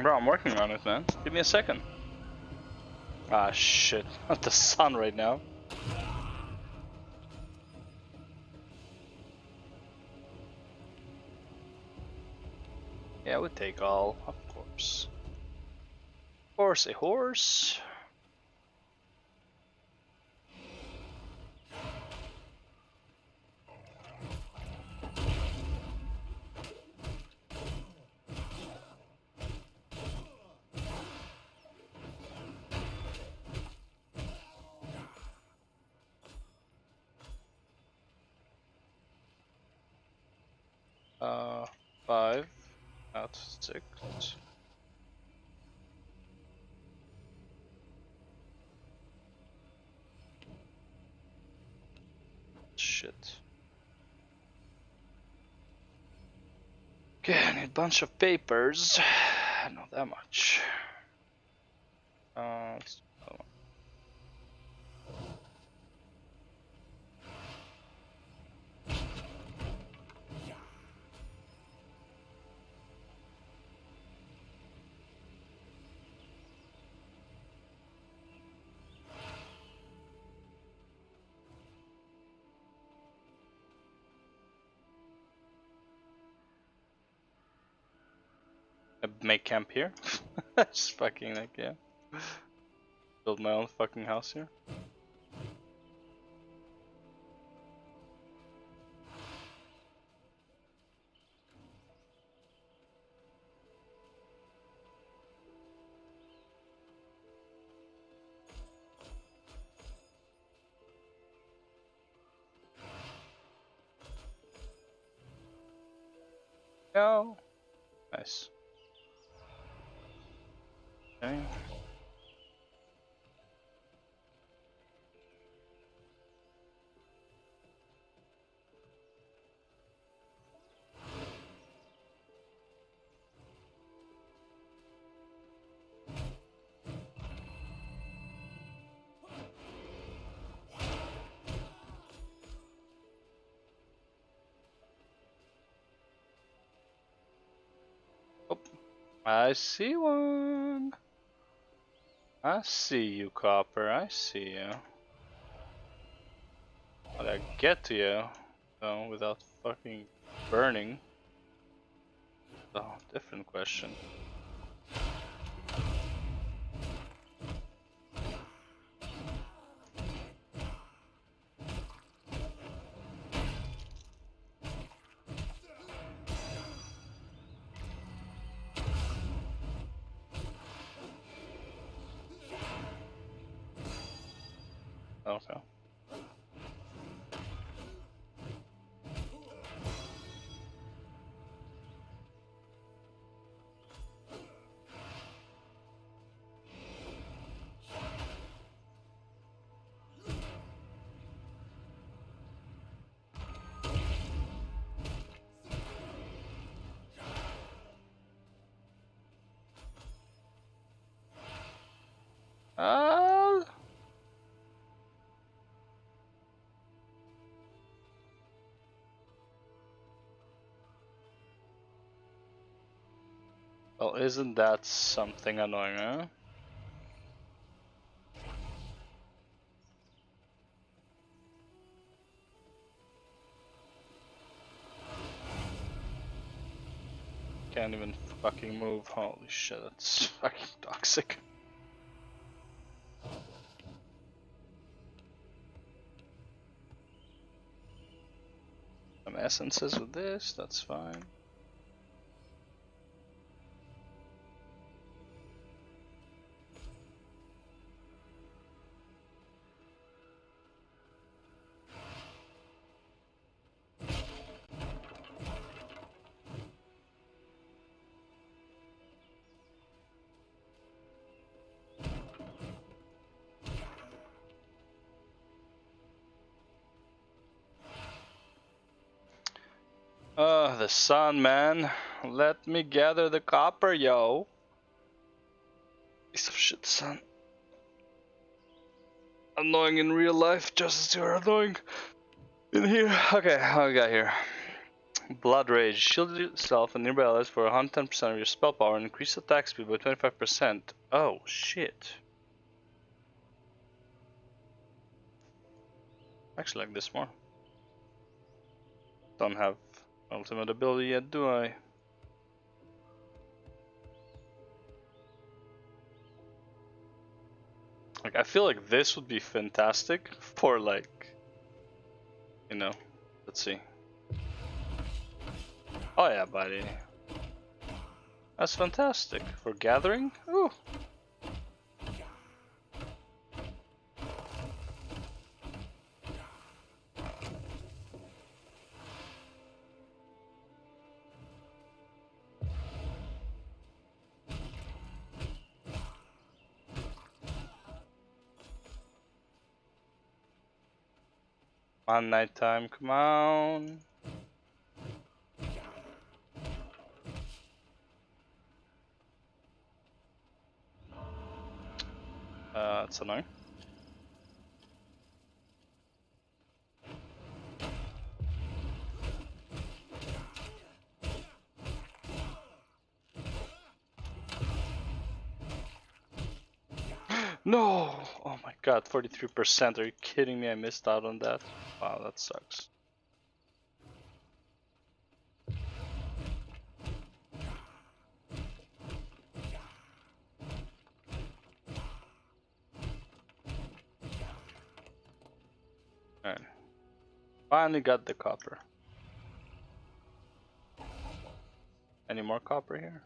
Bro, I'm working on it, man. Give me a second. Ah, shit. Not the sun right now. Yeah, we take all, of course. Of course, a horse. Uh, 5 out of 6. shit. Okay, I need a bunch of papers. Not that much. Let's do another one. Make camp here? Just fucking like, yeah. Build my own fucking house here. Go. Nice. Okay. Oh, I see one. I see you, Copper. I see you. How'd I get to you? No, without fucking burning. Oh, different question. Okay. Well, isn't that something annoying, huh? Can't even fucking move. Holy shit, that's fucking toxic. Some essences with this, that's fine. The sun, man. Let me gather the copper, yo. Piece of shit, sun. Annoying in real life, just as you're annoying in here. Okay, how we got here? Blood Rage. Shield yourself and nearby allies for 110% of your spell power and increase attack speed by 25%. Oh, shit. Actually like this more. Don't have ultimate ability yet, do I? Like, I feel like this would be fantastic for, like, you know, let's see. Oh yeah, buddy. That's fantastic. For gathering? Ooh. On nighttime, come on. That's annoying. No! Oh my god, 43%. Are you kidding me? I missed out on that. Wow, that sucks. Alright. Finally got the copper. Any more copper here?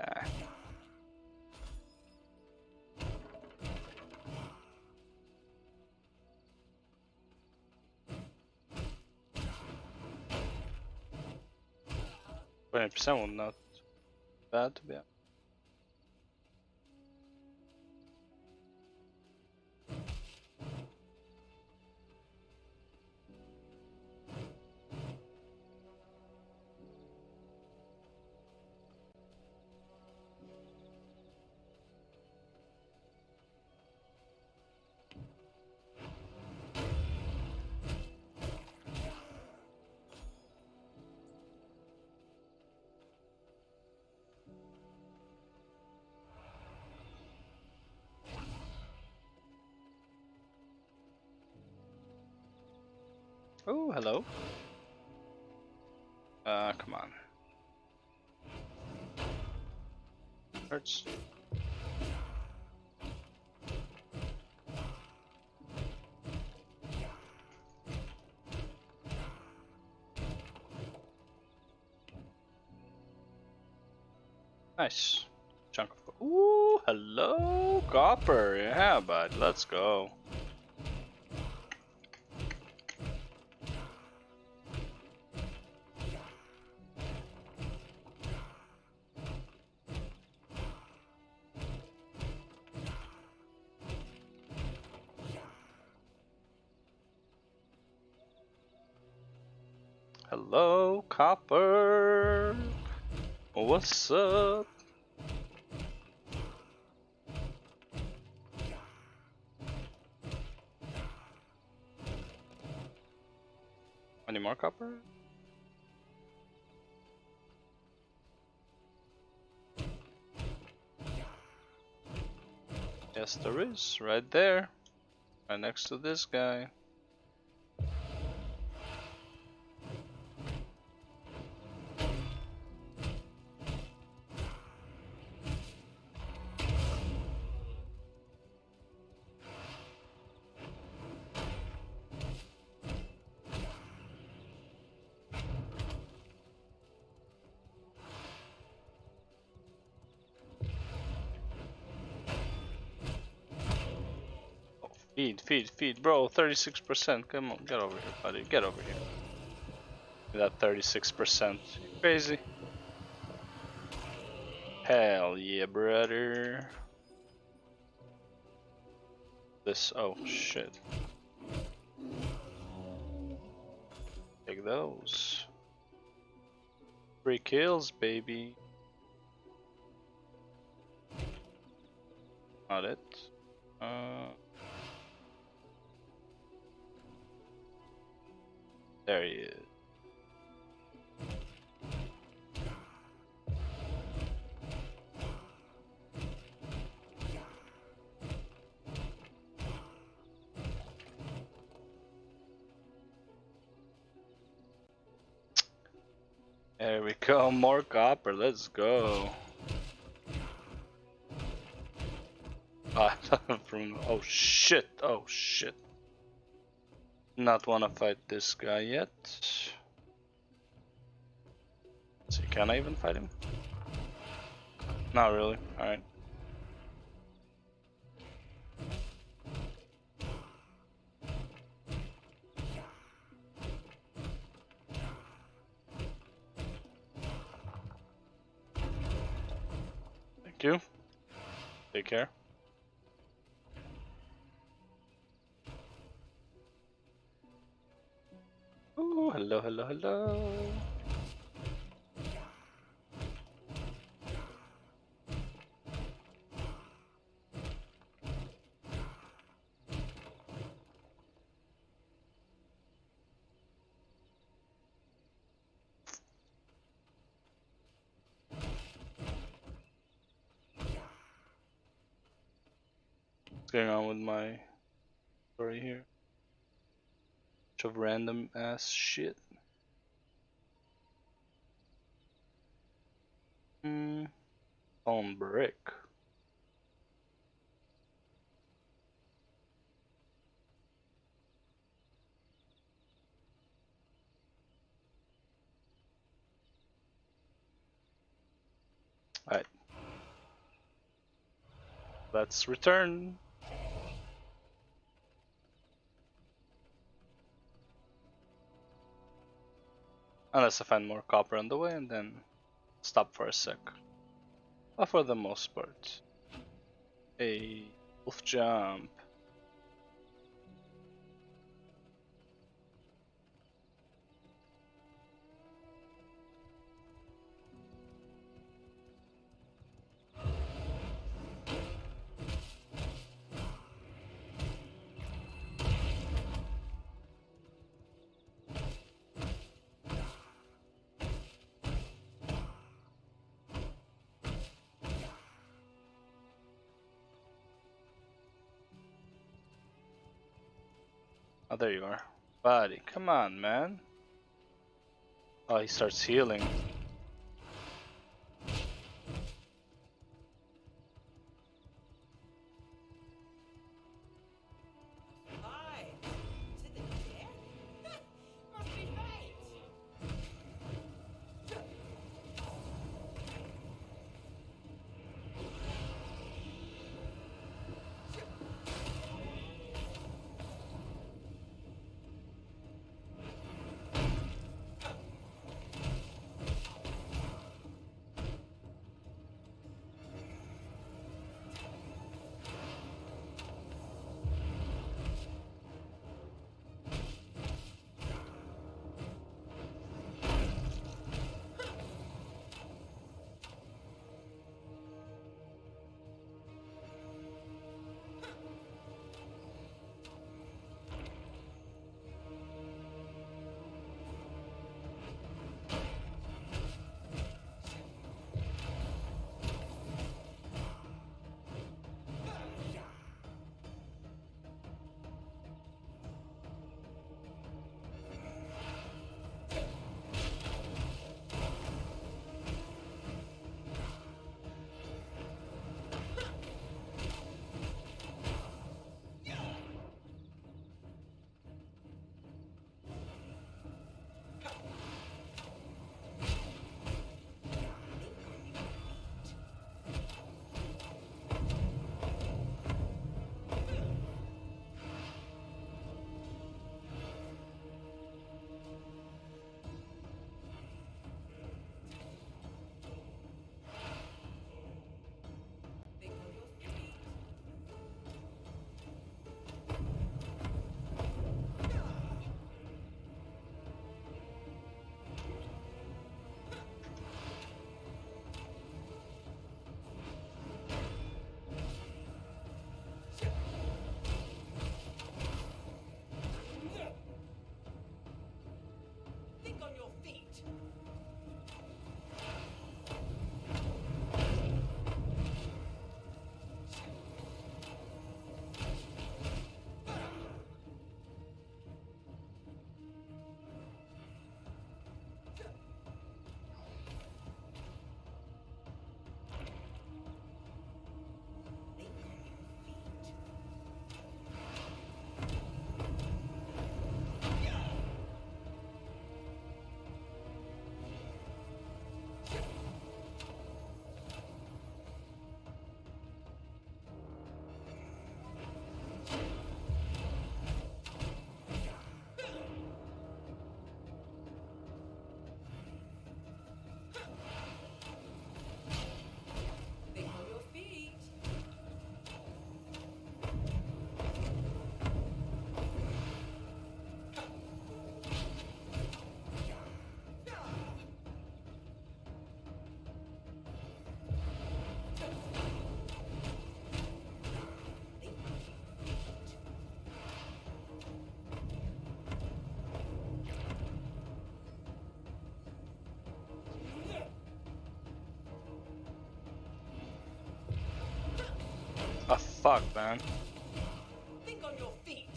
Ah. 20% was not bad to be honest. Oh, hello. Come on. Hurts. Nice. Chunk of. Ooh, hello, copper. Yeah, bud. Let's go. Hello, copper. What's up? Any more copper? Yes, there is. Right there. Right next to this guy. Feed, bro. 36%. Come on, get over here, buddy. Get over here. That 36%. Crazy. Hell yeah, brother. This. Oh shit. Take those. 3 kills, baby. Not it. There he is. There we go, more copper, let's go. From oh shit. Not wanna fight this guy yet. So can I even fight him? Not really, alright. Thank you. Take care. Oh, hello, hello, hello. What's going on with my story here? Bunch of random ass shit. On brick. Alright. Let's return. Unless I find more copper on the way and then stop for a sec. But for the most part. A wolf jump. Oh, there you are. Buddy, come on, man. Oh, he starts healing. fuck, man? Think on your feet.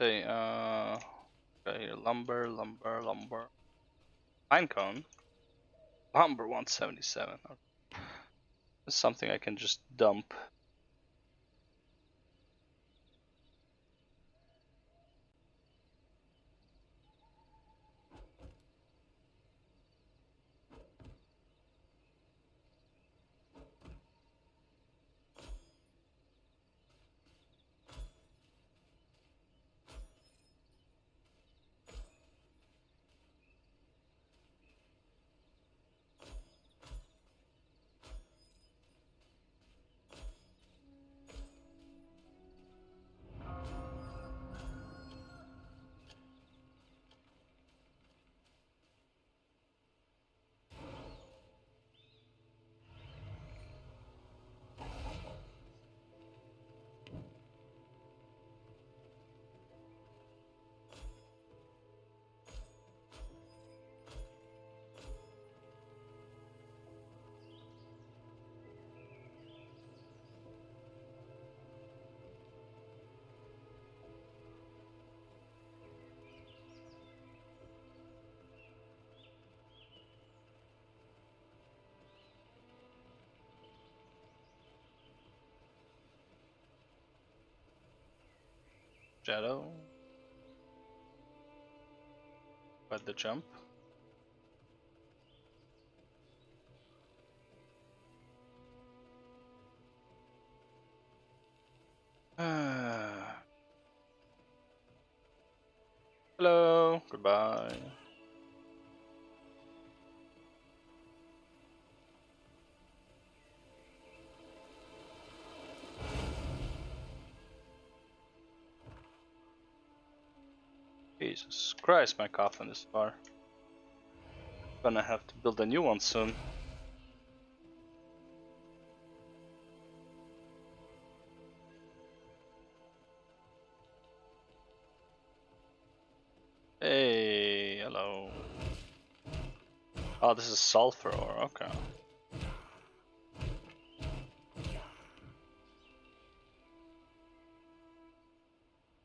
Okay, okay, lumber. Pinecone. Lumber 177. Okay. This is something I can just dump. Shadow. But the jump. Hello. Goodbye. Jesus Christ, my coffin is far. Gonna have to build a new one soon. Hey, hello. Oh, this is sulfur ore, okay.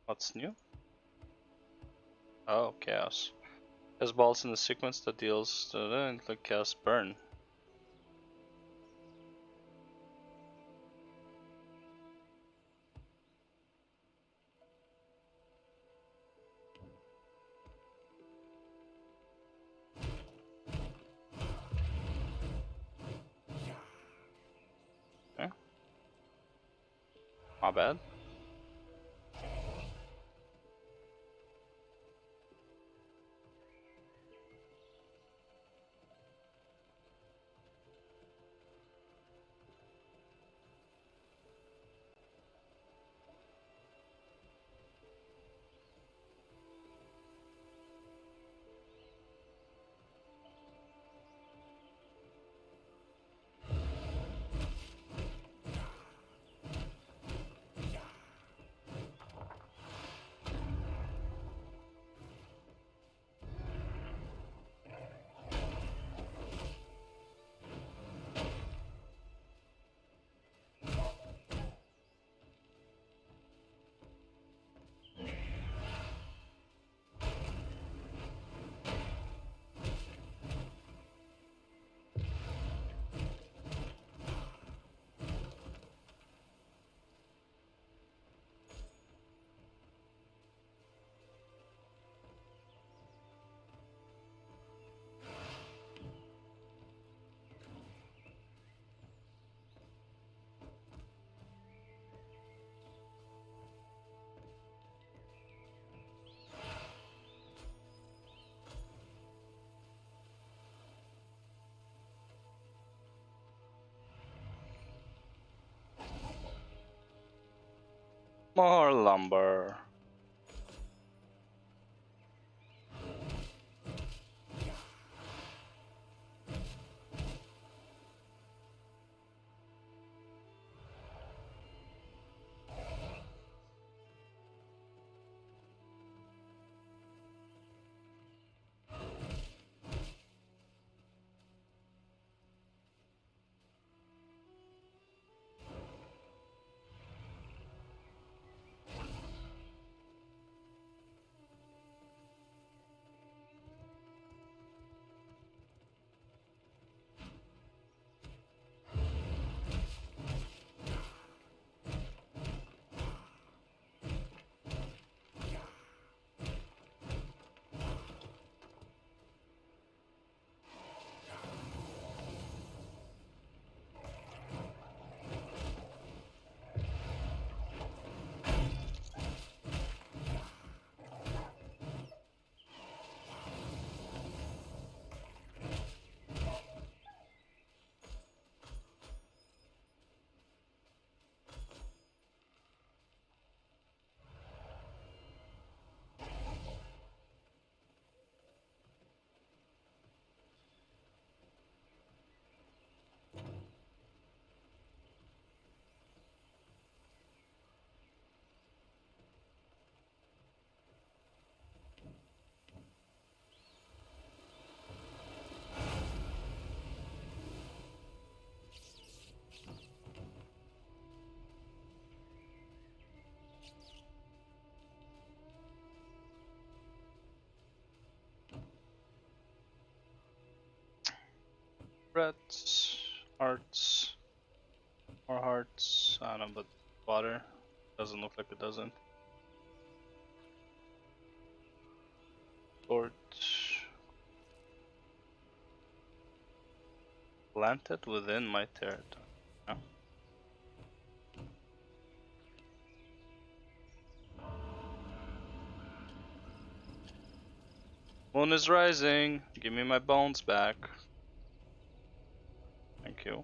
What's new? Oh, chaos. Has balls in the sequence that deals like chaos burn. Okay. My bad. More lumber. Reds, hearts, more hearts. I don't know, but water doesn't look like it doesn't. Torch. Planted within my territory. No. Moon is rising. Give me my bones back. Thank you.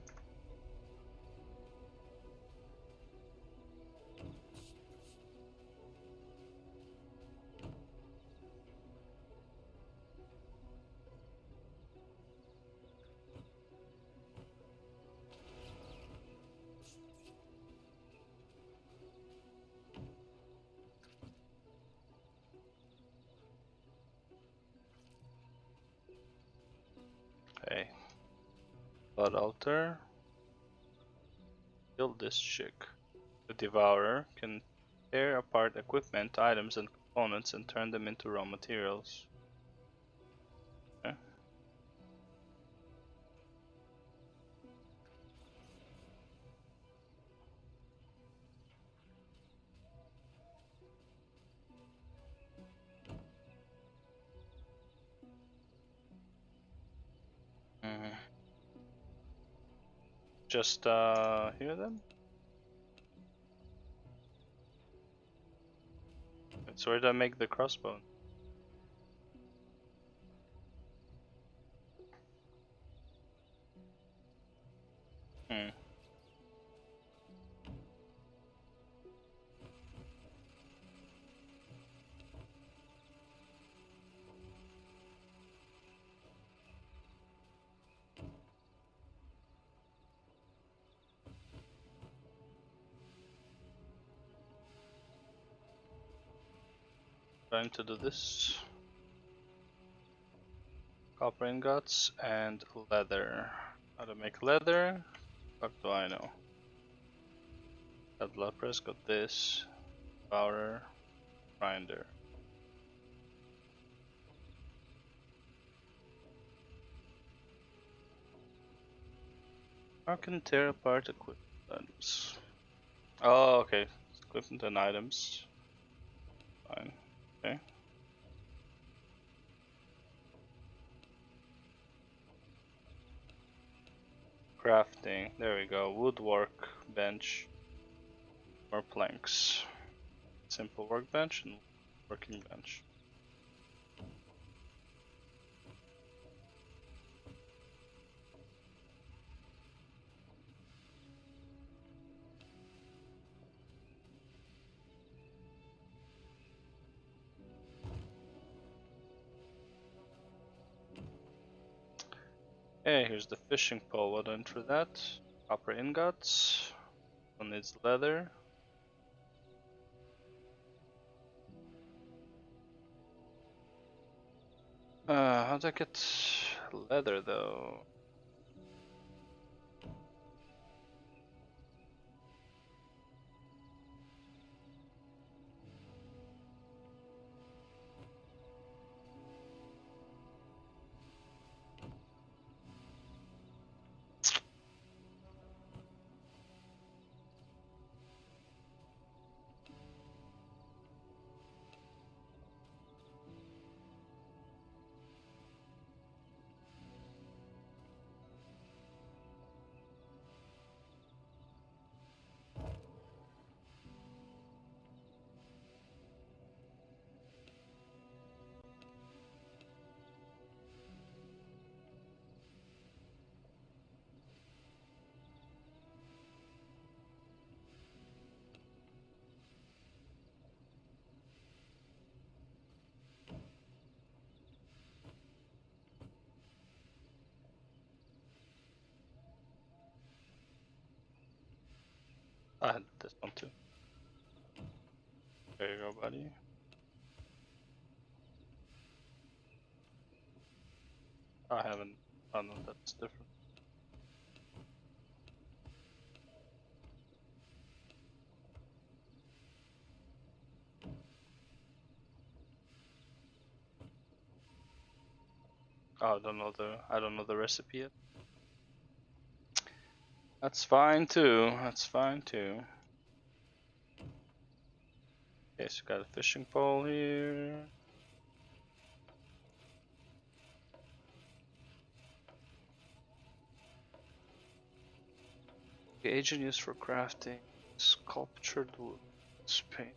Okay. Blood altar. Kill this chick. The devourer can tear apart equipment, items, and components and turn them into raw materials. Okay. Just here then? So where did I make the crossbow? Time to do this. Copper ingots and leather. How to make leather? Fuck do I know? Got blood press, got this. Powder. Grinder. How can tear apart equipment items? Oh, okay. Equipment and items. Fine. Okay. Crafting. There we go. Woodwork bench. More planks. Simple workbench and working bench. Okay, here's the fishing pole. What enter that? Copper ingots. One needs leather. How'd I get leather though? I had this one too. There you go, buddy. I haven't. Oh no, that's different. Oh, I don't know the recipe yet. That's fine too. That's fine too. Okay, so got a fishing pole here. The agent used for crafting sculptured wood. Paint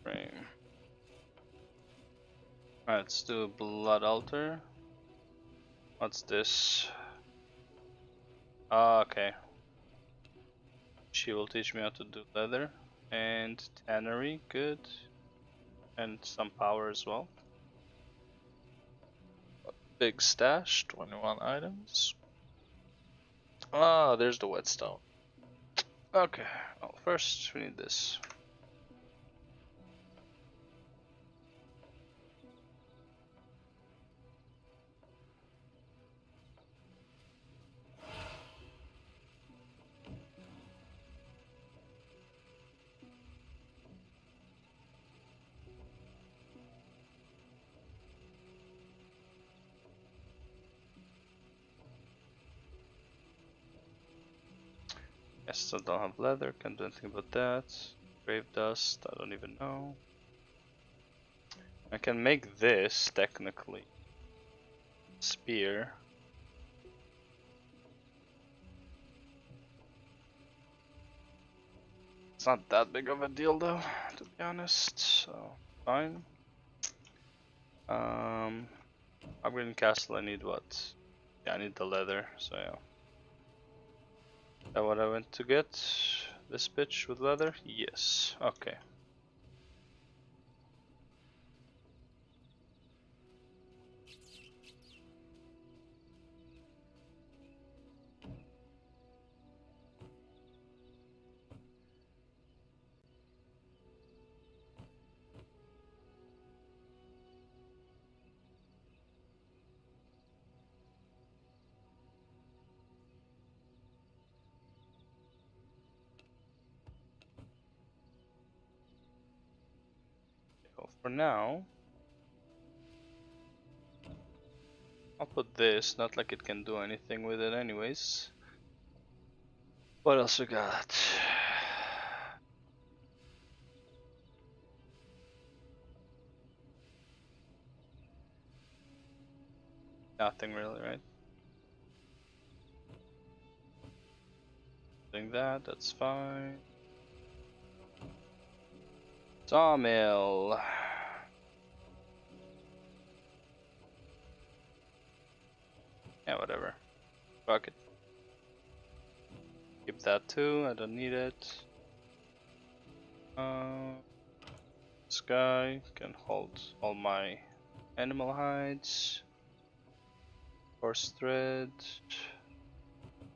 frame. Alright, let's do a blood altar. What's this? Ah, okay. She will teach me how to do leather and tannery, good. And some power as well. Big stash, 21 items. Ah, there's the whetstone. Okay, well, first we need this. I still don't have leather, can't do anything about that. Grave dust, I don't even know. I can make this, technically. Spear. It's not that big of a deal though, to be honest, so fine. Upgrading castle, I need what? Yeah, I need the leather, so yeah. Is that what I went to get? This bitch with leather? Yes, okay. Well, for now, I'll put this, not like it can do anything with it anyways. What else we got? Nothing really, right? Doing that, that's fine. Sawmill. Yeah, whatever. Fuck it. Keep that too, I don't need it. This guy can hold all my animal hides. Horse thread.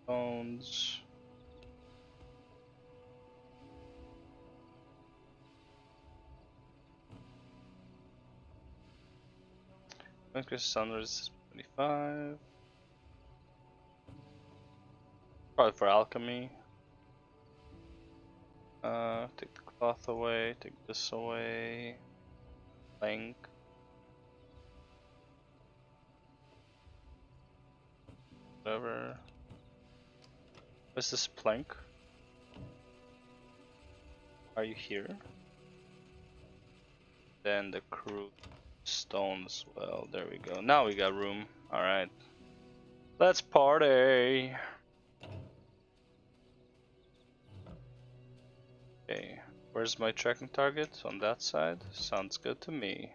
Bones. Increase sun resistance 25. Probably for alchemy. Take the cloth away, take this away. Plank. Whatever. What's this plank? Are you here? Then the crude stone as well. There we go. Now we got room. Alright. Let's party! Okay. Where's my tracking target? On that side? Sounds good to me.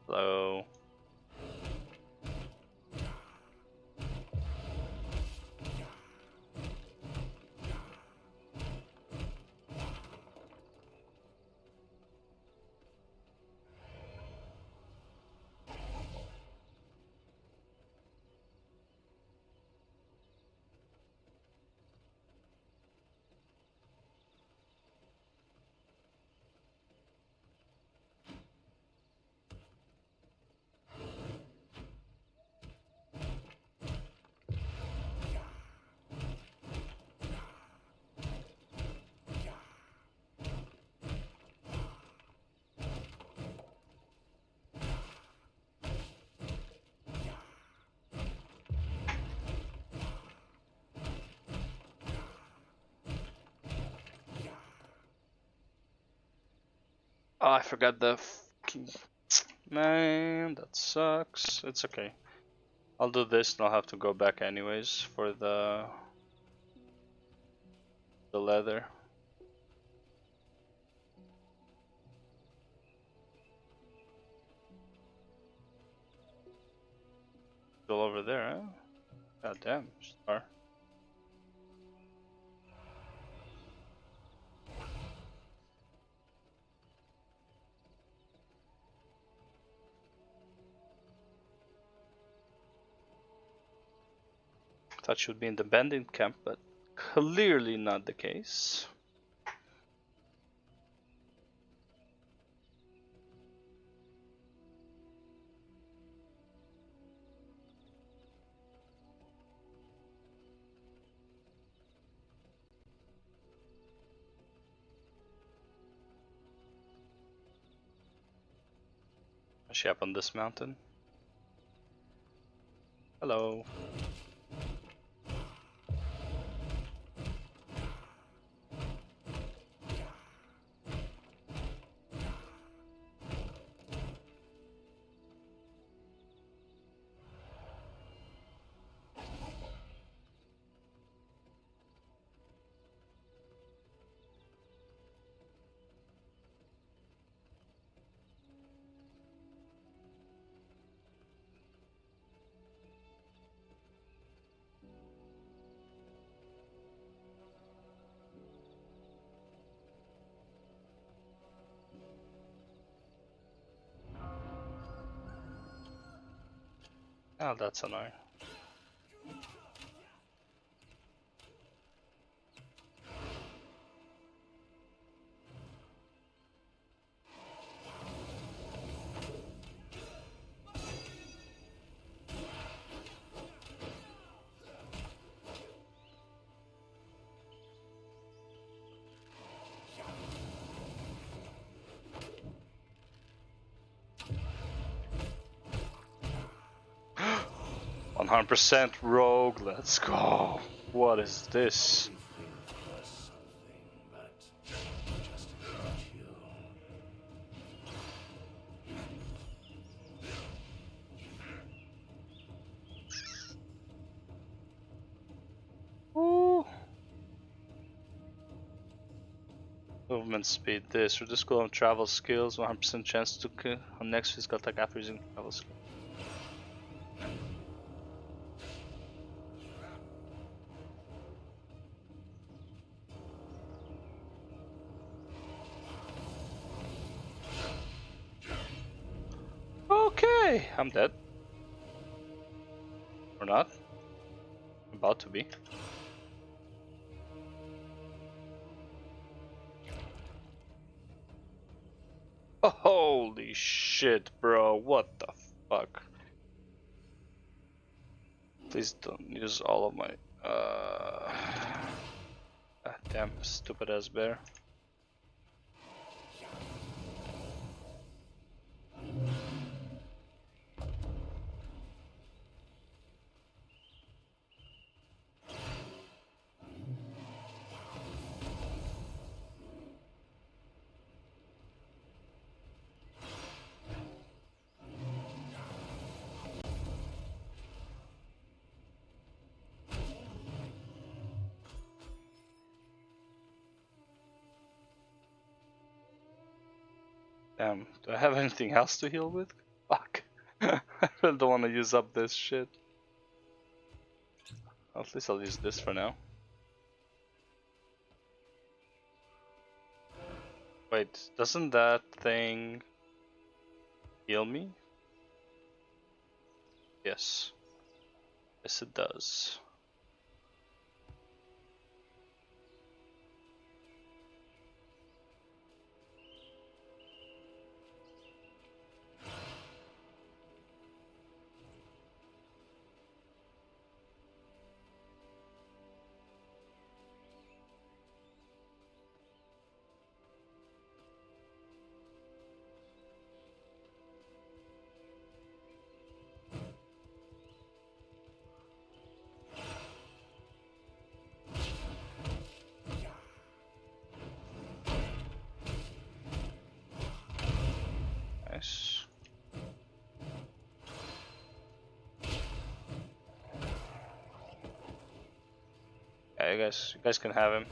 Hello. Oh, I forgot the fucking... Man, that sucks. It's okay. I'll do this and I'll have to go back anyways for the leather. Still over there, huh? God damn, star. Thought she would be in the bandit camp, but clearly not the case. Is she up on this mountain? Hello. Oh, that's annoying. %100% rogue, let's go. What is this? Movement speed. This reduce cooldown travel skills. 100% chance to kill on next physical attack after using travel skill. Okay, I'm dead. Or not. About to be. Oh, holy shit, bro. What the fuck? Please don't use all of my... damn, stupid ass bear. Damn, do I have anything else to heal with? Fuck. I really don't want to use up this shit. At least I'll use this for now. Wait, doesn't that thing heal me? Yes. Yes, it does. Nice. Yeah, you guys can have him.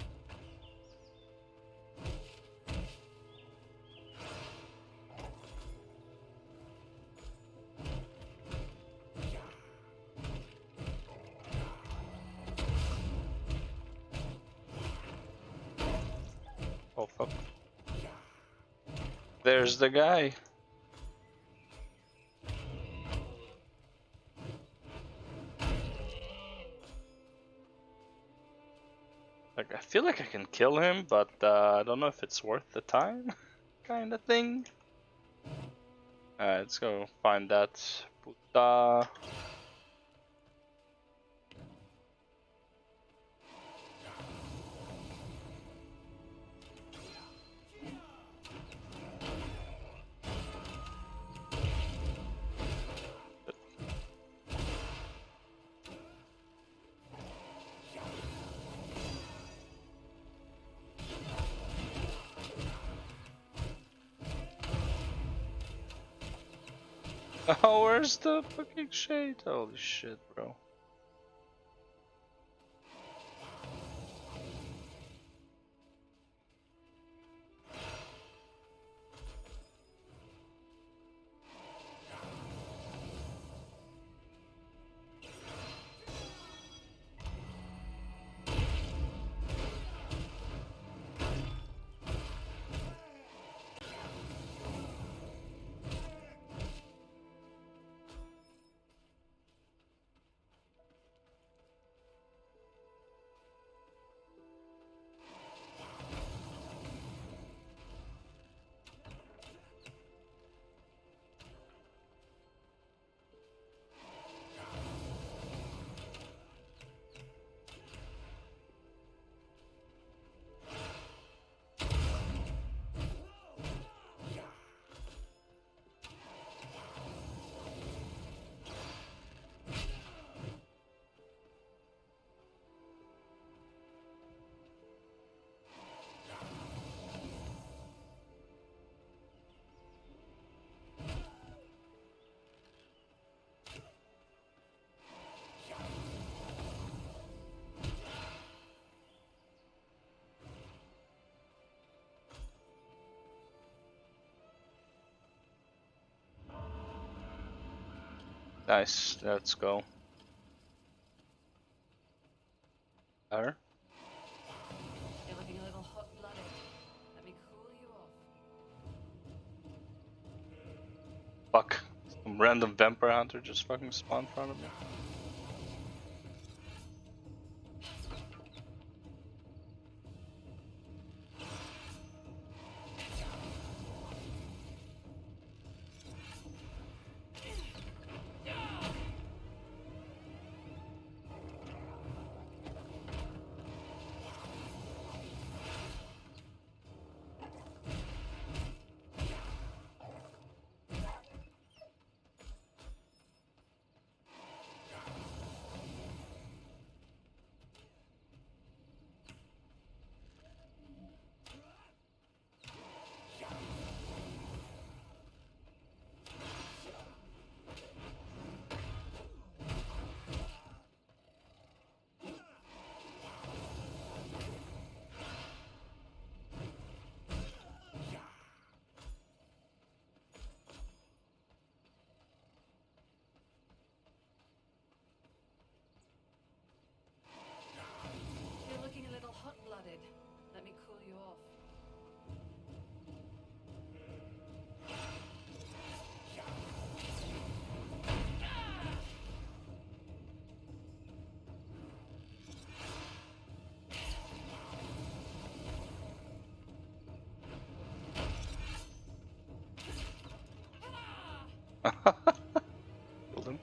Oh fuck. There's the guy. Like, I feel like I can kill him, but I don't know if it's worth the time, kind of thing. Alright, let's go find that puta. Oh, where's the fucking shade? Holy shit, bro. Nice, let's go. Her? You're looking a little hot-blooded. Let me cool you off. Fuck. Some random vampire hunter just fucking spawned in front of me. You're looking a little hot-blooded. Let me cool you off. Killed him.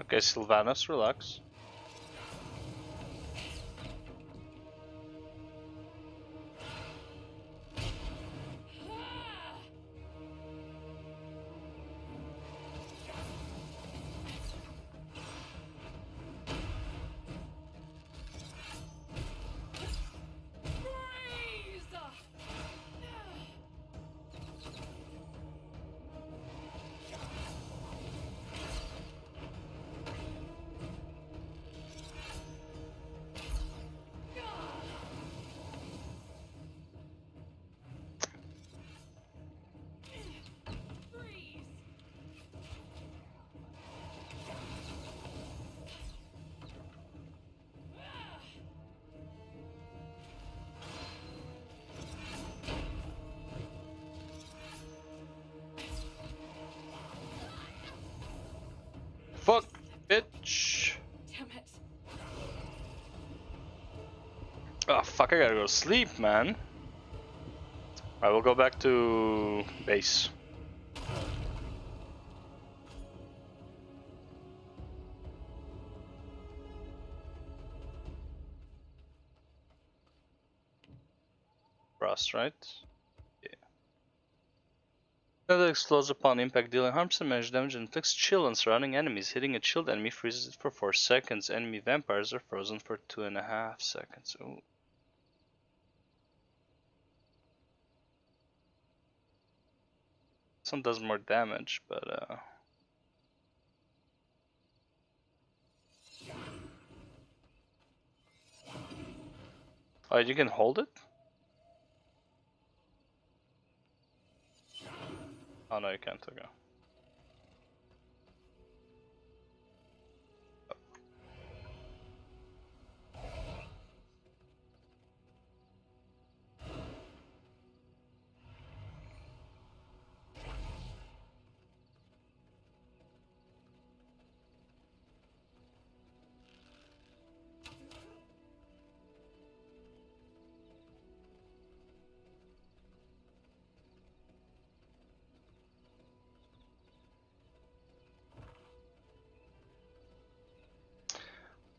Okay, Sylvanas, relax. Fuck, bitch. Damn it. Oh fuck, I gotta go to sleep, man. I will go back to base. Frost, right? Yeah. That explodes upon impact, dealing harm and damage, and inflicts chill on surrounding enemies. Hitting a chilled enemy freezes it for 4 seconds. Enemy vampires are frozen for 2.5 seconds. Ooh. This one does more damage, but oh, you can hold it? Oh no, you can't, okay.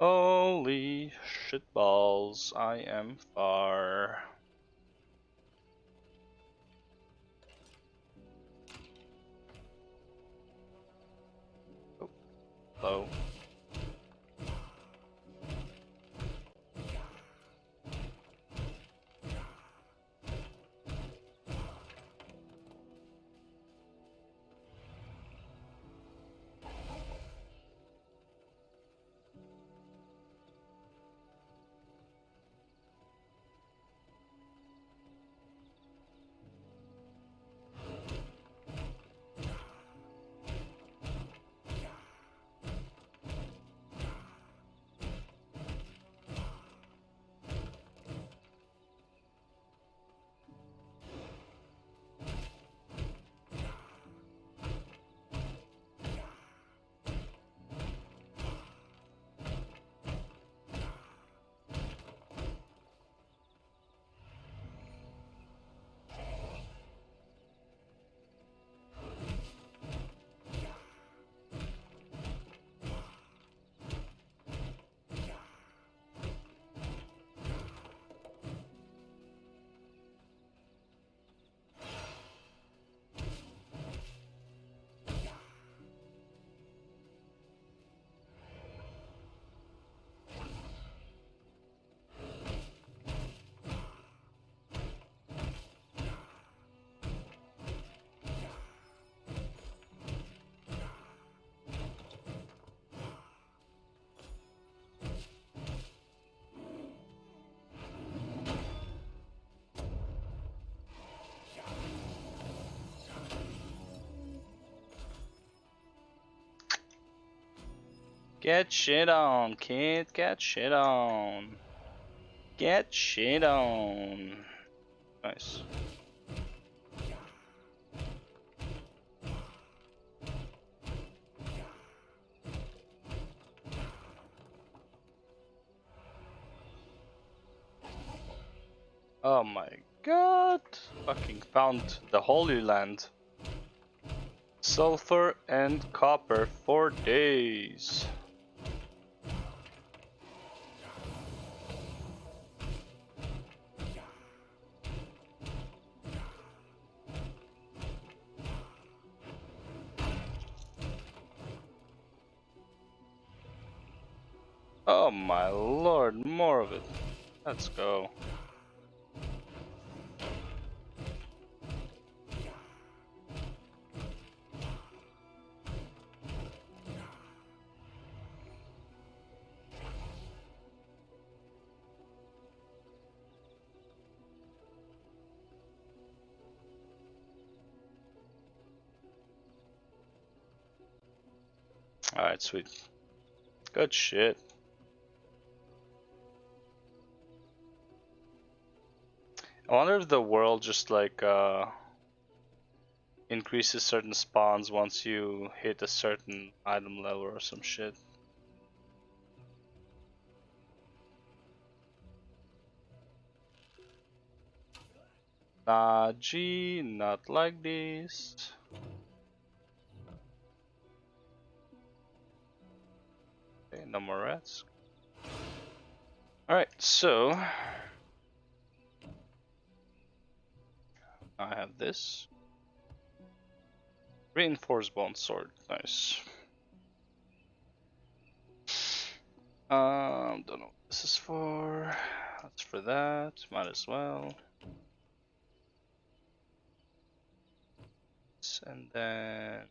Holy shitballs, I am far. Oh, low. Get shit on, kid. Get shit on. Get shit on. Nice. Oh my god. Fucking found the Holy Land. Sulfur and copper for days. Oh my lord, more of it. Let's go. Alright, sweet. Good shit. I wonder if the world just like increases certain spawns once you hit a certain item level or some shit. Nah, G, not like this. Okay, no more rats. Alright, so I have this. Reinforced bone sword, nice. Don't know what this is for. That's for that, might as well. And then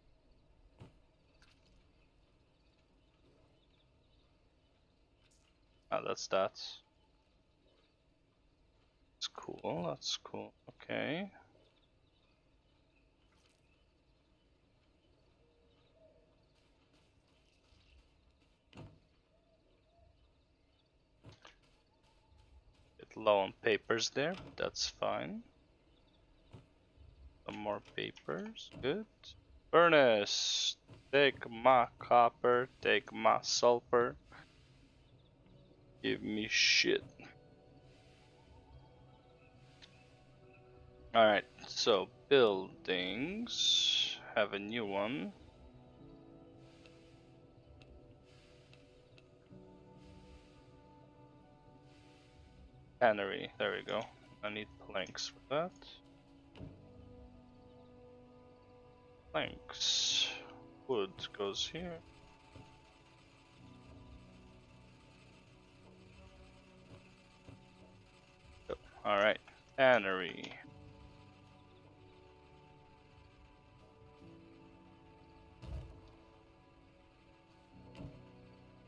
that's that. That's cool, that's cool, okay. Bit low on papers there, but that's fine. Some more papers, good. Furnace, take my copper, take my sulfur. Give me shit. Alright, so buildings have a new one. Cannery, there we go. I need planks for that. Planks. Wood goes here. Alright, tannery.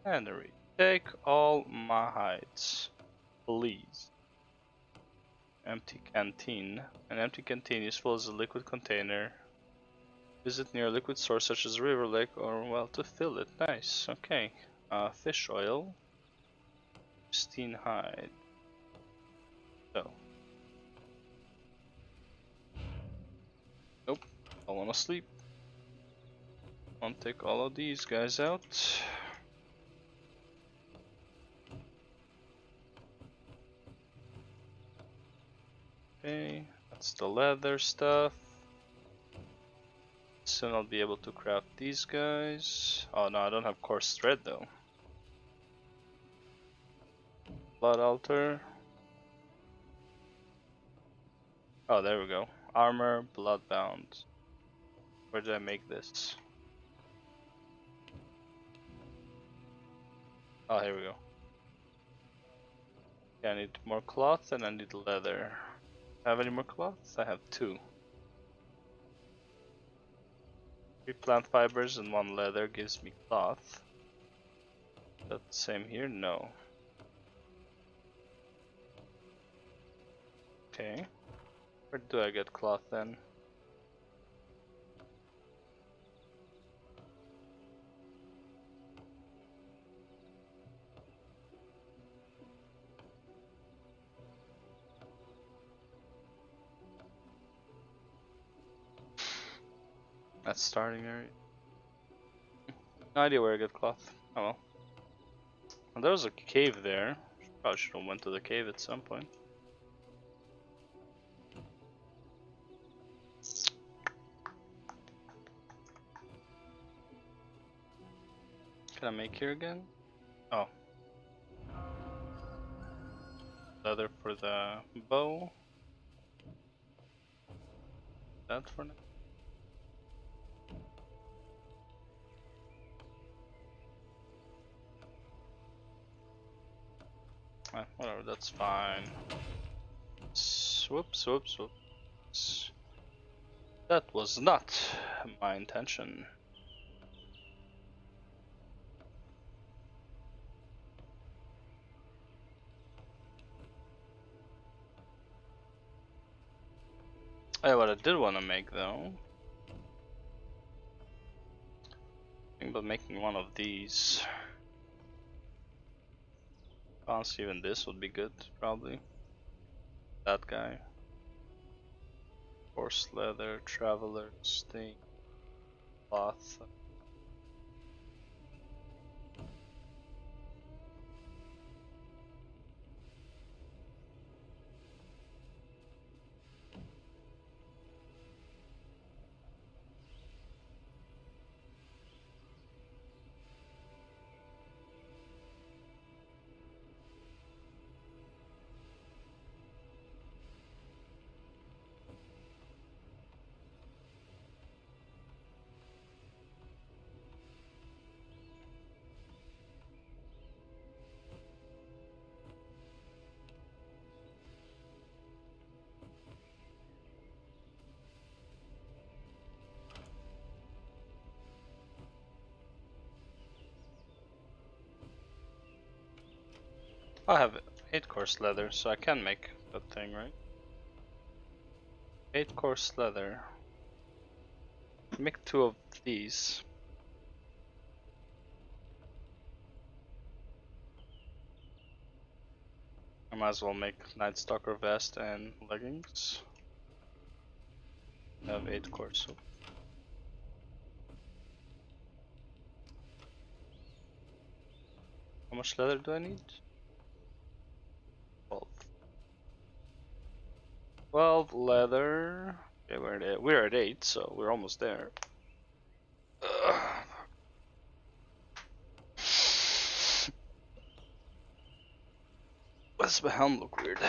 Tannery. Take all my hides, please. Empty canteen. An empty canteen useful as a liquid container. Visit near a liquid source such as a river, lake, or well to fill it. Nice. Okay. Fish oil. Pristine hide. So. Nope. I wanna sleep. I'll take all of these guys out. Okay, that's the leather stuff. Soon I'll be able to craft these guys. Oh no, I don't have coarse thread though. Blood altar. Oh, there we go. Armor, bloodbound. Where did I make this? Oh, here we go. Yeah, I need more cloth and I need leather. Have any more cloths? I have 2. 3 plant fibers and 1 leather gives me cloth. That same here? No. Okay. Where do I get cloth then? That's starting area. No idea where I get cloth. Oh well. Well, there was a cave there. Probably should have went to the cave at some point. Can I make here again? Oh. Leather for the bow. That for now. Whatever, that's fine. Whoops, whoops, whoops. That was not my intention. Hey, what I did want to make though, think about making one of these. Honestly, even this would be good, probably. That guy. Horse leather, traveler, sting, cloth. I have 8 course leather, so I can make that thing, right? 8 course leather. Make 2 of these. I might as well make Night Stalker vest and leggings. I have 8 course. So. How much leather do I need? 12. 12 leather. Okay, we're at 8, so we're almost there. Why does my helm look weird?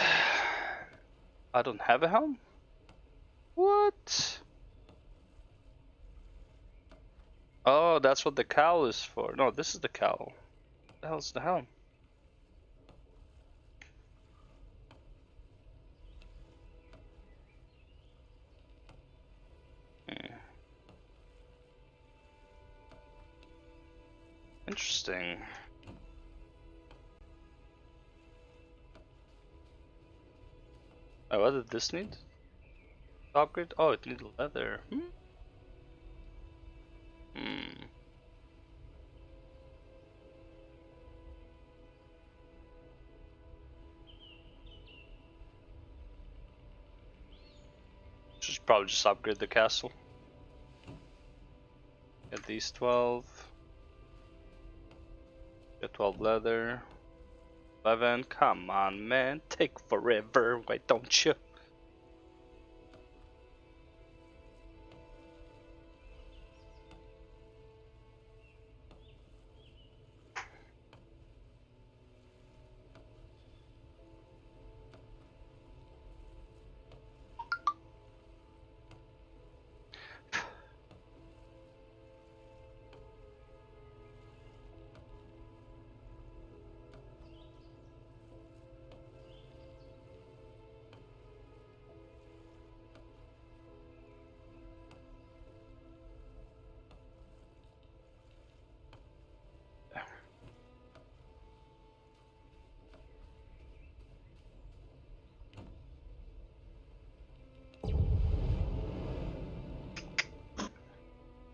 I don't have a helm? What? Oh, that's what the cowl is for. No, this is the cowl. What the hell's the helm? Interesting. Oh, what did this need? Upgrade? Oh, it needs leather. Should probably just upgrade the castle. Get these 12. Get 12 leather. 11. Come on, man. Take forever. Why don't you?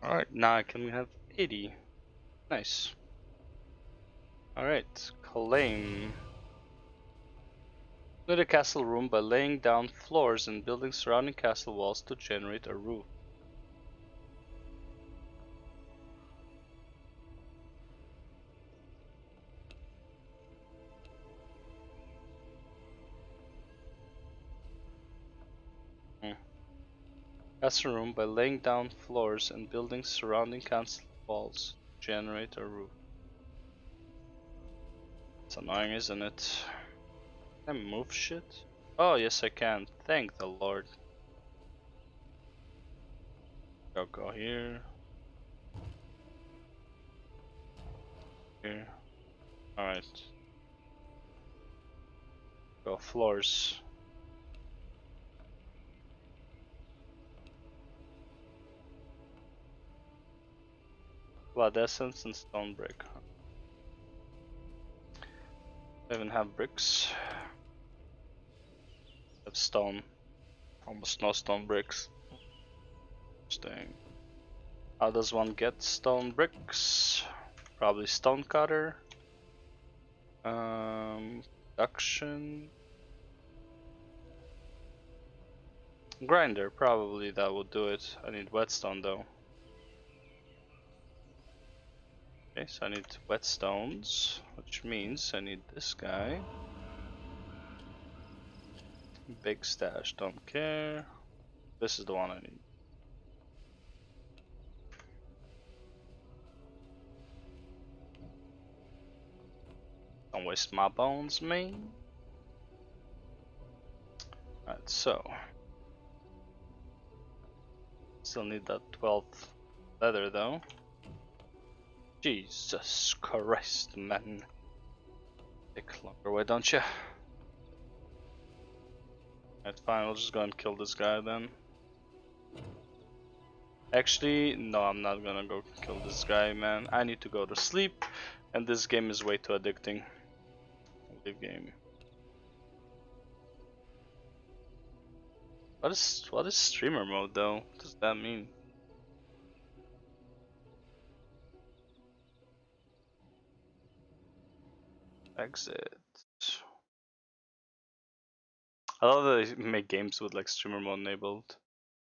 Alright, now I can have 80. Nice. Alright, claim. Clear the castle room by laying down floors and building surrounding castle walls to generate a roof. Castle room by laying down floors and building surrounding castle walls to generate a roof. It's annoying, isn't it? Can I move shit? Oh, yes I can. Thank the Lord. Go here. Here. Alright. Go floors. Blood essence and stone brick. I even have bricks. I have stone. Almost no stone bricks. Staying. How does one get stone bricks? Probably stone cutter. Production. Grinder, probably that would do it. I need whetstone though. Okay, so I need whetstones, which means I need this guy. Big stash, don't care. This is the one I need. Don't waste my bones, man. Alright, so. Still need that 12th leather though. Jesus Christ, man. Take longer way, don't you? Alright, fine, I'll just go and kill this guy then. Actually, no, I'm not gonna go kill this guy, man. I need to go to sleep, and this game is way too addicting. Leave game. What is streamer mode though? What does that mean? Exit. I love that they make games with like streamer mode enabled.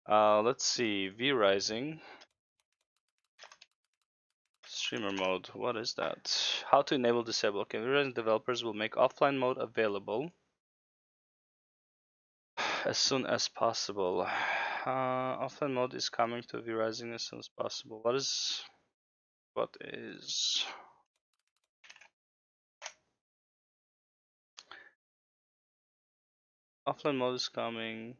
Let's see, V Rising. Streamer mode, what is that? How to enable disable. Okay, V Rising developers will make offline mode available as soon as possible. Offline mode is coming to V Rising as soon as possible. What is offline mode is coming.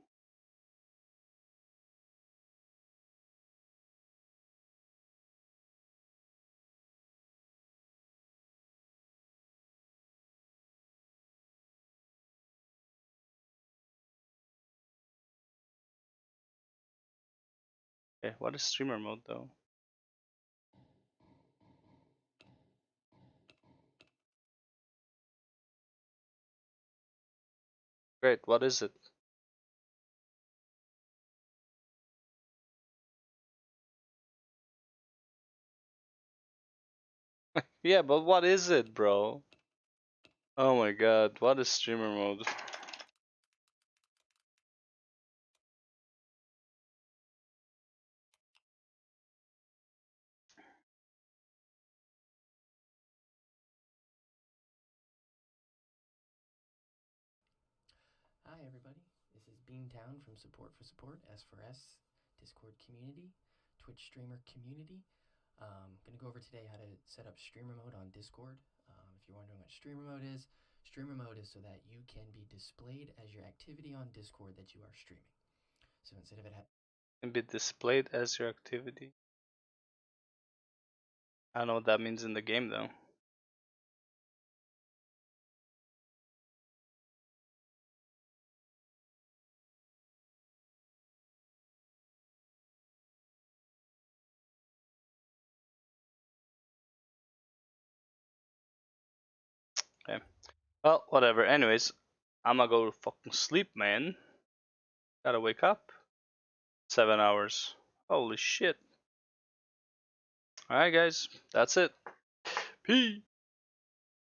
Okay, what is streamer mode though? Great, what is it? Yeah, but what is it, bro? Oh my god, what is streamer mode? Hi everybody, this is Beantown from Support for Support, S4S, Discord community, Twitch streamer community. Gonna go over today how to set up streamer mode on Discord. If you're wondering what streamer mode is so that you can be displayed as your activity on Discord that you are streaming. So instead of it Can be displayed as your activity. I don't know what that means in the game though. Okay. Well, whatever. Anyways, I'ma go fucking sleep, man. Gotta wake up. 7 hours. Holy shit. Alright guys, that's it. Peace.